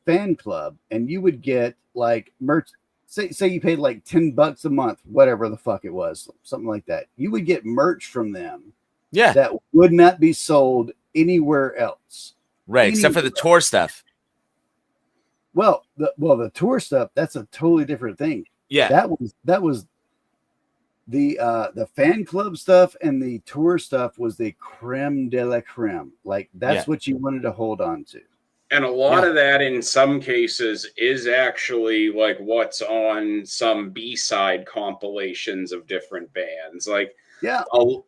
fan club, and you would get like merch. Say you paid like $10 a month, whatever the fuck it was, something like that. You would get merch from them, that would not be sold anywhere else, right? Except for the tour stuff. Well, the tour stuff, that's a totally different thing. Yeah, that was the fan club stuff, and the tour stuff was the creme de la creme. Like that's what you wanted to hold on to. And a lot of that, in some cases, is actually like what's on some B-side compilations of different bands. Like,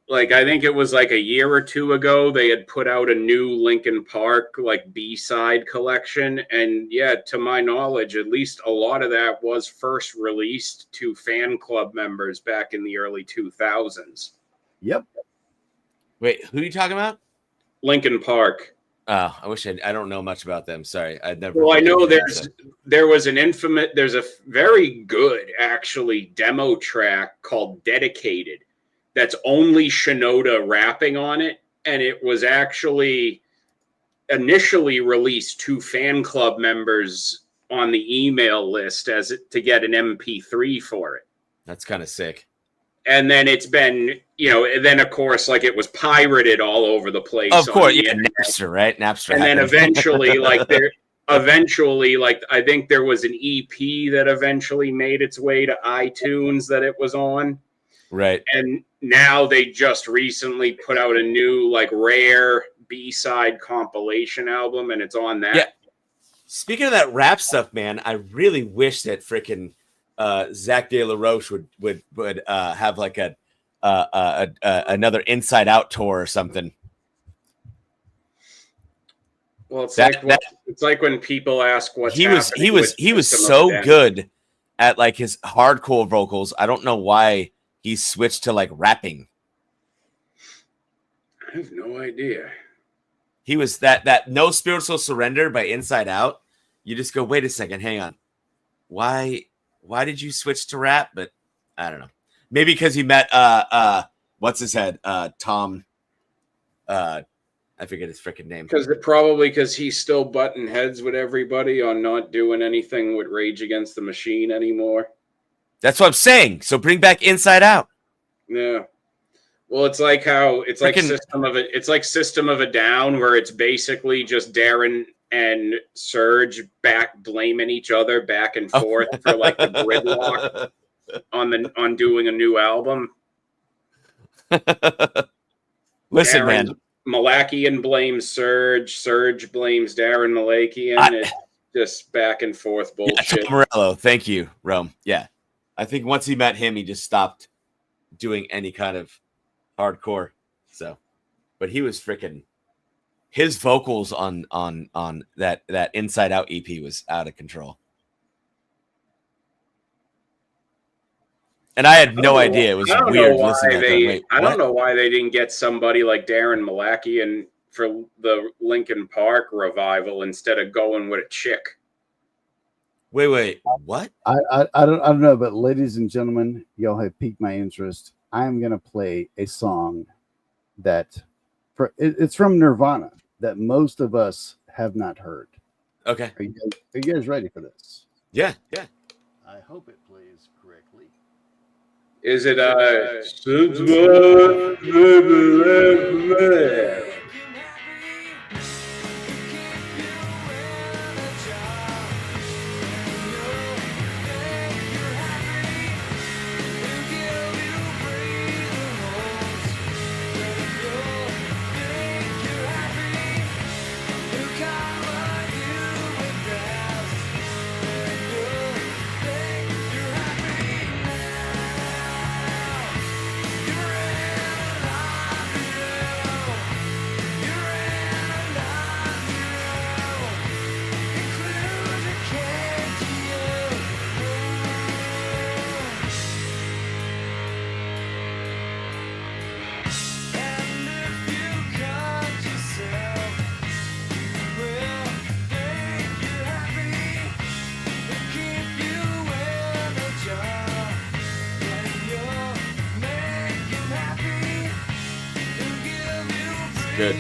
like I think it was like a year or two ago, they had put out a new Linkin Park like B-side collection. And to my knowledge, at least a lot of that was first released to fan club members back in the early 2000s. Yep. Wait, who are you talking about? Linkin Park. Oh, I wish I don't know much about them. Sorry, I'd never. Well, I know there's a very good actually demo track called "Dedicated" that's only Shinoda rapping on it, and it was actually initially released to fan club members on the email list to get an MP3 for it. That's kind of sick. And then it's been, then of course, like it was pirated all over the place. Of course, Napster, right? Napster. And then eventually, I think there was an EP that eventually made its way to iTunes that it was on. Right. And now they just recently put out a new like rare B-side compilation album, and it's on that. Yeah. Speaking of that rap stuff, man, I really wish that freaking Zach De La Roche would have like another Inside Out tour or something. Well, it's like when people ask what's happening. He was so good at like his hardcore vocals. I don't know why he switched to like rapping. I have no idea. He was that No Spiritual Surrender by Inside Out. You just go, wait a second, hang on. Why did you switch to rap? But I don't know. Maybe because he met what's his head? Tom. I forget his freaking name. Because he's still butting heads with everybody on not doing anything with Rage Against the Machine anymore. That's what I'm saying. So bring back Inside Out. Yeah. Well, it's like System of a Down, where it's basically just Darren and Serge blaming each other back and forth for like the gridlock on doing a new album. Listen, Darren, man. Malakian blames Serge blames Darren Malakian. It's just back and forth bullshit. Tom Morello, thank you, Rome. Yeah. I think once he met him, he just stopped doing any kind of hardcore. So, but he was freaking, his vocals on that Inside Out EP was out of control. And I had no idea. It was weird listening to that. I don't know why they didn't get somebody like Darren Malakian for the Linkin Park revival instead of going with a chick. Wait, what? I don't know, but ladies and gentlemen, y'all have piqued my interest. I am gonna play a song that it's from Nirvana that most of us have not heard. Okay. Are you guys ready for this? Yeah. I hope it plays correctly. Is it Good.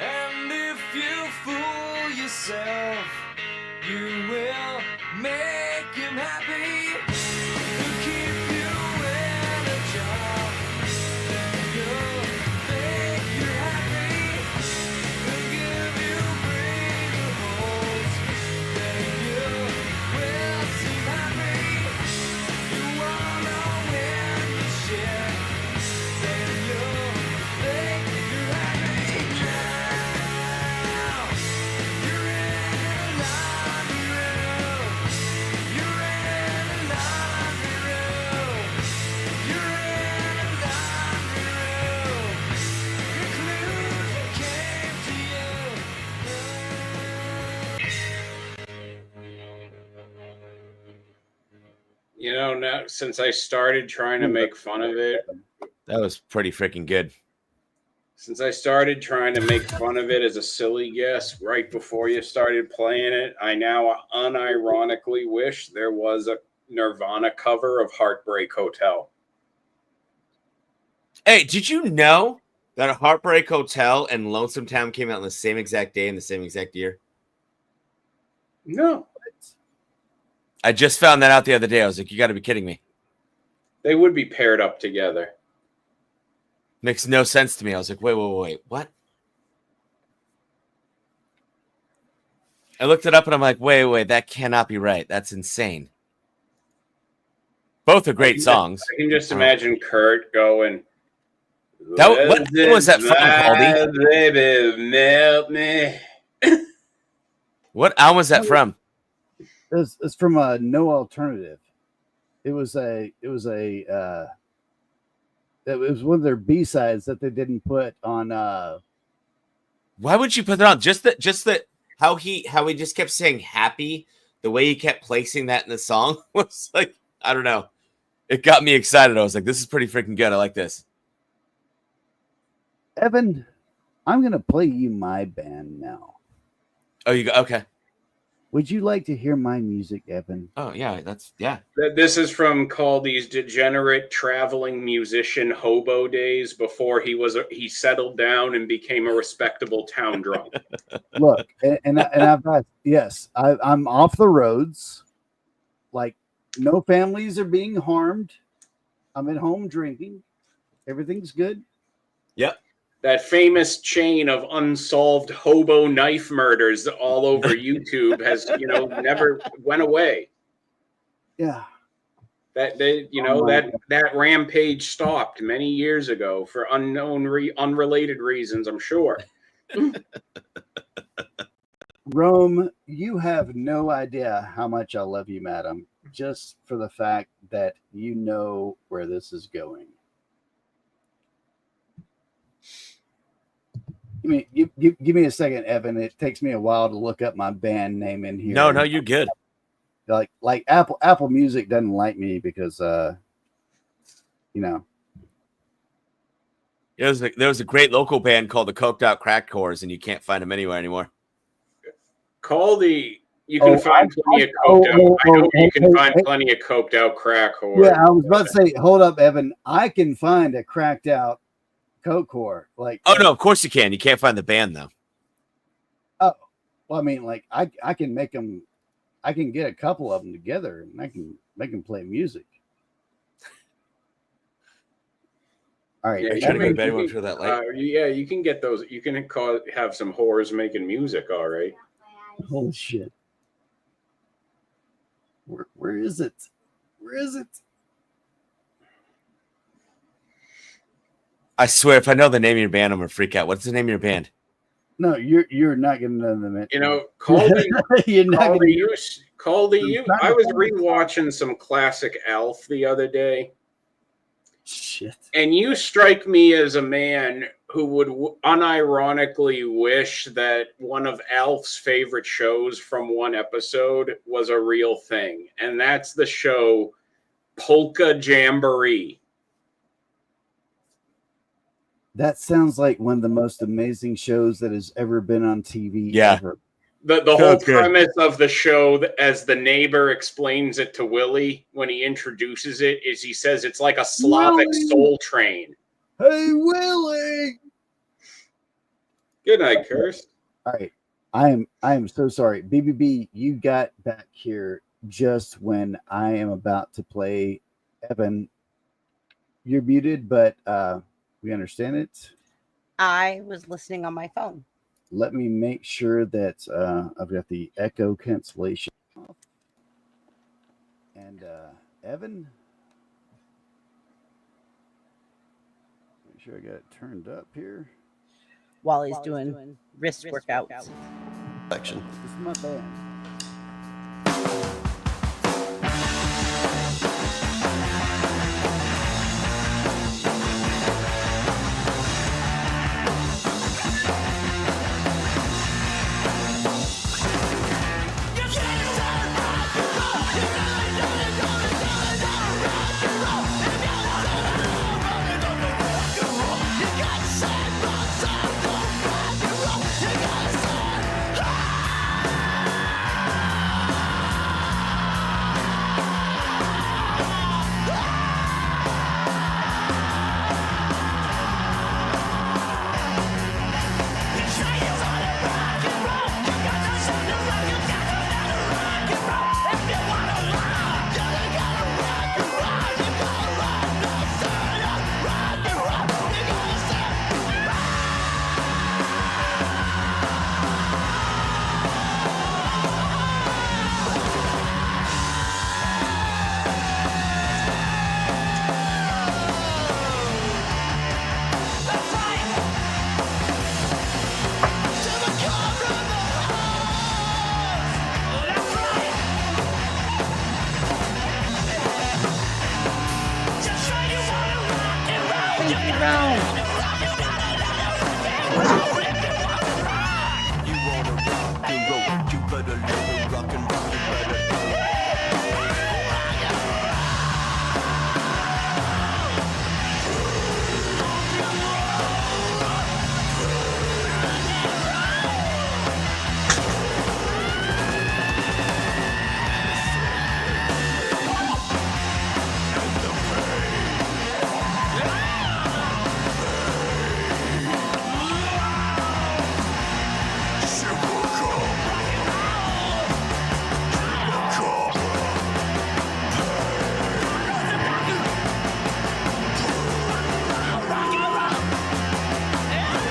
And if you fool yourself, you will make him happy. He'll keep you in a job, then you'll think you're happy. He'll give you breathing holes, then you will seem happy. You wanna win the shit, then you'll think you're happy. You know, now since I started trying to make fun of it, That was pretty freaking good. since I started trying to make fun of it as a silly guess right before you started playing it, I now unironically wish there was a Nirvana cover of Heartbreak Hotel. Hey, did you know that Heartbreak Hotel and Lonesome Town came out on the same exact day in the same exact year? No. I just found that out the other day. I was like, you got to be kidding me. They would be paired up together. Makes no sense to me. I was like, wait, what? I looked it up and I'm like, wait, that cannot be right. That's insane. Both are great songs. I can just imagine Kurt going, what was that from, Caldy? Baby, melt me. What album was that from? It's from No Alternative. It was one of their B-sides that they didn't put on. Why would you put it on? Just that how he just kept saying happy, the way he kept placing that in the song was like, I don't know. It got me excited. I was like, this is pretty freaking good. I like this. Evan, I'm gonna play you my band now. Oh, you go, okay. Would you like to hear my music, Evan? Oh yeah, that's yeah. This is from Caldy's degenerate traveling musician hobo days before he settled down and became a respectable town drunk. Look, and I've got, yes, I'm off the roads. Like, no families are being harmed. I'm at home drinking. Everything's good. Yep. That famous chain of unsolved hobo knife murders all over YouTube has, never went away. Yeah. That rampage stopped many years ago for unrelated reasons, I'm sure. Rome, you have no idea how much I love you, madam, just for the fact that you know where this is going. Give me a second, Evan. It takes me a while to look up my band name in here. No, you're good. Like Apple Music doesn't like me because There was a great local band called the Coked Out Crack Whores, and you can't find them anywhere anymore. You can find plenty of coked out. I know you can find plenty of coked out crack whore. Yeah, I was about to say, hold up, Evan. I can find a cracked out coke whore. Like, oh no, of course you can. You can't find the band though. Oh, well, I mean, like I can make them. I can get a couple of them together, and I can make them play music. All right, Are you trying to go to bed? Want to feel that light? Yeah, you can get those. You can have some whores making music. All right. Holy shit! Where is it? Where is it? I swear, if I know the name of your band, I'm gonna freak out. What's the name of your band? No, you're not gonna know the name. Caldy, you're not Caldy, gonna. Caldy, I was rewatching some classic Alf the other day. Shit. And you strike me as a man who would unironically wish that one of Alf's favorite shows from one episode was a real thing. And that's the show Polka Jamboree. That sounds like one of the most amazing shows that has ever been on TV. Yeah. Ever. The whole premise of the show, as the neighbor explains it to Willie when he introduces it, is he says it's like a Slavic soul train. Hey, Willie. Good night, Curse. All right. I am so sorry. BBB, you got back here just when I am about to play. Evan, you're muted, but we understand it. I was listening on my phone. Let me make sure that I've got the echo cancellation off. And Evan, make sure I got it turned up here. While he's doing wrist workouts. Section. This is my band.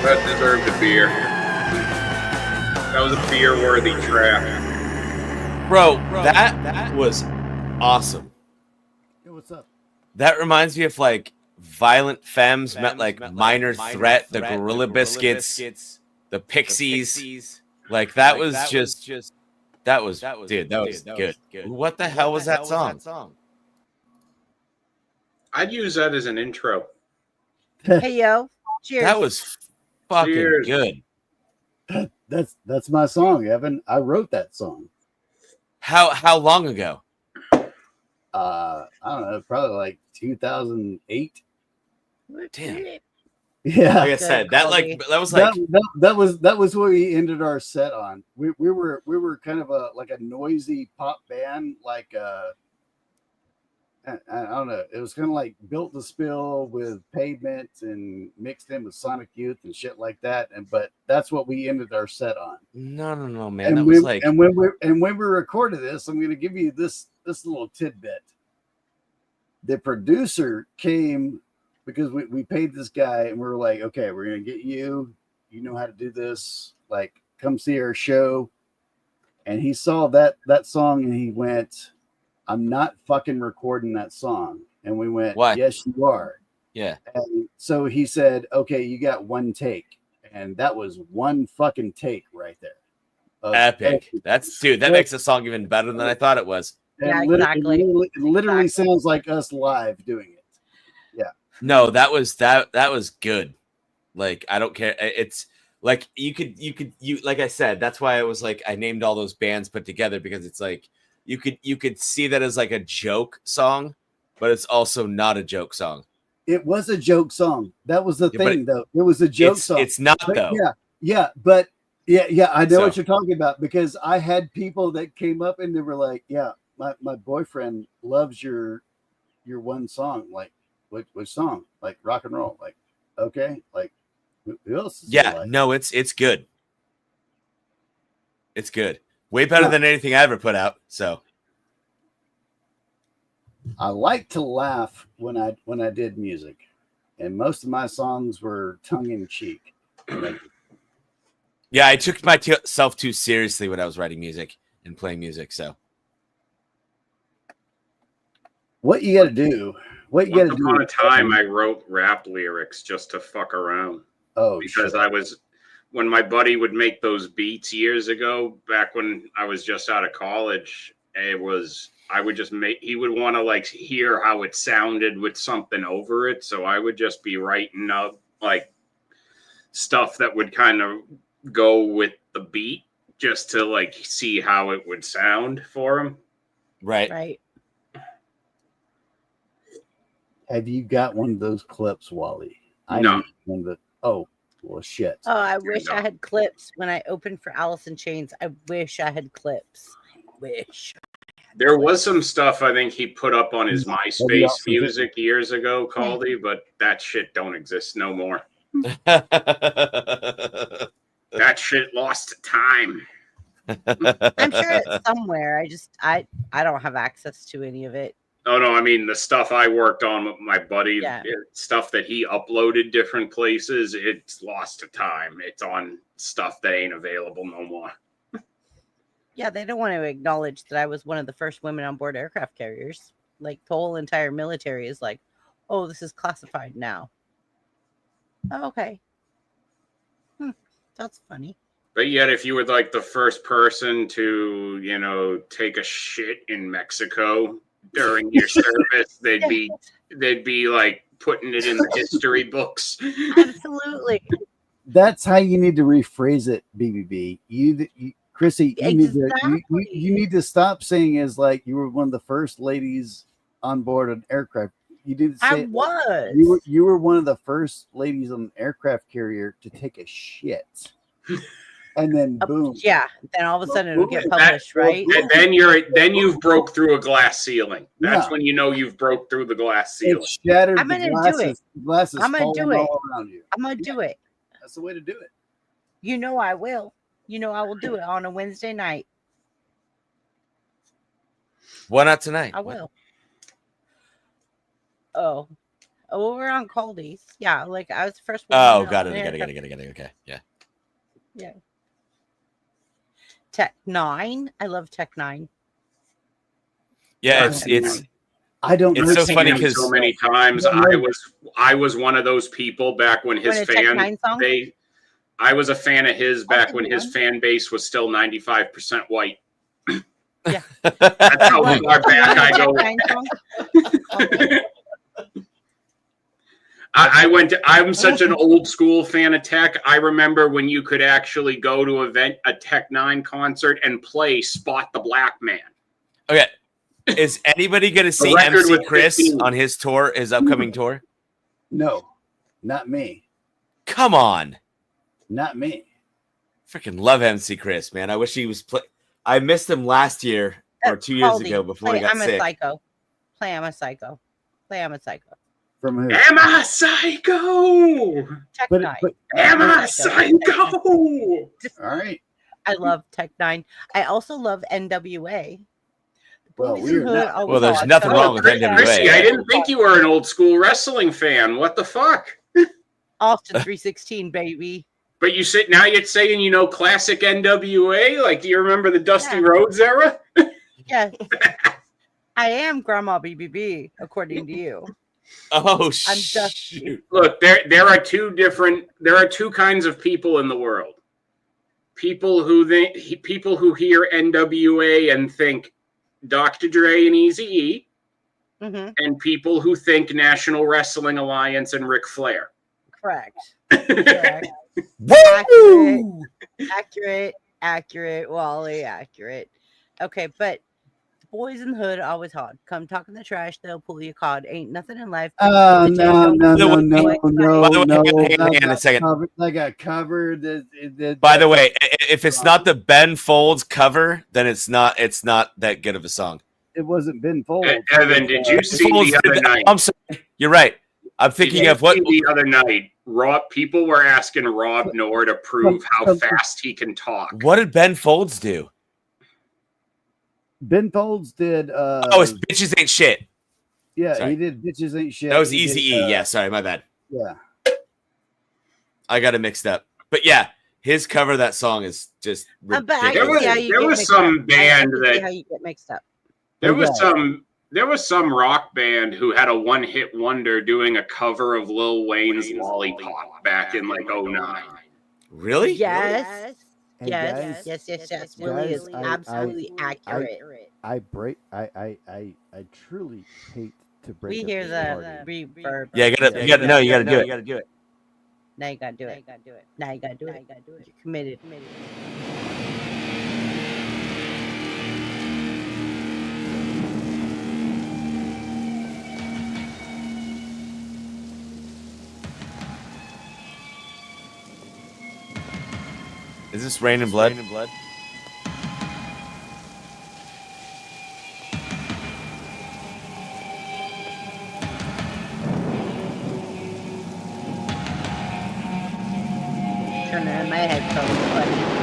That deserved a beer. That was a beer-worthy track. Bro, that was awesome. Hey, what's up? That reminds me of like Violent Femmes met like Minor Threat, the Gorilla Biscuits, the Pixies. Like that was just that was dude, that was good. What the hell was that song? I'd use that as an intro. Hey yo, cheers. That was fucking Cheers. good. That's my song, Evan. I wrote that song. How long ago? I don't know, probably like 2008. Damn. Yeah. Like I said, that was what we ended our set on. We were kind of a noisy pop band, like I don't know. It was kind of like Built to Spill with Pavement and mixed in with Sonic Youth and shit like that. But that's what we ended our set on. No, man. That was like, when we recorded this, I'm going to give you this little tidbit. The producer came because we paid this guy and we were like, okay, we're going to get you. You know how to do this. Like, come see our show. And he saw that song and he went, I'm not fucking recording that song. And we went, why? Yes, you are. Yeah. And so he said, okay, you got one take. And that was one fucking take right there. Epic. That's that makes the song even better than I thought it was. Yeah, And exactly. It literally sounds like us live doing it. Yeah. No, that was good. Like, I don't care. It's like you like I said, that's why I was like, I named all those bands put together because it's like you could see that as like a joke song, but it's also not a joke song. It was a joke song. That was the thing, though. It was a joke song. It's not, but though. Yeah. But yeah. I know what you're talking about because I had people that came up and they were like, "Yeah, my boyfriend loves your one song. Like, which song? Like rock and roll. Like, okay. Like, who else? No, it's good. It's good. Way better than anything I ever put out. So I like to laugh when I did music, and most of my songs were tongue in cheek. Yeah, I took myself too seriously when I was writing music and playing music. So what you got to do? What you got to do? Once upon a time, I wrote rap lyrics just to fuck around. Oh, because shit. When my buddy would make those beats years ago, back when I was just out of college, he would want to like hear how it sounded with something over it. So I would just be writing up like stuff that would kind of go with the beat just to like see how it would sound for him. Right. Have you got one of those clips, Wally? No. Oh, well, shit. Oh, I wish I had clips when I opened for Alice in Chains. I wish I had clips. There was some stuff I think he put up on his MySpace music years ago, Caldy, but that shit don't exist no more. That shit lost to time. I'm sure it's somewhere. I don't have access to any of it. Oh, no, I mean, the stuff I worked on with my buddy, stuff that he uploaded different places, it's lost to time. It's on stuff that ain't available no more. Yeah, they don't want to acknowledge that I was one of the first women on board aircraft carriers. Like, the whole entire military is like, oh, this is classified now. Oh, okay. That's funny. But yet, if you were like the first person to, take a shit in Mexico during your service, they'd be like putting it in the history books. Absolutely. That's how you need to rephrase it, BBB. Chrissy, you need to stop saying as like you were one of the first ladies on board an aircraft. You did say you were one of the first ladies on an aircraft carrier to take a shit. And then boom. Yeah. Then all of a sudden it'll get published, right? Then you've broke through a glass ceiling. That's when you know you've broke through the glass ceiling. It's shattered. I'm gonna do it. I'm gonna do it. All around you. I'm gonna do it. That's the way to do it. You know I will. You know I will do it on a Wednesday night. Why not tonight? I will. Oh, over on Caldy's. Yeah, like I was the first one. Oh, to got know. it. Okay. Yeah. Yeah. Tech 9. I love Tech 9. Yeah, it's I don't it's know so Seen funny him because so many times. I was one of those people back when his When a Tech fan 9 song? I was a fan of his back did when his one. fan base was still 95% white. Yeah. That's how What? far back I Tech go. 9 song? I'm such an old school fan of Tech. I remember when you could actually go to a Tech 9 concert and play Spot the Black Man. Okay. Is anybody going to see record MC with Chris 15. on his tour, his upcoming tour? No, not me. Come on. Not me. Freaking love MC Chris, man. I wish he was I missed him last year or 2 years Caldy, ago before he play got I'm sick. a Psycho. Play I'm a Psycho. Play I'm a Psycho. From who? Am I psycho? Tech But- 9. but- Am I'm a I psycho? All right. I love Tech 9. I also love NWA. Well, Boys we're in Hood not- always Well, there's on. nothing So- wrong with NWA. Chrissy, I didn't think you were an old school wrestling fan. What the fuck? Austin 316, baby. But you're saying you know classic NWA? Like, do you remember the Dusty Yeah. Rhodes era? Yes. I am Grandma BBB, according to you. Oh, I'm just shoot. Look, there are two kinds of people in the world. People who hear NWA and think Dr. Dre and Eazy-E, Mm-hmm. and people who think National Wrestling Alliance and Ric Flair. Correct. Woo! Accurate, Wally, accurate. Okay, but Boys in the Hood always hard. Come talking the trash, they'll pull your card. Ain't nothing in life. No. By the way, hang on a That second. got covered. By the way, if it's not the Ben Folds cover, then it's not that good of a song. It wasn't Ben Folds. Evan, did you see Folds the other did- night? I'm sorry. You're right. I'm thinking of what the other night. People were asking Rob Noor to prove how fast he can talk. What did Ben Folds do? Ben Folds did. Oh, it's Bitches Ain't Shit. Yeah, Sorry. he did Bitches Ain't Shit. That was He did, Eazy-E. Yeah, sorry, my bad. Yeah. I got it mixed up. But yeah, his cover of that song is just But I ridiculous. can see how you There get was mixed some up. band I can that- see how you get mixed up. There was some rock band who had a one-hit wonder doing a cover of Lil Wayne's Lollipop back in like 2009. Really? Yes. Hey, guys, Yes. Willie is guys, absolutely accurate. I truly hate to break. We up hear this the party. reverb. Yeah, you gotta do it. Now you gotta do it. Now you gotta do it. You're committed. Is this Rain and Blood? Turn on my headphones, buddy.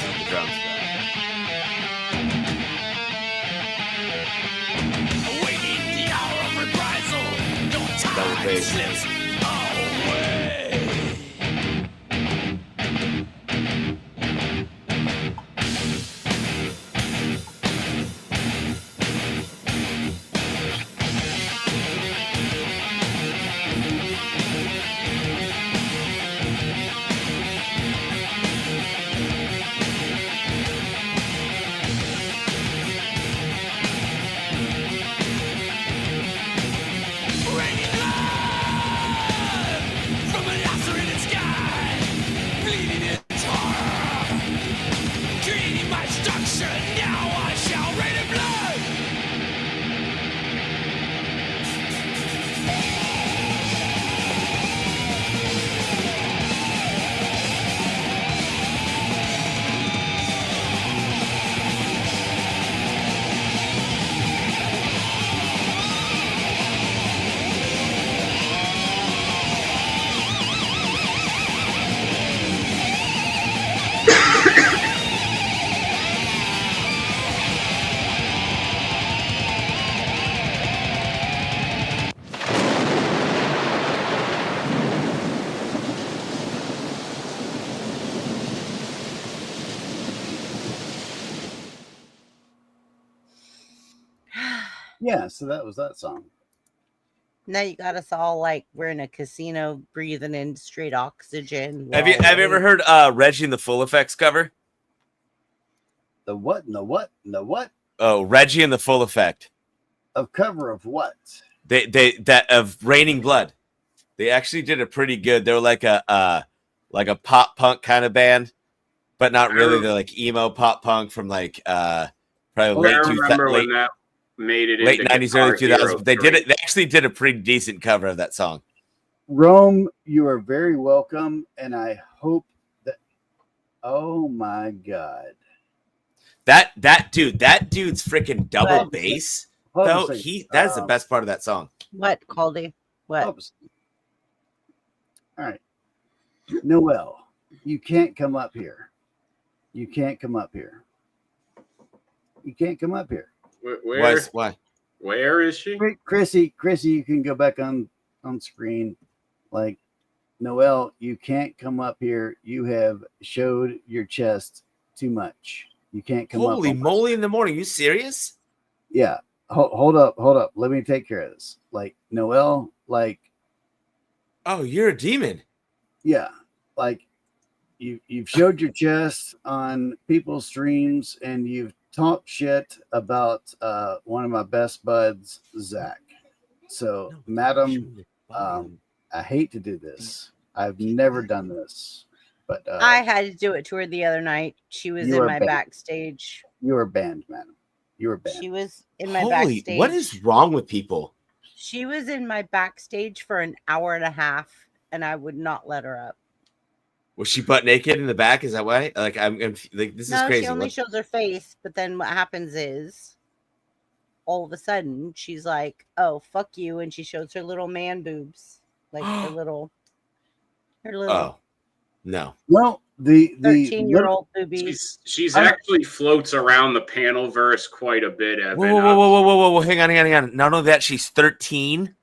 is the drums. Awaiting the hour of reprisal. No time bass. slips away. Raining blood from a lacerated sky, bleeding its horror, creating my destruction. Now I shall rain in blood. Yeah, so that was that song. Now you got us all like we're in a casino breathing in straight oxygen. Have you ever heard Reggie and the Full Effects cover? The what? And the what? And the what? Oh, Reggie and the Full Effect. Of cover of what? They that of Raining Blood. They actually did it pretty good. They were like a pop punk kind of band, but not really. They're like emo pop punk from like probably I late remember when that made it late into 90s, early Guitar 2000s. Hero But they 3. did it. They actually did a pretty decent cover of that song. Rome, you are very welcome, and I hope that. Oh my God! That dude's freaking double What? bass. Hold on a Though second. that is the best part of that song. What, Caldy? What? Oops. All right, Noel, you can't come up here. You can't come up here. You can't come up here. Why? Where is she? Chrissy, you can go back on screen. Like, Noel, you can't come up here. You have showed your chest too much. You can't come up. Holy moly! In the morning, you serious? Yeah. Hold up. Let me take care of this. Like, Noel, like, oh, you're a demon. yeah, like you've showed your chest on people's streams, and you've talked shit about one of my best buds, Zach. So, madam, I hate to do this. I've never done this, but I had to do it to her the other night. She was you in are my banned. backstage. You are banned, madam. You are banned. She was in my Holy, backstage. what is wrong with people? She was in my backstage for an hour and a half, and I would not let her up. Was she butt naked in the back? Is that why? Like I'm like this is No, crazy. she only What- shows her face, but then what happens is all of a sudden she's like, "Oh, fuck you," and she shows her little man boobs, like her little Oh, no. Well, the 13-year-old boobies. She's actually floats around the panel verse quite a bit, Evan. Whoa. Hang on. Not only that, she's 13.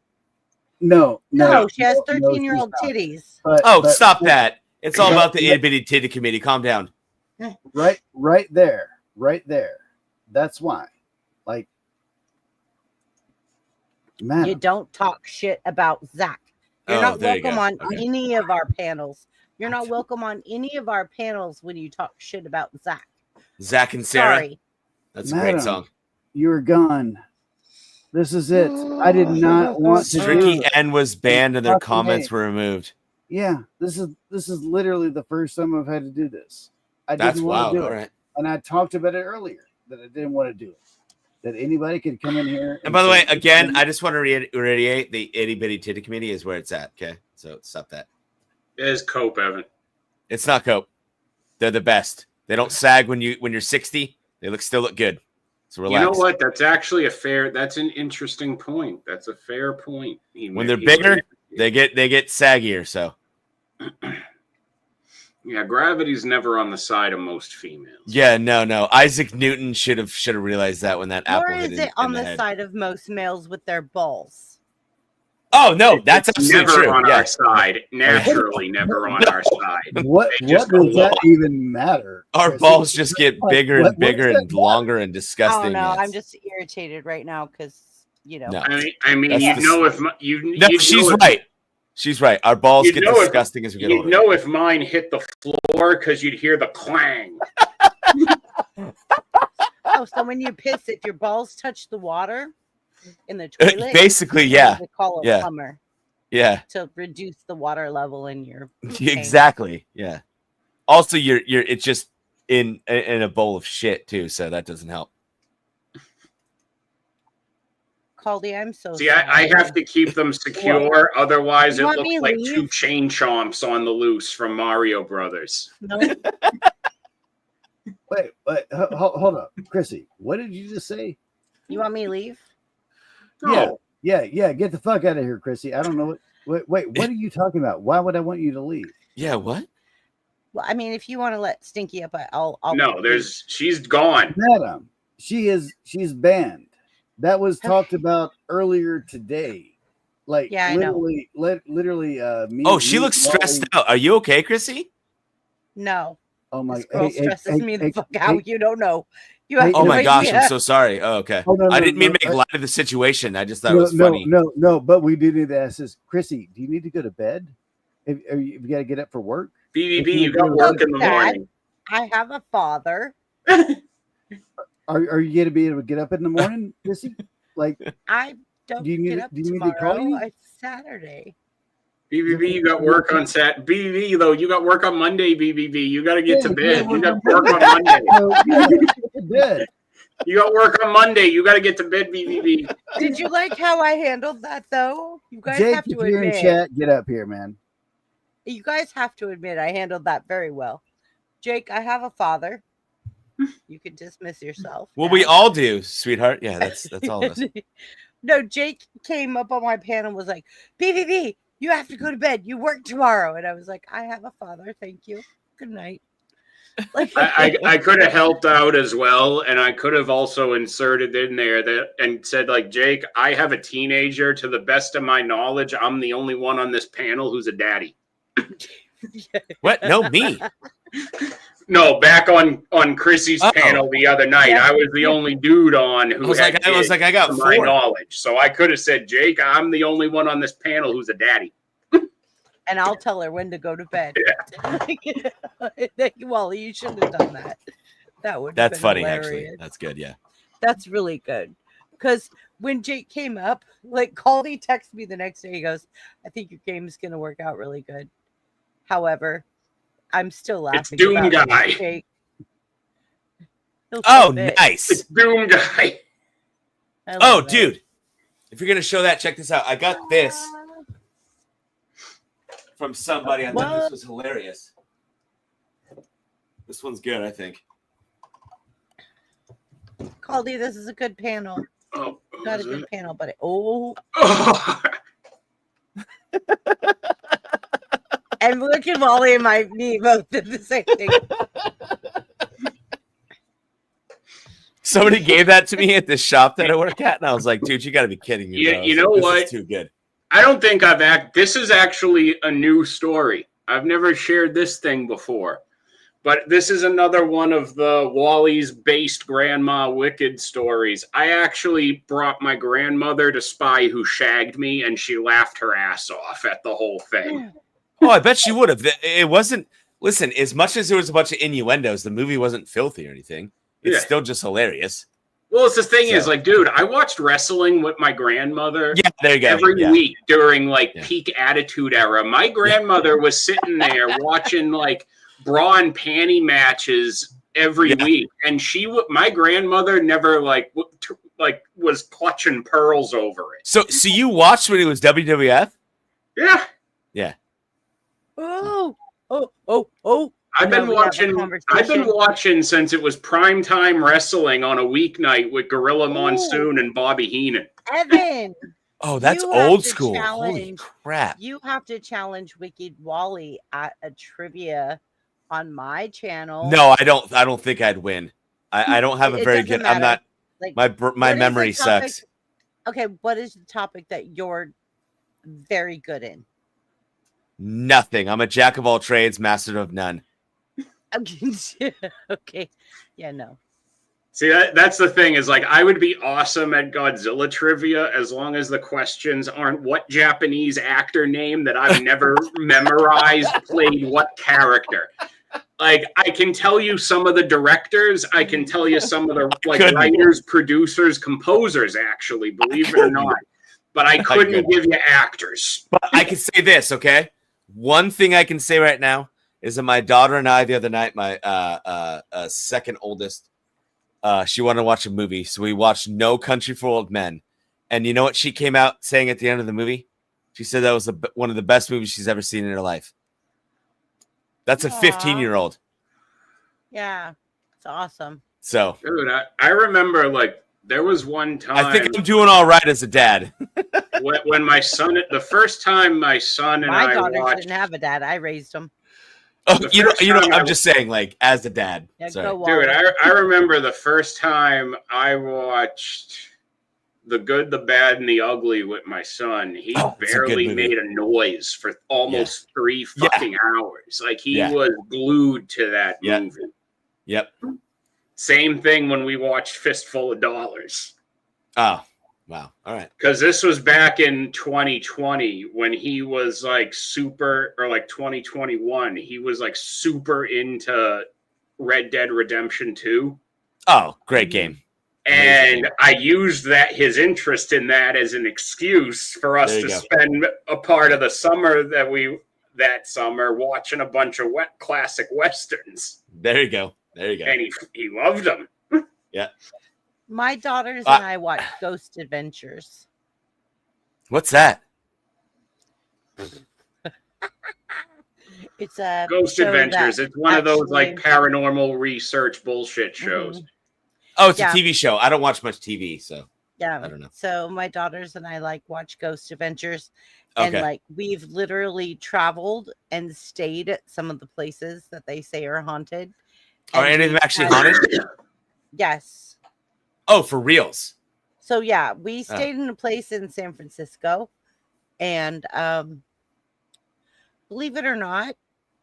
No, she has 13-year-old she's not. titties. But- Stop that. It's all but- about the itty bitty titty committee. Calm down. Right there. That's why. Like, man, You don't talk shit about Zach. You're Oh, not there you welcome go. on Okay. any of our panels. You're not welcome on any of our panels when you talk shit about Zach. Zach and Sarah. Sorry. That's a great Madam, song. You're gone. This is it. I did not want to do Stricky it. N was banned and their Fucking comments A. were removed. Yeah, this is literally the first time I've had to do this. I That's didn't want wild. to do All it, right. and I talked about it earlier that I didn't want to do it. That anybody could come in here. And by the way, say, again, I just want to reiterate the itty bitty titty committee is where it's at. Okay, so stop that. It is Cope, Evan. It's not Cope. They're the best. They don't sag when you're 60. They still look good. So relax. You know what? That's actually that's an interesting point. That's a fair point. When they're bigger, they get saggier. So Yeah, gravity's never on the side of most females. Yeah, no. Isaac Newton should have realized that when that Nor apple hit is in, it on in the the head. side of most males with their balls. Oh no, that's It's absolutely never true. on Yeah. our side. Naturally, never on our side. What They just does that glow. even matter? Our Chrissy? balls just get Like, bigger what and bigger does and that longer and I disgusting. don't know. Yes. I'm just irritated right now because No. I mean, That's you the- know if No, you'd she's know if, right. She's right. Our balls you'd get know if- disgusting as we get You'd older. know if mine hit the floor because you'd hear the clang. Oh, so when you piss, if your balls touch the water in the toilet, Basically, you yeah. need to call a Yeah. plumber Yeah. to reduce the water level in your tank. Exactly. Yeah. Also, you're it's just in a bowl of shit too, so that doesn't help. Caldy, I'm so See, sorry. I have to keep them secure, otherwise You it want looks me like leave? two chain chomps on the loose from Mario Brothers. No, Wait, hold up, Chrissy. What did you just say? you want me to leave? No. Yeah. Get the fuck out of here, Chrissy. I don't know what. Wait, what are you talking about? Why would I want you to leave? Yeah, what? Well, I mean, if you want to let Stinky up, I'll No, she's gone. Madam, she's banned. That was talked about earlier today. Like Yeah, I know. literally me. Oh, she looks stressed out. Are you okay, Chrissy? No. Oh my This girl stresses me the fuck out. You don't know. You have Oh no my gosh, idea. I'm so sorry. Oh, okay. Oh, no, I no, didn't mean no, to make light of the situation. I just thought it No, was funny. no. But we do need to ask this, Chrissy. Do you need to go to bed? Have you got to get up for work? BBB, you got work in the Dad, morning. I have a father. Are you going to be able to get up in the morning, Chrissy? Like, I don't do you need get up do you need tomorrow. to call you? It's Saturday. BBB, you got work on BBB though. You got work on Monday. BBB, you got to get to bed. You got work on Monday. Bed. You got work on Monday. You got to get to bed. BBB. Did you like how I handled that though? You guys Jake, have if to you're in admit. chat, get up here, man. You guys have to admit I handled that very well. Jake, I have a father. You can dismiss yourself. Well, we all do, sweetheart. Yeah, that's all of us. No, Jake came up on my panel and was like, BBB, you have to go to bed. You work tomorrow. And I was like, I have a father. Thank you. Good night. Like, I could have helped out as well, and I could have also inserted in there that and said like, Jake, I have a teenager. To the best of my knowledge, I'm the only one on this panel who's a daddy. What? No, me. No, back on Chrissy's panel the other night, I was the only dude on who I was had like, I got to my 4. knowledge. So I could have said, Jake, I'm the only one on this panel who's a daddy. and I'll tell her when to go to bed. Well, you shouldn't have done that. That would. That's been funny, hilarious. actually. That's good. Yeah. That's really good. Because when Jake came up, like Caldy texted me the next day. He goes, I think your game is going to work out really good. However, I'm still laughing. It's Doom about Guy. Jake. He'll Oh, flip it. nice. It's Doom Guy. I Oh, love it. dude. If you're going to show that, check this out. I got this from somebody. I thought this was hilarious. This one's good, I think. Caldy, this is a good panel. Oh, Not a good panel, but oh. And look at Molly and me both did the same thing. Somebody gave that to me at this shop that I work at, and I was like, dude, you got to be kidding me. bro. I You was know like, what? This is too good. I don't think this is actually a new story. I've never shared this thing before. But this is another one of the Wally's based Grandma Wicked stories. I actually brought my grandmother to spy who shagged me, and she laughed her ass off at the whole thing. Oh, I bet she would have. It wasn't. Listen, as much as there was a bunch of innuendos, the movie wasn't filthy or anything. It's still just hilarious. Well, it's the thing is, like, dude, I watched wrestling with my grandmother there you go. every week during, like, peak Attitude Era. My grandmother was sitting there watching, like, bra and panty matches every week. And my grandmother never, was clutching pearls over it. So you watched when it was WWF? Yeah. Yeah. Oh. I've been watching since it was primetime wrestling on a weeknight with Gorilla Monsoon and Bobby Heenan. Evan. Oh, that's you have old to school. Holy challenge- crap. You have to challenge Wicked Wally at a trivia on my channel. No, I don't think I'd win. I don't have a It very doesn't good. I'm matter. not. Like, My what is the memory topic- sucks. Okay, what is the topic that you're very good in? Nothing. I'm a jack of all trades, master of none. Okay. Yeah, no. See, that's the thing is like I would be awesome at Godzilla trivia as long as the questions aren't what Japanese actor name that I've never memorized played what character. Like I can tell you some of the directors, I can tell you some of the like writers, producers, composers actually, believe it or not. But I couldn't give you actors. But I can say this, okay? One thing I can say right now is that my daughter and I the other night, my second oldest, she wanted to watch a movie, so we watched No Country for Old Men. And you know what she came out saying at the end of the movie? She said that was one of the best movies she's ever seen in her life. That's a 15-year-old. Yeah, it's awesome. So, dude, I remember like there was one time. I think I'm doing all right as a dad. when my son, the first time my son and My I daughters watched. didn't have a dad. I raised them. Oh, you know, I'm just saying, like, as a dad. Yeah, Sorry. go Wally. Dude, I remember the first time I watched The Good, the Bad, and the Ugly with my son. He it's a good barely movie. made a noise for almost 3 fucking hours. Like he was glued to that movie. Yep. Same thing when we watched Fistful of Dollars. Oh, wow. All right. Because this was back in 2020 when he was like super, or like 2021, he was like super into Red Dead Redemption 2. Oh, great game. And I used his interest in that as an excuse for us to spend a part of the summer that summer watching a bunch of classic westerns. There you go. There you go. And he loved them. Yeah. My daughters and I watched Ghost Adventures. What's that? It's a Ghost show Adventures. that It's one of those actually- like paranormal research bullshit shows. Oh, it's Yeah. a TV show. I don't watch much TV, so Yeah. I don't know. So my daughters and I like watch Ghost Adventures. And Okay. like we've literally traveled and stayed at some of the places that they say are haunted. Are And any of them we've actually had- haunted? Yes. Oh, for reals? So yeah, we Oh. stayed in a place in San Francisco, and believe it or not,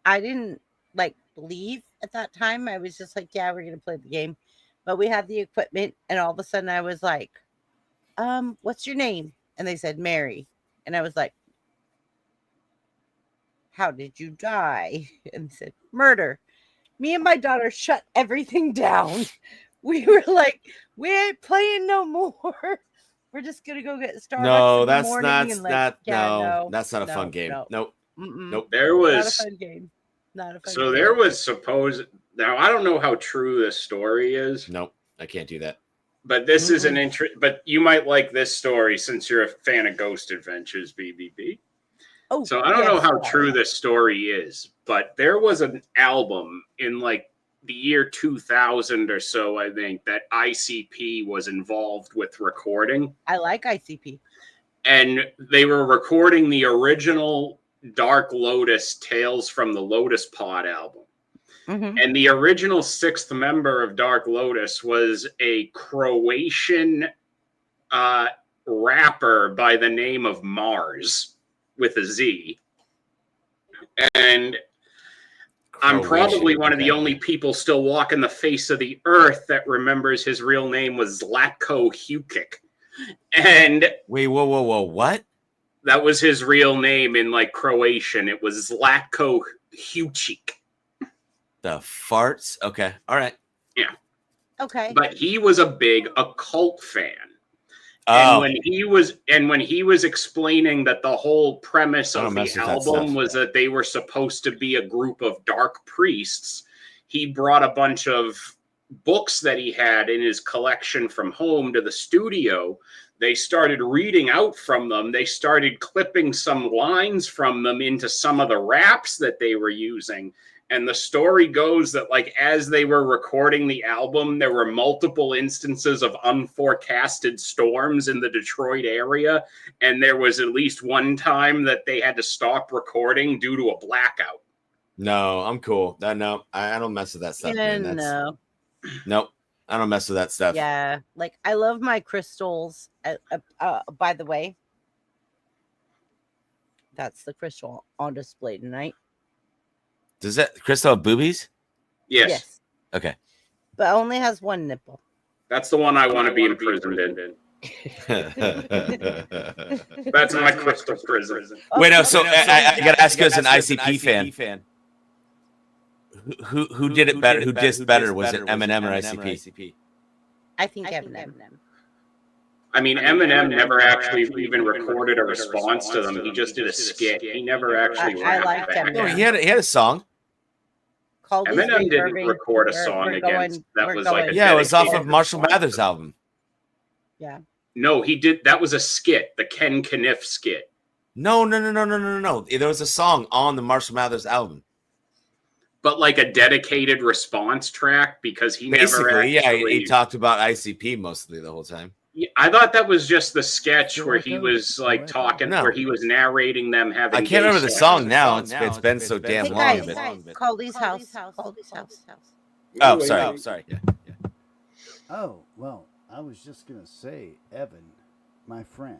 I didn't like believe at that time. I was just like, yeah, we're gonna play the game. But we had the equipment, and all of a sudden I was like, what's your name? And they said Mary. And I was like, how did you die? And they said, murder. Me and my daughter shut everything down. We were like, we ain't playing no more. We're just gonna go get Starbucks. No, in the that's morning not and, like, that. yeah, No, that's not a no, fun game. no. Nope. Mm-mm. Nope. There Not a was fun game. Not a fun so game. there was supposed now I don't know how true this story is. Nope. I can't do that. But this is an interest. But you might like this story since you're a fan of Ghost Adventures, BBB. Oh, so I don't know yes. how true this story is, but there was an album in like the year 2000 or so, I think, that ICP was involved with recording, I like ICP. and they were recording the original Dark Lotus Tales from the Lotus Pod album. Mhm. And the original 6th member of Dark Lotus was a Croatian rapper by the name of Mars with a Z. And I'm probably one of the only people still walking the face of the earth that remembers his real name was Zlatko Hukic. And wait, whoa, what? That was his real name in like Croatian. It was Zlatko Hukic. The farts? Okay. All right. Yeah. Okay. But he was a big occult fan. Oh. And when he was explaining that the whole premise I don't of mess the with that album stuff. was that they were supposed to be a group of dark priests, he brought a bunch of books that he had in his collection from home to the studio. They started reading out from them. They started clipping some lines from them into some of the raps that they were using. And the story goes that, like, as they were recording the album, there were multiple instances of unforecasted storms in the Detroit area. And there was at least one time that they had to stop recording due to a blackout. No, I'm cool. No, I don't mess with that stuff, Yeah, man. no. Nope. I don't mess with that stuff. Yeah, like I love my crystals. By the way, that's the crystal on display tonight. Does that crystal have boobies? Yes. Okay. But only has one nipple. That's the one I want to be imprisoned in. That's my crystal prison. Wait, no. So I gotta ask you as an ICP fan. Who did it better? Who did better? Was it Eminem or ICP? I think Eminem. I mean, Eminem never actually even recorded a response to them. He just did a skit. He never actually I rapped liked back. Eminem. No, he had a song. Eminem didn't record a song against that was like a it was off dedicated of Marshall response. Mathers' album. Yeah. No, he did. That was a skit, the Ken Kniff skit. No. There was a song on the Marshall Mathers album. But like a dedicated response track because he never Basically, actually... he talked about ICP mostly the whole time. Yeah, I thought that was just the sketch where he was like talking, No. where he was narrating them having. I can't remember the gay song sex. now. It's been so damn long. but- Caldy's house. Caldy's house. Oh, sorry. Yeah. Oh, well, I was just going to say, Evan, my friend,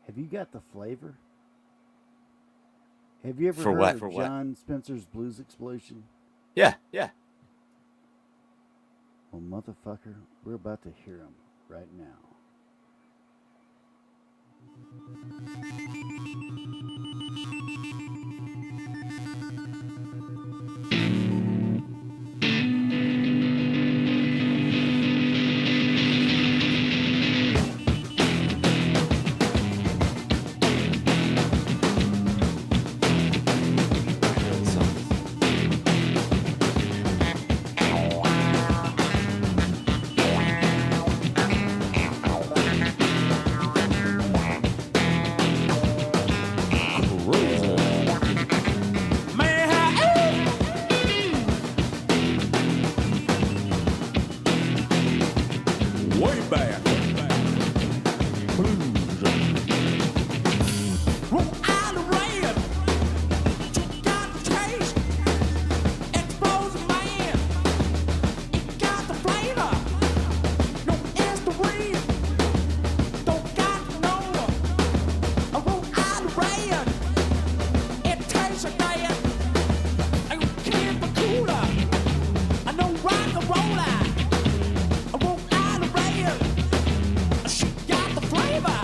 have you got the flavor? Have you ever For heard what? of For what? John Spencer's Blues Explosion? Yeah. Well, motherfucker, we're about to hear him right now. Way back. Blues. Rhode Island rain. Took out the taste. Exposed man. It got the flavor. No history. Don't got to know. A Rhode Island rain. It tastes like that. I can't be cooler. I know rock and roller. She got the flavor.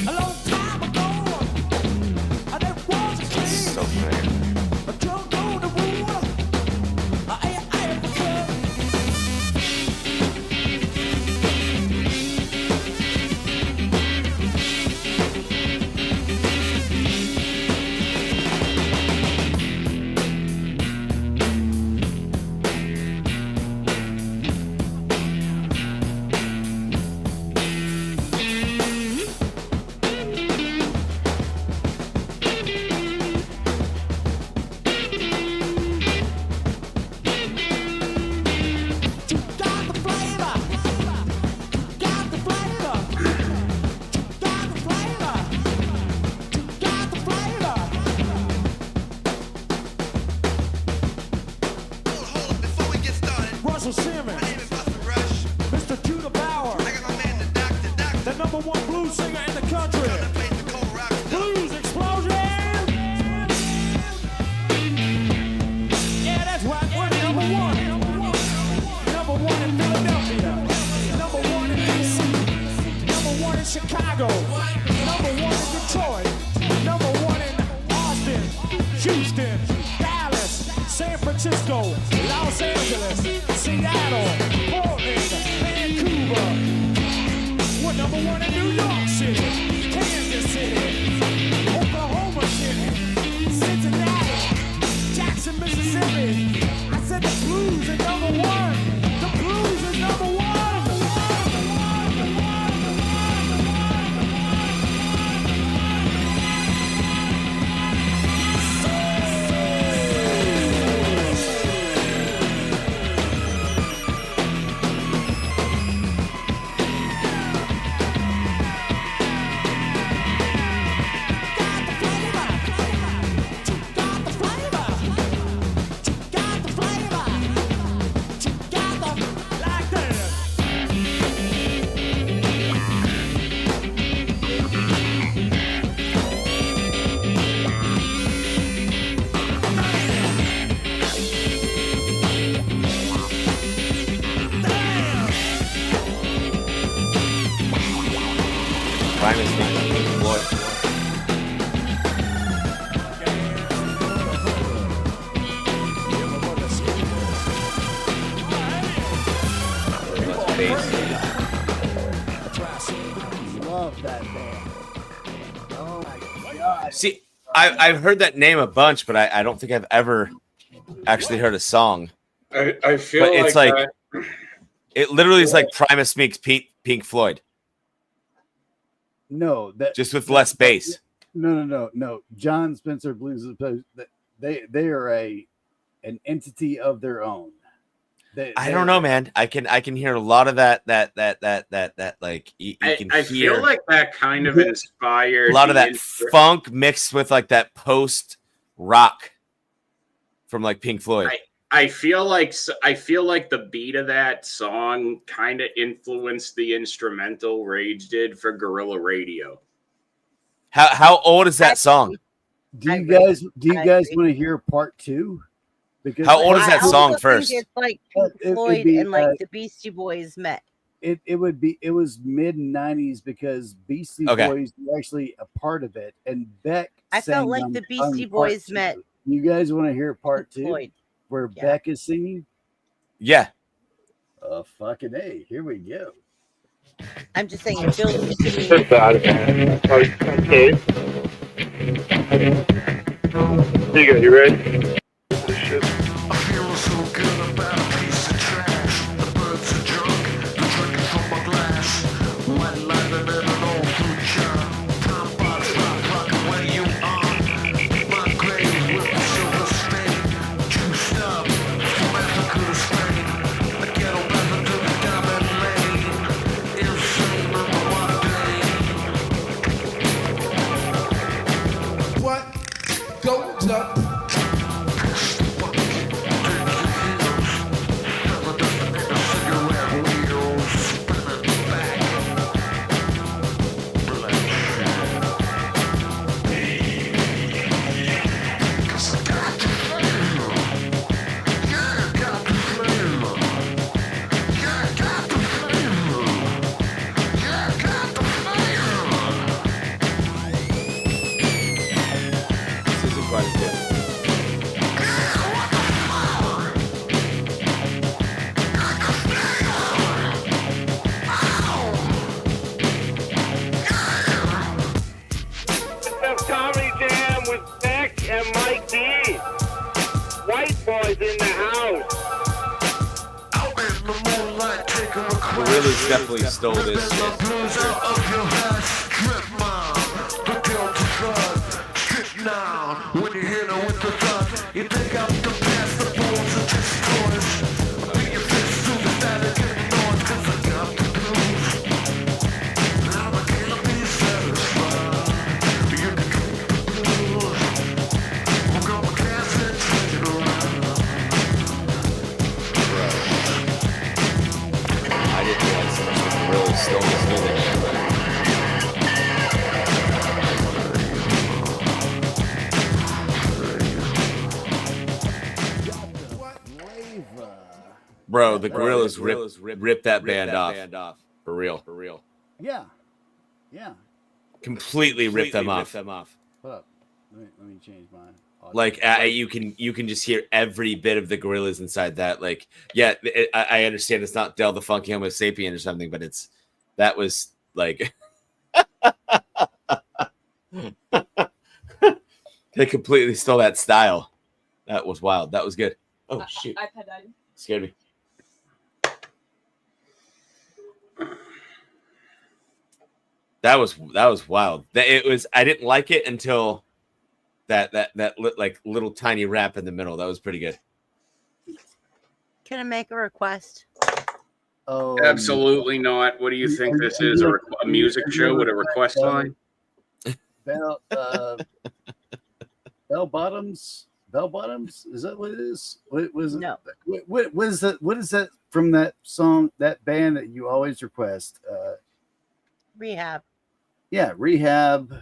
A long time ago, there was a king. So fair. A drunk on the rule. Russell Simmons, Mr. Judah Bauer, the #1 blues singer in the country. Blues explosion! Yeah, that's right, we're #1. #1 in Philadelphia, #1 in DC, #1 in Chicago, #1 in Detroit, #1 in Austin, Houston, Dallas, San Francisco, Los Angeles, Seattle, Portland, Vancouver. We're #1 in New York City, Kansas City, Oklahoma City, Cincinnati, Jackson, Mississippi. I said the blues are #1. The blues is #1. Love that band. Oh my god. See, I've heard that name a bunch, but I don't think I've ever actually heard a song. I feel But it's like, like it literally is like Primus meets Pink Floyd, No, that just with less bass. No. John Spencer Blues is they are an entity of their own. I don't know, man. I can hear a lot of that like you can I hear feel like that kind of inspired a lot of the that funk mixed with like that post rock from like Pink Floyd. I feel like the beat of that song kind of influenced the instrumental Rage did for Guerrilla Radio. How old is that song? Do you guys want to hear part 2? Because How old is that I song also first? think it's like It'd Pink Floyd be, and like the Beastie Boys met. It was mid 90s because Beastie Okay. Boys were actually a part of it, and Beck. I felt sang like on- the on Beastie part Boys 2. met You guys want to hear part 2 Floyd. where Yeah. Beck is singing? Yeah. Fucking A. Here we go. I'm just saying it feels to me. Okay. Here you go. You ready? Shit. What goes up? This isn't quite as good. Comedy Jam with Beck and Mike D. White boys in the house. Gorillaz definitely stole this shit. I didn't realize so much of Gorillaz stole this music. Bro, the Gorillaz ripped that band off. For real. Yeah. Completely ripped them off. Hold up. Let me change mine. Like you can just hear every bit of the Gorillaz inside that. Like, yeah, I understand it's not Del the Funky Homo Sapien or something, but that was like they completely stole that style. That was wild. That was good. Oh shoot! iPad died. Scared me. That was wild. I didn't like it until that like little tiny rap in the middle. That was pretty good. Can I make a request? Oh, Absolutely not. What do you think this is? A music show with a request line? Bell Bottoms? Bell Bottoms? Is that what it is? What was it? No. What is that? What is that from that song, that band that you always request? Rehab. Yeah, Rehab.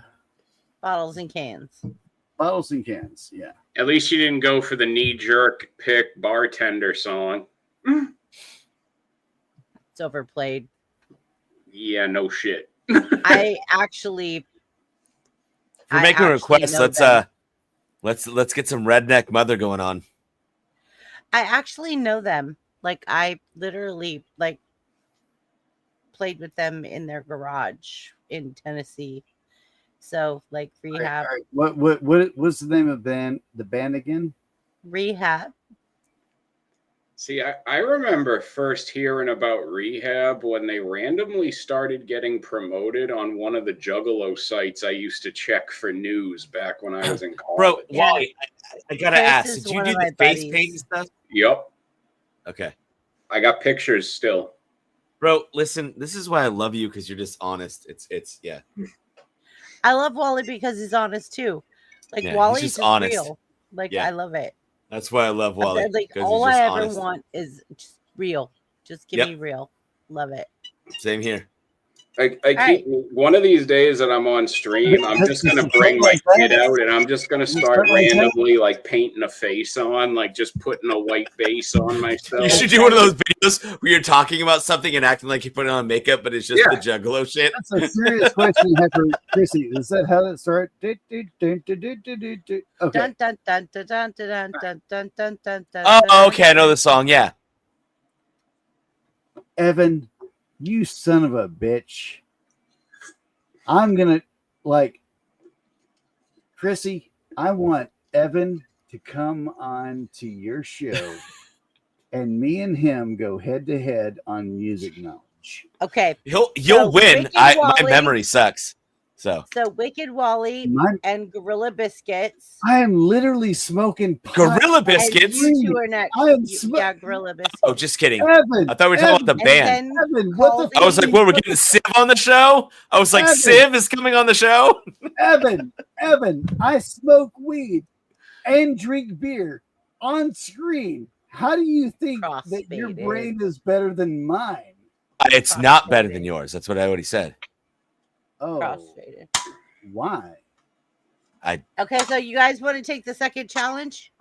Bottles and cans. Bottles and cans. Yeah. At least you didn't go for the knee-jerk pick bartender song. It's overplayed. Yeah, no shit. I actually. If we're making requests, let's get some redneck mother going on. I actually know them. Like I literally like played with them in their garage in Tennessee. So like Rehab. All right. What's the name of the band again? Rehab. See, I remember first hearing about Rehab when they randomly started getting promoted on one of the Juggalo sites I used to check for news back when I was in college. Bro, Wally, I gotta Chris ask, is did you one do of the my face buddies. paint and stuff? Yep. Okay. I got pictures still. Bro, listen, this is why I love you, because you're just honest. It's yeah. I love Wally because he's honest too. Like Yeah, he's Wally's just just honest. real. Like Yeah. I love it. That's why I love Wally. Like 'cause all he's just I ever honest. want is just real. Just give Yep. me real. Love it. Same here. I keep one of these days that I'm on stream, I'm just gonna bring my kid out and I'm just gonna start randomly like painting a face on, like just putting a white base on myself. You should do one of those videos where you're talking about something and acting like you're putting on makeup, but it's just the Juggalo shit. That's a serious question you have for Chrissy. Is that how that started? Okay. Dun, dun, dun, dun, dun, dun, dun, dun, dun, dun, dun, Oh, okay, I know the song. Yeah. Evan, you son of a bitch. I'm gonna Chrissy, I want Evan to come on to your show and me and him go head to head on music knowledge. Okay. You'll So, win. Wicked My Wally- memory sucks. So So Wicked Wally and Gorilla Biscuits. I am literally smoking pot. Gorilla And Biscuits. you two are next. I am Yeah, Gorilla Biscuits. Oh, just kidding. Evan, I thought we were talking about the And band. then Evan, what the I was like, what, we're getting Civ on the show? I was like, Evan. Civ is coming on the show? Evan, I smoke weed and drink beer on screen. How do you think that your Cross-faded. brain is better than mine? It's not better than yours. That's what I already said. Oh, Crossfaded. why? Okay, so you guys want to take the second challenge?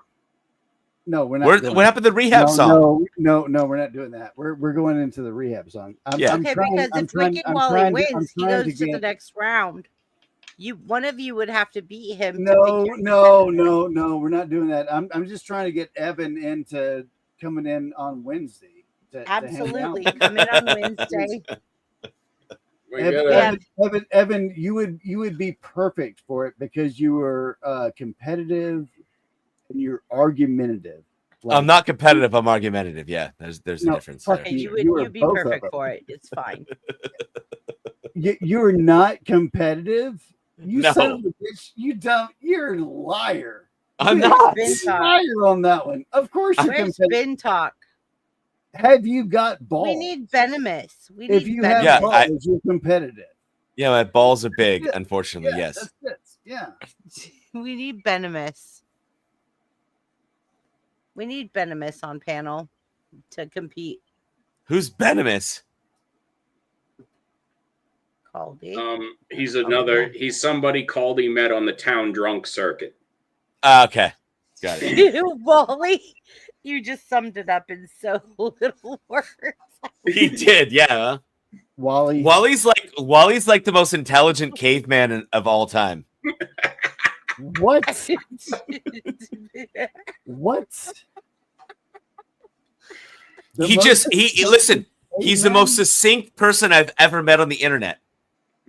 No, we're not. doing What that. happened to the Rehab no, song? No, we're not doing that. We're going into the Rehab song. Yeah. Okay, because if Wicked Wally wins, he goes to the next round. One of you would have to beat him. No, to pick your no, we're not doing that. I'm just trying to get Evan into coming in on Wednesday. To hang out. Absolutely, come in on Wednesday. Evan, you would be perfect for it because you were competitive and you're argumentative. I'm not competitive. I'm argumentative. Yeah, there's a difference there. Okay, you'd be perfect for it. It's fine. You're not competitive. You No. son of a bitch. You don't. You're a liar. I'm You're not. a liar on that one. Of course you're Where's competitive. Bin Talk? Have you got balls? We need venomous. We If need you venomous. have balls, you're competitive. Yeah, my balls are big, unfortunately. Yes. That's it. Yeah. We need venomous. We need venomous on panel to compete. Who's venomous? Caldy. He's somebody called he met on the town drunk circuit. Okay. Got it. Wally, you just summed it up in so little words. He did, yeah. Wally's like the most intelligent caveman of all time. What? What? Listen, he's the most succinct person I've ever met on the internet.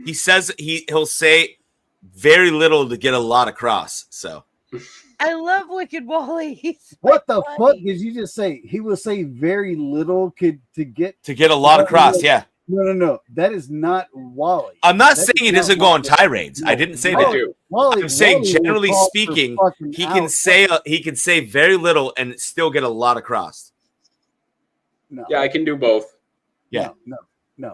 He'll say very little to get a lot across. So I love Wicked Wally. What the fuck did you just say? He will say very little to get a lot across, yeah. No. That is not Wally. I'm not That saying he is not doesn't go on Wally. tirades. I didn't say that. I'm saying Wally generally will talk for speaking, fucking he can hours. say very little and still get a lot across. No. Yeah, I can do both. Yeah. No.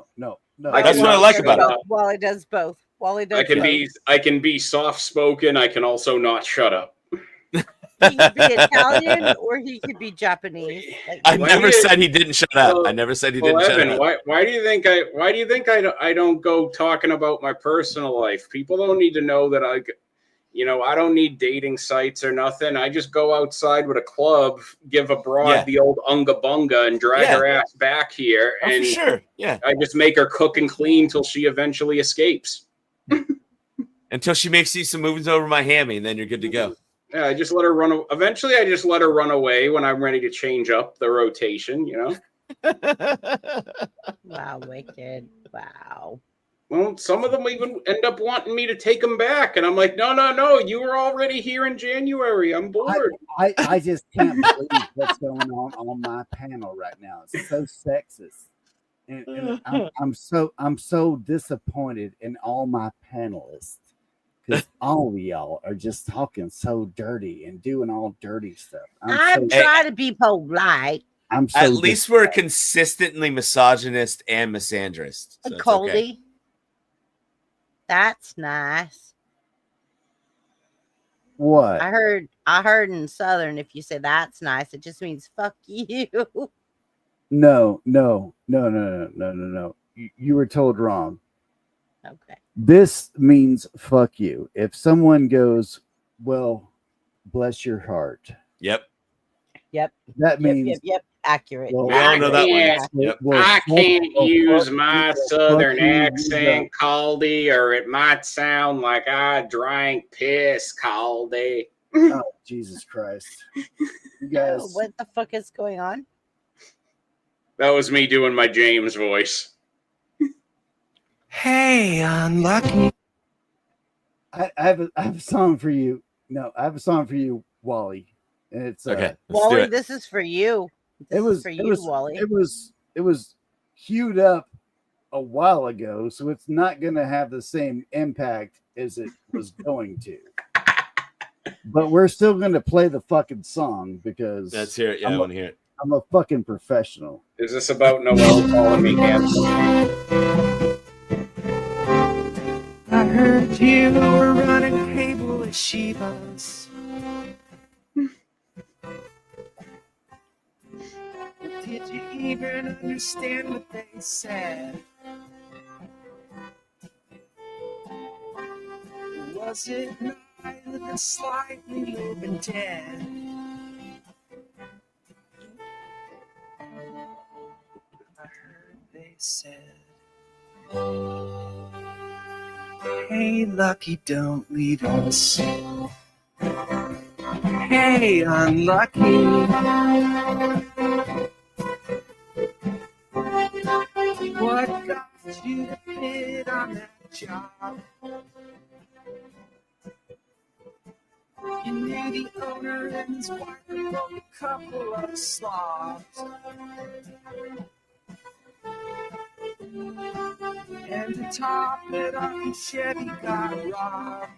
That's what I like about it. Wally does both. Wally does I can both. be soft spoken. I can also not shut up. He could be Italian or he could be Japanese. Like, I never said he didn't shut up. I never said he didn't shut Evan, up. why do you think I don't go talking about my personal life? People don't need to know that I don't need dating sites or nothing. I just go outside with a club, give a broad the old unga bunga, and drag her ass back here. Oh, and for sure. Yeah. I just make her cook and clean till she eventually escapes. Until she makes you some moves over my hammy, and then you're good to go. Yeah, I just let her run. Eventually, I just let her run away when I'm ready to change up the rotation. Wow, wicked. Wow. Well, some of them even end up wanting me to take them back, and I'm like, no, you were already here in January. I'm bored. I just can't believe what's going on my panel right now. It's so sexist. And I'm so disappointed in all my panelists because all of y'all are just talking so dirty and doing all dirty stuff. I'm trying to be polite. I'm so At least we're consistently misogynist and misandrist. So it's Coldy. okay. That's nice. What? I heard in Southern, if you say that's nice, it just means fuck you. No. You were told wrong. Okay. This means fuck you. If someone goes, well, bless your heart. Yep. That means Yep. Accurate. Well, We all know that one. Yep. I can't use my southern accent, Caldy, or it might sound like I drank piss, Caldy. Oh, Jesus Christ. You guys. Oh, what the fuck is going on? That was me doing my James voice. Hey, unlucky. I have a song for you. No, I have a song for you, Wally. And it's Okay. Wally, this is for you. It was for you, Wally. It was queued up a while ago, so it's not going to have the same impact as it was going to. But we're still going to play the fucking song because Let's hear it. Yeah, I want to hear it. I'm a fucking professional. Is this about Noel calling me handsome? I heard you were running cable at Shiva's. Did you even understand what they said? Was it night looking slightly living dead? I heard they said, hey, Lucky, don't leave us. Hey, unlucky. What got you to bid on that job? You knew the owner and his wife were both a couple of slobs. And to top it off, Chevy got robbed.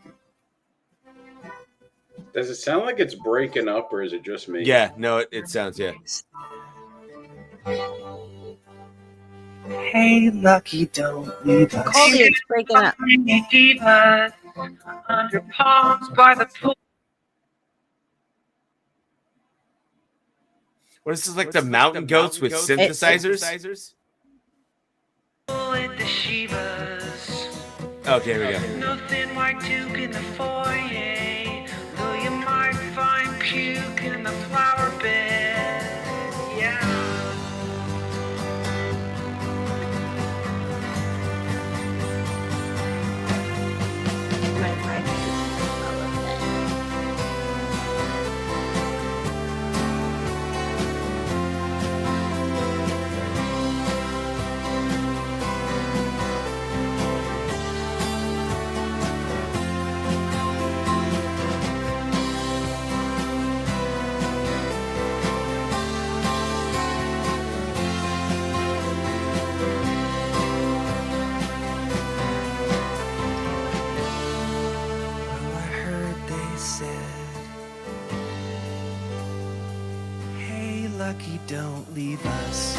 Does it sound like it's breaking up, or is it just me? Yeah, no, it sounds, yeah. Hey, Lucky, don't leave us. Coldy, it's breaking up. Diva, under palms by the pool. What is this, like the mountain goats with synthesizers? At the Shivas. Okay, here we go. Nothing like Duke in the foyer, though you might find puke in the flower bed. Yeah. Well, I heard they said, hey, Lucky, don't leave us.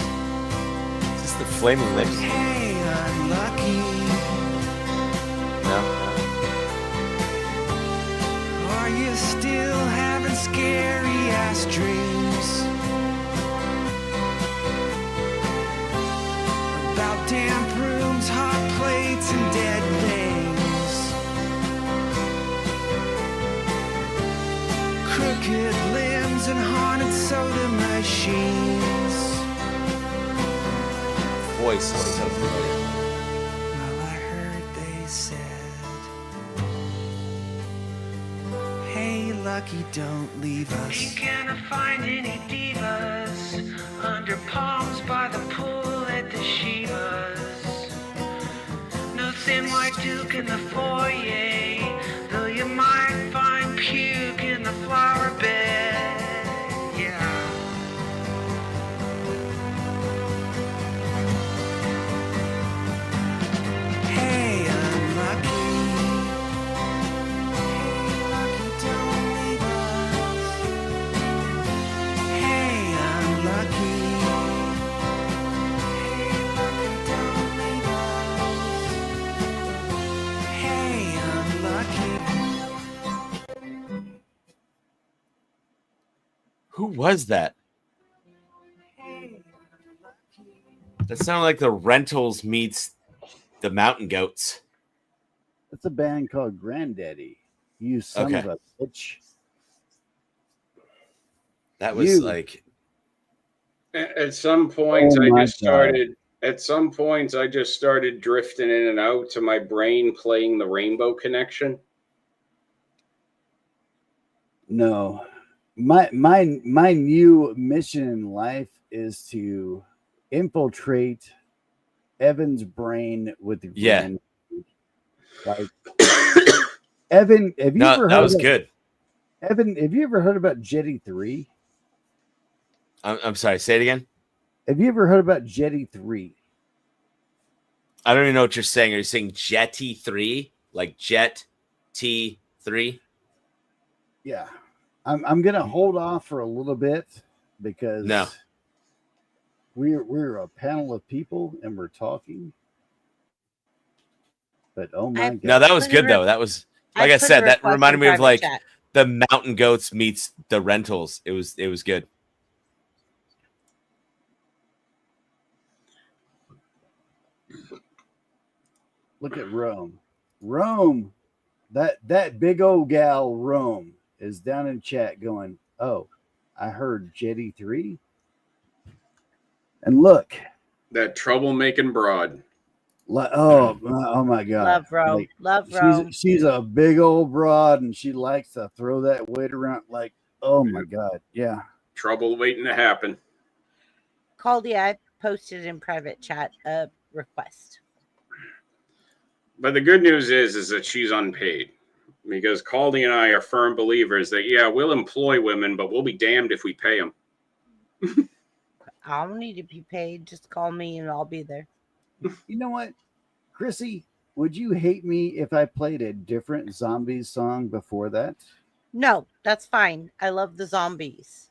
Is this the Flaming Lips? Hey, unlucky. No. Are you still having scary ass dreams about damp rooms, hot plates, and dead things? Crooked limbs and haunted soda machines. Voice is so familiar. Well, I heard they said, hey, lucky, don't leave us. Ain't gonna find any divas under palms by the pool at the Shivas. No thin white Duke in the foyer, though you might find puke in the flower bed. Yeah. Hey, unlucky. Hey, lucky, don't leave us. Hey, unlucky. Hey, lucky, don't leave us. Hey, unlucky. Who was that? That sounded like the Rentals meets the Mountain Goats. It's a band called Granddaddy. You son of a bitch. That was like At some points, Oh I my just started. At some points, I just started drifting in and out to my brain playing the Rainbow Connection. No. My new mission in life is to infiltrate Evan's brain with the grand. Like Evan, have you ever heard that was about, good. Evan, have you ever heard about Jetty 3? I'm sorry, say it again. Have you ever heard about Jetty 3? I don't even know what you're saying. Are you saying Jetty 3? Like Jet T3? Yeah. I'm gonna hold off for a little bit because No. we're a panel of people and we're talking. But oh my god. No, that was good though. That was like I said, that reminded me of like the Mountain Goats meets the Rentals. It was good. Look at Rome. Rome, that big old gal Rome is down in chat going, oh, I heard Jetty 3. And look. That troublemaking broad. Oh my god. Love Rome. Like, Love Rome. She's a big old broad and she likes to throw that weight around like, oh my god. Yeah. Trouble waiting to happen. Caldy, I posted in private chat a request. But the good news is that she's unpaid. Because Caldy and I are firm believers that, yeah, we'll employ women, but we'll be damned if we pay them. I don't need to be paid. Just call me and I'll be there. You know what, Chrissy, would you hate me if I played a different Zombies song before that? No, that's fine. I love the zombies.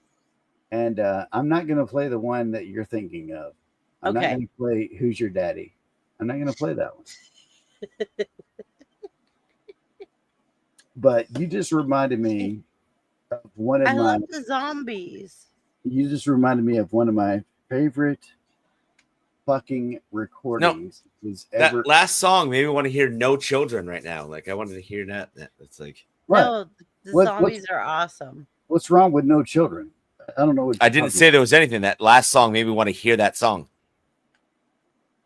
And I'm not going to play the one that you're thinking of. I'm not Okay. going to play Who's Your Daddy. I'm not going to play that one. But you just reminded me of one of I my. love the zombies. You just reminded me of one of my favorite fucking recordings. That last song made me want to hear No Children right now. Like I wanted to hear that. That's like No, the zombies are awesome. What's wrong with No Children? I don't know what I didn't say there was anything. That last song made me want to hear that song.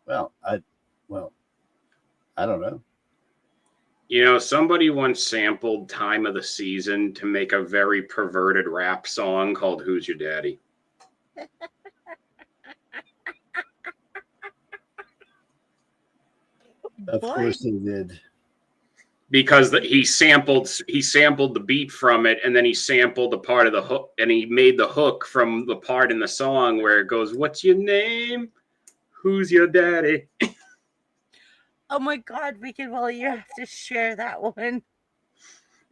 Well, I don't know. You know, somebody once sampled Time of the Season to make a very perverted rap song called Who's Your Daddy? Of course they did. Because he sampled the beat from it, and then he sampled the part of the hook, and he made the hook from the part in the song where it goes, "What's your name? Who's your daddy?" Oh my god, Well, you have to share that one.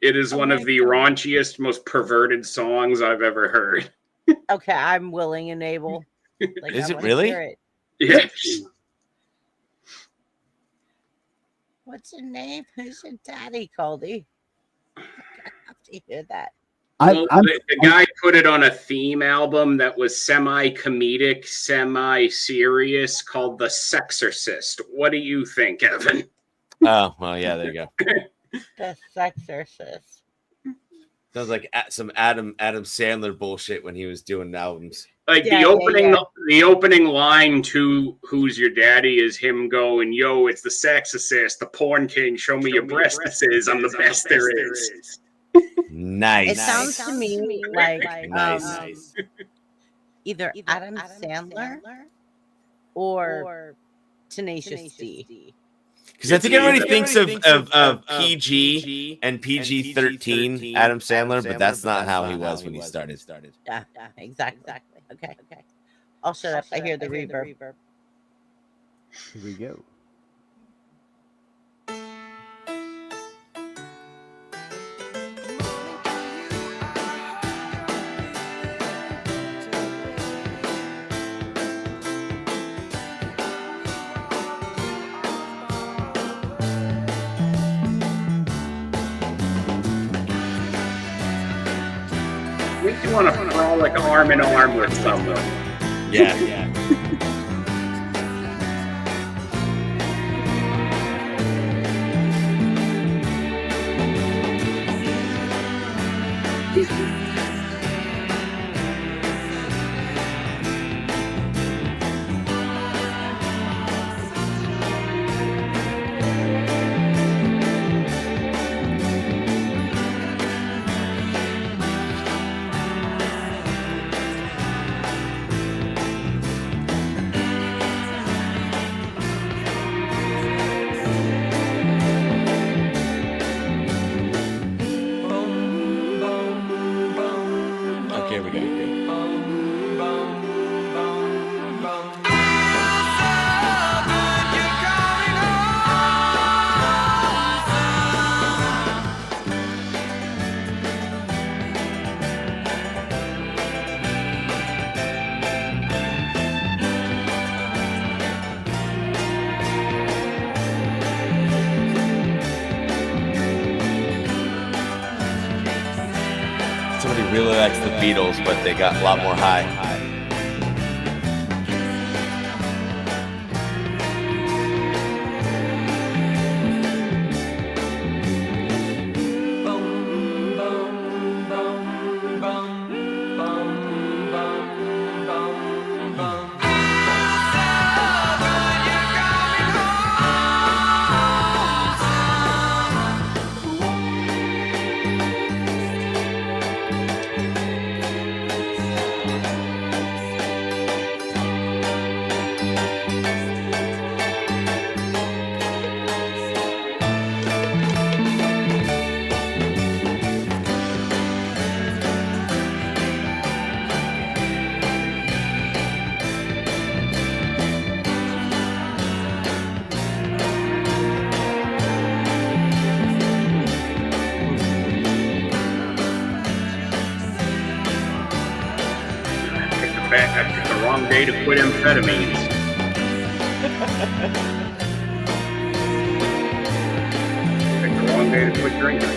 It is one of the raunchiest, most perverted songs I've ever heard. Okay, I'm willing and able. Like, Is I it wanna really? hear it. Yes. What's your name? Who's your daddy, Caldy? I have to hear that. Well, the guy put it on a theme album that was semi-comedic, semi-serious called The Sexorcist. What do you think, Evan? Oh, well, yeah, there you go. The Sexorcist. Sounds like some Adam Sandler bullshit when he was doing albums. Like the opening line to Who's Your Daddy is him going, "Yo, it's the Sexorcist, the porn king, show me your breastises, I'm the best there is." Nice. It sounds to me like Nice. either Adam Sandler or Tenacious D. Because I think everybody thinks of PG and PG-13 Adam Sandler, but that's not how he was when he started. Yeah, exactly. Okay. I'll shut up. I hear the reverb. Here we go. Makes you want to frolic arm in arm with someone. Yeah. Okay, we got it. Somebody really likes the Beatles, but they got a lot more high. I picked the wrong day to quit amphetamines. Picked the wrong day to quit drinking.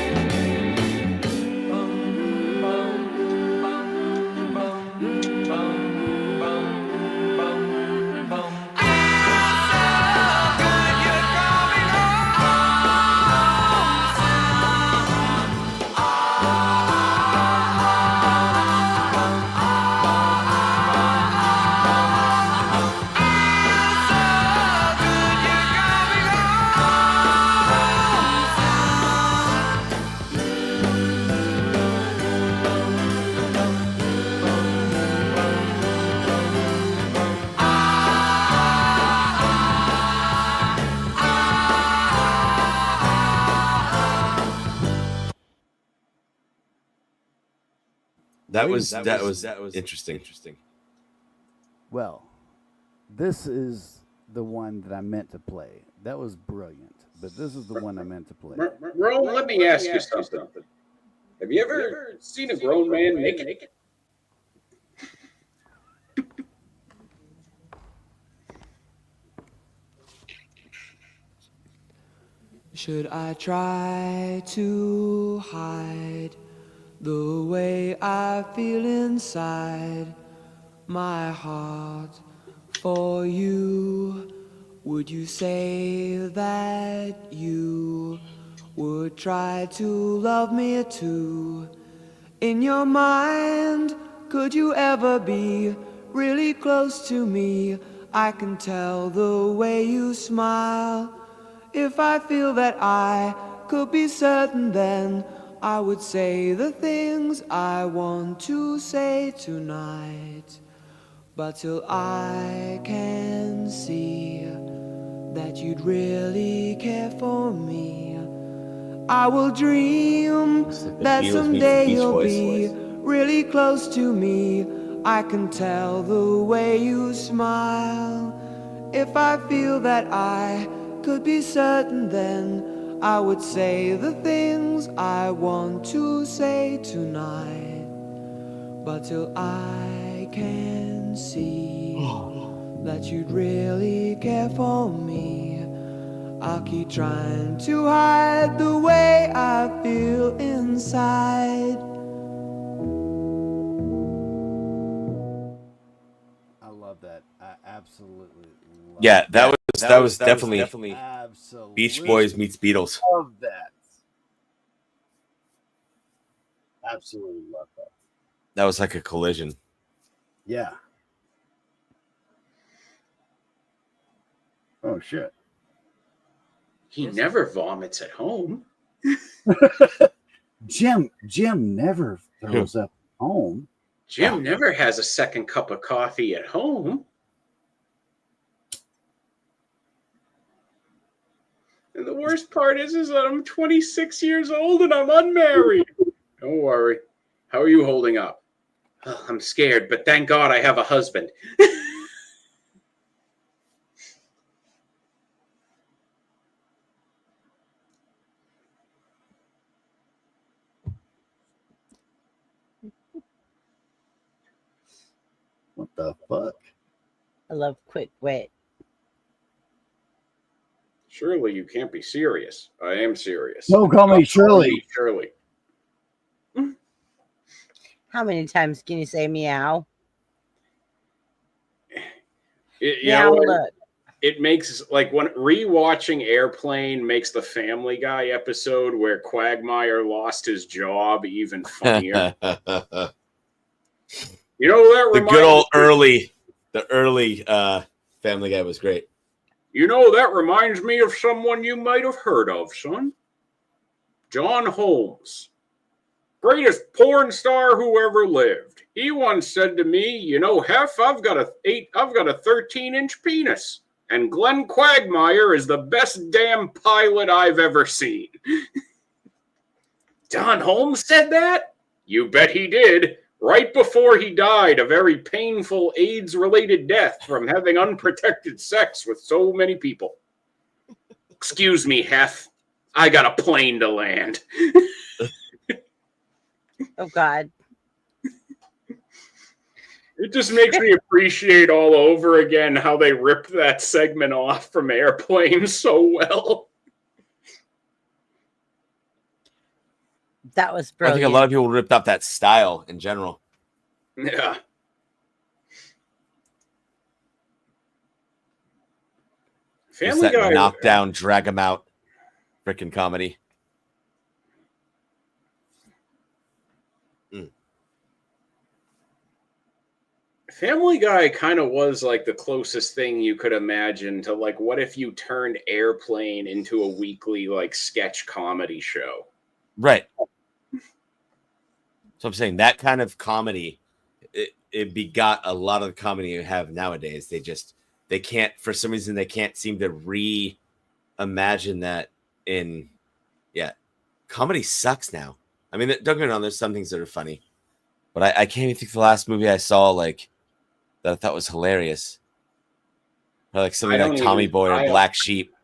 That was interesting. Well, this is the one that I meant to play. That was brilliant, but this is the one I meant to play. Ron, let me ask you something. Have you ever seen a grown man naked? Should I try to hide the way I feel inside my heart for you? Would you say that you would try to love me too? In your mind, could you ever be really close to me? I can tell the way you smile. If I feel that I could be certain, then I would say the things I want to say tonight. But till I can see that you'd really care for me, I will dream that Beatles meets someday Beach you'll Boys. be really close to me. I can tell the way you smile. If I feel that I could be certain, then I would say the things I want to say tonight. But till I can see that you'd really care for me, I'll keep trying to hide the way I feel inside. I love that. I absolutely love Yeah, that. that was definitely Absolutely Beach Boys meets Beatles. love that. Absolutely love that. That was like a collision. Yeah. Oh shit. He never vomits at home. Jim never throws up home. Jim never has a second cup of coffee at home. And the worst part is that I'm 26 years old and I'm unmarried. Don't worry. How are you holding up? Oh, I'm scared, but thank God I have a husband. What the fuck? I love quick wit. Surely you can't be serious. I am serious. No, call me Shirley. Shirley. How many times can you say meow? You know, it makes, like, when rewatching Airplane makes the Family Guy episode where Quagmire lost his job even funnier. You know, that The reminds good old me, early Family Guy was great. You know, that reminds me of someone you might have heard of, son. John Holmes. Greatest porn star who ever lived. He once said to me, you know, Hef, I've got a 13-inch penis. And Glenn Quagmire is the best damn pilot I've ever seen. John Holmes said that? You bet he did. Right before he died, a very painful AIDS-related death from having unprotected sex with so many people. Excuse me, Hef. I got a plane to land. Oh, God. It just makes me appreciate all over again how they ripped that segment off from Airplane so well. That was I brilliant. think a lot of people ripped off that style in general. Yeah. Just Family that Guy knockdown, drag 'em out, freaking comedy. Family Guy kind of was like the closest thing you could imagine to, like, what if you turned Airplane into a weekly, like, sketch comedy show? Right. So I'm saying that kind of comedy, it begot a lot of the comedy you have nowadays. They can't, for some reason, they can't seem to reimagine that in, comedy sucks now. I mean, don't get me wrong, there's some things that are funny, but I can't even think of the last movie I saw, like, that I thought was hilarious. Or like something like Tommy Boy or Black Sheep.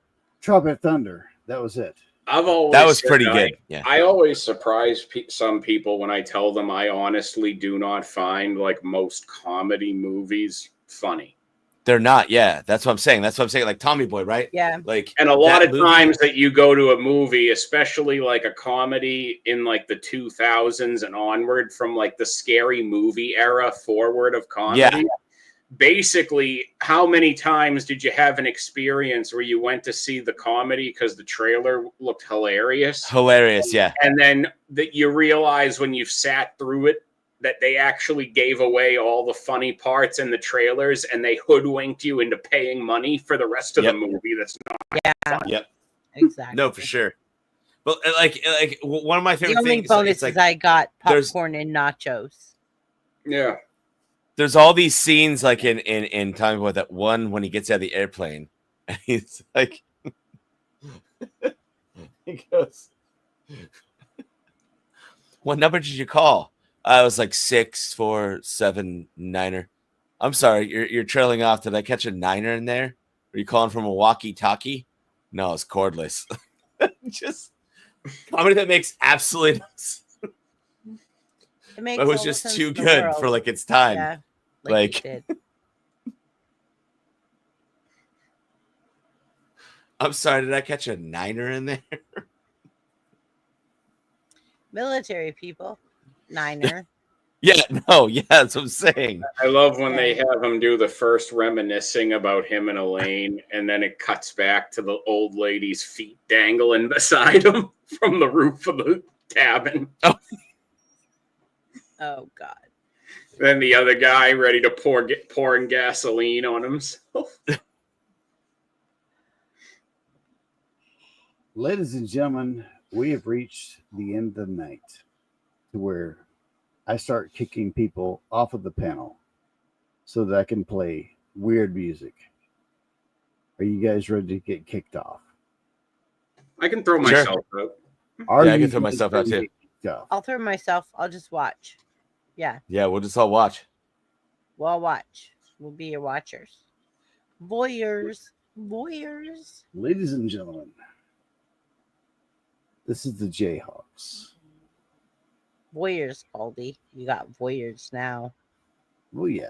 Tropic Thunder. That was it. I've always That was said pretty good. Yeah. I always surprise some people when I tell them I honestly do not find, like, most comedy movies funny. They're not. Yeah, that's what I'm saying. Like Tommy Boy, right? Yeah. Like, and a lot that of movie- times that you go to a movie, especially like a comedy in like the 2000s and onward, from like the Scary Movie era forward of comedy. Yeah. Basically, how many times did you have an experience where you went to see the comedy because the trailer looked hilarious? Hilarious, yeah. And then that you realize when you've sat through it that they actually gave away all the funny parts in the trailers and they hoodwinked you into paying money for the rest of the movie that's not fun. Yep. Exactly. No, for sure. But one of my The favorite only things bonus it's like is I got there's- popcorn and nachos. Yeah. there's all these scenes like in Time with that one when he gets out of the airplane and he's like he goes, what number did you call? I was like 6479er. I'm sorry, you're trailing off. Did I catch a niner in there? Are you calling from a walkie-talkie? No, it's cordless. Just comedy that makes absolutely no sense. It makes It was all the just sense too in the good world. for like its time. Yeah, like it did. I'm sorry, did I catch a niner in there? Military people, niner. Yeah, no, yeah, that's what I'm saying. I love when they have him do the first reminiscing about him and Elaine, and then it cuts back to the old lady's feet dangling beside him from the roof of the cabin. Oh God. Then the other guy ready to pouring gasoline on himself. Ladies and gentlemen, we have reached the end of the night to where I start kicking people off of the panel so that I can play weird music. Are you guys ready to get kicked off? I can throw myself out. Are Yeah, I you can throw guys myself out ready to too. get kicked off? I'll throw myself. I'll just watch. Yeah, Yeah, we'll just all watch. we'll watch. We'll be your watchers. Voyeurs. Voyeurs. Ladies and gentlemen, this is the Jayhawks. Voyeurs, Baldy. You got voyeurs now. Oh, yeah.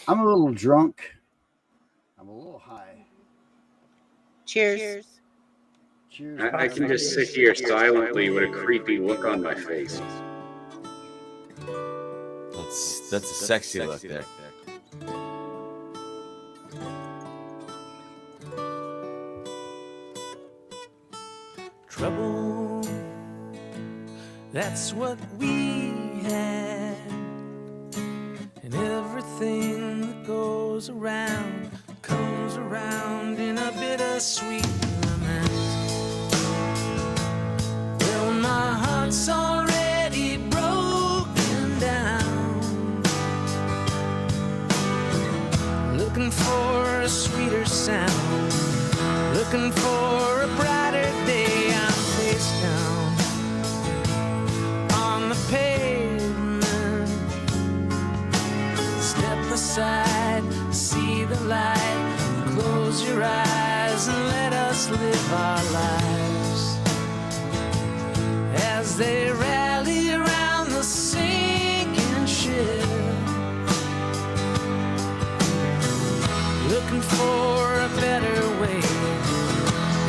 I'm a little drunk. I'm a little high. Cheers. Cheers. I can just sit here silently with a creepy look on my face. That's a sexy look there. Trouble, that's what we had. And everything that goes around comes around in a bittersweet lament. Well, my heart's already broken down, looking for a sweeter sound, looking for a brighter day. I'm face down on the pavement. Step aside, see the light. Close your eyes and let us live our lives as they rally around the sinking ship, looking for a better way.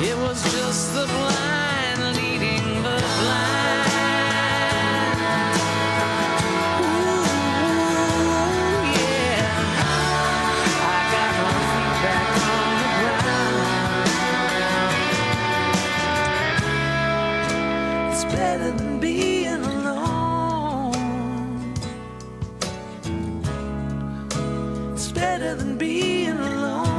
It was just the blind leading the blind. Ooh, yeah. I got my feet back on the ground. It's better than being alone. It's better than being alone.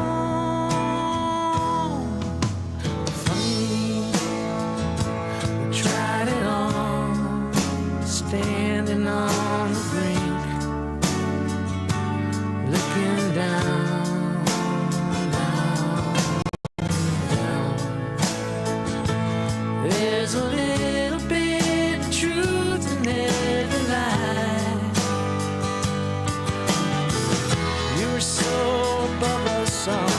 Standing on the brink, looking down, down. There's a little bit of truth in every lie. You were so above us all.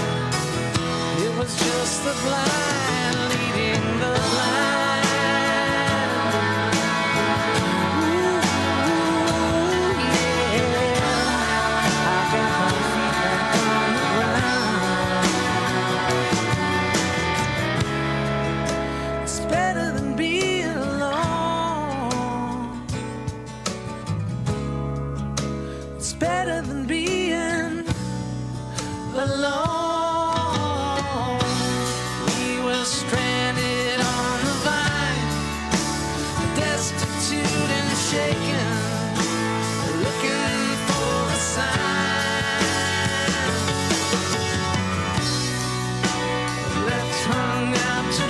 It was just the blind leading the blind. Better than being alone. We were stranded on the vine, destitute and shaken, looking for a sign. Left hung out to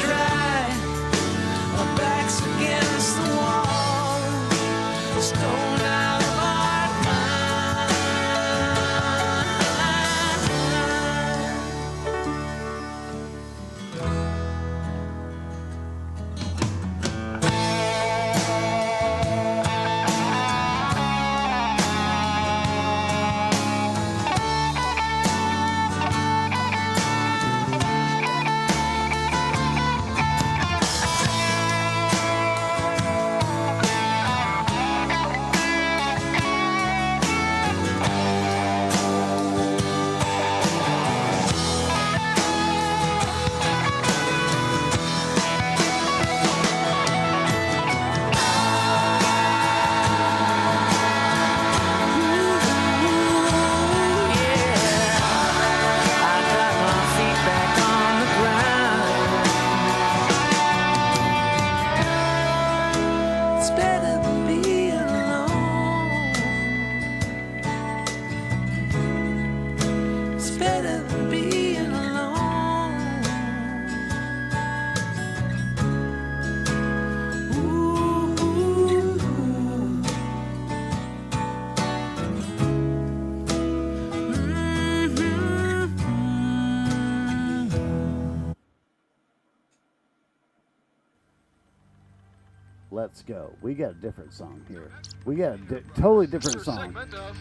Let's Go. We got a different song here. We got a totally different song.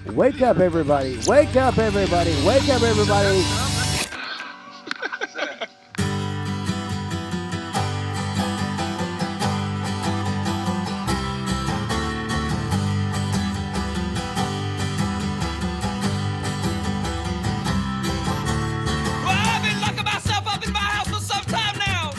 Wake up, everybody. Wake up, everybody. Wake up, everybody. Well, I've been locking myself up in my house for some time now.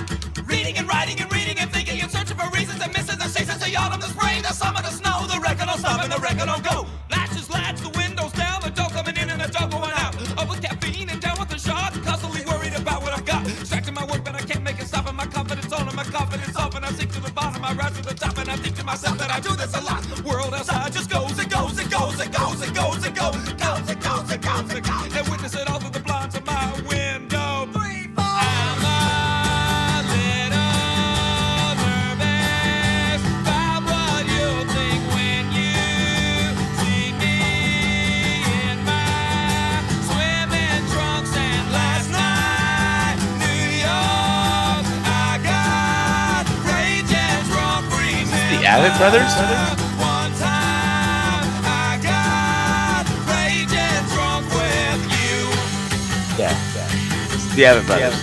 Reading and writing and reading and thinking and searching for reasons and misses and seasons. The autumn, the spring, the summer, the snow. The record don't stop and the record don't go. Latches, latch, the windows down. The door coming in and the door going out. Up with caffeine and down with the shots. Constantly worried about what I've got. Distracting my work, but I can't make it stop. And my confidence on and my confidence off. And I sink to the bottom, I rise to the top. And I think to myself that I do this a lot. The world outside just goes and goes and goes and goes and goes and goes and goes and goes and goes and goes. And witness it all through the blinds of my window. 3, 4. I'm a little nervous about what you'll think when you see me in my swimming trunks. And last night, New York, I got raging drunk. The Abbott Brothers? One time, I got raging drunk with you. Yeah. It's the Abbott Brothers.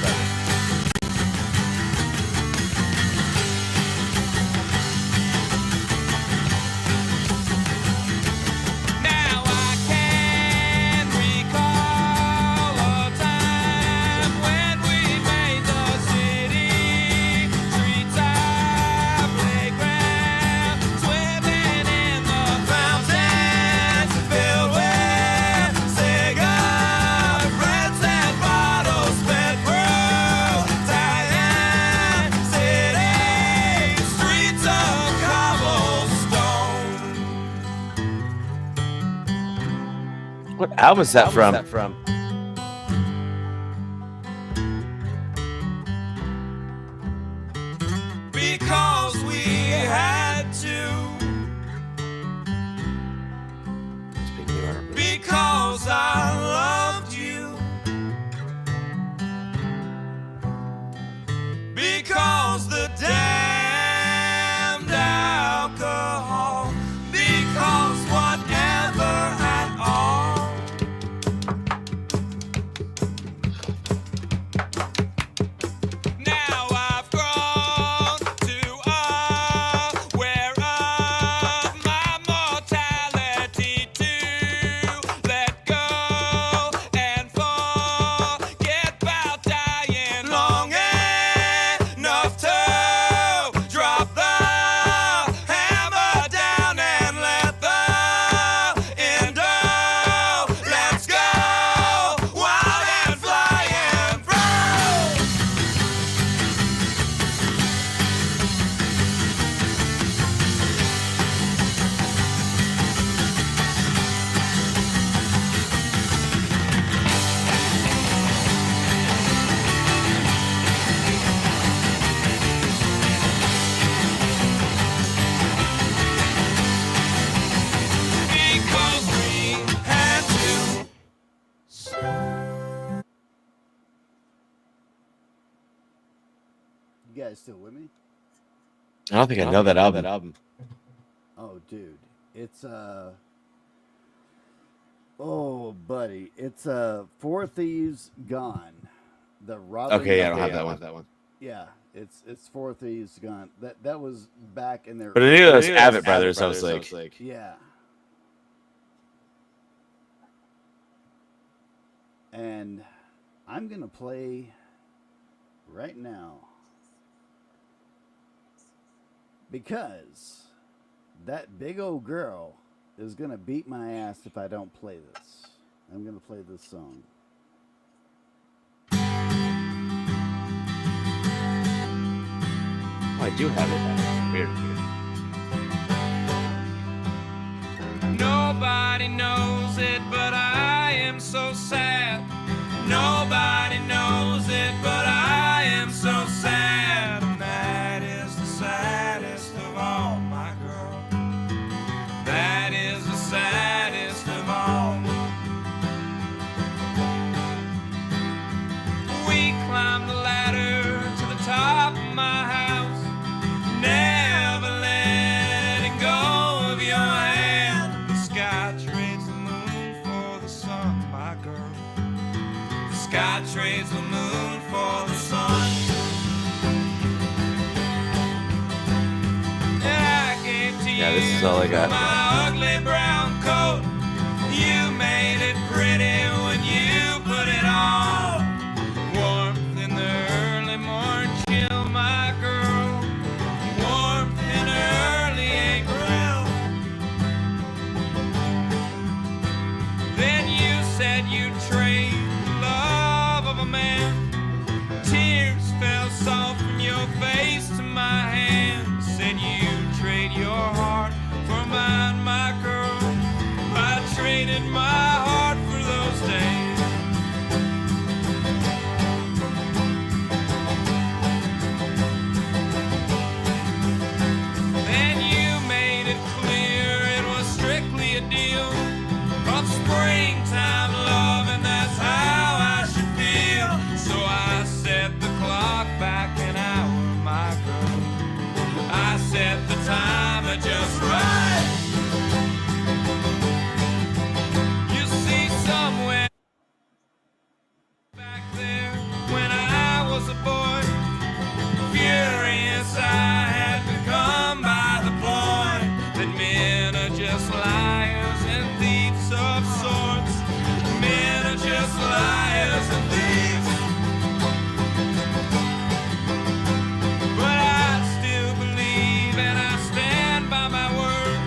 Now I can recall a time when we made the city streets our playground, swimming in the fountains filled with cigarettes and bottles sped through Diane City streets of cobblestone. What album is that from? Because we had to. Because I loved you. Because the damned alcohol. Because whatever at all. Now I've grown to aware of my mortality to let go and forget about dying long enough to drop the hammer down and let the indolence go wild and flying through. Because we had to. You guys still with me? I don't think I know that album. Oh, dude. It's oh, buddy. It's Four Thieves Gone. The Robin. Okay, yeah, I don't have that one. Yeah, it's Four Thieves Gone. That was back in their. But I knew it was Abbott Brothers. I was like, Yeah. And I'm gonna play right now because that big old girl is gonna beat my ass if I don't play this. I'm gonna play this song. oh, I do have it. Weird. Nobody knows it, but I am so sad. Nobody knows it, but I am so sad. And that is the saddest of all, my girl. That is the saddest of all. We climbed the ladder to the top of my house. Never let I trade the moon for the sun. I gave to Yeah, this is all I got. my ugly brown coat. You made it pretty when you put it on. Warmth in the early morning chill, my girl. Warmth in the early April. Then you said you'd trade the love of a man. Tears fell soft from your face to my hand. Said you'd trade your heart for mine, my girl. I traded my heart for those days. Then you made it clear it was strictly a deal of springtime love, and that's how I should feel. So I set the clock back an hour, my girl. I set the timer just right. You see, somewhere back there when I was a boy, furious I had become by the point that men are just liars and thieves of sorts. Men are just liars and thieves. But I still believe and I stand by my word.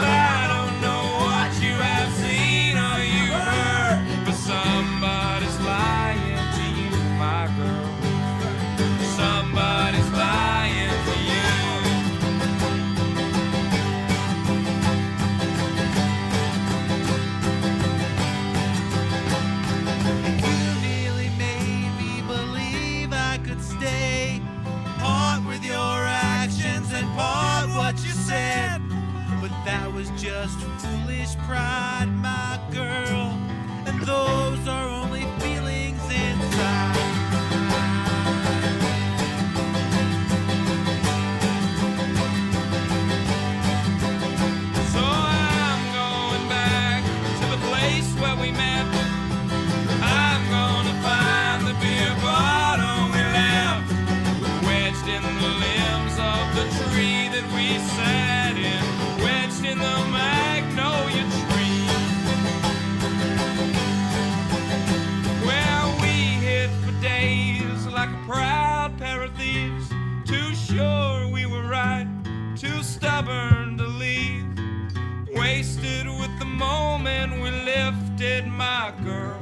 I don't know what you have seen or you heard, but somebody's lying to you, my girl. Somebody's lying to you. You nearly made me believe I could stay. Part with your actions and part what you said. But that was just foolish pride, my girl. And those are only feelings inside. So I'm going back to the place where we met. I'm gonna find the beer bottle we left, wedged in the limbs of the tree that we sat in, wedged in the magnolia tree, where we hid for days like a proud pair of thieves, too sure we were right, too stubborn to leave, wasted with the moment we lifted, my girl,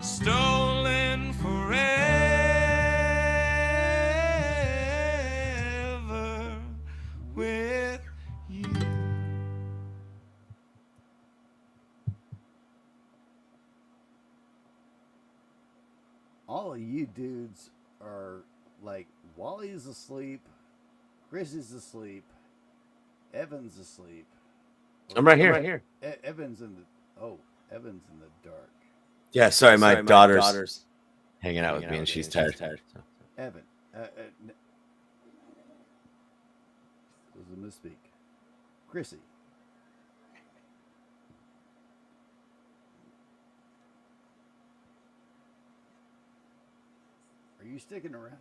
stolen forever with you. All of you dudes are like, Wally's asleep, Chrissy's asleep, Evan's asleep. I'm right here. Evan's in the Evan's in the dark. Yeah, sorry, my daughter's hanging out with me and she's tired. So. Evan, was a misspeak. Chrissy. Are you sticking around?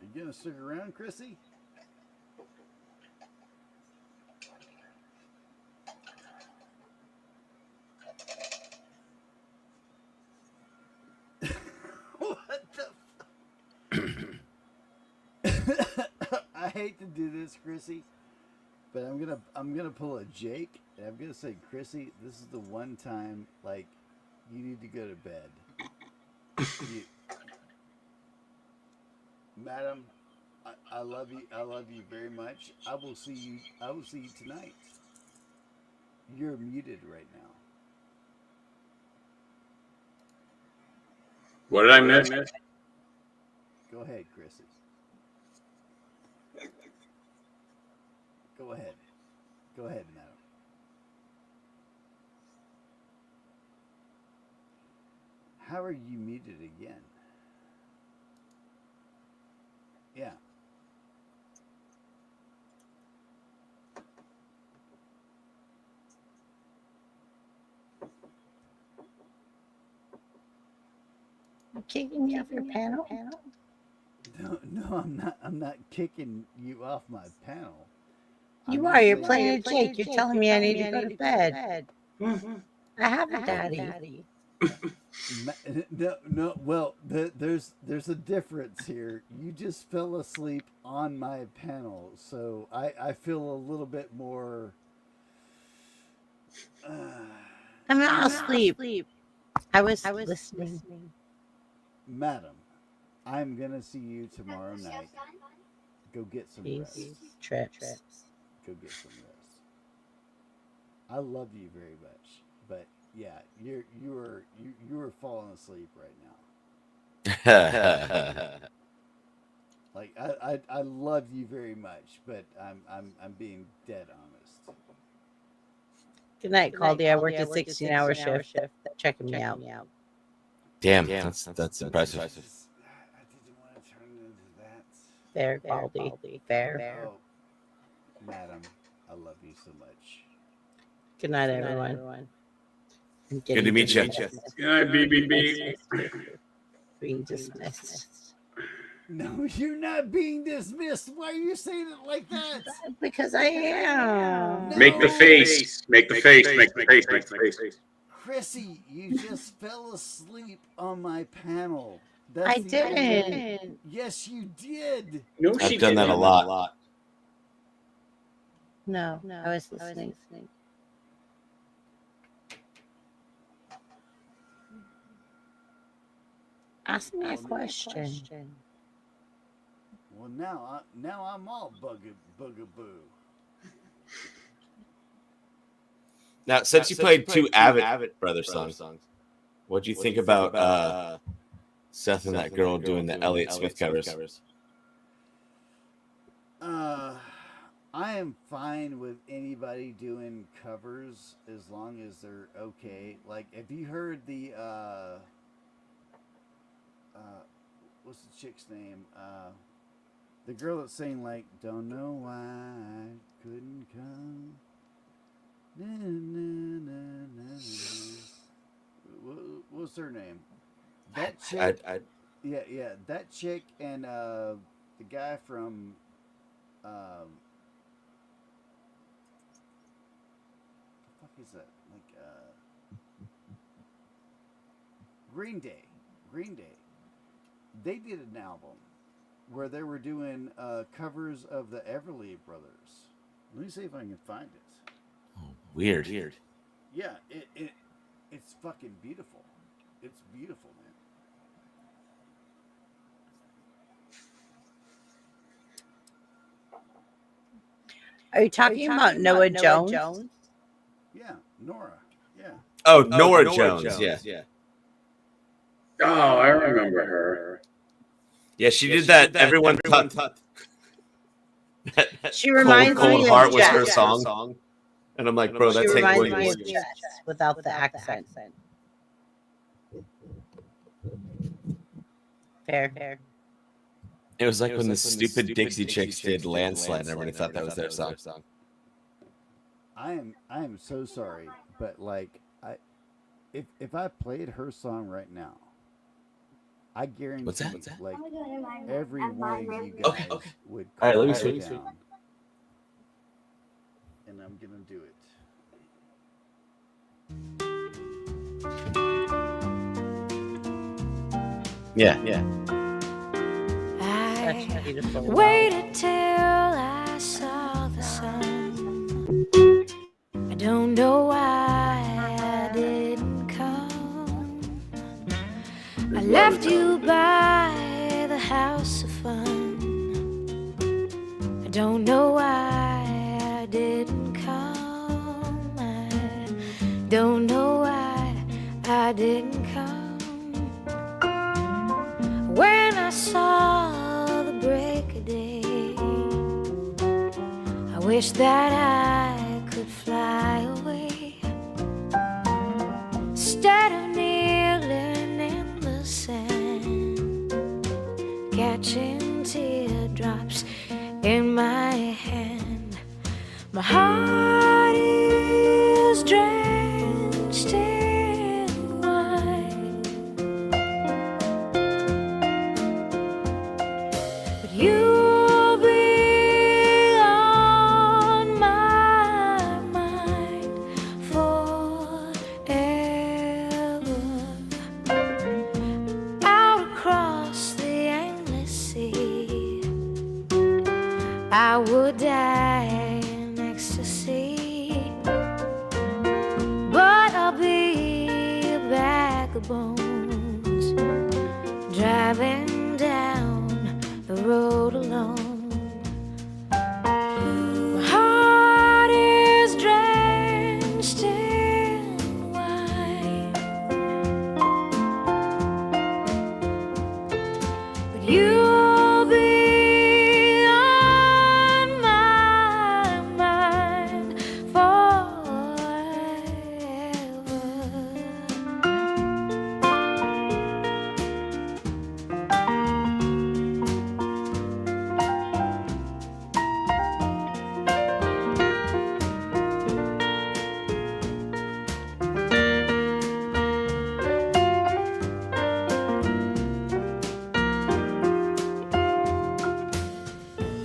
Are you gonna stick around, Chrissy? What the I hate to do this, Chrissy, but I'm gonna pull a Jake and I'm gonna say, Chrissy, this is the one time like you need to go to bed. Madam, I love you. I love you very much. I will see you tonight. You're muted right now. What did I miss? Go ahead, Chrissy. Go ahead. Go ahead, madam. How are you muted again? Yeah. Kicking me off your panel? No, I'm not. I'm not kicking you off my panel. You I'm are. just You're saying- playing a Jake. You're telling me I need to go to bed. I have a daddy. No. Well, there's a difference here. You just fell asleep on my panel, so I feel a little bit more. I'm not asleep. I was listening. Madam, I'm gonna see you tomorrow night. Go get some rest. Trips. Go get some rest. I love you very much, but yeah, you are falling asleep right now. Like I love you very much, but I'm being dead honest. Good night, Caldy. I worked a 16-hour shift. Checking me out. Damn, that's impressive. I didn't want to turn it into that. Fair, Caldy. Fair. Oh, madam, I love you so much. Good night, everyone. Good to meet you. Good night, BBB. Being dismissed. No, you're not being dismissed. Why are you saying it like that? Because I am. Make the face. Make the face. Make the face. Make the face. Chrissy, you just fell asleep on my panel. I didn't. Yes, you did. No, I've done that a lot. No, I was listening. Ask me a question. Well, now I'm all bugaboo. Now, since you played two Avid Brothers songs, what'd you think about Seth and that girl doing the Elliott Smith covers? I am fine with anybody doing covers as long as they're okay. Like, have you heard the what's the chick's name? The girl that's saying like, "Don't know why I couldn't come." Na, na, na, na, na. What's her name? That chick. Yeah, that chick and the guy from what the fuck is that? Like Green Day. They did an album where they were doing covers of the Everly Brothers. Let me see if I can find it. Weird. Yeah, it's fucking beautiful. It's beautiful, man. Are you talking about Noah Jones? Yeah, Nora. Yeah. Oh, Nora Jones. Yeah. Oh, I remember her. Yeah, she did that. Everyone thought She reminds me Cold of Heart was Jess. her song. And I'm like, bro, that's She Hank reminds me Williams. of Jess without the accent. Fair. It was like when the stupid Dixie Chicks did Landslide and everybody thought that was their song. I am so sorry, but like if I played her song right now, I guarantee What's that? like every one of you guys would All right, let me calm switch. down. And I'm gonna do it. Yeah. That's beautiful. Waited till I saw the sun. I don't know why I didn't come. I left you by the house of fun. I don't know why I didn't come. I don't know why I didn't come. When I saw the break of day, I wish that I could fly away. Instead of kneeling in the sand, catching teardrops in my hand, my heart is drenched in wine. would die in ecstasy, but I'll be a bag of bones driving down the road alone. My heart is drenched in wine, but you'll be on my mind forever.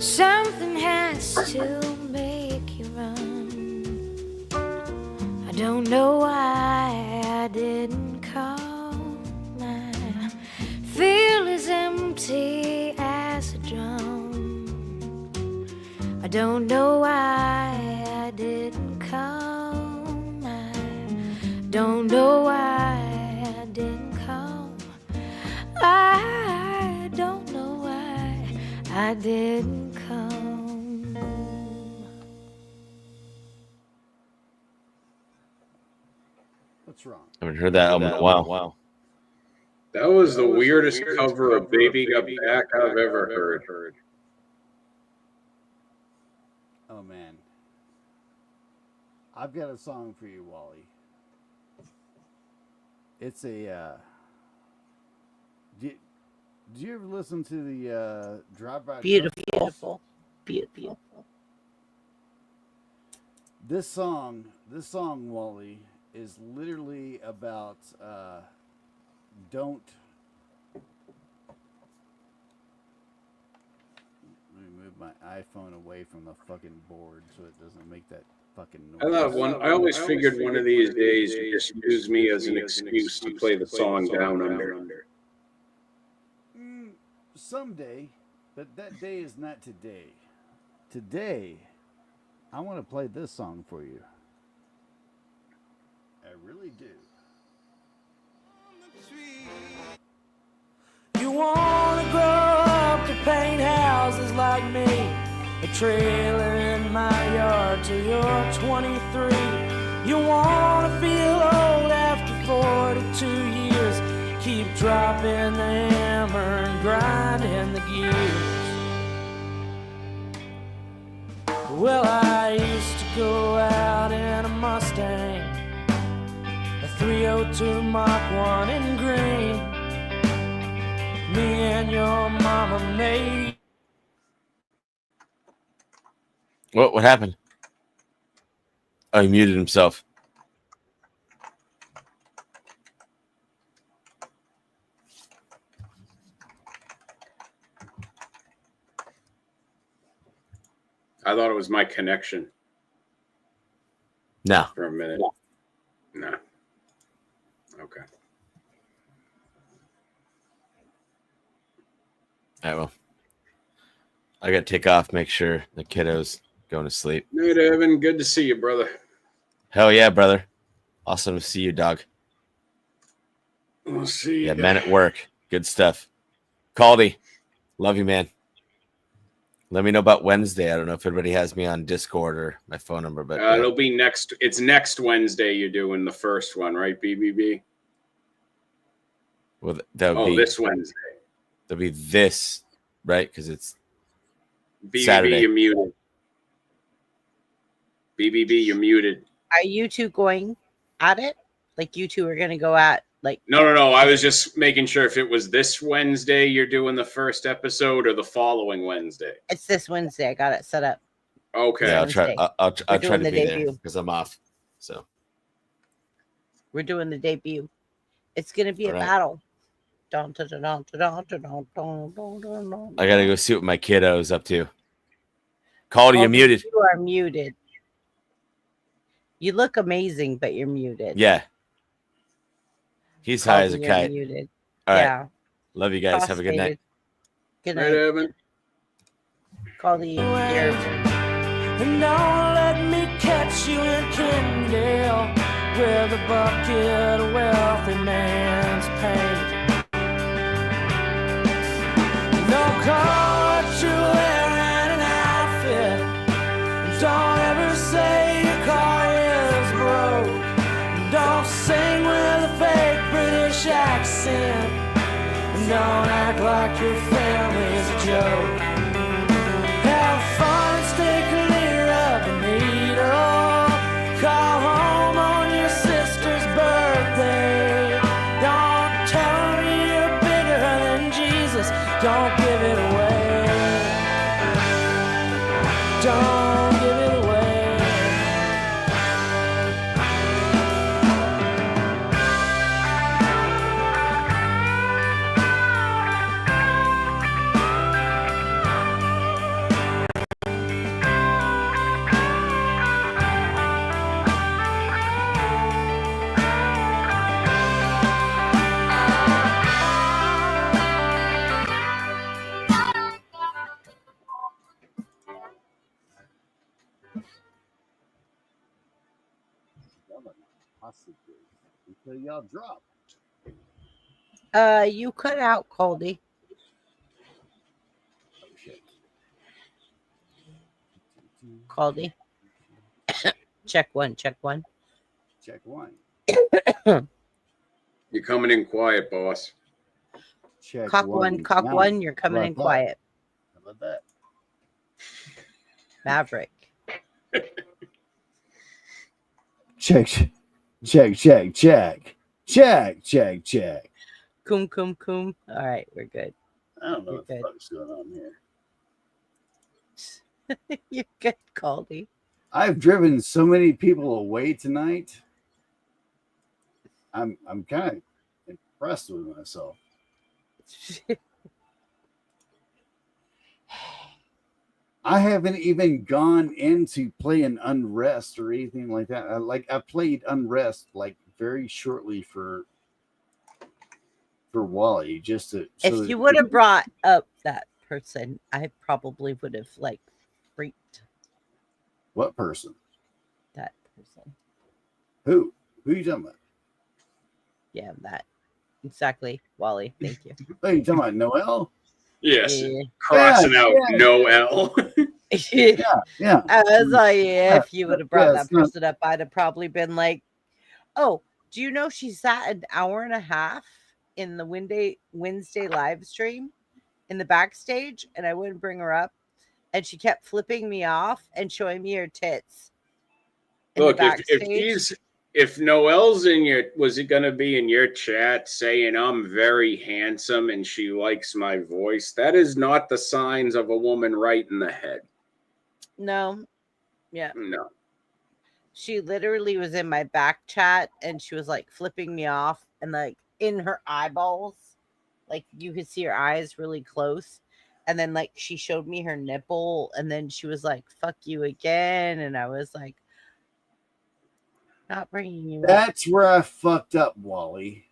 Something has to make you run. I don't know why I didn't call. I feel as empty as a drum. I don't know why I didn't call. I don't know why I didn't call. I don't know why I didn't come. What's wrong? I haven't heard that album in a while. Wow. That was the weirdest cover of Baby Got Back I've ever heard. Oh man, I've got a song for you, Wally. It's a. Do you ever listen to the Drive-By? Beautiful. Beautiful. This song, Wally, is literally about don't. Let me move my iPhone away from the fucking board so it doesn't make that fucking noise. I always figured one of these days you just use me as an excuse to play the song Down Under. Someday, but that day is not today. Today, I want to play this song for you. I really do. You wanna grow up to paint houses like me, a trailer in my yard till you're 23. You wanna feel old after 42 years, keep dropping the hammer and grinding the gears. Well, I used to go out in a Mustang, a 302 Mach 1 in green. Me and your mama made. What happened? Oh, he muted himself. I thought it was my connection. No. For a minute. No. Okay. All right, well, I got to take off, make sure the kiddo's going to sleep. Night, Evan. Good to see you, brother. Hell yeah, brother. Awesome to see you, dog. We'll see you. Yeah, men at work. Good stuff. Caldy, love you, man. Let me know about Wednesday. I don't know if everybody has me on Discord or my phone number, but it'll be next. It's next Wednesday. You're doing the first one, right? BBB. Well, that would be this Wednesday. That'll be this, right? Because it's BBB. Saturday. You're muted. BBB, you're muted. Are you two going at it? Like you two are going to go at like? No. I was just making sure if it was this Wednesday you're doing the first episode or the following Wednesday. It's this Wednesday. I got it set up. Okay. Yeah, I'll try. I'll try to doing be the there debut. because I'm off. So We're doing the debut. It's going to be a All right. battle. Dun, dun, dun, dun, dun, dun, dun, dun, dun, dun, dun. I gotta go see what my kiddo's up to. Caldy, you're muted. You are muted. You look amazing, but you're muted. Yeah. He's high as a Caldy, you're kite. muted. All right. Yeah. Love you guys. Have a good night. Good Night, night. Evan. Caldy, here. And don't let me catch you in Kendall with a bucket of wealthy man's paint. Don't call what you're wearing an outfit. Don't ever say your car is broke. Don't sing with a fake British accent. Don't act like your family's a joke. Have fun and stay clear of the needle. Call home on your sister's birthday. Don't tell her you're bigger than Jesus. Don't give it away. Don't give it away. Until y'all drop. You cut out, Caldy. Oh shit. Caldy. Check one, check one. Check one. You're coming in quiet, boss. Check Cock one, cock Now, one. You're coming how in about that? quiet. How about that? Maverick. Check, check, check, check, check, check, check. Coom, coom, coom. All right, we're good. I don't know You're what the good. fuck's going on here. You're good, Caldy. I've driven so many people away tonight. I'm kind of impressed with myself. I haven't even gone into playing Unrest or anything like that. I played Unrest like very shortly for Wally, just to. So If you would have brought up that person, I probably would have like freaked What person? that person. Who? Who you talking about? Yeah, that. Exactly. Wally, thank you. Oh, you talking about Noel? Yes. Yeah. Crossing Yeah, out yeah. no L. Yeah. I was like, if you would have brought Yeah, that it's not- person up, I'd have probably been like, oh, do you know she sat an hour and a half in the Wednesday live stream in the backstage and I wouldn't bring her up? And she kept flipping me off and showing me her tits. In Look, the if Noel's was it gonna be in your chat saying I'm very handsome and she likes my voice, that is not the signs of a woman right in the head. No. Yeah. No. She literally was in my back chat and she was like flipping me off and like in her eyeballs, like you could see her eyes really close. And then like she showed me her nipple and then she was like, fuck you again. And I was like, not bringing you up. That's where I fucked up, Wally.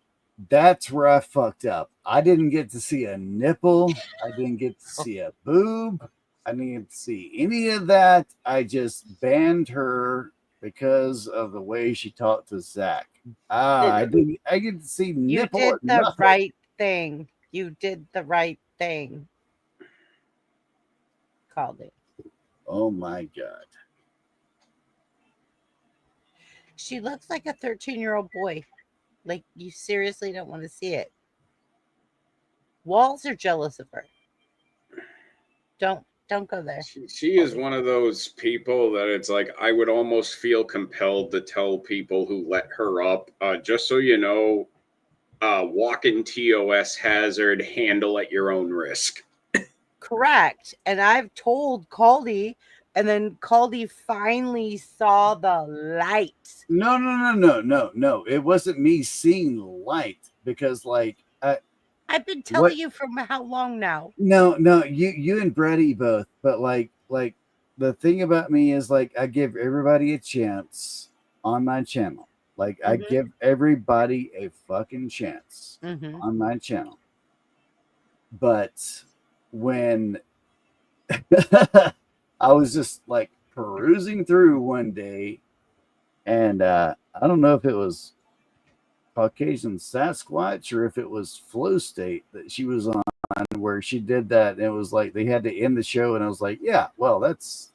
That's where I fucked up. I didn't get to see a nipple. I didn't get to see a boob. I didn't get to see any of that. I just banned her because of the way she talked to Zach. I didn't. I get to see You nipple. did or the nothing. right thing. You did the right thing. Called it. Oh my god. She looks like a 13-year-old boy. Like you seriously don't want to see it. Walls are jealous of her. Don't go there. She is one of those people that it's like I would almost feel compelled to tell people who let her up, just so you know, walk-in TOS hazard, handle at your own risk. Correct. And I've told Caldy, and then Caldy finally saw the light. No. It wasn't me seeing light because like I've been telling you from how long now? No, you and Brady both, but like the thing about me is like I give everybody a chance on my channel. Like I give everybody a fucking chance on my channel. But when I was just like perusing through one day, and I don't know if it was Caucasian Sasquatch or if it was Flow State that she was on, where she did that, and it was like they had to end the show, and I was like, yeah, well, that's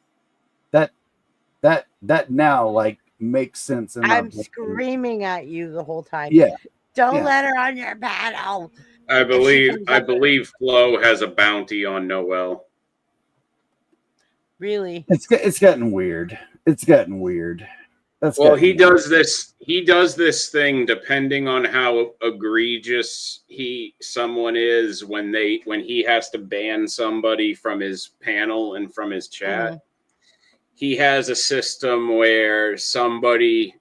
that now like makes sense. I'm screaming at you the whole time. Yeah. Don't Yeah. let her on your panel. I believe Flo has a bounty on Noel. Really? It's gotten weird. It's gotten weird. Well, he does this thing depending on how egregious someone is when he has to ban somebody from his panel and from his chat. He has a system where somebody,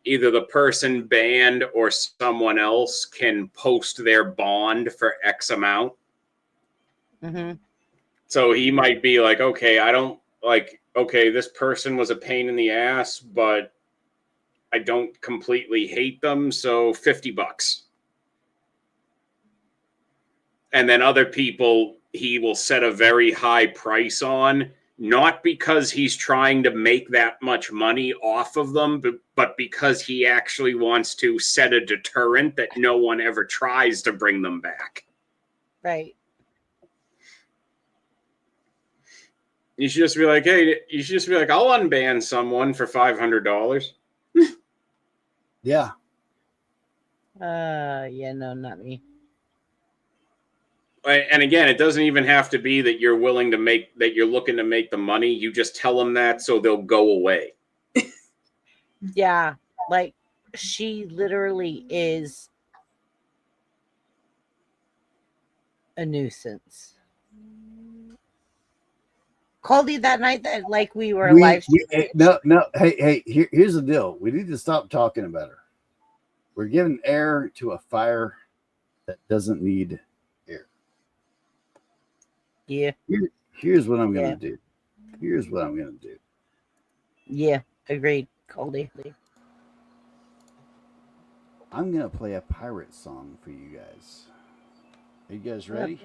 either the person banned or someone else, can post their bond for X amount. So he might be like, okay, this person was a pain in the ass, but I don't completely hate them, so $50. And then other people he will set a very high price on, not because he's trying to make that much money off of them, but because he actually wants to set a deterrent that no one ever tries to bring them back. Right. You should just be like, I'll unban someone for $500. Yeah. Yeah, no, not me. And again, it doesn't even have to be that you're looking to make the money. You just tell them that so they'll go away. Yeah, like she literally is a nuisance. Called you that night that like we were live streaming. No. Hey, here's the deal. We need to stop talking about her. We're giving air to a fire that doesn't need air. Yeah. Here's what I'm gonna do. Here's what I'm gonna do. Yeah, agreed, Coldy. I'm gonna play a pirate song for you guys. Are you guys ready?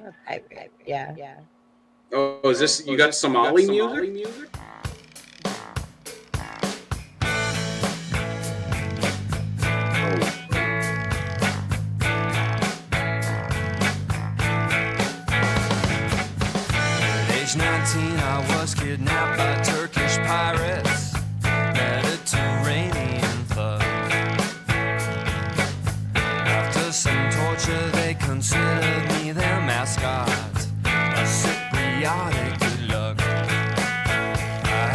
Yeah. Oh, is this you got Somali music? At age 19, I was kidnapped by Turkish pirates, Mediterranean thugs. After some torture, they considered me their mascot, a Cypriotic good luck. I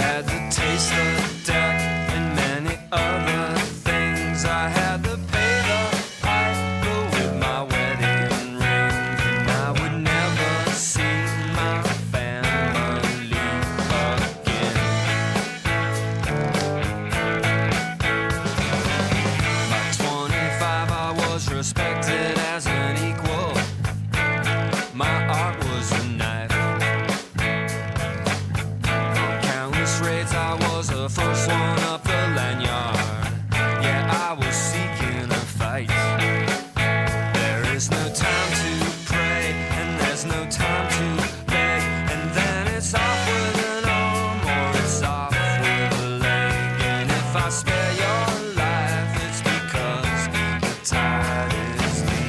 had to taste the deck and many other things. I had to pay the piper with my wedding ring, and I would never see my family again. By 25, I was respected as an equal. My art was a knife. On countless raids, I was the first one up the lanyard. Yeah, I was seeking a fight. There is no time to pray, and there's no time to beg, and then it's off with an arm or it's off with a leg. And if I spare your life, it's because the tide is leaving.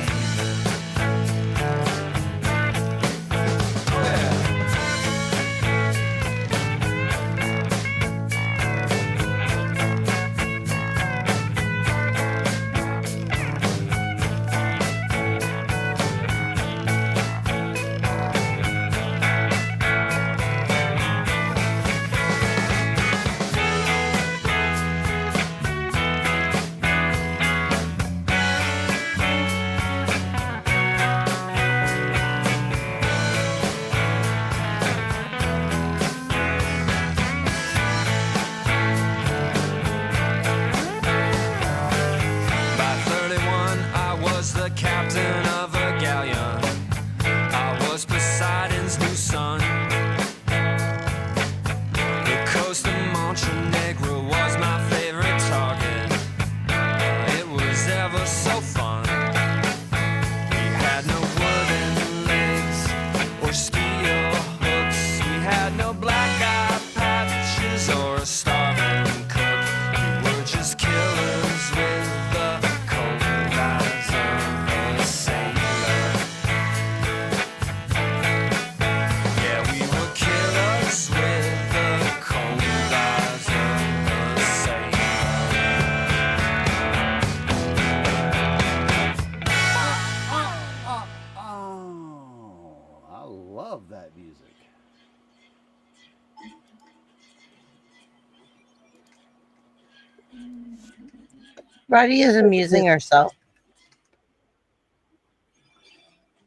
Roddy is amusing herself.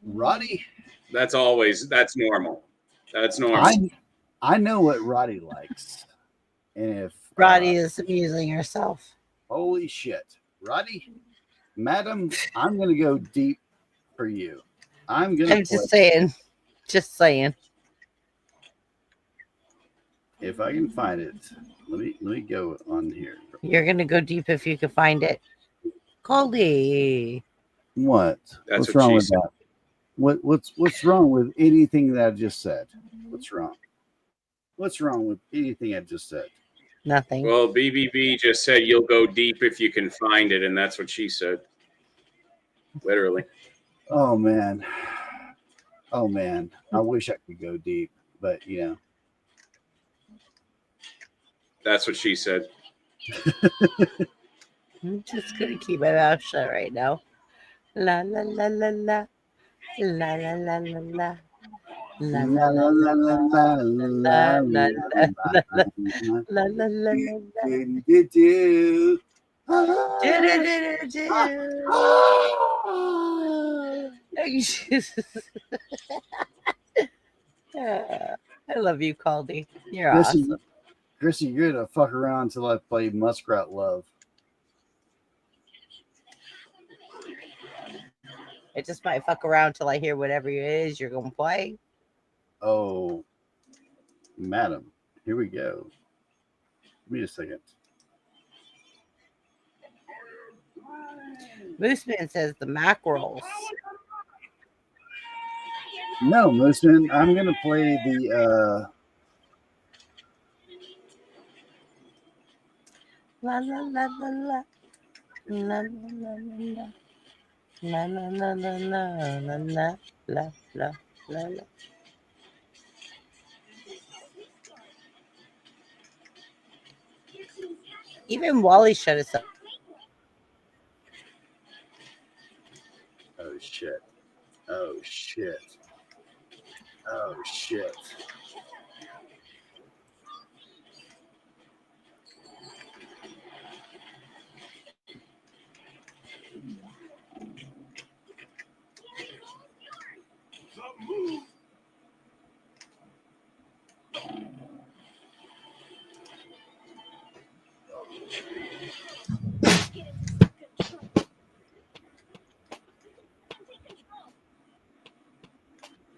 Roddy, That's normal. That's normal. I know what Roddy likes. And if Roddy is amusing herself. holy shit. Roddy, madam, I'm gonna go deep for you. I'm just saying. Just saying. If I can find it, let me go on here. You're gonna go deep if you can find it. Coldy. What? That's What's what wrong she with said. that? What's wrong with anything that I just said? What's wrong? What's wrong with anything I just said? Nothing. Well, BBB just said you'll go deep if you can find it, and that's what she said. Literally. Oh man. Oh man. I wish I could go deep, but you know. That's what she said. I'm just gonna keep my mouth shut right now. La la la la la. La la la la la. La la la la la la la la la la I love you, Caldy. You're awesome. Chrissy, you're gonna fuck around until I play Muskrat Love. I just might fuck around till I hear whatever it is you're gonna play. Oh, madam, here we go. Give me a second. Mooseman says the mackerels. No, Mooseman, I'm gonna play the La la la la la. La la la la la. La la la la la la la la la la la. Even Wally shut us up. oh shit. Oh shit. Oh shit.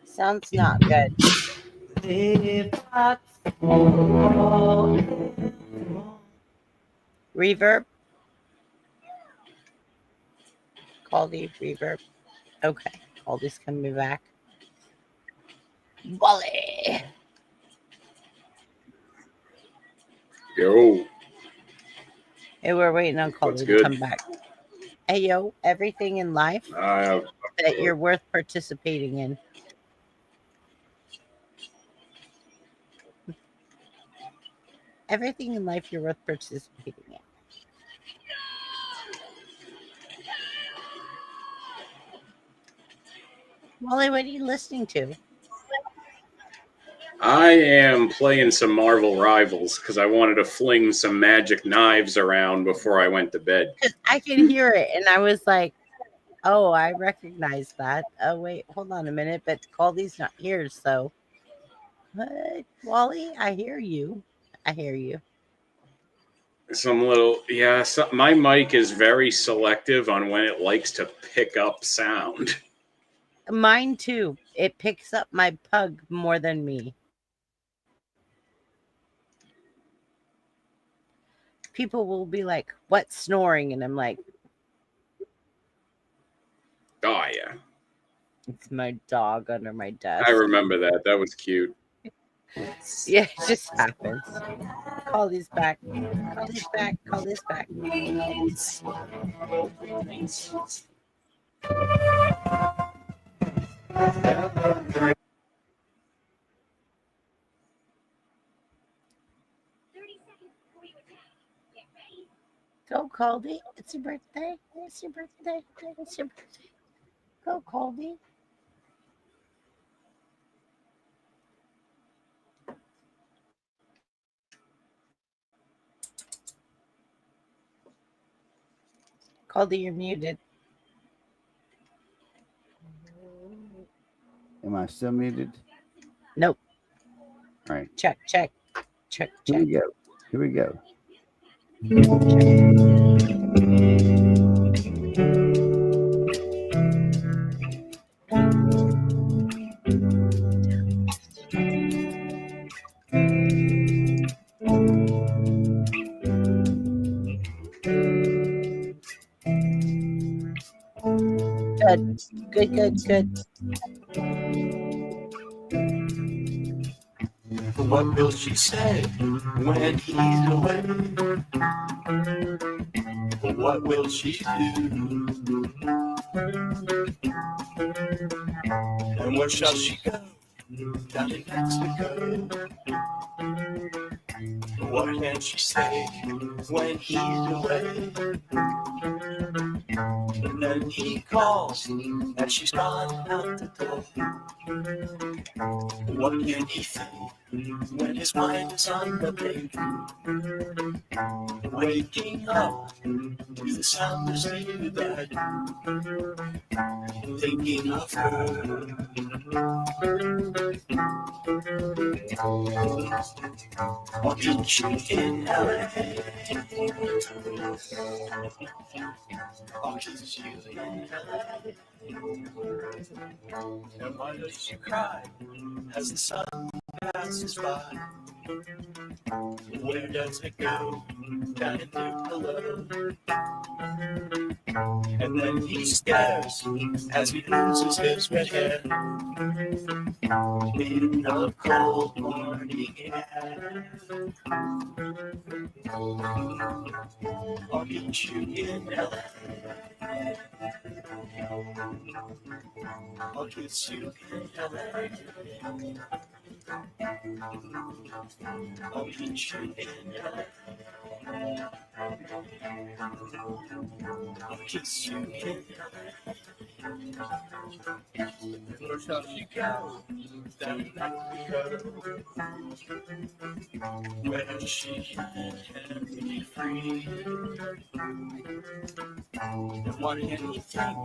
Sounds not good. Reverb. Caldy reverb. Okay, Caldy's coming back. Wally. Yo. Hey, we're waiting on Caldy to come back. Hey, yo, everything in life that you're worth participating in. Everything in life you're worth participating in. Wally, what are you listening to? I am playing some Marvel Rivals because I wanted to fling some magic knives around before I went to bed. I could hear it, and I was like, oh, I recognize that. Oh, wait, hold on a minute, but Caldy's not here, so. What? Wally, I hear you. I hear you. My mic is very selective on when it likes to pick up sound. Mine too. It picks up my pug more than me. People will be like, what's snoring? And I'm like, Oh, yeah. it's my dog under my desk. I remember that. That was cute. Yeah, it just happens. Call these back. Call these back. Call this back. Go, Caldy. It's your birthday. It's your birthday. It's your birthday. Go, Caldy. Caldy, you're muted. Am I still muted? Nope. All right. Check. Here we go. Here we go. Good. What will she say when he's away? What will she do? And where shall she go? Down in Mexico. What can she say when he's away? And then he calls and she's gone out the door. What can he think when his mind is on the brink? Waking up to the sound of sleep bed, thinking of her. I'll meet you in LA. I'll kiss you in LA. And why does she cry as the sun passes by? Where does it go? Down into hello. And then he stares as he loses his red hair in the cold morning air. I'll meet you in LA. I'll kiss you in LA. I'll meet you in LA. I'll kiss you in LA. Where shall she go? Down in Mexico. Where she can be free. And what can he think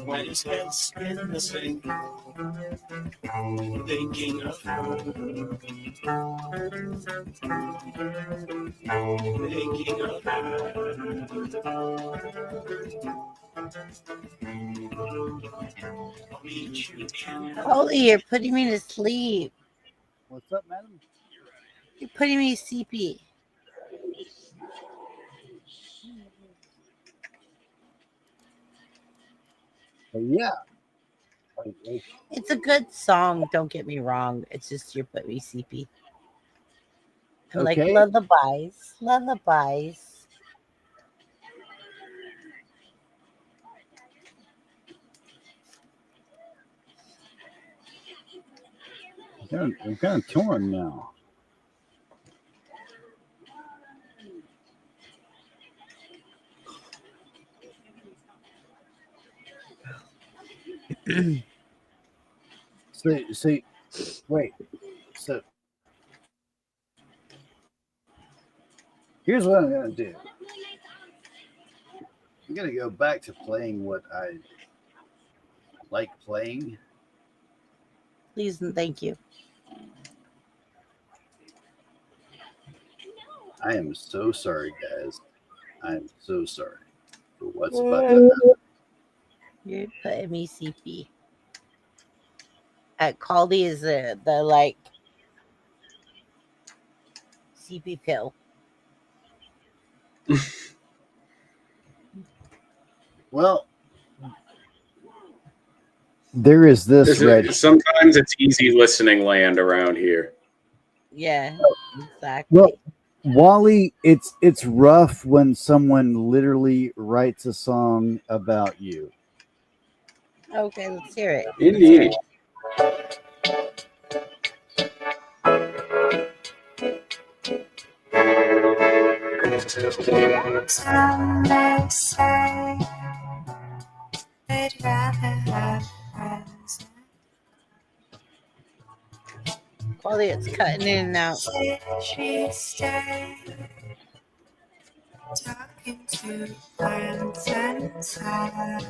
when his head's in the sink? Thinking of her. Thinking of Caldy, you're putting me to sleep. What's up, madam? You're putting me sleepy. Yeah. It's a good song, don't get me wrong. It's just you're putting me sleepy. I'm like Okay. lullabies. I'm kind of torn now. See, wait. So here's what I'm going to do. I'm going to go back to playing what I like playing. Please and thank you. I am so sorry, guys. I'm so sorry for what's about to happen. You're putting me sleepy. Caldy is the like CP pill. Well, there is this red. Sometimes it's easy listening land around here. Yeah, exactly. Well, Wally, it's rough when someone literally writes a song about you. Okay, let's hear it. Indeed. Some may say they'd rather have friends. Caldy, it's cutting in and out. Should she stay? Talk into plans and time.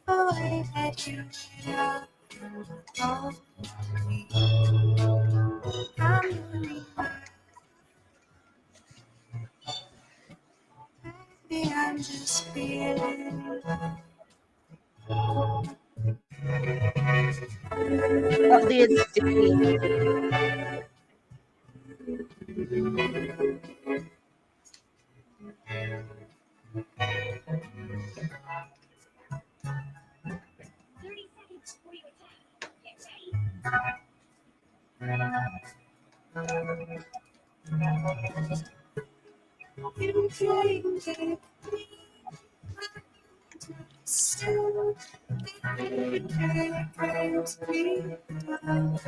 The way that you love me, I'm really maybe I'm just feeling. Oh, the it's sticky. You change it, still brings me down.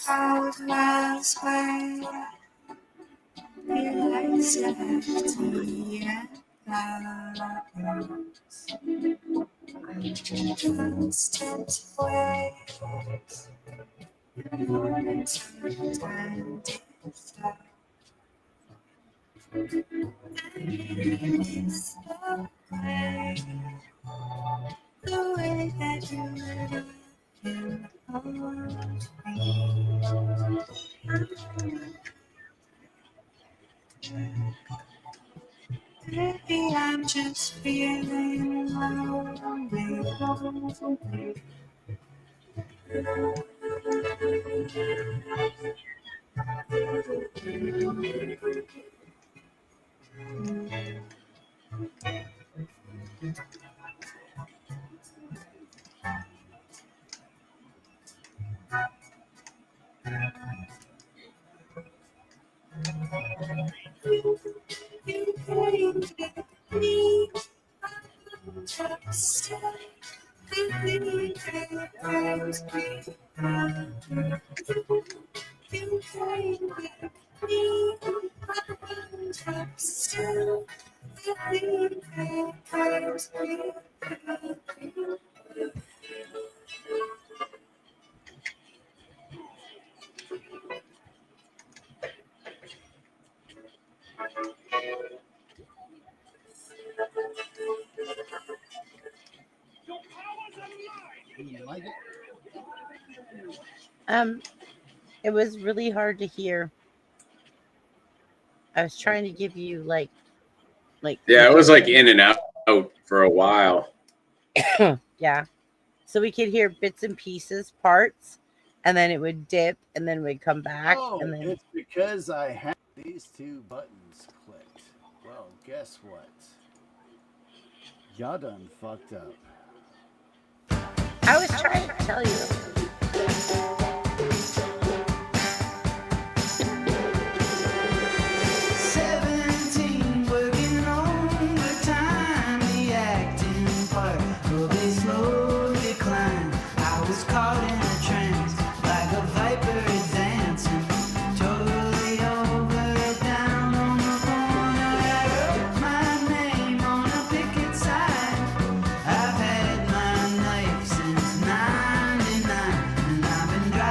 Caldwell's way, relax tea and flowers. Constant waves, sometimes stop. It's the way that you look and hold me. Maybe I'm just feeling lonely. You painted me upset. You painted me upset. You like it? It was really hard to hear. I was trying to give you like Yeah, it was like in and out for a while. yeah. So we could hear bits and pieces, parts, and then it would dip and then we'd come back Oh, and then it's because I have these two buttons clicked. Well, guess what? Y'all done fucked up. I was trying to tell you. I've had my knife since '99, and I've been driving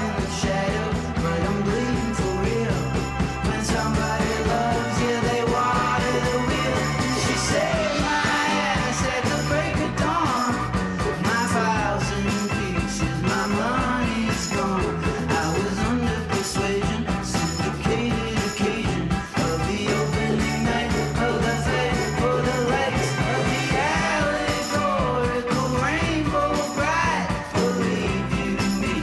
in the shadow, but I'm bleeding for real. When somebody loves you, they water the wheel. She saved my ass at the break of dawn. My files in pieces, my money's gone. I was under persuasion, syndicated occasion of the opening night of the fete for the lights of the allegorical rainbow bright. Believe you me,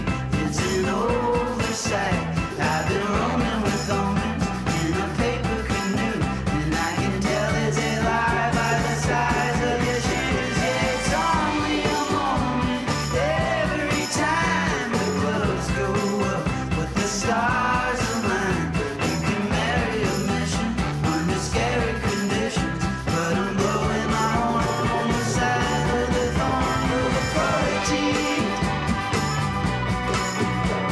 it's an oversight. I've been roaming with omens in a paper canoe, and I can tell it's a lie by the size of your shoes. Yeah, it's only a moment every time the clouds go up, but the stars align. You can marry a mission under scary conditions, but I'm blowing my horn on the side of the thorn of authority.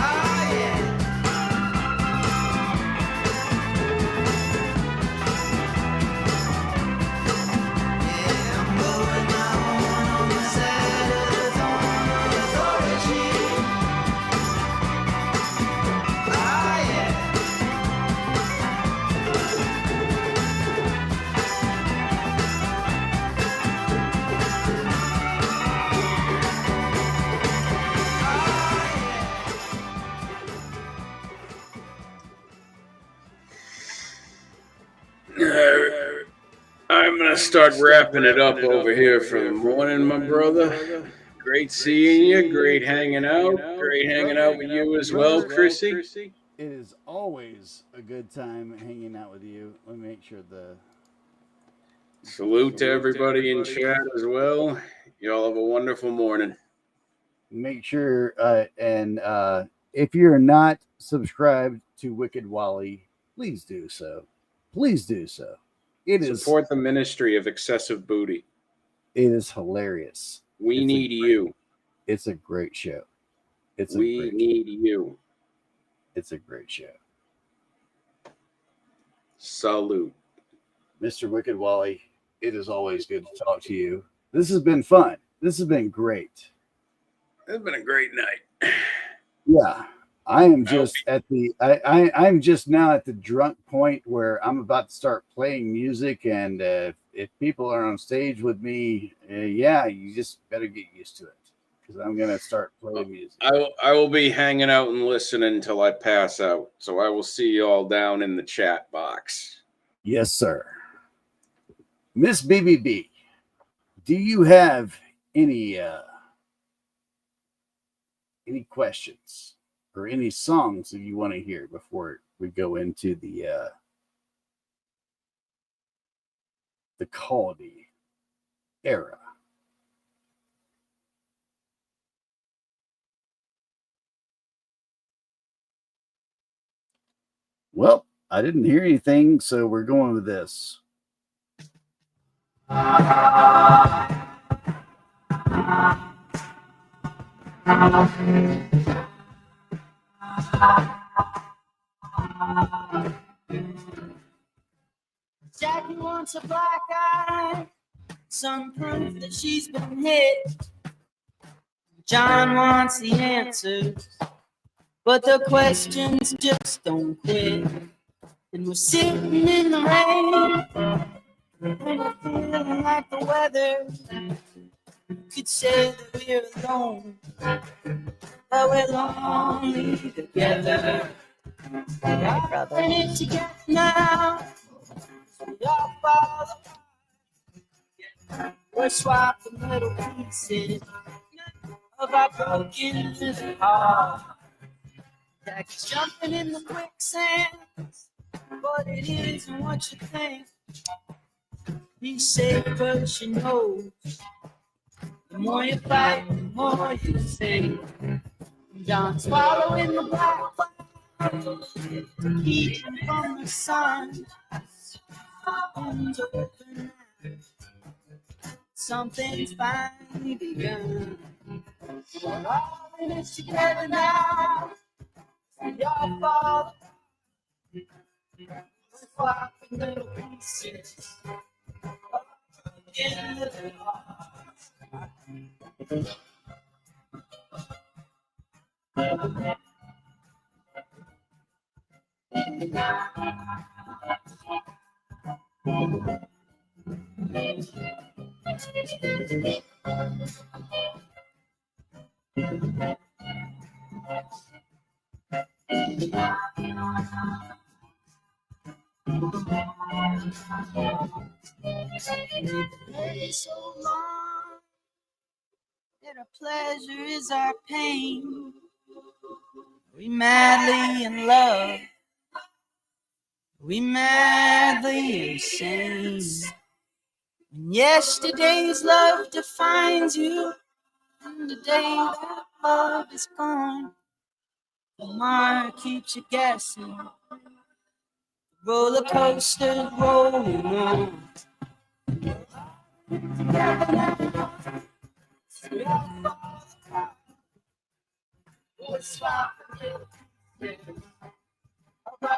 Oh yeah. I'm blowing my horn on the side of the thorn of authority. Oh yeah. I'm gonna start wrapping it up over here for the morning, my brother. Great seeing you. Great hanging out. Great hanging out with you as well, Chrissy. It is always a good time hanging out with you. Let me make sure the Salute to everybody in chat as well. Y'all have a wonderful morning. make sure and if you're not subscribed to Wicked Wally, please do so. Please do so. It is Support the ministry of excessive booty. it is hilarious. We need you. It's a great show. We need you. It's a great show. Salute. Mr. Wicked Wally, it is always good to talk to you. This has been fun. This has been great. It's been a great night. Yeah. I am just at the I'm just now at the drunk point where I'm about to start playing music, and if people are on stage with me, yeah, you just better get used to it because I'm gonna start playing music. I will be hanging out and listening until I pass out. So I will see you all down in the chat box. Yes, sir. Miss BBB, do you have any questions or any songs that you want to hear before we go into the Caldy era? Well, I didn't hear anything, so we're going with this. Jackie wants a black eye, some proof that she's been hit. John wants the answers, but the questions just don't quit. And we're sitting in the rain, and we're feeling like the weather. You could say that we're alone, but we're lonely together. We're in it together now. We all fall apart. We're swapping little pieces of our broken little heart. Jackie's jumping in the quicksand, but it isn't what you think. Be safe, but you know, the more you fight, the more you sink. John swallowing the black cloud to keep him from the sun. One's open, something's finally begun. We're all in this together now. We all fall. We're swapping little pieces in the heart. So long that our pleasure is our pain. We madly in love, we madly insane. And yesterday's love defines you, and the day that love is gone, the mark keeps you guessing. Roller coaster rolling on.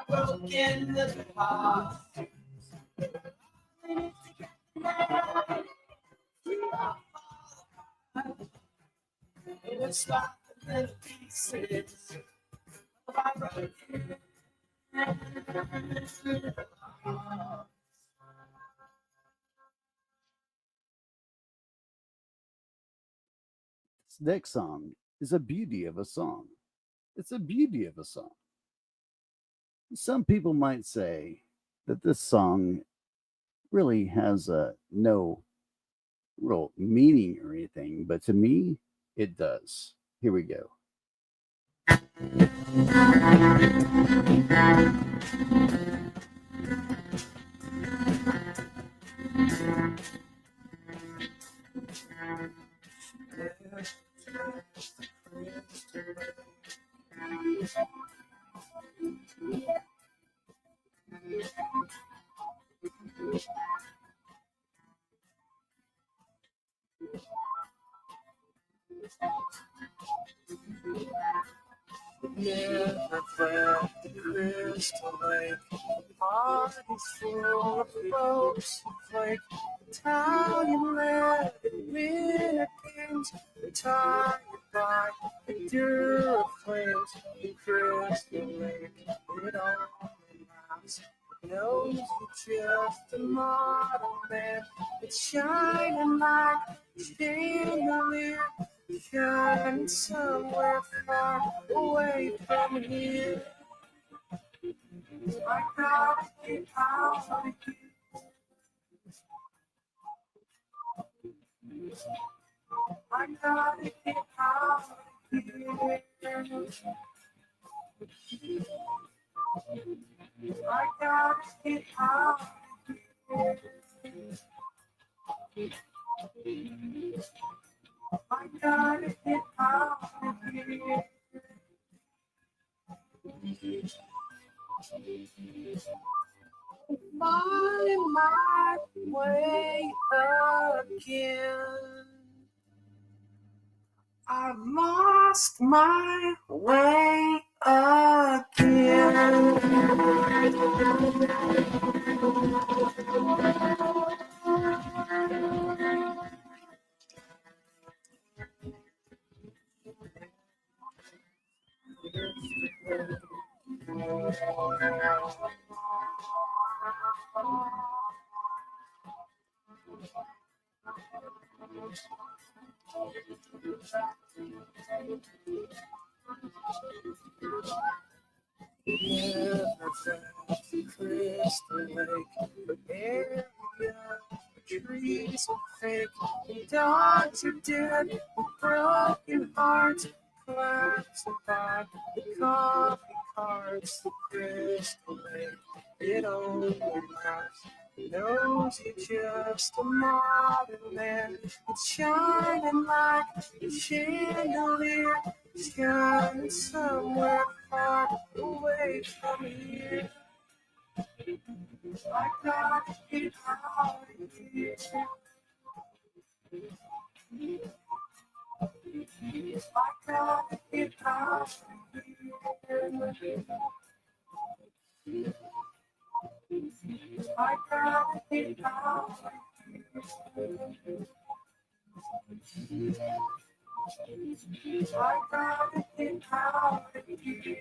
Broken little heart. It's like a little pieces of our broken heart. This next song is a beauty of a song. It's a beauty of a song. Some people might say that this song really has no real meaning or anything, but to me, it does. Here we go. Never felt the crystal lake. Parties full of folks who flake. Italian lead and winter games. Retired by the Duraflames. The crystal lake, it only lasts. Knows you're just a model man. It's shining like a chandelier. Shining somewhere far away from here. I gotta get out of here. I gotta get out of here. I gotta get out of here. I gotta get out of here. Find my way again. I've lost my way again. Never felt the crystal lake, but area trees are fake, and dogs are dead, with broken hearts, classified, the coffee carts, the crystal lake, it only lasts. Knows you're just a modern man. It's shining like a chandelier, shining somewhere far away from here. I gotta get out of here. I gotta get out of here. I gotta get out of here. I gotta get out of here.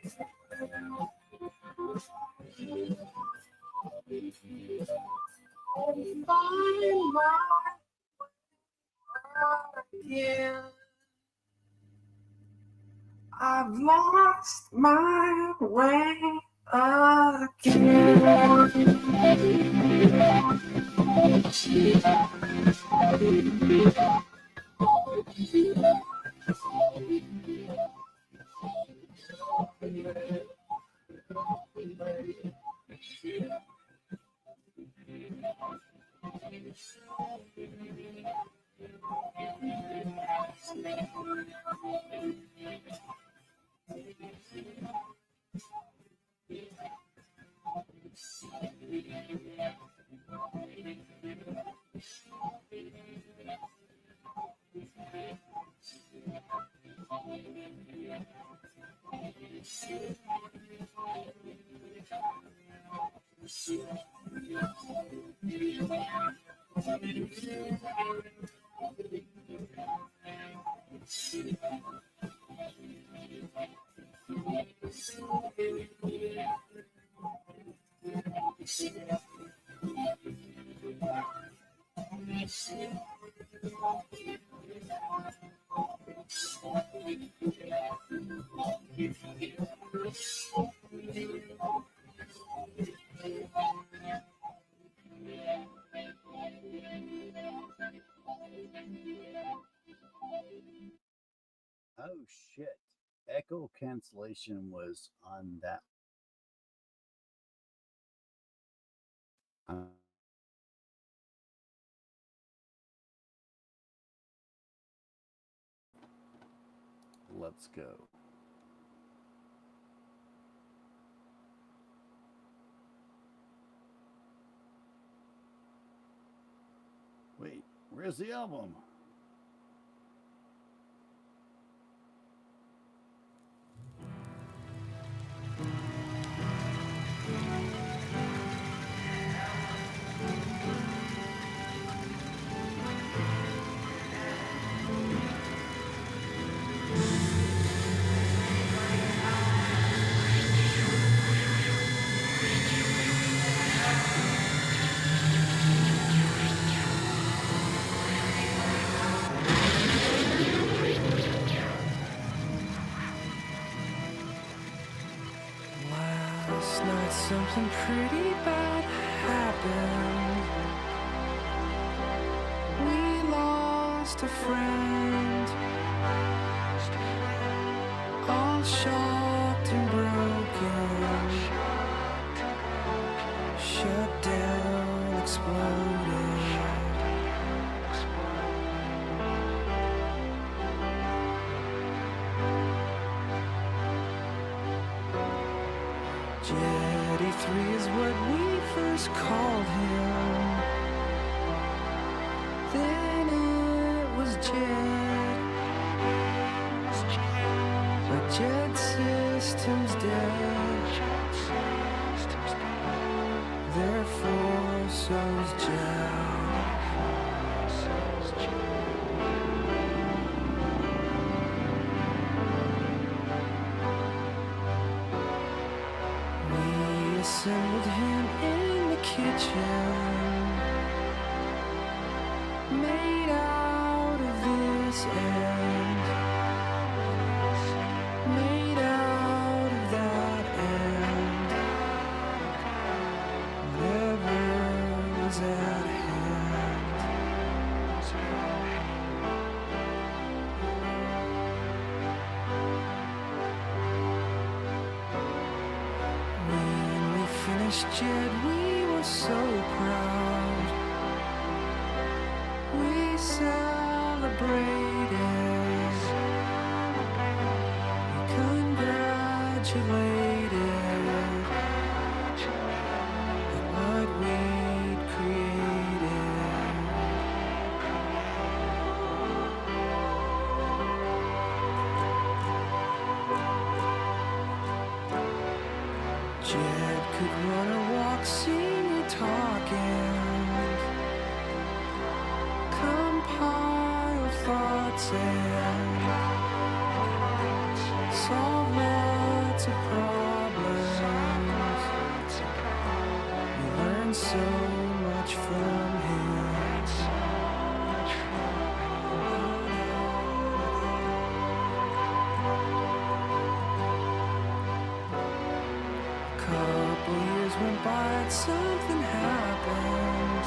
Yeah. I've lost my way again. Oh shit. Echo cancellation was on that. Let's go. Wait, where's the album? Last night something pretty bad happened. We lost a friend. All shocked and broken. Shut down, exploded. Jetty 3 is what we first called him. Then it was Jet. But Jet system's dead. Therefore, so's Jet. Assembled him in the kitchen, made out of this end, made out of that end, whatever was at hand. Finished Jed, we were so proud. We celebrated. We congratulated at what we'd created. Jed could run or walk, sing or talking, compile thoughts and solve lots of problems. We learned so much from him. went by and something happened.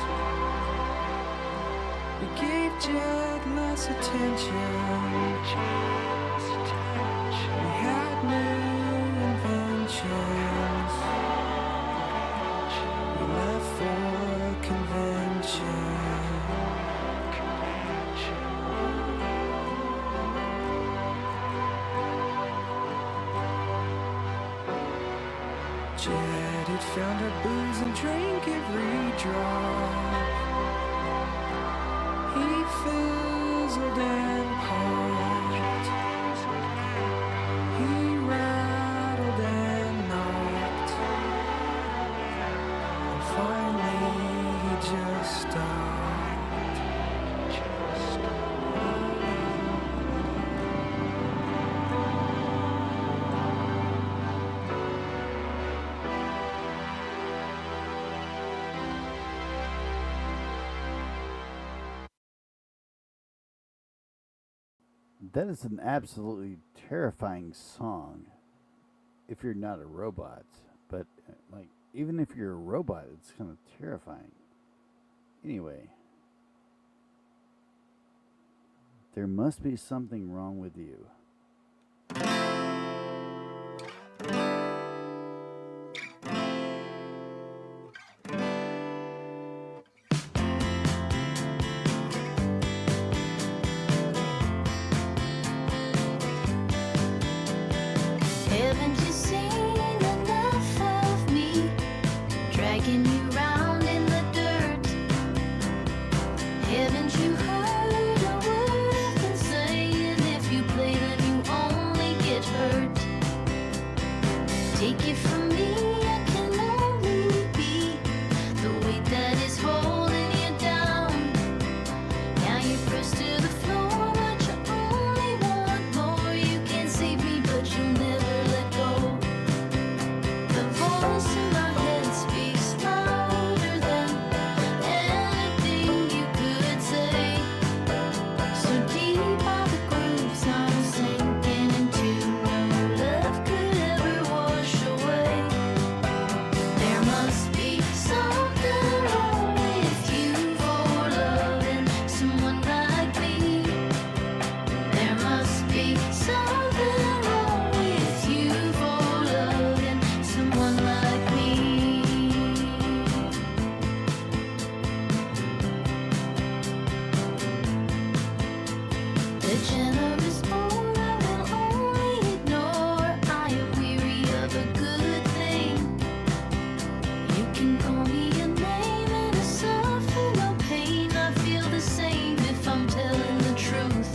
We gave Jed less attention. We had new inventions. We left for convention. Jed had found her booze and drank every drop. He fizzled and popped. He rattled and knocked. And finally he just stopped. That is an absolutely terrifying song if you're not a robot. But, like, even if you're a robot, it's kind of terrifying. Anyway, there must be something wrong with you. Haven't you seen enough of me dragging you round in the dirt? Haven't you heard a word I've been saying? If you play, then you only get hurt. Take it from me, I can only be the weight that is holding you down. Now you're pressed to the floor, but you only want more. You can't save me, but you'll never let go. The voice in my head speaks louder than anything you could say. So deep are the grooves I'm sinking into, no love could ever wash away. There must be something wrong with you for loving someone like me. There must be something wrong with you for loving someone like me. The generous boy I will only ignore. I am weary of a good thing. You can call me a name and I suffer no pain. I feel the same if I'm telling the truth.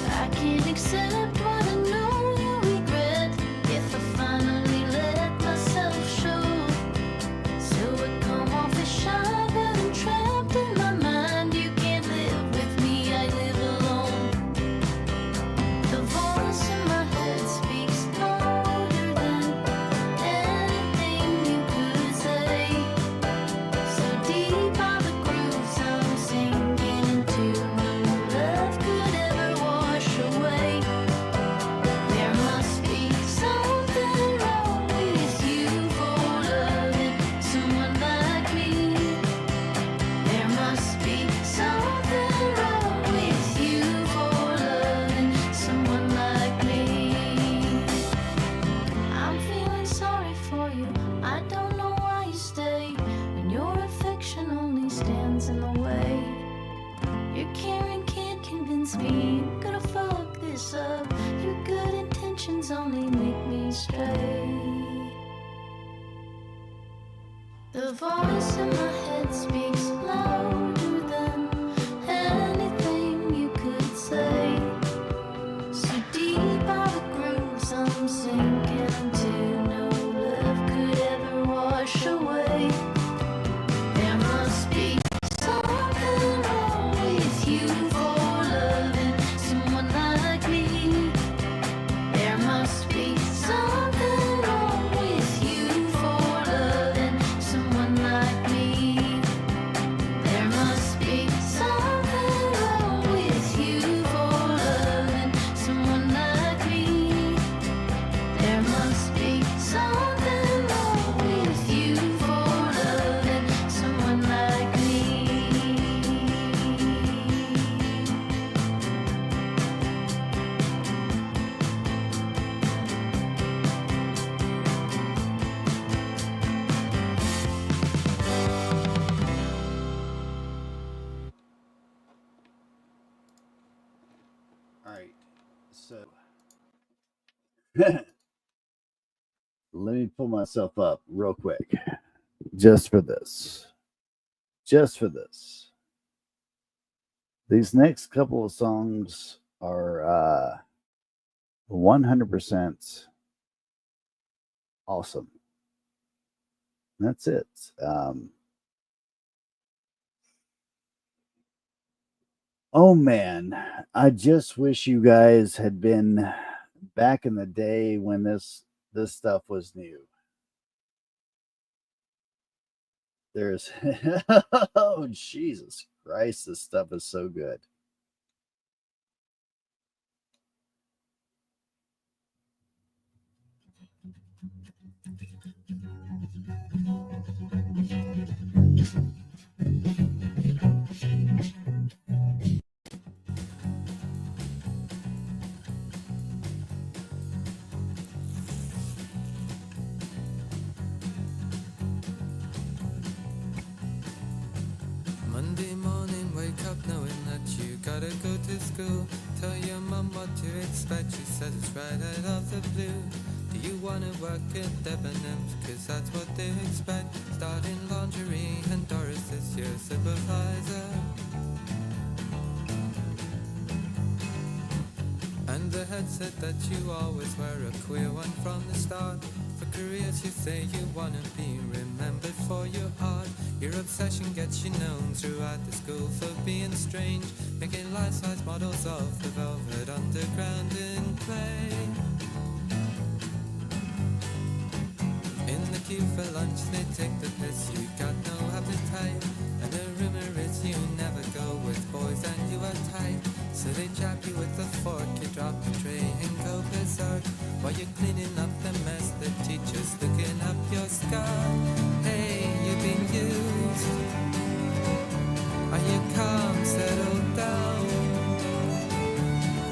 I can't accept what I know you regret if I finally let myself show. So I come off as shy, but I'm trapped in my mind. You can't live with me, I live alone. The voice in my head speaks louder than anything you could say. So deep are the grooves I'm sinking into, no love could ever wash away. There must be something wrong with you for loving someone like me. There must be something wrong with you for loving someone like me. I'm feeling sorry for you. I don't know why you stay when your affection only stands in the way. Your caring can't convince me you're gonna fuck this up. Your good intentions only make me stray. The voice in my head speaks louder than anything you could say. So deep are the grooves I'm sinking into, no love could ever wash away. There must be something wrong with you for loving someone like me. There must be something wrong with you for loving someone like me. There Let me pull myself up real quick. Just for this. Just for this. These next couple of songs are 100% awesome. That's it. Oh man, I just wish you guys had been back in the day when this stuff was new. There's oh Jesus Christ, this stuff is so good. Monday morning, wake up knowing that you gotta go to school. Tell your mum what to expect, she says it's right out of the blue. Do you wanna work at Debenhams? Cause that's what they expect. Starting lingerie and Doris is your supervisor. And the head said that you always were a queer one from the start. For careers you say you wanna be remembered for your art. Your obsession gets you known throughout the school for being strange, making life-size models of the velvet underground in clay. In the queue for lunch they take the piss, you got no appetite. And the rumor is you never go with boys and you are tight. So they jab you with a fork, you drop the tray and go berserk. While you're cleaning up the mess, the teacher's looking up your skirt. Hey, you've been used. Are you calm, settle down?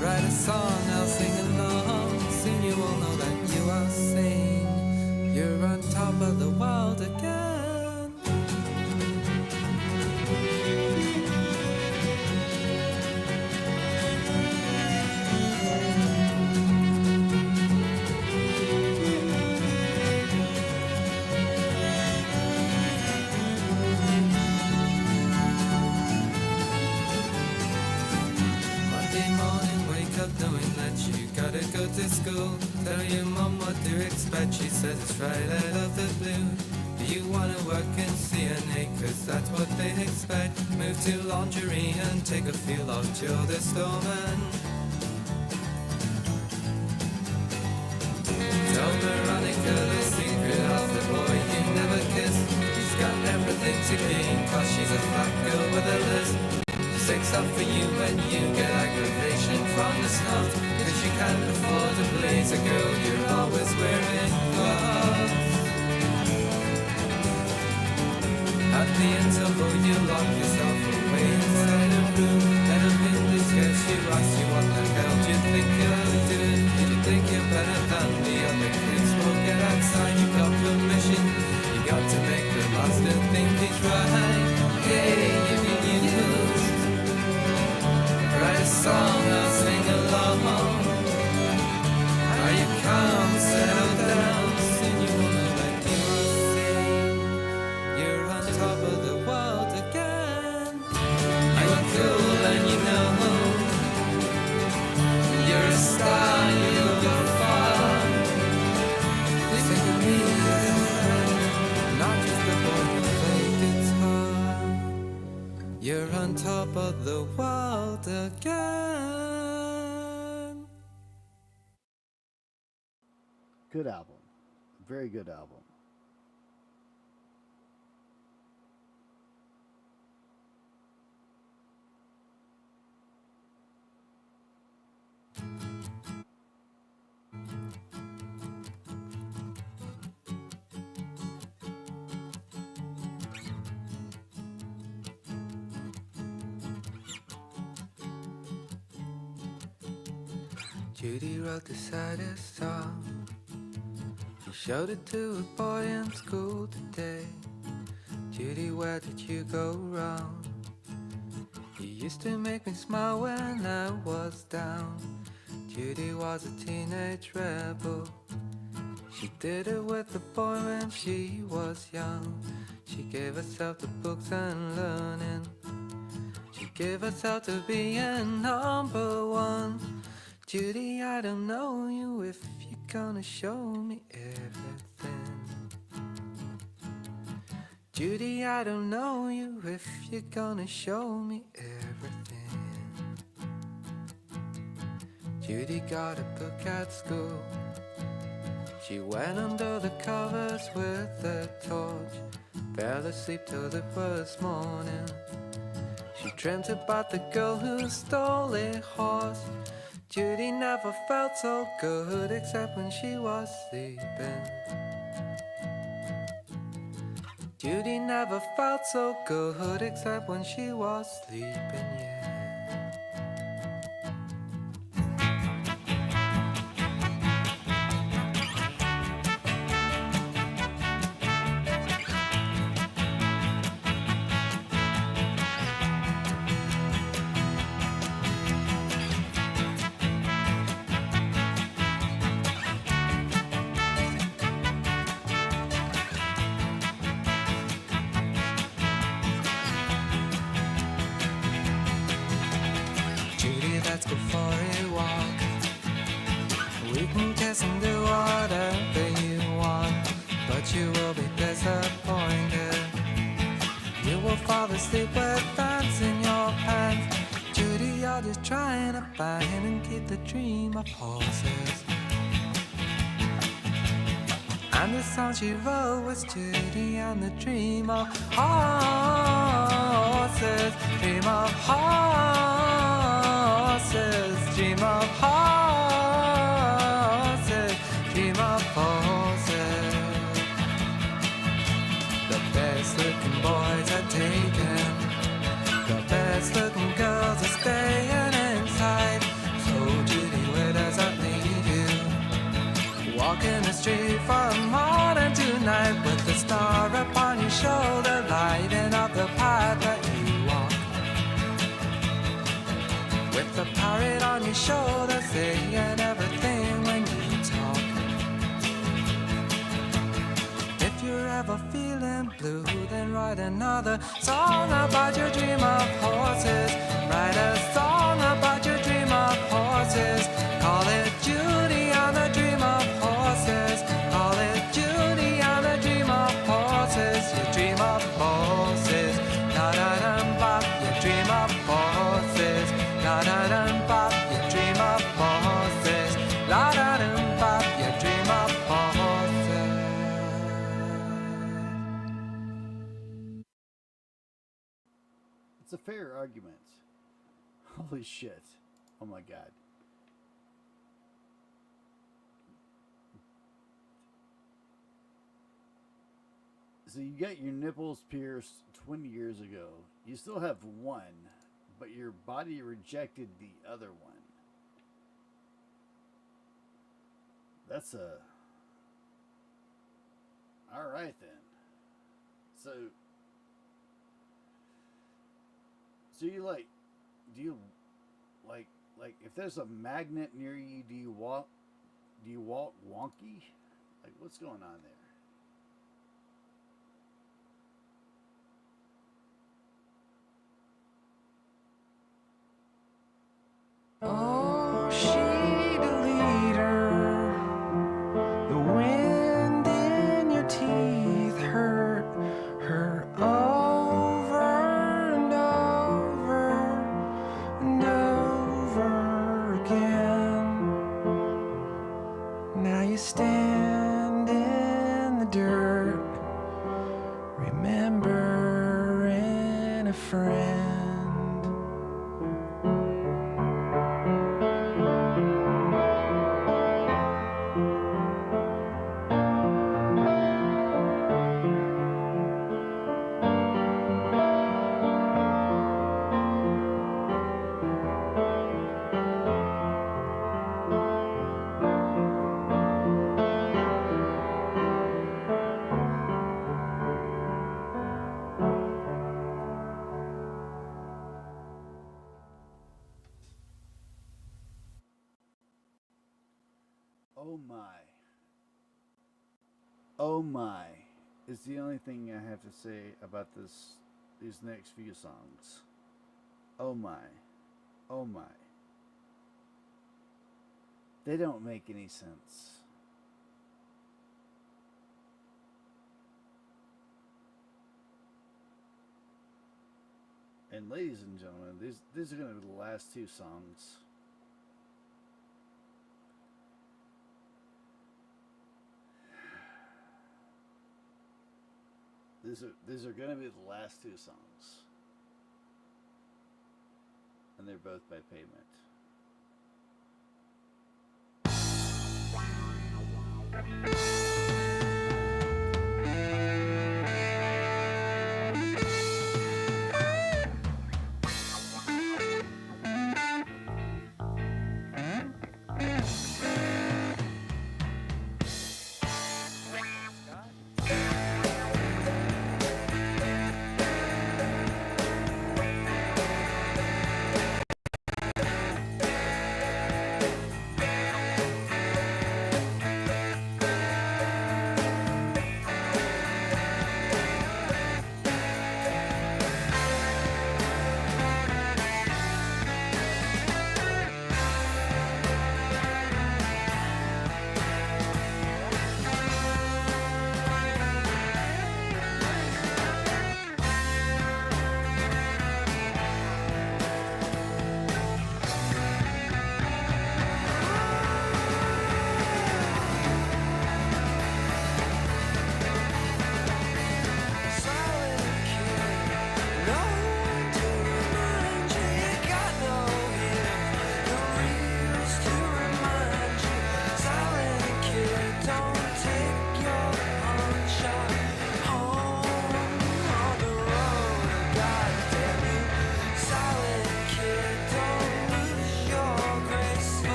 Write a song, I'll sing along. Soon you will know that you are sane. You're on top of the world again. Knowing that you gotta go to school. Tell your mom what to expect, she says it's right out of the blue. Do you wanna work in CNA? Cause that's what they expect. Move to lingerie and take a feel of Jill the Stoneman. Tell Veronica the secret of the boy you never kissed. She's got everything to gain, cause she's a fat girl with a list. Sticks up for you when you get aggravation from the snuff. Cause you can't afford a blazer, girl, you're always wearing gloves. At the interval you lock yourself away inside a room. And a minute scares you, asks you what the hell do you think you're doing? Do you think you're better than the other kids? Well, get outside, you got permission. You got to make the master think he's right. Hey, you've been used. Write a song, I'll sing along. Are you calm, settle down? Soon you will know that you are sane. You're on top of the world again. You are cool and you know. You're a star, you'll go far. Think of me as a friend, not just a boy who plays guitar. You're on top of the world again. Good album. Very good album. Judy wrote the saddest song. She showed it to a boy in school today. Judy, where did you go wrong? You used to make me smile when I was down. Judy was a teenage rebel. She did it with the boy when she was young. She gave herself to books and learning. She gave herself to being number one. Judy, I don't know you if you're gonna show me everything. Judy, I don't know you if you're gonna show me everything. Judy got a book at school. She went under the covers with a torch. Fell asleep till it was morning. She dreamt about the girl who stole a horse. Judy never felt so good except when she was sleeping. Judy never felt so good except when she was sleeping, yeah. Judy, let's go for a walk. We can kiss and do whatever you want, but you will be disappointed. You will fall asleep with pants in your pants. Judy, you're just trying to find and keep the dream of horses. And the song she wrote was Judy and the dream of horses. Dream of horses. Dream of horses. Dream of horses. The best looking boys are taken. The best looking girls are staying inside. So Judy, where does that leave you? Walking the street from morning to night with the star upon your shoulder, lighting up the path that you walk. With the parrot on your shoulder, saying everything when you talk. If you're ever feeling blue, then write another song about your dream of horses. Write a song about your dream of horses. Call it Judy and the dream of horses. Call it Judy and the dream of horses. You dream of horses. La da dum bop. You dream of horses. La da dum bop. You dream of horses. La da dum bop. You dream of horses. It's a fair argument. Holy shit. Oh my god. So you got your nipples pierced 20 years ago. You still have one, but your body rejected the other one. That's a... Alright then. So you like... Do you... Like if there's a magnet near you, do you walk wonky? Like, what's going on there? Oh, sheet leader, the wind in your teeth hurt her over and over and over again. Now you stand in Oh my. Oh my is the only thing I have to say about these next few songs. Oh my. Oh my. They don't make any sense. And ladies and gentlemen, these are going to be the last two songs. These are going to be the last two songs. And they're both by Pavement.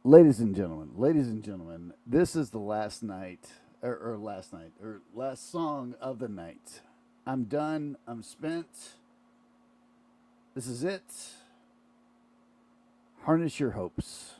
Ladies and gentlemen, this is the last night, or last song of the night. I'm done. I'm spent. This is it. Harness your hopes.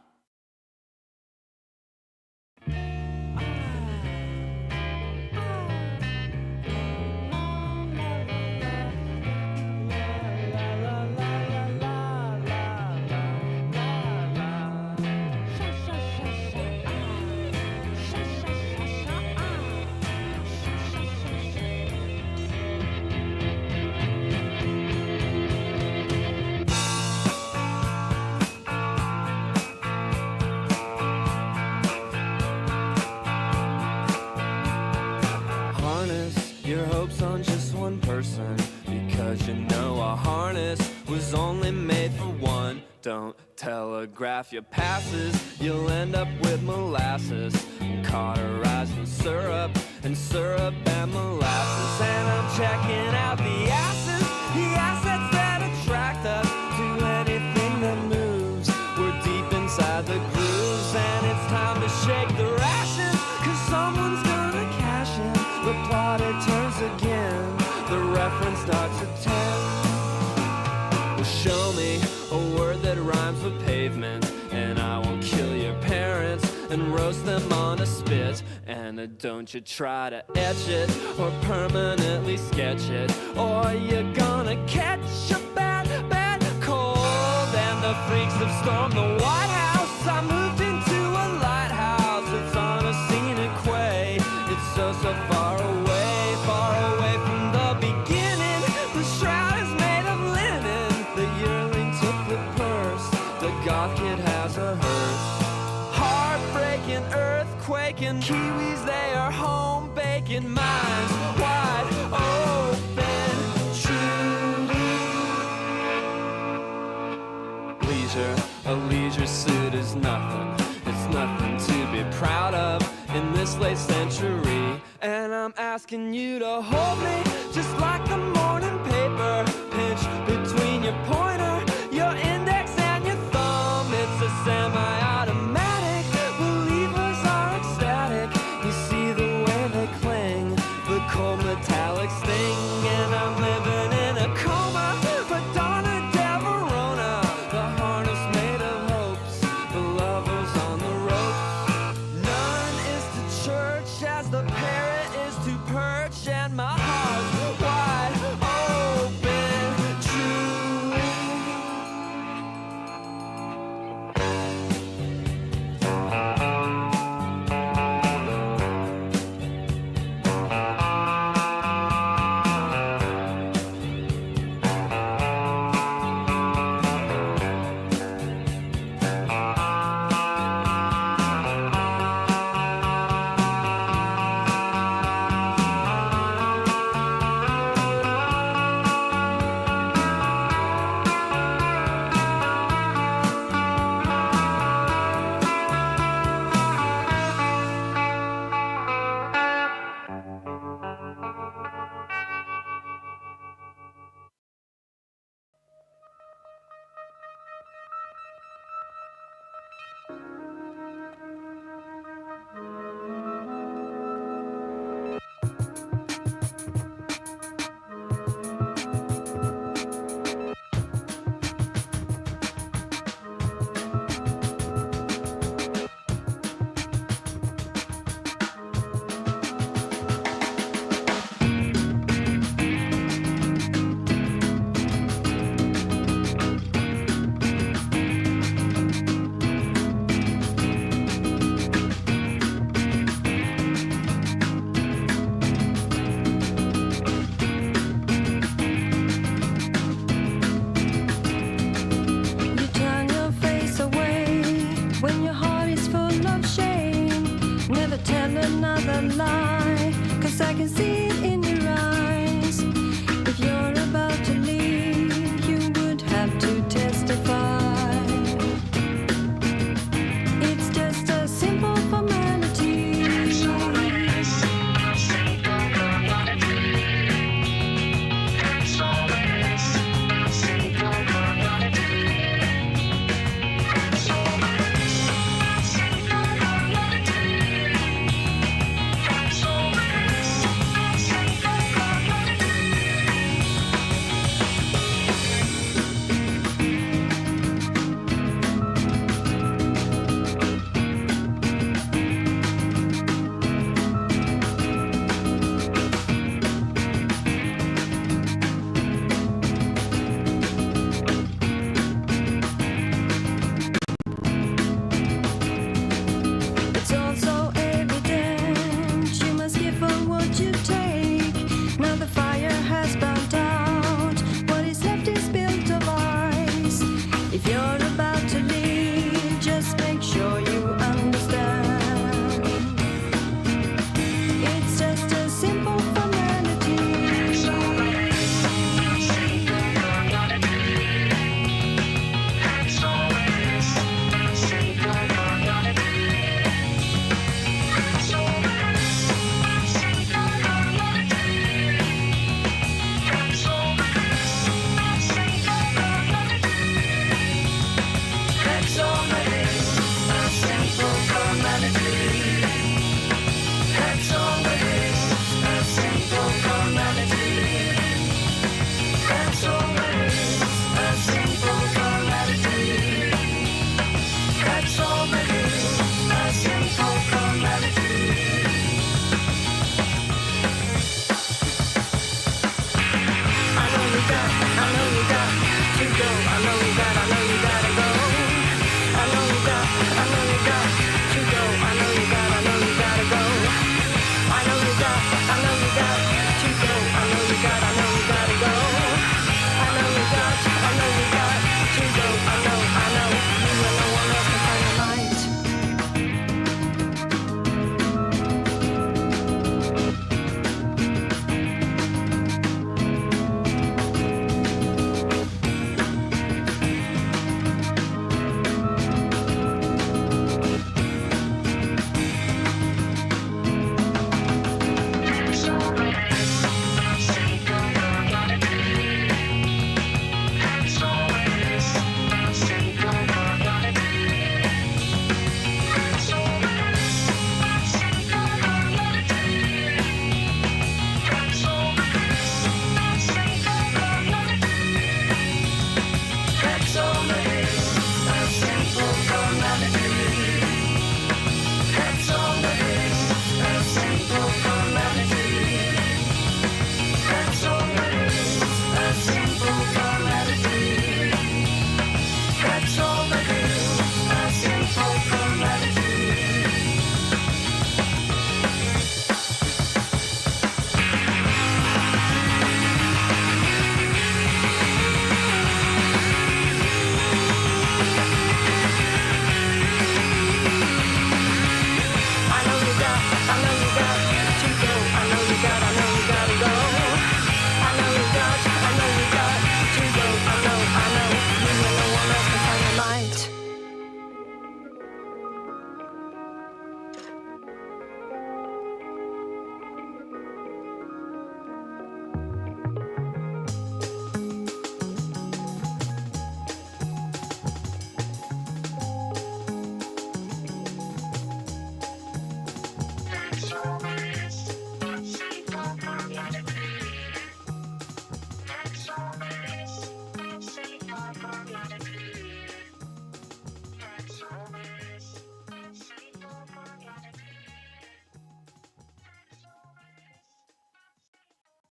Your hopes on just one person, because you know a harness was only made for one. Don't telegraph your passes, you'll end up with molasses, cauterized in syrup and molasses. And I'm checking out the assets that attract us to anything that moves. We're deep inside the grooves, and it's time to shake starts at 10. Well, show me a word that rhymes with pavement, and I will kill your parents and roast them on a spit. And don't you try to etch it or permanently sketch it, or you're gonna catch a bad, bad cold. And the freaks have stormed the White House. I moved into a lighthouse. It's on a scenic quay. It's so, so far away from the beginning. The shroud is made of linen. The yearling took the purse. The goth kid has a hearse. Heartbreaking, earthquaking, Kiwis, they are home baking, minds wide open, truly. Leisure, a leisure suit is nothing. It's nothing to be proud of in this late century. And I'm asking you to hold me just like the morning paper. Pinch between your pointer, your index, and your thumb. It's a semi-automatic. Believers are ecstatic. You see the way they cling, the cold metallic sting. And I'm living in a coma, Madonna del Verona. The harness made of hopes, the lovers on the ropes. None is to church as the parrot is to perch, and my heart's wide open, truly. You turn your face away when your heart is full of shame. Never tell another lie, 'cause I can see